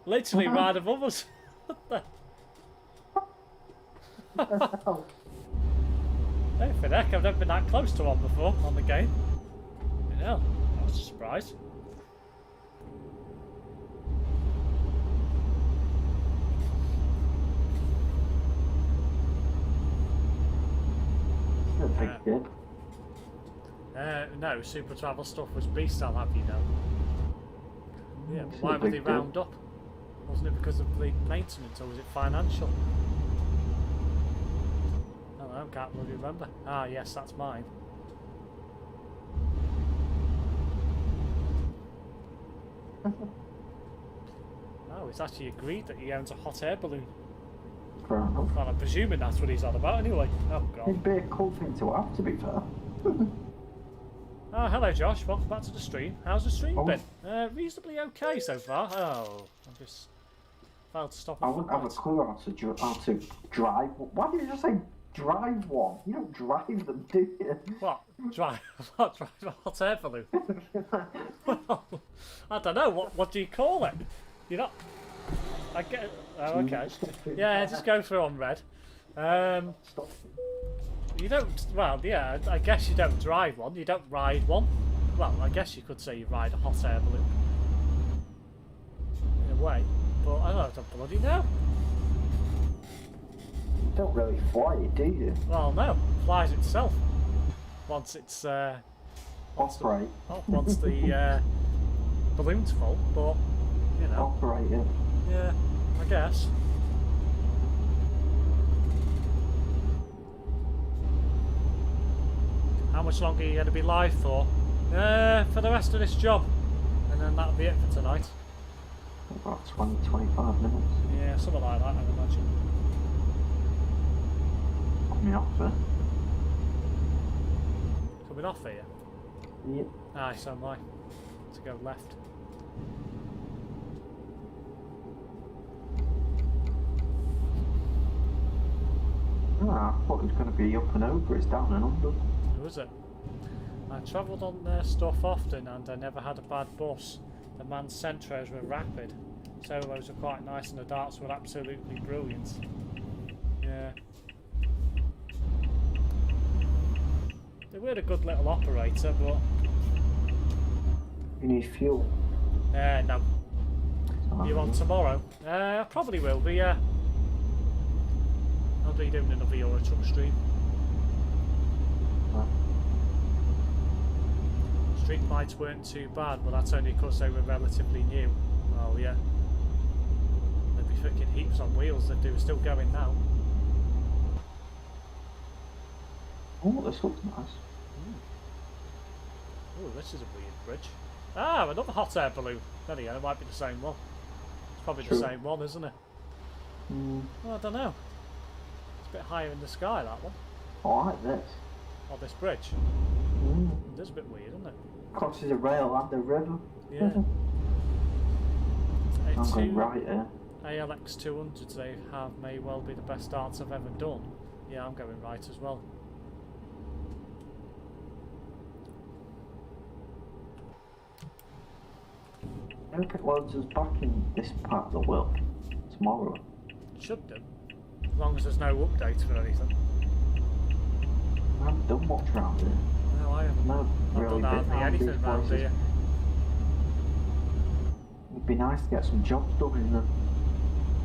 [SPEAKER 1] Literally right above us.
[SPEAKER 2] Oh.
[SPEAKER 1] Hey, for the heck, I've never been that close to one before on the game. You know, I was surprised.
[SPEAKER 2] It's a big dip.
[SPEAKER 1] No, Super Travel stuff was beast, I'll have you know. Yeah, but
[SPEAKER 2] It's
[SPEAKER 1] why
[SPEAKER 2] a
[SPEAKER 1] would they
[SPEAKER 2] big
[SPEAKER 1] round up? Wasn't it because of the maintenance or was it financial? I don't know, can't really remember. Ah, yes, that's mine. Oh, it's actually agreed that he owns a hot air balloon.
[SPEAKER 2] Fair enough.
[SPEAKER 1] Well, I'm presuming that's what he's on about anyway. Oh, God.
[SPEAKER 2] It'd be a cool thing to have, to be fair.
[SPEAKER 1] Oh, hello, Josh. Welcome back to the stream. How's the stream
[SPEAKER 2] Oh.
[SPEAKER 1] been? Reasonably okay so far. Oh, I just failed to stop.
[SPEAKER 2] I wouldn't have a clue how to drive. Why did you just say drive one? You don't drive them, do you?
[SPEAKER 1] What? Drive? What? Drive a hot air balloon? Well, I don't know. What do you call it? You're not. I get. Oh, okay. Yeah, just go through on red.
[SPEAKER 2] Stop.
[SPEAKER 1] You don't. Well, yeah. I guess you don't drive one. You don't ride one. Well, I guess you could say you ride a hot air balloon. In a way, but I don't bloody know.
[SPEAKER 2] You don't really fly it, do you?
[SPEAKER 1] Well, no, it flies itself once it's
[SPEAKER 2] Operate.
[SPEAKER 1] once the balloon's full. But you know,
[SPEAKER 2] Operate it.
[SPEAKER 1] yeah, I guess. How much longer are you going to be live for? For the rest of this job, and then that'll be it for tonight.
[SPEAKER 2] About 20-25 minutes.
[SPEAKER 1] Yeah, something like that, I'd imagine.
[SPEAKER 2] Coming off there.
[SPEAKER 1] Coming off here.
[SPEAKER 2] Yep.
[SPEAKER 1] Aye, so am I. To go left.
[SPEAKER 2] Ah, I thought it was going to be up and over. It's down and under.
[SPEAKER 1] Who is it? I travelled on their stuff often and I never had a bad bus. The man's centros were rapid. Solos were quite nice and the darts were absolutely brilliant. Yeah. They were a good little operator, but...
[SPEAKER 2] You need fuel.
[SPEAKER 1] No. You on tomorrow? I probably will be, yeah. I'll be doing another Euro Truck stream. Street lights weren't too bad, but that's only because they were relatively new. Oh yeah. There'd be freaking heaps on wheels that they were still going now.
[SPEAKER 2] Oh, this looks nice.
[SPEAKER 1] Oh, this is a weird bridge. Ah, another hot air balloon. There you go, it might be the same one. It's probably
[SPEAKER 2] True.
[SPEAKER 1] the same one, isn't it? Well, I don't know. It's a bit higher in the sky, that one.
[SPEAKER 2] I like this.
[SPEAKER 1] Or this bridge. It is a bit weird, isn't it?
[SPEAKER 2] Crosses a rail and a river.
[SPEAKER 1] Yeah.
[SPEAKER 2] I'm going right here.
[SPEAKER 1] ALX 200s they have may well be the best darts I've ever done. Yeah, I'm going right as well.
[SPEAKER 2] I hope it loads us back in this part of the world tomorrow.
[SPEAKER 1] It should do. As long as there's no updates for anything.
[SPEAKER 2] I haven't done much round here.
[SPEAKER 1] No, I haven't.
[SPEAKER 2] No,
[SPEAKER 1] I've
[SPEAKER 2] really
[SPEAKER 1] done
[SPEAKER 2] been
[SPEAKER 1] hardly
[SPEAKER 2] round
[SPEAKER 1] anything
[SPEAKER 2] these
[SPEAKER 1] around
[SPEAKER 2] places.
[SPEAKER 1] here.
[SPEAKER 2] It'd be nice to get some jobs done in the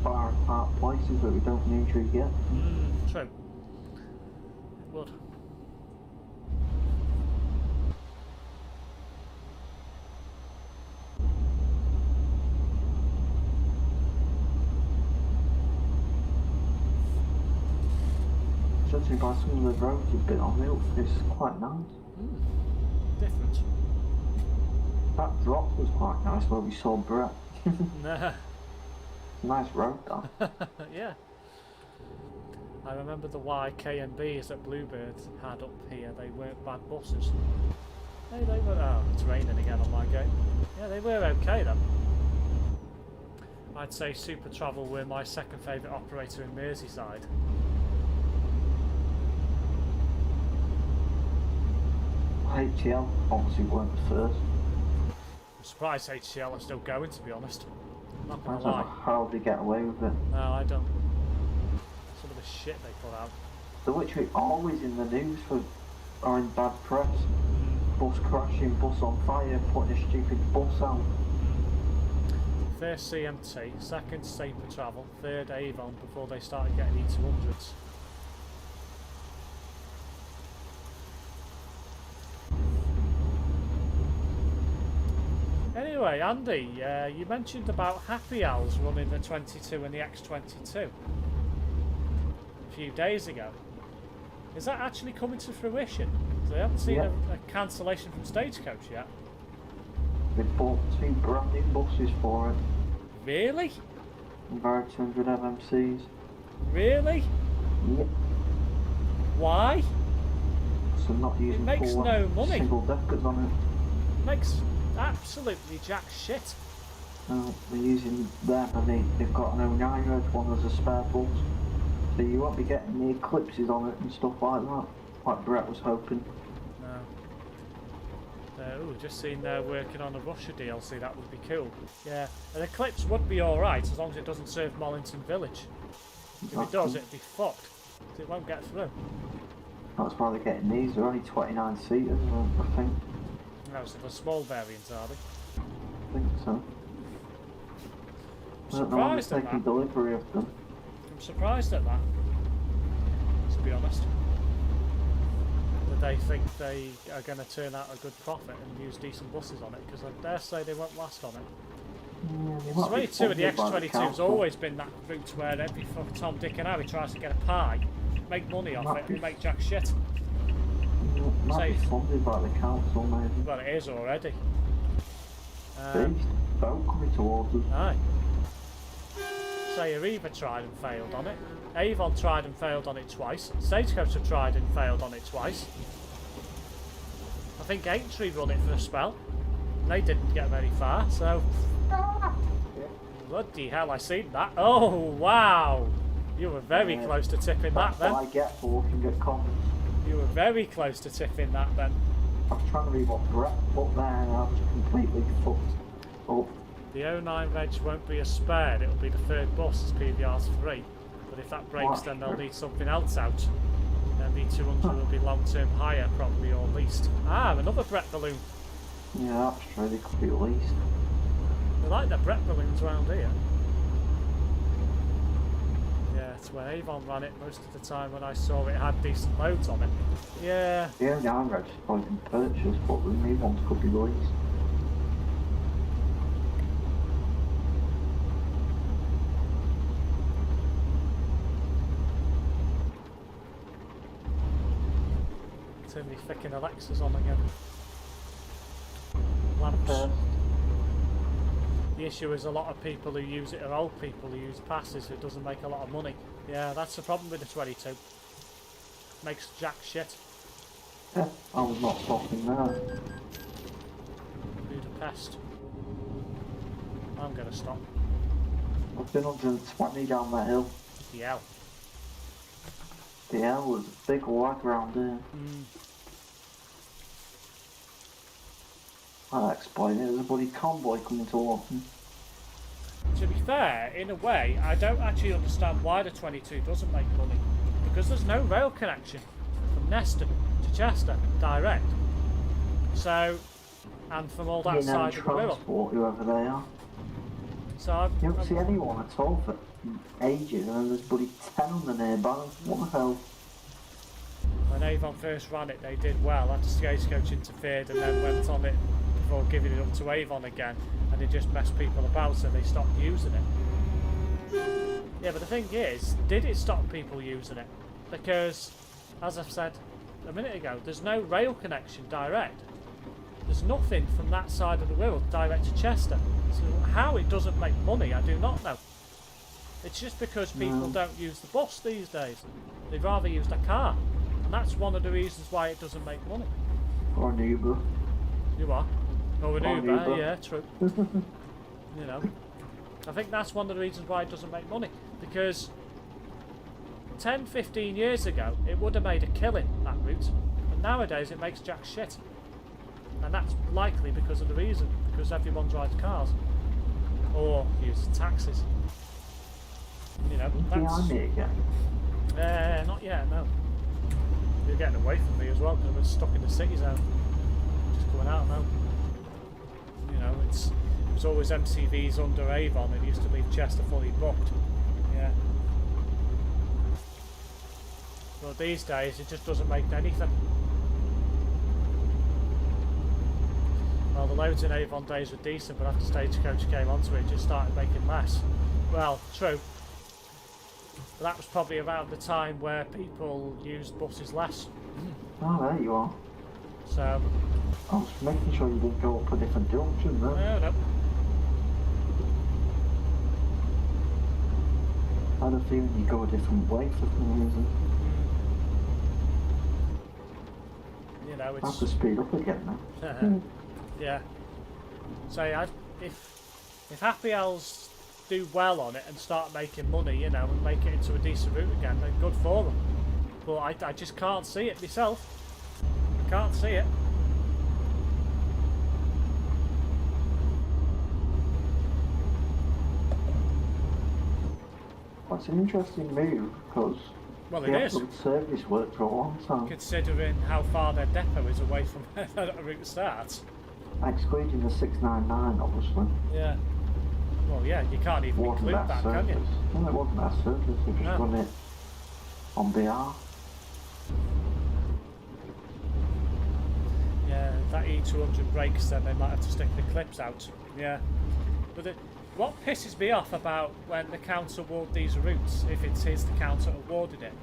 [SPEAKER 2] far apart places that we don't usually get.
[SPEAKER 1] True. It would.
[SPEAKER 2] judging by some of the roads you've been on, it's quite nice.
[SPEAKER 1] Different.
[SPEAKER 2] That drop was quite nice where we saw Brett.
[SPEAKER 1] Nah.
[SPEAKER 2] Nice road, that.
[SPEAKER 1] Yeah. I remember the Y, K and B's that Bluebird had up here. They weren't bad buses. Hey, they were... Oh, it's raining again on my game. Yeah, they were okay then. I'd say Super Travel were my second favourite operator in Merseyside.
[SPEAKER 2] HTL obviously weren't the first.
[SPEAKER 1] I'm surprised HCL are still going, to be honest. I'm not
[SPEAKER 2] I
[SPEAKER 1] going to
[SPEAKER 2] don't
[SPEAKER 1] lie.
[SPEAKER 2] know how they get away with it.
[SPEAKER 1] No, I don't. Some of the shit they put out.
[SPEAKER 2] They're literally always in the news or in bad press. Bus crashing, bus on fire, putting a stupid bus out.
[SPEAKER 1] First CMT, second Super Travel, third Avon before they started getting E200s. Anyway, Andy, you mentioned about Happy Al's running the 22 and the X22 a few days ago. Is that actually coming to fruition? So I haven't seen a cancellation from Stagecoach yet.
[SPEAKER 2] They bought 2 brand new buses for it.
[SPEAKER 1] Really?
[SPEAKER 2] About 200 MMCs.
[SPEAKER 1] Really?
[SPEAKER 2] Yep.
[SPEAKER 1] Why?
[SPEAKER 2] So not using
[SPEAKER 1] makes
[SPEAKER 2] full
[SPEAKER 1] no money.
[SPEAKER 2] single deckers on it.
[SPEAKER 1] Makes absolutely jack shit.
[SPEAKER 2] They're using them and they've got an 09 red one as a spare bus. So you won't be getting the eclipses on it and stuff like that. Like Brett was hoping.
[SPEAKER 1] No. Just seen they're working on a Russia DLC, that would be cool. Yeah, an Eclipse would be alright as long as it doesn't serve Mollington Village. If it does, it'd be fucked. It won't get through.
[SPEAKER 2] That's why they're getting these. They're only 29 seaters, I think.
[SPEAKER 1] No, so the small variants, are they?
[SPEAKER 2] I think so.
[SPEAKER 1] I'm
[SPEAKER 2] I don't know when they're
[SPEAKER 1] surprised at
[SPEAKER 2] taking
[SPEAKER 1] that.
[SPEAKER 2] delivery of them.
[SPEAKER 1] I'm surprised at that, to be honest. That they think they are going to turn out a good profit and use decent buses on it, because I dare say they won't last on it.
[SPEAKER 2] Yeah, they
[SPEAKER 1] The
[SPEAKER 2] might be
[SPEAKER 1] 22 and the
[SPEAKER 2] funded by
[SPEAKER 1] X22's
[SPEAKER 2] council.
[SPEAKER 1] always been that route where every fucking Tom, Dick and Harry tries to get a pie, make money off it, and make jack shit.
[SPEAKER 2] Might be
[SPEAKER 1] Say-
[SPEAKER 2] funded by the council, maybe.
[SPEAKER 1] Well, it is already.
[SPEAKER 2] Beast, boat coming towards us.
[SPEAKER 1] Aye. So Arriva tried and failed on it. Avon tried and failed on it twice. Stagecoach have tried and failed on it twice. I think Aintree run it for a spell. They didn't get very far, so... Bloody hell, I seen that. Oh, wow! You were very close to tipping that
[SPEAKER 2] That's what
[SPEAKER 1] then.
[SPEAKER 2] I get for looking at comments.
[SPEAKER 1] You were very close to tipping that then.
[SPEAKER 2] I was trying to read what Brett put there and I was completely fucked up.
[SPEAKER 1] The 09 reg won't be a spare, it'll be the third bus as PVR's free. But if that breaks, then they'll need something else out. Then the 200 will be long-term hire, probably, or leased. Ah, another Brett balloon.
[SPEAKER 2] Yeah, that's true, they could be leased.
[SPEAKER 1] They like the Brett balloons around here. Yeah, it's when Avon ran it most of the time when I saw it had decent loads on it. Yeah.
[SPEAKER 2] The only I'm registered probably been purchased, but the new ones could be leased.
[SPEAKER 1] Turn me fucking Alexas on again. Lamps. The issue is a lot of people who use it are old people who use passes who doesn't make a lot of money. Yeah, that's the problem with the 22. Makes jack shit.
[SPEAKER 2] Yeah, I was not stopping there.
[SPEAKER 1] Budapest. I'm gonna stop.
[SPEAKER 2] I've been 120 down that hill.
[SPEAKER 1] The L.
[SPEAKER 2] The L was a big lag round here. I'll explain it. There's a bloody convoy coming towards me.
[SPEAKER 1] To be fair, in a way, I don't actually understand why the 22 doesn't make money. Because there's no rail connection from Neston to Chester, direct. So, and from all that side of the river.
[SPEAKER 2] Transport, whoever they are.
[SPEAKER 1] So
[SPEAKER 2] You don't see anyone at all for ages, and then there's bloody 10 on the nearby. What the hell?
[SPEAKER 1] when Avon first ran it, they did well after Stagecoach interfered and then went on it before giving it up to Avon again, and it just messed people about, so they stopped using it. Yeah, but the thing is, did it stop people using it? because, as I've said a minute ago, there's no rail connection direct. There's nothing from that side of the world direct to Chester. So how it doesn't make money, I do not know. It's just because people don't use the bus these days. They'd rather use their car. And that's one of the reasons why it doesn't make money.
[SPEAKER 2] Or an Uber.
[SPEAKER 1] You are? Or an
[SPEAKER 2] Or an
[SPEAKER 1] Uber,
[SPEAKER 2] Uber.
[SPEAKER 1] yeah, true. You know. I think that's one of the reasons why it doesn't make money. Because 10, 15 years ago, it would have made a killing, that route. But nowadays, it makes jack shit. And that's likely because of the reason. Because everyone drives cars. Or uses taxis. You know, that's...
[SPEAKER 2] Behind me again.
[SPEAKER 1] Not yet, no. You're getting away from me as well because we're stuck in the city zone. Just going out now. You know, it was always MCVs under Avon. It used to leave Chester fully booked. Yeah. Well, these days it just doesn't make anything. Well, the loads in Avon days were decent, but after Stagecoach came onto it, it just started making less. Well, true. But that was probably around the time where people used buses less.
[SPEAKER 2] Oh, there you are.
[SPEAKER 1] So...
[SPEAKER 2] I was making sure you didn't go up a different junction then.
[SPEAKER 1] No.
[SPEAKER 2] I had a feeling you go a different way for some reason.
[SPEAKER 1] You know,
[SPEAKER 2] I have
[SPEAKER 1] it's...
[SPEAKER 2] to speed up again now.
[SPEAKER 1] Yeah. So if Happy Owls do well on it and start making money, you know, and make it into a decent route again, then good for them. But I just can't see it myself. I can't see it.
[SPEAKER 2] Well, it's an interesting move because
[SPEAKER 1] Well,
[SPEAKER 2] they
[SPEAKER 1] it
[SPEAKER 2] have
[SPEAKER 1] is.
[SPEAKER 2] done service work for a long time.
[SPEAKER 1] Considering how far their depot is away from where that route starts.
[SPEAKER 2] Excluding the 699, obviously.
[SPEAKER 1] Yeah. Well, yeah, you can't even
[SPEAKER 2] Wasn't
[SPEAKER 1] include that, can
[SPEAKER 2] service.
[SPEAKER 1] you?
[SPEAKER 2] No, it wasn't that service. They just
[SPEAKER 1] No.
[SPEAKER 2] run it on BR.
[SPEAKER 1] Yeah, if that E200 breaks, then they might have to stick the clips out. Yeah. But what pisses me off about when the council award these routes, if it's the council awarded it,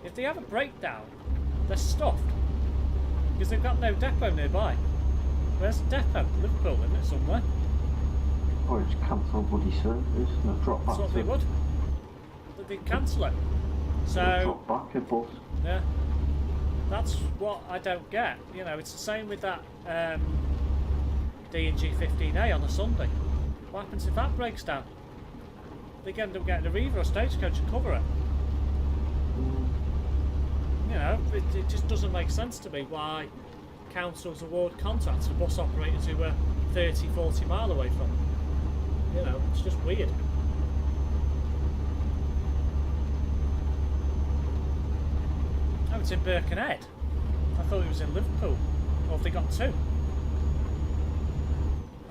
[SPEAKER 1] if they have a breakdown, they're stuffed. Because they've got no depot nearby. Where's the depot? Liverpool, isn't it, somewhere?
[SPEAKER 2] Or it's cancel bloody service and drop back
[SPEAKER 1] That's what they would. They'd cancel it. So,
[SPEAKER 2] drop back a bus.
[SPEAKER 1] yeah. That's what I don't get. You know, it's the same with that D&G 15A on a Sunday. What happens if that breaks down? They end up getting a Reaver or Stagecoach to cover it. You know, it just doesn't make sense to me why councils award contracts to bus operators who are 30, 40 mile away from them. You know, it's just weird. Oh, it's in Birkenhead. I thought it was in Liverpool. Or have they got two?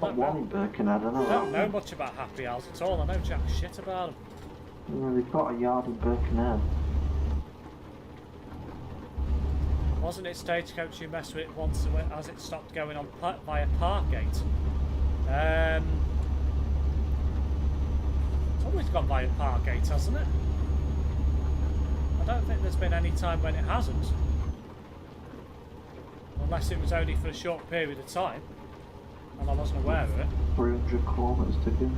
[SPEAKER 2] Got one in Birkenhead, I know
[SPEAKER 1] I
[SPEAKER 2] that.
[SPEAKER 1] don't know much about Happy Owls at all. I know jack shit about them.
[SPEAKER 2] Yeah, they've got a yard in Birkenhead.
[SPEAKER 1] Wasn't it Stagecoach you messed with it once as it stopped going on via Parkgate? It's always gone via Parkgate, hasn't it? I don't think there's been any time when it hasn't. Unless it was only for a short period of time. And I wasn't aware of it.
[SPEAKER 2] 300 kilometres to go.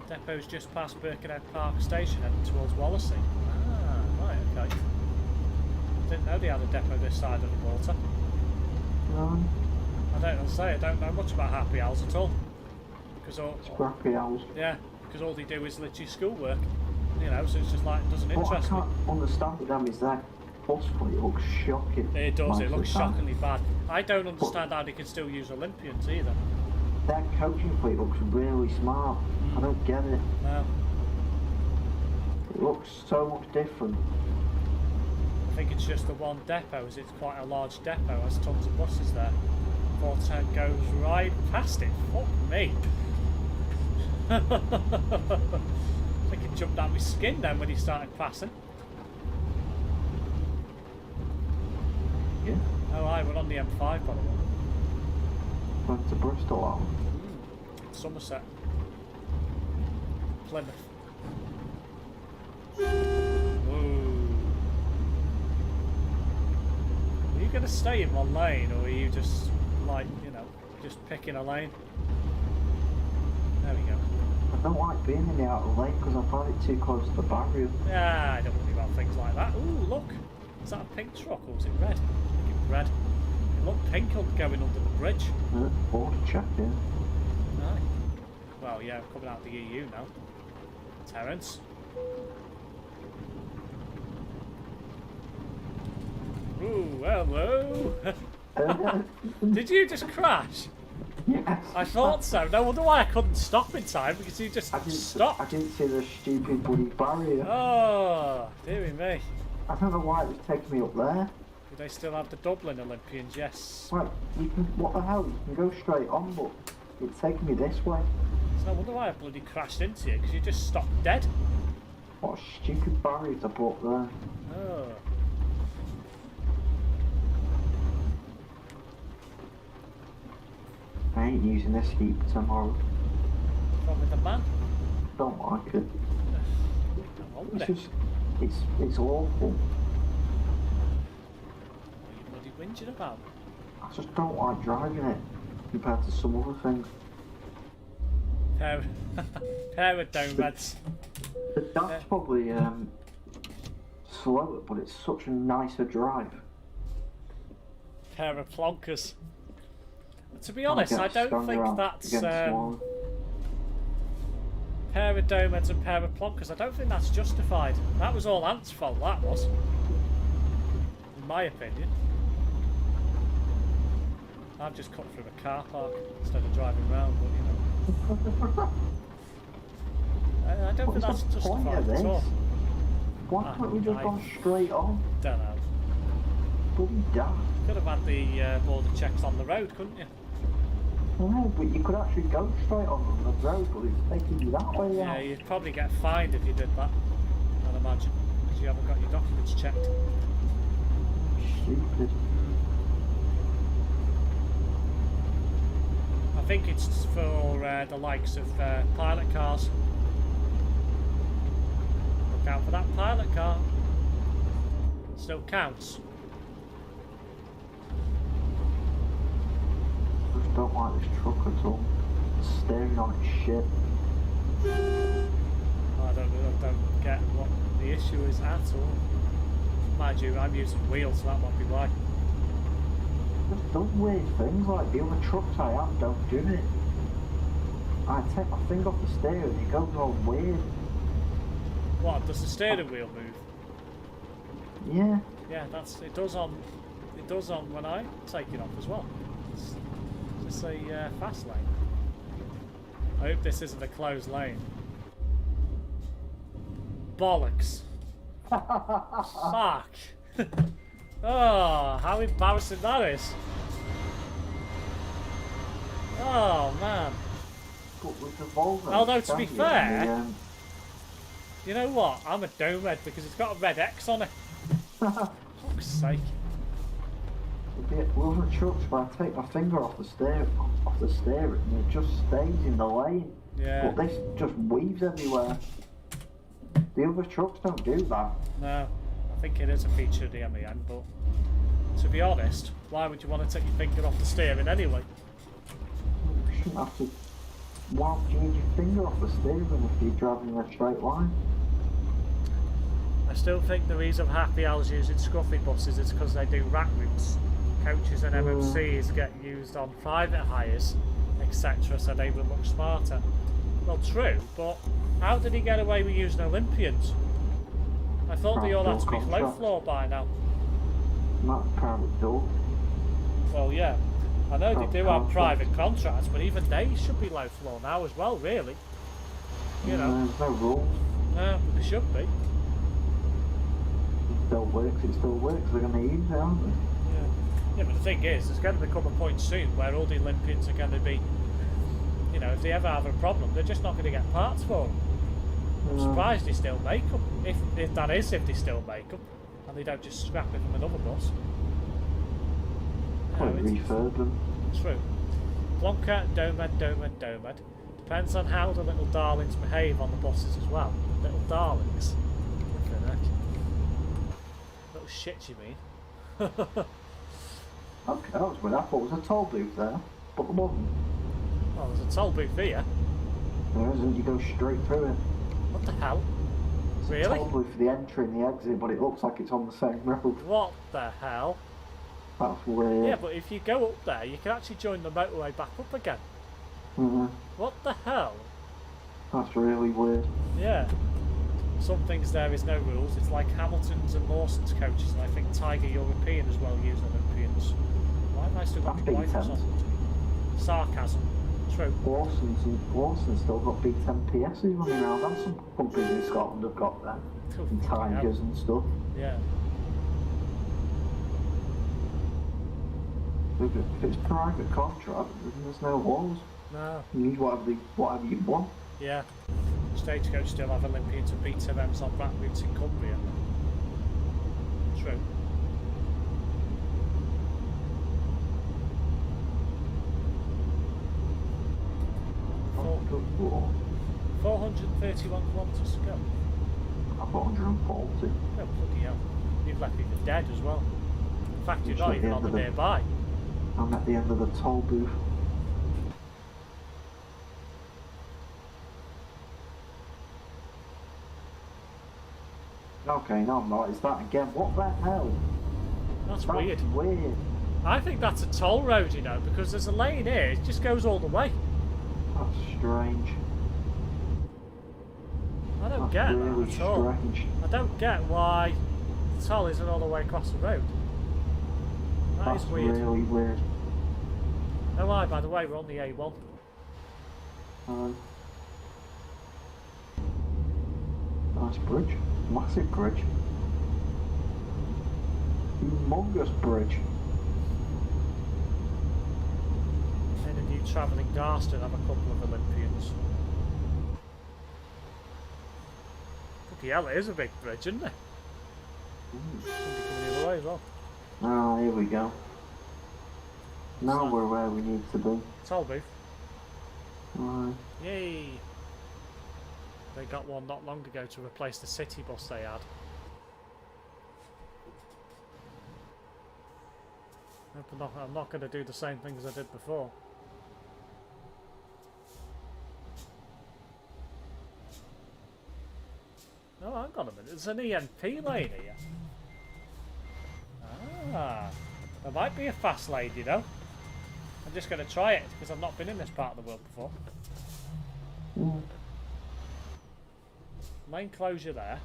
[SPEAKER 1] Depot's just past Birkenhead Park Station heading towards Wallasey. Ah, right, okay. Didn't know they had a depot this side of the water.
[SPEAKER 2] No,
[SPEAKER 1] I don't know much about Happy Owls at all. Because
[SPEAKER 2] scrappy owls.
[SPEAKER 1] yeah, because all they do is literally schoolwork. You know, so it's just like, it doesn't
[SPEAKER 2] What I
[SPEAKER 1] interest me.
[SPEAKER 2] can't understand with them is that bus fleet looks shocking.
[SPEAKER 1] It does,
[SPEAKER 2] most
[SPEAKER 1] it
[SPEAKER 2] of
[SPEAKER 1] looks
[SPEAKER 2] the time.
[SPEAKER 1] shockingly bad. I don't understand how they can still use Olympians either.
[SPEAKER 2] Their coaching fleet looks really smart. I don't get it.
[SPEAKER 1] No.
[SPEAKER 2] It looks so much different.
[SPEAKER 1] I think it's just the one depot, as it's quite a large depot, has tons of buses there. 410 goes right past it. Fuck me. I think it jumped out my skin then when he started passing.
[SPEAKER 2] Yeah.
[SPEAKER 1] Oh, aye, we're on the M5 by the way.
[SPEAKER 2] Went to Bristol out.
[SPEAKER 1] Somerset. Plymouth. Ooh. Are you going to stay in one lane, or are you just, like, you know, just picking a lane? There we go.
[SPEAKER 2] I don't like being in the outer lane because I find it too close to the barrier.
[SPEAKER 1] Yeah, I don't worry about things like that. Ooh, look. Is that a pink truck or is it red? I think it's red. It looked pink going under the bridge.
[SPEAKER 2] Border check, yeah.
[SPEAKER 1] Aye. Well, yeah, coming out of the EU now. Terence. Ooh, hello. Did you just crash?
[SPEAKER 2] Yes.
[SPEAKER 1] I thought so. No wonder why I couldn't stop in time, because you just stopped.
[SPEAKER 2] I didn't see the stupid bloody barrier.
[SPEAKER 1] Oh, dearie me.
[SPEAKER 2] I don't know why it was taking me up there.
[SPEAKER 1] Do they still have the Dublin Olympians? Yes.
[SPEAKER 2] Right, you can, what the hell? You can go straight on, but it's taking me this way.
[SPEAKER 1] So no wonder why I bloody crashed into you, because you just stopped dead.
[SPEAKER 2] What a stupid barrier to put there.
[SPEAKER 1] Oh.
[SPEAKER 2] I ain't using this heat tomorrow.
[SPEAKER 1] Wrong with the man?
[SPEAKER 2] Don't like it.
[SPEAKER 1] It's
[SPEAKER 2] just, it's awful.
[SPEAKER 1] What are you bloody whinging about?
[SPEAKER 2] I just don't like driving it compared to some other things.
[SPEAKER 1] Pair of donuts.
[SPEAKER 2] That's probably slower, but it's such a nicer drive.
[SPEAKER 1] Pair of plonkers. To be honest, I don't think that's pair of donuts and pair of plonkers. I don't think that's justified. That was all Ant's fault. That was, in my opinion. I've just cut through a car park instead of driving round, but you know. I don't think that's justified at all.
[SPEAKER 2] Why can't we just go straight on?
[SPEAKER 1] Don't know.
[SPEAKER 2] Bloody daft.
[SPEAKER 1] Could have had the border checks on the road, couldn't you?
[SPEAKER 2] No, but you could actually go straight on the road, but it's taking you that way.
[SPEAKER 1] Yeah, you'd probably get fined if you did that, I'd imagine, because you haven't got your documents checked.
[SPEAKER 2] Stupid.
[SPEAKER 1] I think it's for the likes of pilot cars. Look out for that pilot car. Still counts.
[SPEAKER 2] I just don't like this truck at all. Staring on its shit.
[SPEAKER 1] I don't get what the issue is at all. Mind you, I'm using wheels, so that might be why.
[SPEAKER 2] Just does weird things like the other trucks I have don't do it. I take my finger off the steering and it goes all weird.
[SPEAKER 1] What, does the steering wheel move?
[SPEAKER 2] Yeah.
[SPEAKER 1] Yeah, it does on when I take it off as well. It's a fast lane. I hope this isn't a closed lane. Bollocks. Fuck. Oh, how embarrassing that is. Oh, man.
[SPEAKER 2] But with the Volvo,
[SPEAKER 1] although, to be fair, you know what? I'm a dome-red because it's got a red X on it. For fuck's sake.
[SPEAKER 2] With other trucks, when I take my finger off the steering, it just stays in the lane.
[SPEAKER 1] Yeah.
[SPEAKER 2] But this just weaves everywhere. The other trucks don't do that.
[SPEAKER 1] No, I think it is a feature of the MEN, but to be honest, why would you want to take your finger off the steering anyway?
[SPEAKER 2] You shouldn't have to. Why would you need your finger off the steering if you're driving in a straight line?
[SPEAKER 1] I still think the reason Happy Hour's using Scruffy buses is because they do rack routes. Coaches and MMCs get used on private hires, etc., so they were much smarter. Well, true, but how did he get away with using Olympians? I thought they all had to be low floor by now.
[SPEAKER 2] Not private door.
[SPEAKER 1] Well, yeah. I know they do have private contracts, but even they should be low floor now as well, really. You know.
[SPEAKER 2] There's no rules.
[SPEAKER 1] No, but they should be.
[SPEAKER 2] It still works, they're going to use it, aren't they?
[SPEAKER 1] Yeah, but the thing is, there's going to become a point soon where all the Olympians are going to be, you know, if they ever have a problem, they're just not going to get parts for them. I'm surprised they still make them, if that is if they still make them, and they don't just scrap it from another bus.
[SPEAKER 2] Refurb them.
[SPEAKER 1] True. Plonker, Domed. Depends on how the little darlings behave on the buses as well. Little darlings. Flippin' heck. Little shits, you mean?
[SPEAKER 2] Okay, that was weird. I thought there was a toll booth there, but there wasn't.
[SPEAKER 1] Oh, there's a toll booth here.
[SPEAKER 2] There isn't, you go straight through it.
[SPEAKER 1] What the hell?
[SPEAKER 2] It's
[SPEAKER 1] Really?
[SPEAKER 2] a toll booth for the entry and the exit, but it looks like it's on the same road.
[SPEAKER 1] What the hell?
[SPEAKER 2] That's weird.
[SPEAKER 1] Yeah, but if you go up there, you can actually join the motorway back up again. What the hell?
[SPEAKER 2] That's really weird.
[SPEAKER 1] Yeah. Some things there is no rules. It's like Hamilton's and Lawson's coaches, and I think Tiger European as well use Olympians. Why have I still got
[SPEAKER 2] That's
[SPEAKER 1] blinders on? Sarcasm. True.
[SPEAKER 2] Lawson's still got B10 PSs running around, and some companies in Scotland have got that.
[SPEAKER 1] Oh,
[SPEAKER 2] And Tigers and stuff.
[SPEAKER 1] Yeah.
[SPEAKER 2] If it's private contract, then there's no laws.
[SPEAKER 1] No.
[SPEAKER 2] You need whatever you want.
[SPEAKER 1] Yeah. Stagecoach still have Olympians and B2Ms on back routes in Cumbria. True.
[SPEAKER 2] Good war.
[SPEAKER 1] 431 kilometres to go.
[SPEAKER 2] I've got 140.
[SPEAKER 1] Oh, bloody hell. You've left me for dead as well. In fact, you're
[SPEAKER 2] It's
[SPEAKER 1] not
[SPEAKER 2] at the
[SPEAKER 1] even
[SPEAKER 2] end
[SPEAKER 1] on the
[SPEAKER 2] of the-
[SPEAKER 1] nearby.
[SPEAKER 2] I'm at the end of the toll booth. Okay, no I'm not. It's that again. What the hell?
[SPEAKER 1] That's
[SPEAKER 2] That's
[SPEAKER 1] weird.
[SPEAKER 2] weird.
[SPEAKER 1] I think that's a toll road, you know, because there's a lane here, it just goes all the way.
[SPEAKER 2] That's strange.
[SPEAKER 1] I don't
[SPEAKER 2] That's
[SPEAKER 1] get
[SPEAKER 2] really
[SPEAKER 1] that at all.
[SPEAKER 2] strange.
[SPEAKER 1] I don't get why the toll isn't all the way across the road. That is
[SPEAKER 2] That's
[SPEAKER 1] weird.
[SPEAKER 2] really weird.
[SPEAKER 1] Oh, why, by the way, we're on the A1.
[SPEAKER 2] Nice bridge. Massive bridge. Humongous bridge.
[SPEAKER 1] And a new travelling Garston have a couple of Olympians. Bloody hell, it is a big bridge, isn't it? Somebody coming the other way as well.
[SPEAKER 2] Ah, here we go. Now
[SPEAKER 1] that?
[SPEAKER 2] we're where we need to be.
[SPEAKER 1] Toll booth.
[SPEAKER 2] Right.
[SPEAKER 1] Yay! They got one not long ago to replace the city bus they had. I'm not going to do the same thing as I did before. Oh, hang on a minute. There's an EMP lane here. Ah, there might be a fast lane, you know. I'm just going to try it because I've not been in this part of the world before. Lane closure there,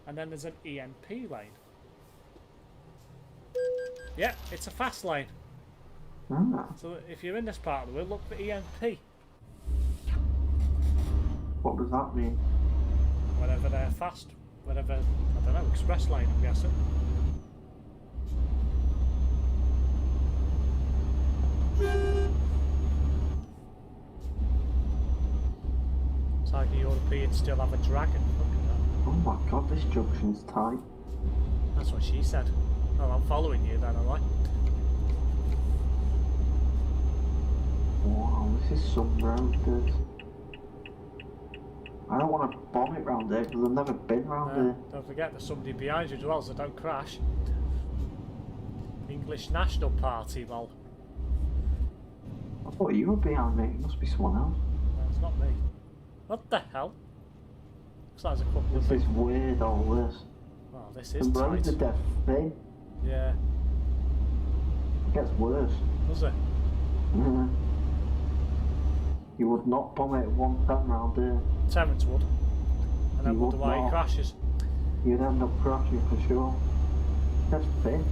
[SPEAKER 1] and then there's an EMP lane. Yeah, it's a fast lane.
[SPEAKER 2] Ah,
[SPEAKER 1] So if you're in this part of the world, look for EMP.
[SPEAKER 2] what does that mean?
[SPEAKER 1] Whenever they're fast, whenever, I don't know, express lane, I'm guessing. Tiger Europeans still have a dragon. Look at that.
[SPEAKER 2] Oh my god, this junction's tight.
[SPEAKER 1] That's what she said. Oh, I'm following you then, am I?
[SPEAKER 2] Wow, this is some road, dude. I don't want to bomb it round here because I've never been round here.
[SPEAKER 1] Don't forget there's somebody behind you as well, so don't crash. English National Party, lol.
[SPEAKER 2] I thought you were behind me. It must be someone else.
[SPEAKER 1] No, it's not me. What the hell? Looks like there's a couple of
[SPEAKER 2] This is
[SPEAKER 1] things.
[SPEAKER 2] weird, all this.
[SPEAKER 1] Oh, this
[SPEAKER 2] The
[SPEAKER 1] is
[SPEAKER 2] road's a
[SPEAKER 1] tight.
[SPEAKER 2] dead thing.
[SPEAKER 1] Yeah.
[SPEAKER 2] It gets worse.
[SPEAKER 1] Was it?
[SPEAKER 2] Mhm. You would not bomb it at 110 round here.
[SPEAKER 1] Terrence would. And then
[SPEAKER 2] You
[SPEAKER 1] wonder
[SPEAKER 2] would
[SPEAKER 1] why he
[SPEAKER 2] not.
[SPEAKER 1] crashes.
[SPEAKER 2] You'd end up crashing for sure. That's thin.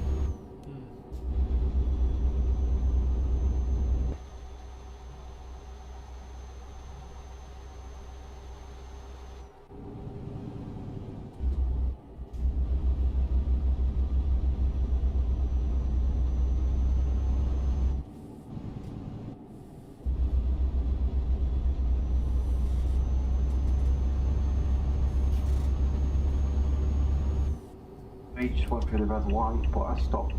[SPEAKER 2] I just went through the red light, but I stopped.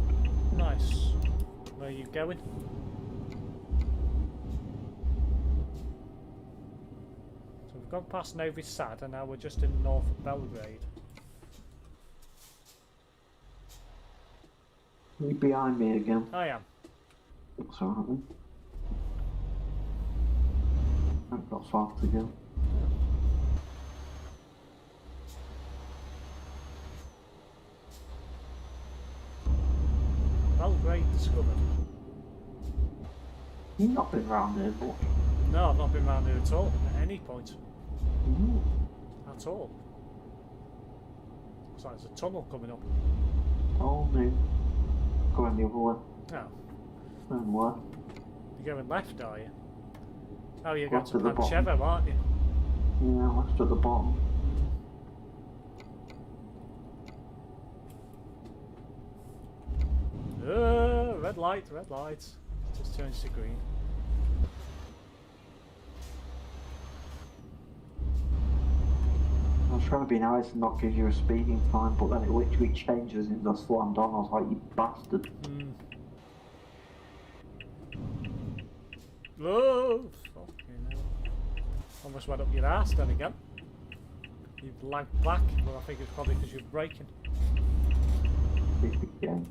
[SPEAKER 1] Nice. Where are you going? gone past Novi Sad and now we're just in north of Belgrade.
[SPEAKER 2] You're behind me again.
[SPEAKER 1] I am.
[SPEAKER 2] That's alright then. I've got far to go.
[SPEAKER 1] Belgrade discovered.
[SPEAKER 2] You've not been round here much.
[SPEAKER 1] No, I've not been round here at all, at any point.
[SPEAKER 2] Ooh.
[SPEAKER 1] At all. Looks like there's a tunnel coming up.
[SPEAKER 2] Oh no. Going the other way.
[SPEAKER 1] No.
[SPEAKER 2] And where?
[SPEAKER 1] You're going left, are you? Oh, you're
[SPEAKER 2] Left
[SPEAKER 1] going to
[SPEAKER 2] at the bottom.
[SPEAKER 1] Panchevo, aren't you?
[SPEAKER 2] Yeah, left at the bottom.
[SPEAKER 1] Red light, red light. Just turns to green.
[SPEAKER 2] I was trying to be nice and not give you a speeding fine, but then it literally changes into slammed on. I was like, you bastard.
[SPEAKER 1] Oh, fucking hell. Almost went up your ass then again. You've lagged back, but I think it's probably because you're braking.
[SPEAKER 2] Again.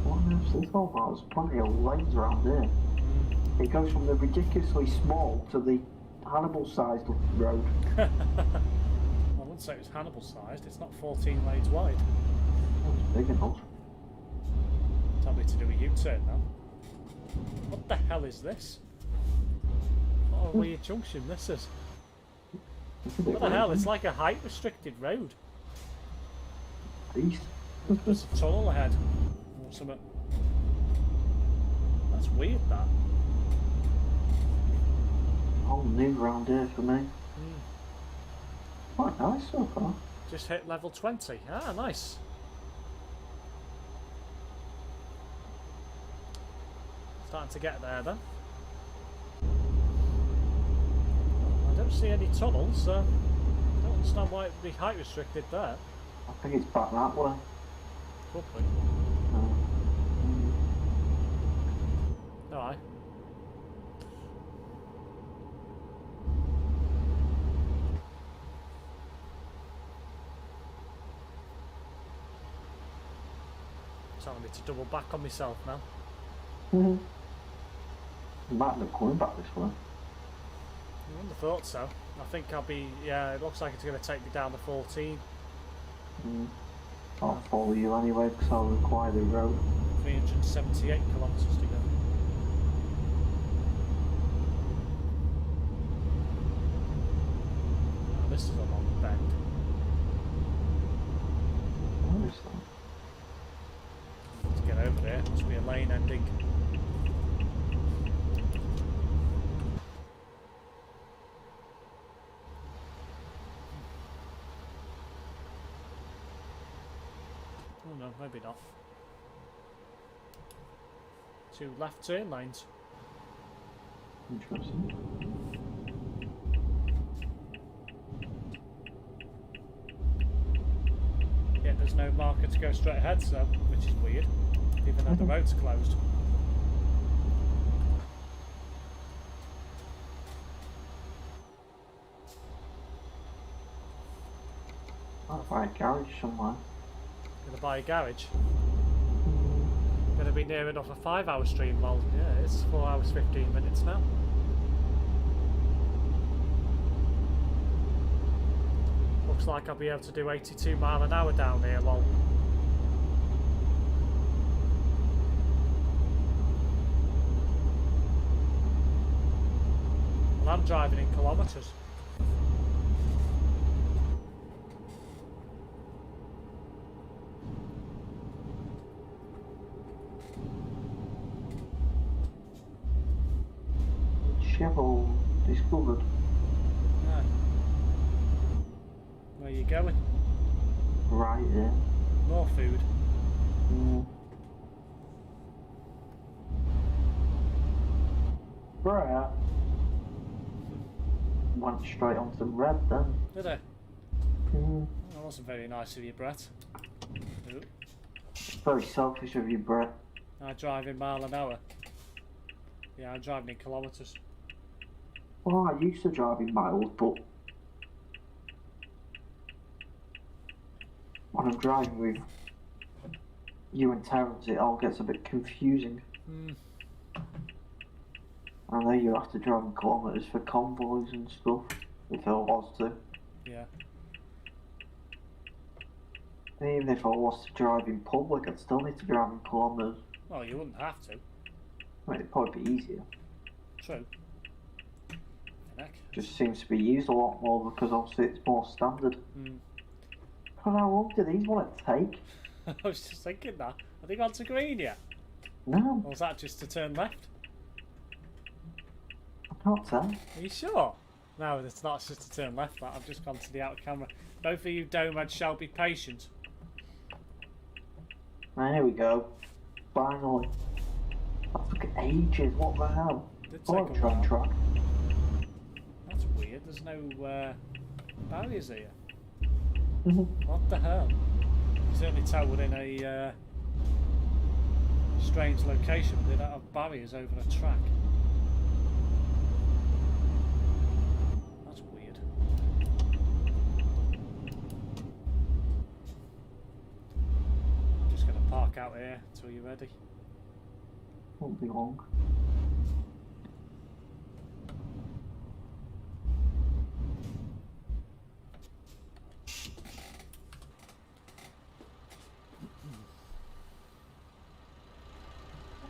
[SPEAKER 2] What on earth's this all about? There's plenty of lanes around here. It goes from the ridiculously small to the Hannibal-sized road.
[SPEAKER 1] I wouldn't say it was Hannibal sized, it's not 14 lanes wide.
[SPEAKER 2] Oh, it's big enough.
[SPEAKER 1] Tell me to do a U-turn now. What the hell is this? What a weird junction this is. What the hell? It's like a height restricted road.
[SPEAKER 2] Beast.
[SPEAKER 1] There's a tunnel ahead. Or something. That's weird, that.
[SPEAKER 2] All new round here for me. Quite nice so far.
[SPEAKER 1] Just hit level 20. Ah, nice. Starting to get there then. I don't see any tunnels, so I don't understand why it would be height restricted there.
[SPEAKER 2] I think it's back that way.
[SPEAKER 1] Probably. Alright. Telling me to double back on myself now.
[SPEAKER 2] Might look coming back this way.
[SPEAKER 1] I wouldn't have thought so. I think I'll be, yeah, it looks like it's going to take me down to 14.
[SPEAKER 2] I'll follow you anyway because I'll require the road.
[SPEAKER 1] 378 kilometres to go. Oh, this is a long bend.
[SPEAKER 2] What is that?
[SPEAKER 1] To get over there, must be a lane ending. Oh no, maybe not. 2 left turn lanes.
[SPEAKER 2] Interesting.
[SPEAKER 1] Yeah, there's no marker to go straight ahead, so which is weird, even though the road's closed.
[SPEAKER 2] I'll find a garage somewhere.
[SPEAKER 1] Gonna buy a garage. Gonna be near enough a 5-hour stream. Well, yeah, it's 4 hours 15 minutes now. Looks like I'll be able to do 82 mile an hour down here. Lol. Well, I'm driving in kilometres.
[SPEAKER 2] Shovel discovered.
[SPEAKER 1] Yeah. Where you going?
[SPEAKER 2] Right there.
[SPEAKER 1] More food.
[SPEAKER 2] Right. Went straight on some red then.
[SPEAKER 1] Did I? That wasn't very nice of you, Brett. Ooh.
[SPEAKER 2] Very selfish of you, Brett.
[SPEAKER 1] I drive in mile an hour. Yeah, I'm driving in kilometres.
[SPEAKER 2] Well, I used to drive in miles, but when I'm driving with you and Terence, it all gets a bit confusing. I know you have to drive in kilometres for convoys and stuff, if there was to.
[SPEAKER 1] Yeah.
[SPEAKER 2] And even if I was to drive in public, I'd still need to drive in kilometres.
[SPEAKER 1] Well, you wouldn't have to.
[SPEAKER 2] I mean, it'd probably be easier.
[SPEAKER 1] True. Heck.
[SPEAKER 2] Just seems to be used a lot more because obviously it's more standard. But how long do these want to take?
[SPEAKER 1] I was just thinking that. Have they gone to green yet?
[SPEAKER 2] No.
[SPEAKER 1] Or was that just to turn left?
[SPEAKER 2] I can't tell.
[SPEAKER 1] Are you sure? No, it's not, it's just to turn left. That I've just gone to the outer camera. Both of you domads shall be patient.
[SPEAKER 2] There we go. Finally. That took ages. What the hell?
[SPEAKER 1] Did take a
[SPEAKER 2] train
[SPEAKER 1] while.
[SPEAKER 2] track.
[SPEAKER 1] That's weird. There's no barriers here.
[SPEAKER 2] Mhm.
[SPEAKER 1] What the hell? You can certainly tell we're in a strange location. They don't have barriers over a track. That's weird. I'm just going to park out here until you're ready.
[SPEAKER 2] Won't be long.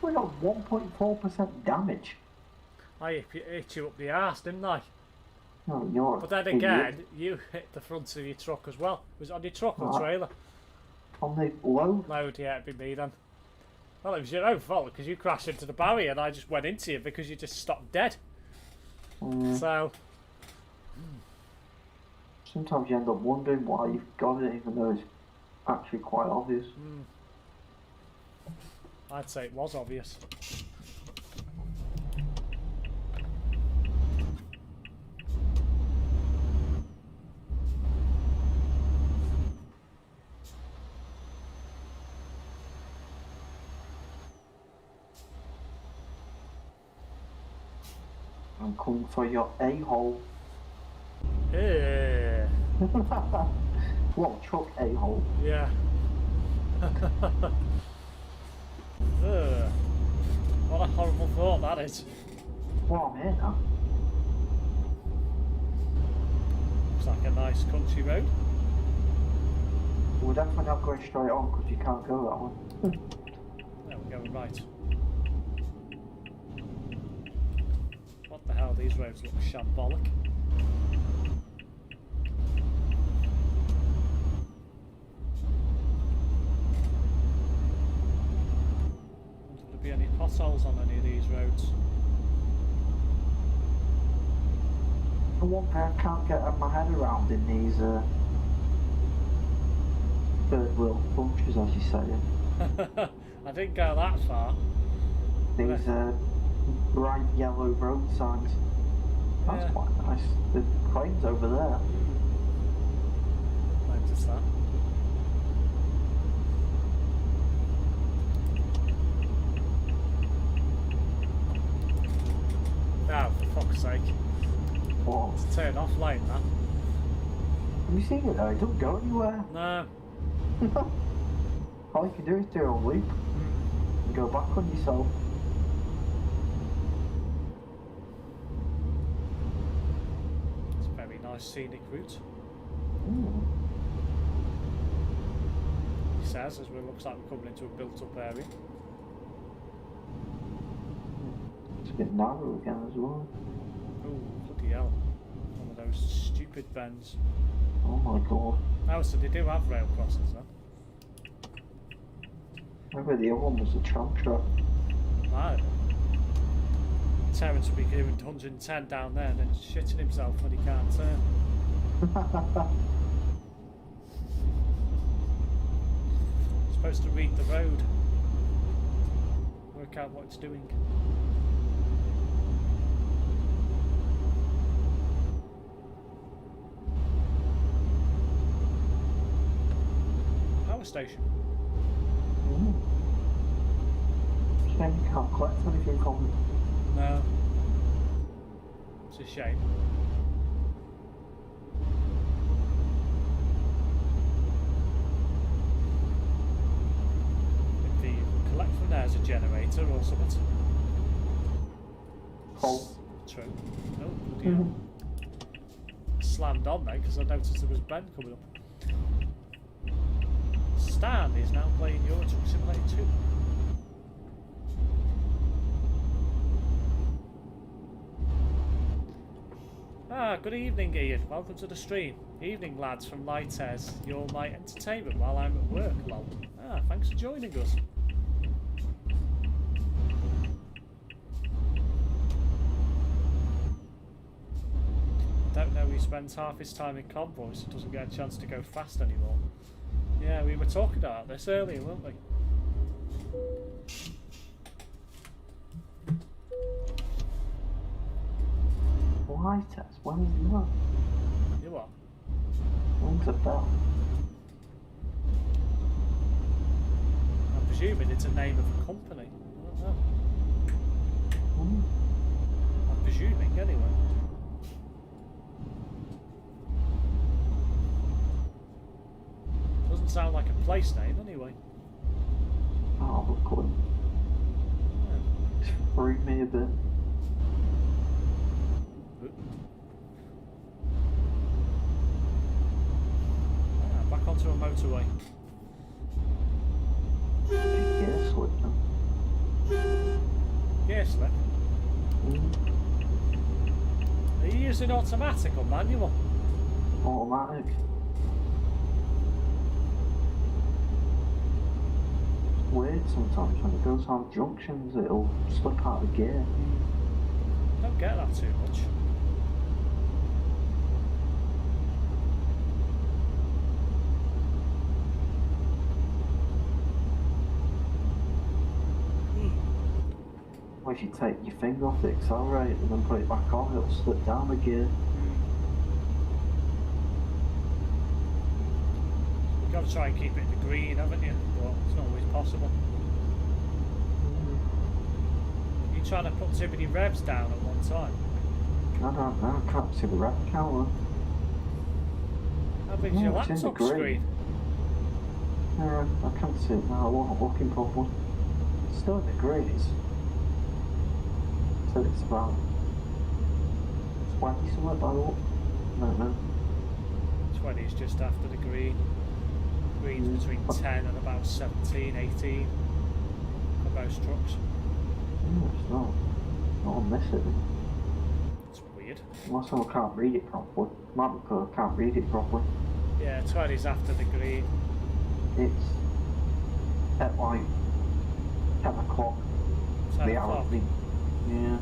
[SPEAKER 2] We got 1.4% damage.
[SPEAKER 1] I hit you up the arse, didn't I?
[SPEAKER 2] No, you're
[SPEAKER 1] But then again, you hit the front of your truck as well. Was it on your truck or trailer?
[SPEAKER 2] On the load.
[SPEAKER 1] Load, yeah, it'd be me then. Well, it was your own fault because you crashed into the barrier and I just went into you because you just stopped dead. So...
[SPEAKER 2] Sometimes you end up wondering why you've got it, even though it's actually quite obvious.
[SPEAKER 1] I'd say it was obvious.
[SPEAKER 2] I'm coming for your a-hole.
[SPEAKER 1] Yeah.
[SPEAKER 2] What, truck a-hole?
[SPEAKER 1] Yeah. Ugh. What a horrible thought that is.
[SPEAKER 2] Well, I'm here now.
[SPEAKER 1] Looks like a nice country road.
[SPEAKER 2] We're definitely not going straight on because you can't go that way.
[SPEAKER 1] There we're going right. What the hell, these roads look shambolic. Will there be any potholes on any of these roads?
[SPEAKER 2] The one thing I can't get my head around in these third wheel bunches, as you say.
[SPEAKER 1] I didn't go that far.
[SPEAKER 2] These bright yellow road signs. That's
[SPEAKER 1] Yeah.
[SPEAKER 2] quite nice. The crane's over there.
[SPEAKER 1] Notice that. Now, for fuck's sake.
[SPEAKER 2] What?
[SPEAKER 1] It's a turn off lane, that.
[SPEAKER 2] Have you seen it though? It doesn't go anywhere.
[SPEAKER 1] No.
[SPEAKER 2] All you can do is do a loop and go back on yourself.
[SPEAKER 1] It's a very nice scenic route. He says, as it looks like we're coming into a built-up area.
[SPEAKER 2] It's a bit narrow again as well.
[SPEAKER 1] Oh, bloody hell. One of those stupid bends.
[SPEAKER 2] Oh my god.
[SPEAKER 1] Oh, so they do have rail crossings then?
[SPEAKER 2] Maybe the other one was the tram track.
[SPEAKER 1] I don't know. Terence will be doing 110 down there and then shitting himself when he can't turn. Supposed to read the road. Work out what it's doing. Power station.
[SPEAKER 2] Shame you can't collect anything from it.
[SPEAKER 1] No. It's a shame. If the collect from there as a generator or something.
[SPEAKER 2] Coal.
[SPEAKER 1] True. Oh, bloody hell. Slammed on there because I noticed there was Ben coming up. Stan is now playing Euro Truck Simulator 2. Ah, good evening, Ian. Welcome to the stream. Evening, lads from Lightairs. You're my entertainment while I'm at work, lol. Ah, thanks for joining us. Don't know he spends half his time in convoys, so doesn't get a chance to go fast anymore. Yeah, we were talking about this earlier, weren't we?
[SPEAKER 2] Why test? When is that?
[SPEAKER 1] You what?
[SPEAKER 2] Rings a bell.
[SPEAKER 1] I'm presuming it's a name of a company. I don't know. I'm presuming, anyway. Doesn't sound like a place name, anyway.
[SPEAKER 2] Oh, look good.
[SPEAKER 1] Yeah.
[SPEAKER 2] It's freaked me a bit.
[SPEAKER 1] Back onto a motorway.
[SPEAKER 2] Gear slip now.
[SPEAKER 1] Gear slip? Are you using automatic or manual?
[SPEAKER 2] Automatic. It's weird sometimes when it goes on junctions, it'll slip out of gear.
[SPEAKER 1] Don't get that too much.
[SPEAKER 2] If you take your finger off the accelerator and then put it back on, it'll slip down the gear.
[SPEAKER 1] You've got to try and keep it in the green, haven't you? But it's not always possible. You're trying to put too many revs down at one time.
[SPEAKER 2] I don't know, I can't see the rev counter.
[SPEAKER 1] How big is your laptop screen?
[SPEAKER 2] Yeah, I can't see it now, I wasn't looking properly. It's still in degrees. So it's about 20 something by the look. I don't know.
[SPEAKER 1] 20 is just after the green. Green's between 10 and about 17, 18 for most trucks.
[SPEAKER 2] It's not on this, is it?
[SPEAKER 1] It's weird.
[SPEAKER 2] Unless I can't read it properly. Might be because I can't read it properly.
[SPEAKER 1] Yeah, 20 is after the green.
[SPEAKER 2] It's at like 10 o'clock.
[SPEAKER 1] 10 o'clock?
[SPEAKER 2] Yeah.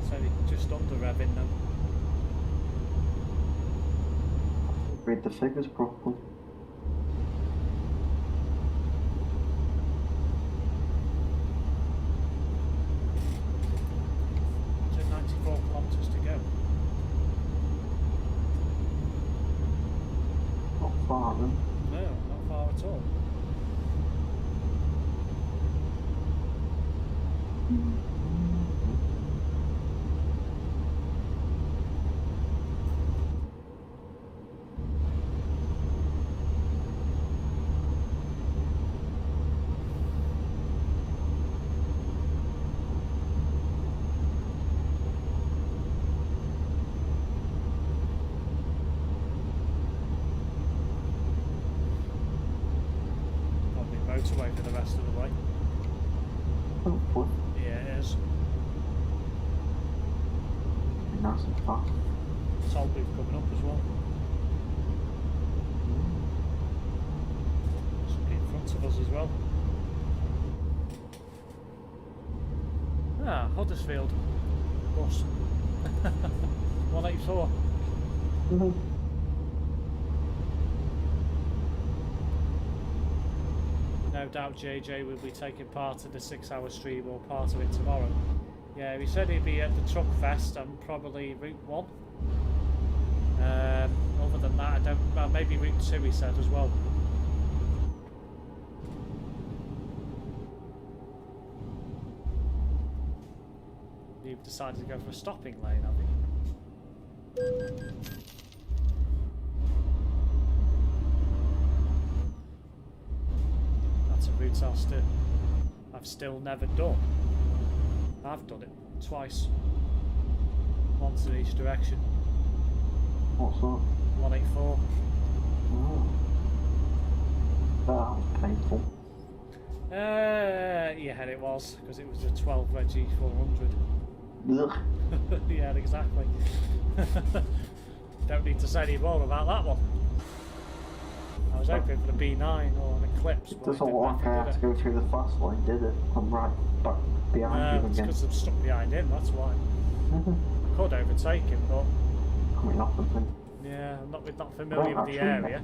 [SPEAKER 1] It's only just under revving then.
[SPEAKER 2] Read the figures properly.
[SPEAKER 1] So 94 kilometres to go.
[SPEAKER 2] Not far then.
[SPEAKER 1] No, not far at all. Motorway for the rest of the way.
[SPEAKER 2] Hopefully.
[SPEAKER 1] Yeah, it is.
[SPEAKER 2] Be nice and fast.
[SPEAKER 1] Toll booth coming up as well. Somebody in front of us as well. Ah, Huddersfield bus. 184. No doubt JJ will be taking part in the 6-hour stream or part of it tomorrow. Yeah, he said he'd be at the Truck Fest and probably Route 1. Other than that, I don't. Well, maybe Route 2 he said as well. You've decided to go for a stopping lane, have you? routes I've still never done. I've done it twice. Once in each direction.
[SPEAKER 2] What's that?
[SPEAKER 1] 184.
[SPEAKER 2] Oh. That was painful.
[SPEAKER 1] Yeah, it was, because it was a 12 Reggie 400.
[SPEAKER 2] Ugh.
[SPEAKER 1] Yeah, exactly. Don't need to say any more about that one. I was hoping for the B9 or an Eclipse.
[SPEAKER 2] It doesn't look like I had to go through the fast lane, did it? I'm right back behind you
[SPEAKER 1] it's
[SPEAKER 2] again.
[SPEAKER 1] because I'm stuck behind him, that's why. I could overtake him, but...
[SPEAKER 2] Coming off of him.
[SPEAKER 1] Yeah, I'm not familiar with the area.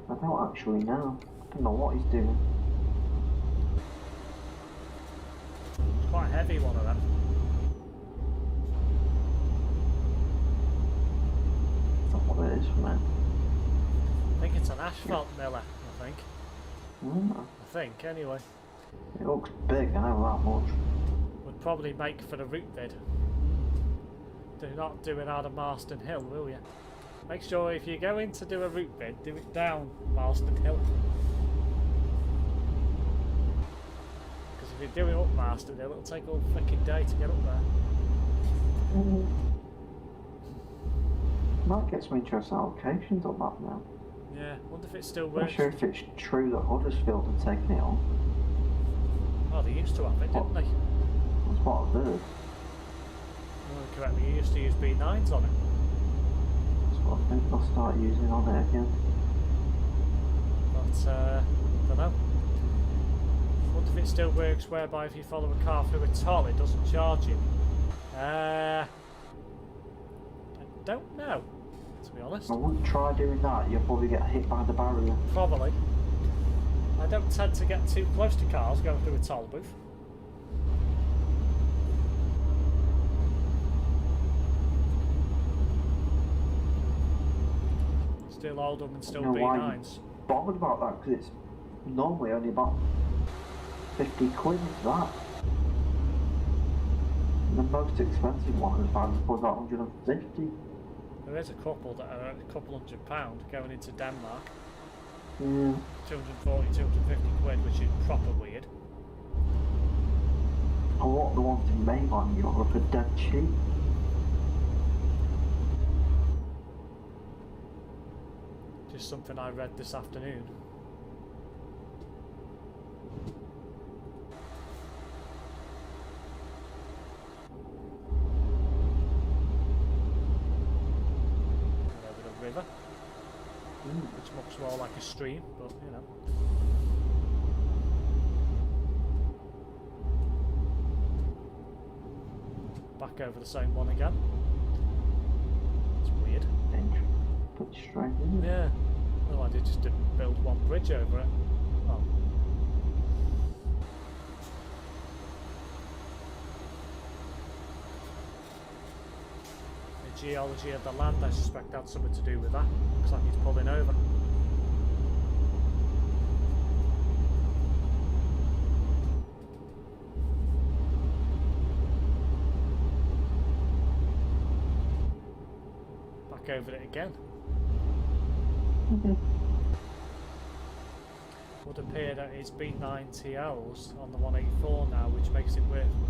[SPEAKER 2] I don't actually know. I don't know what he's doing.
[SPEAKER 1] It's quite a heavy one of them.
[SPEAKER 2] That's not what it is for me.
[SPEAKER 1] I think it's an asphalt miller, I think.
[SPEAKER 2] Mm.
[SPEAKER 1] I think, anyway.
[SPEAKER 2] It looks big, I know that much.
[SPEAKER 1] Would probably make for the route vid. Do not do it out of Marston Hill, will you? Make sure if you're going to do a route vid, do it down Marston Hill. Because if you do it up Marston Hill, it'll take all freaking day to get up there.
[SPEAKER 2] That gets me interested in allocations on that now.
[SPEAKER 1] Yeah, wonder if it still
[SPEAKER 2] I'm
[SPEAKER 1] works.
[SPEAKER 2] not sure if it's true that Huddersfield had taken it on.
[SPEAKER 1] Oh, they used to have it, didn't they?
[SPEAKER 2] That's what I've heard.
[SPEAKER 1] Oh, correct me, you used to use B9s on it.
[SPEAKER 2] That's what I think they'll start using on it again.
[SPEAKER 1] But, don't know. Wonder if it still works whereby if you follow a car through a toll, it doesn't charge you. I don't know, to be honest.
[SPEAKER 2] I wouldn't try doing that, you'll probably get hit by the barrier.
[SPEAKER 1] Probably. I don't tend to get too close to cars going through a toll booth. Still Oldham and still
[SPEAKER 2] You know why
[SPEAKER 1] B9s.
[SPEAKER 2] you're bothered about that? Because it's normally only about 50 quid for that. And the most expensive one is about $150.
[SPEAKER 1] There is a couple that are a couple £100 going into Denmark.
[SPEAKER 2] Yeah.
[SPEAKER 1] 240, 250 quid, which is proper weird.
[SPEAKER 2] A lot of the ones in mainland Europe are dead cheap.
[SPEAKER 1] Just something I read this afternoon. Over the river, which looks more like a stream, but you know. Back over the same one again. It's weird.
[SPEAKER 2] Pretty strange, isn't it?
[SPEAKER 1] Yeah. Well, they just didn't build one bridge over it. Oh. The geology of the land, I suspect, had something to do with that. Looks like he's pulling over. Back over it again. Would appear that it's B9 TLs on the 184 now, which makes it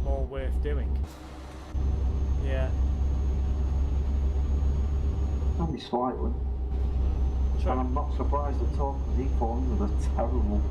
[SPEAKER 1] more worth doing. Yeah.
[SPEAKER 2] Only slightly.
[SPEAKER 1] True.
[SPEAKER 2] And I'm not surprised at all because E400s are terrible.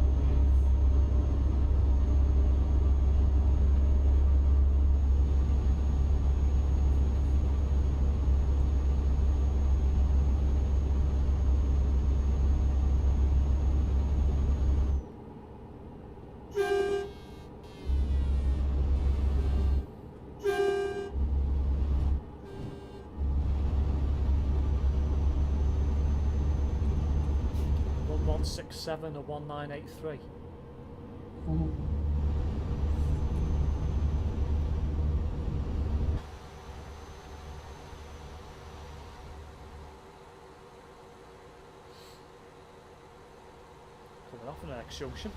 [SPEAKER 1] Seven or 1983. Coming off in the next junction.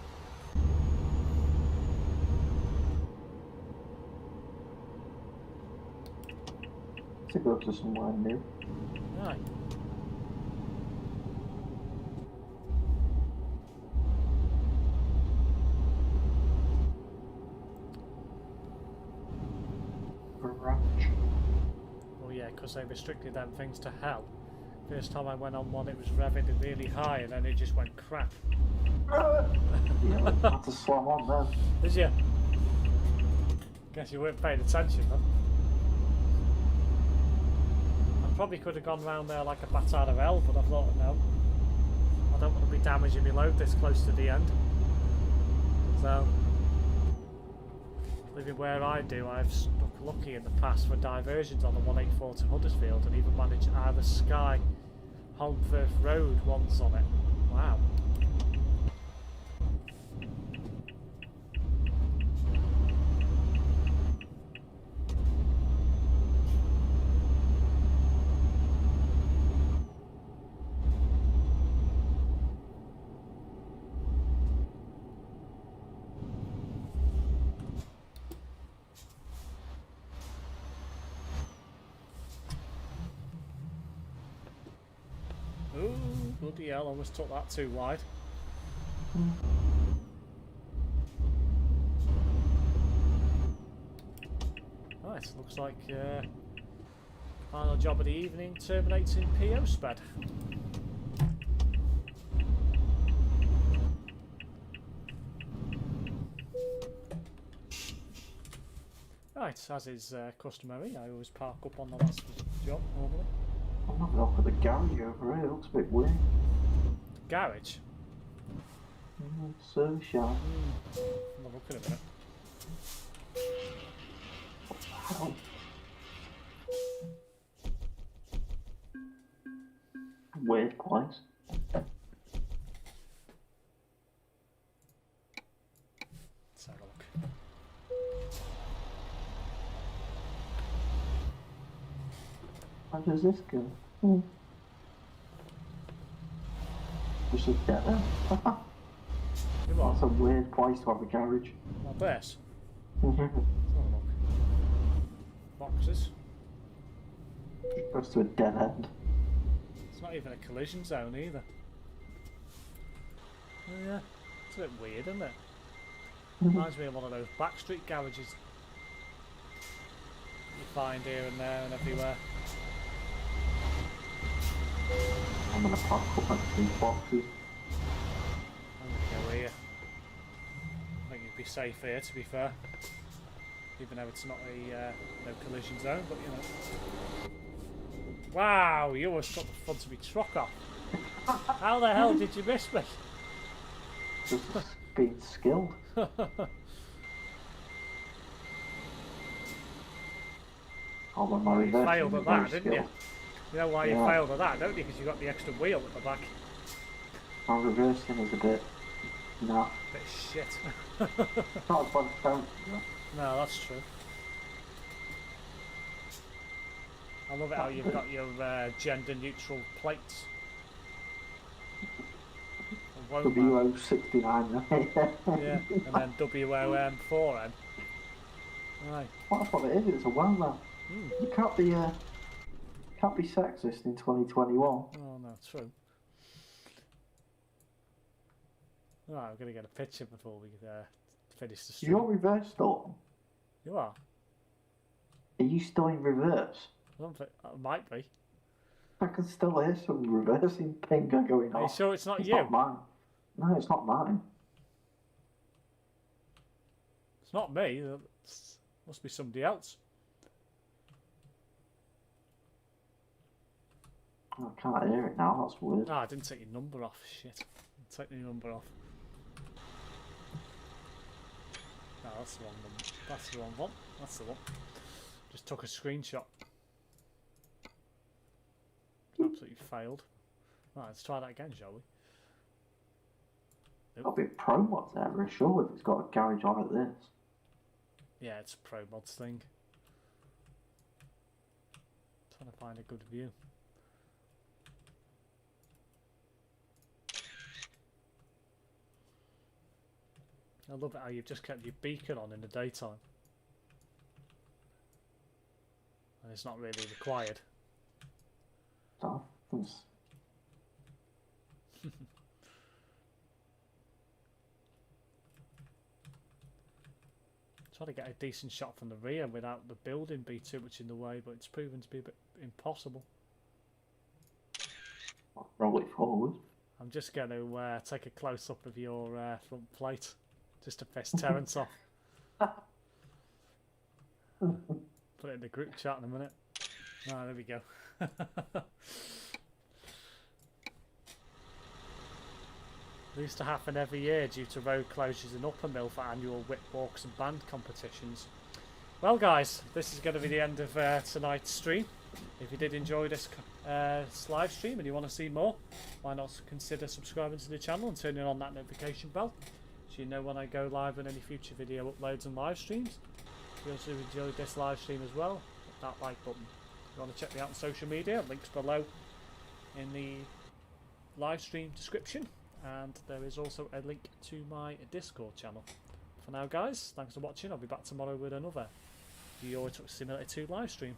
[SPEAKER 2] To go to somewhere new.
[SPEAKER 1] Right. because they restricted them things to hell. First time I went on one, it was revving really high, and then it just went crap.
[SPEAKER 2] Yeah, I had to slam on then.
[SPEAKER 1] Did you? Guess you weren't paying attention then. I probably could have gone round there like a bat out of hell, but I thought, no. I don't want to be damaging my load this close to the end. So, living where I do, I've stuck lucky in the past for diversions on the 184 to Huddersfield and even managed either Sky Holmfirth Road once on it. Wow. Ooh, bloody hell, I almost took that too wide. Nice, looks like final job of the evening terminates in PO sped. Right, as is customary, I always park up on the last job normally.
[SPEAKER 2] I'm not off at the garage over here, it looks a bit weird.
[SPEAKER 1] Garage?
[SPEAKER 2] Service yard.
[SPEAKER 1] I'm not looking at it.
[SPEAKER 2] Wow. Weird place.
[SPEAKER 1] Let's have a look.
[SPEAKER 2] How does this go? Just a dead end. That's a weird place to have a garage.
[SPEAKER 1] Like this? Let's have a look. Boxes.
[SPEAKER 2] It goes to a dead end.
[SPEAKER 1] It's not even a collision zone either. Oh yeah, it's a bit weird, isn't it? Reminds me of one of those backstreet garages you find here and there and everywhere.
[SPEAKER 2] I'm gonna park up next to these boxes.
[SPEAKER 1] I'm gonna go here. I think you'd be safe here, to be fair. Even though it's not a no collision zone, but you know. Wow, you almost took the front of my truck off. How the hell did you miss me?
[SPEAKER 2] Just being skilled. Oh, my
[SPEAKER 1] You failed at that, didn't you? You know why you
[SPEAKER 2] Yeah.
[SPEAKER 1] failed at that, don't you? Because you got the extra wheel at the back.
[SPEAKER 2] My reversing is a bit... no.
[SPEAKER 1] Bit shit.
[SPEAKER 2] Not as bad as sound.
[SPEAKER 1] No, that's true. I love it how you've got your gender neutral plates.
[SPEAKER 2] WO69.
[SPEAKER 1] Yeah, and then WOM4N. Right.
[SPEAKER 2] Well, that's what it is, it's a well now. You can't be sexist in 2021.
[SPEAKER 1] Oh no, true. Right, I'm going to get a picture before we finish the stream.
[SPEAKER 2] You're reverse storm.
[SPEAKER 1] You are?
[SPEAKER 2] Are you still in reverse?
[SPEAKER 1] I don't think, I might be.
[SPEAKER 2] I can still hear some reversing finger going on.
[SPEAKER 1] Are you sure it's not
[SPEAKER 2] It's
[SPEAKER 1] you?
[SPEAKER 2] not mine. No, it's not mine.
[SPEAKER 1] It's not me. It must be somebody else.
[SPEAKER 2] I can't hear it now, that's weird.
[SPEAKER 1] Ah, I didn't take your number off. Shit. Take your number off. No, that's the wrong number. That's the wrong one. That's the one. Just took a screenshot. Absolutely failed. Right, let's try that again, shall we?
[SPEAKER 2] There'll be a ProMods there, for sure, if it's got a garage on at this.
[SPEAKER 1] Yeah, it's a ProMods thing. Trying to find a good view. I love it how you've just kept your beacon on in the daytime. And it's not really required.
[SPEAKER 2] So, it's...
[SPEAKER 1] Try to get a decent shot from the rear without the building being too much in the way, but it's proven to be a bit impossible.
[SPEAKER 2] Roll it forward.
[SPEAKER 1] I'm just going to take a close up of your front plate, just to piss Terence off. Put it in the group chat in a minute. Ah, there we go. It used to happen every year due to road closures in Upper Mill for annual whip walks and band competitions. Well guys, this is going to be the end of tonight's stream. If you did enjoy this live stream and you want to see more, why not consider subscribing to the channel and turning on that notification bell so you know when I go live on any future video uploads and live streams. If you also enjoyed this live stream as well, hit that like button. If you want to check me out on social media, links below in the live stream description, and there is also a link to my Discord channel. For now guys, thanks for watching. I'll be back tomorrow with another Euro Truck Simulator 2 live stream.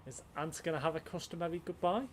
[SPEAKER 1] Is Ant going to have a customary goodbye?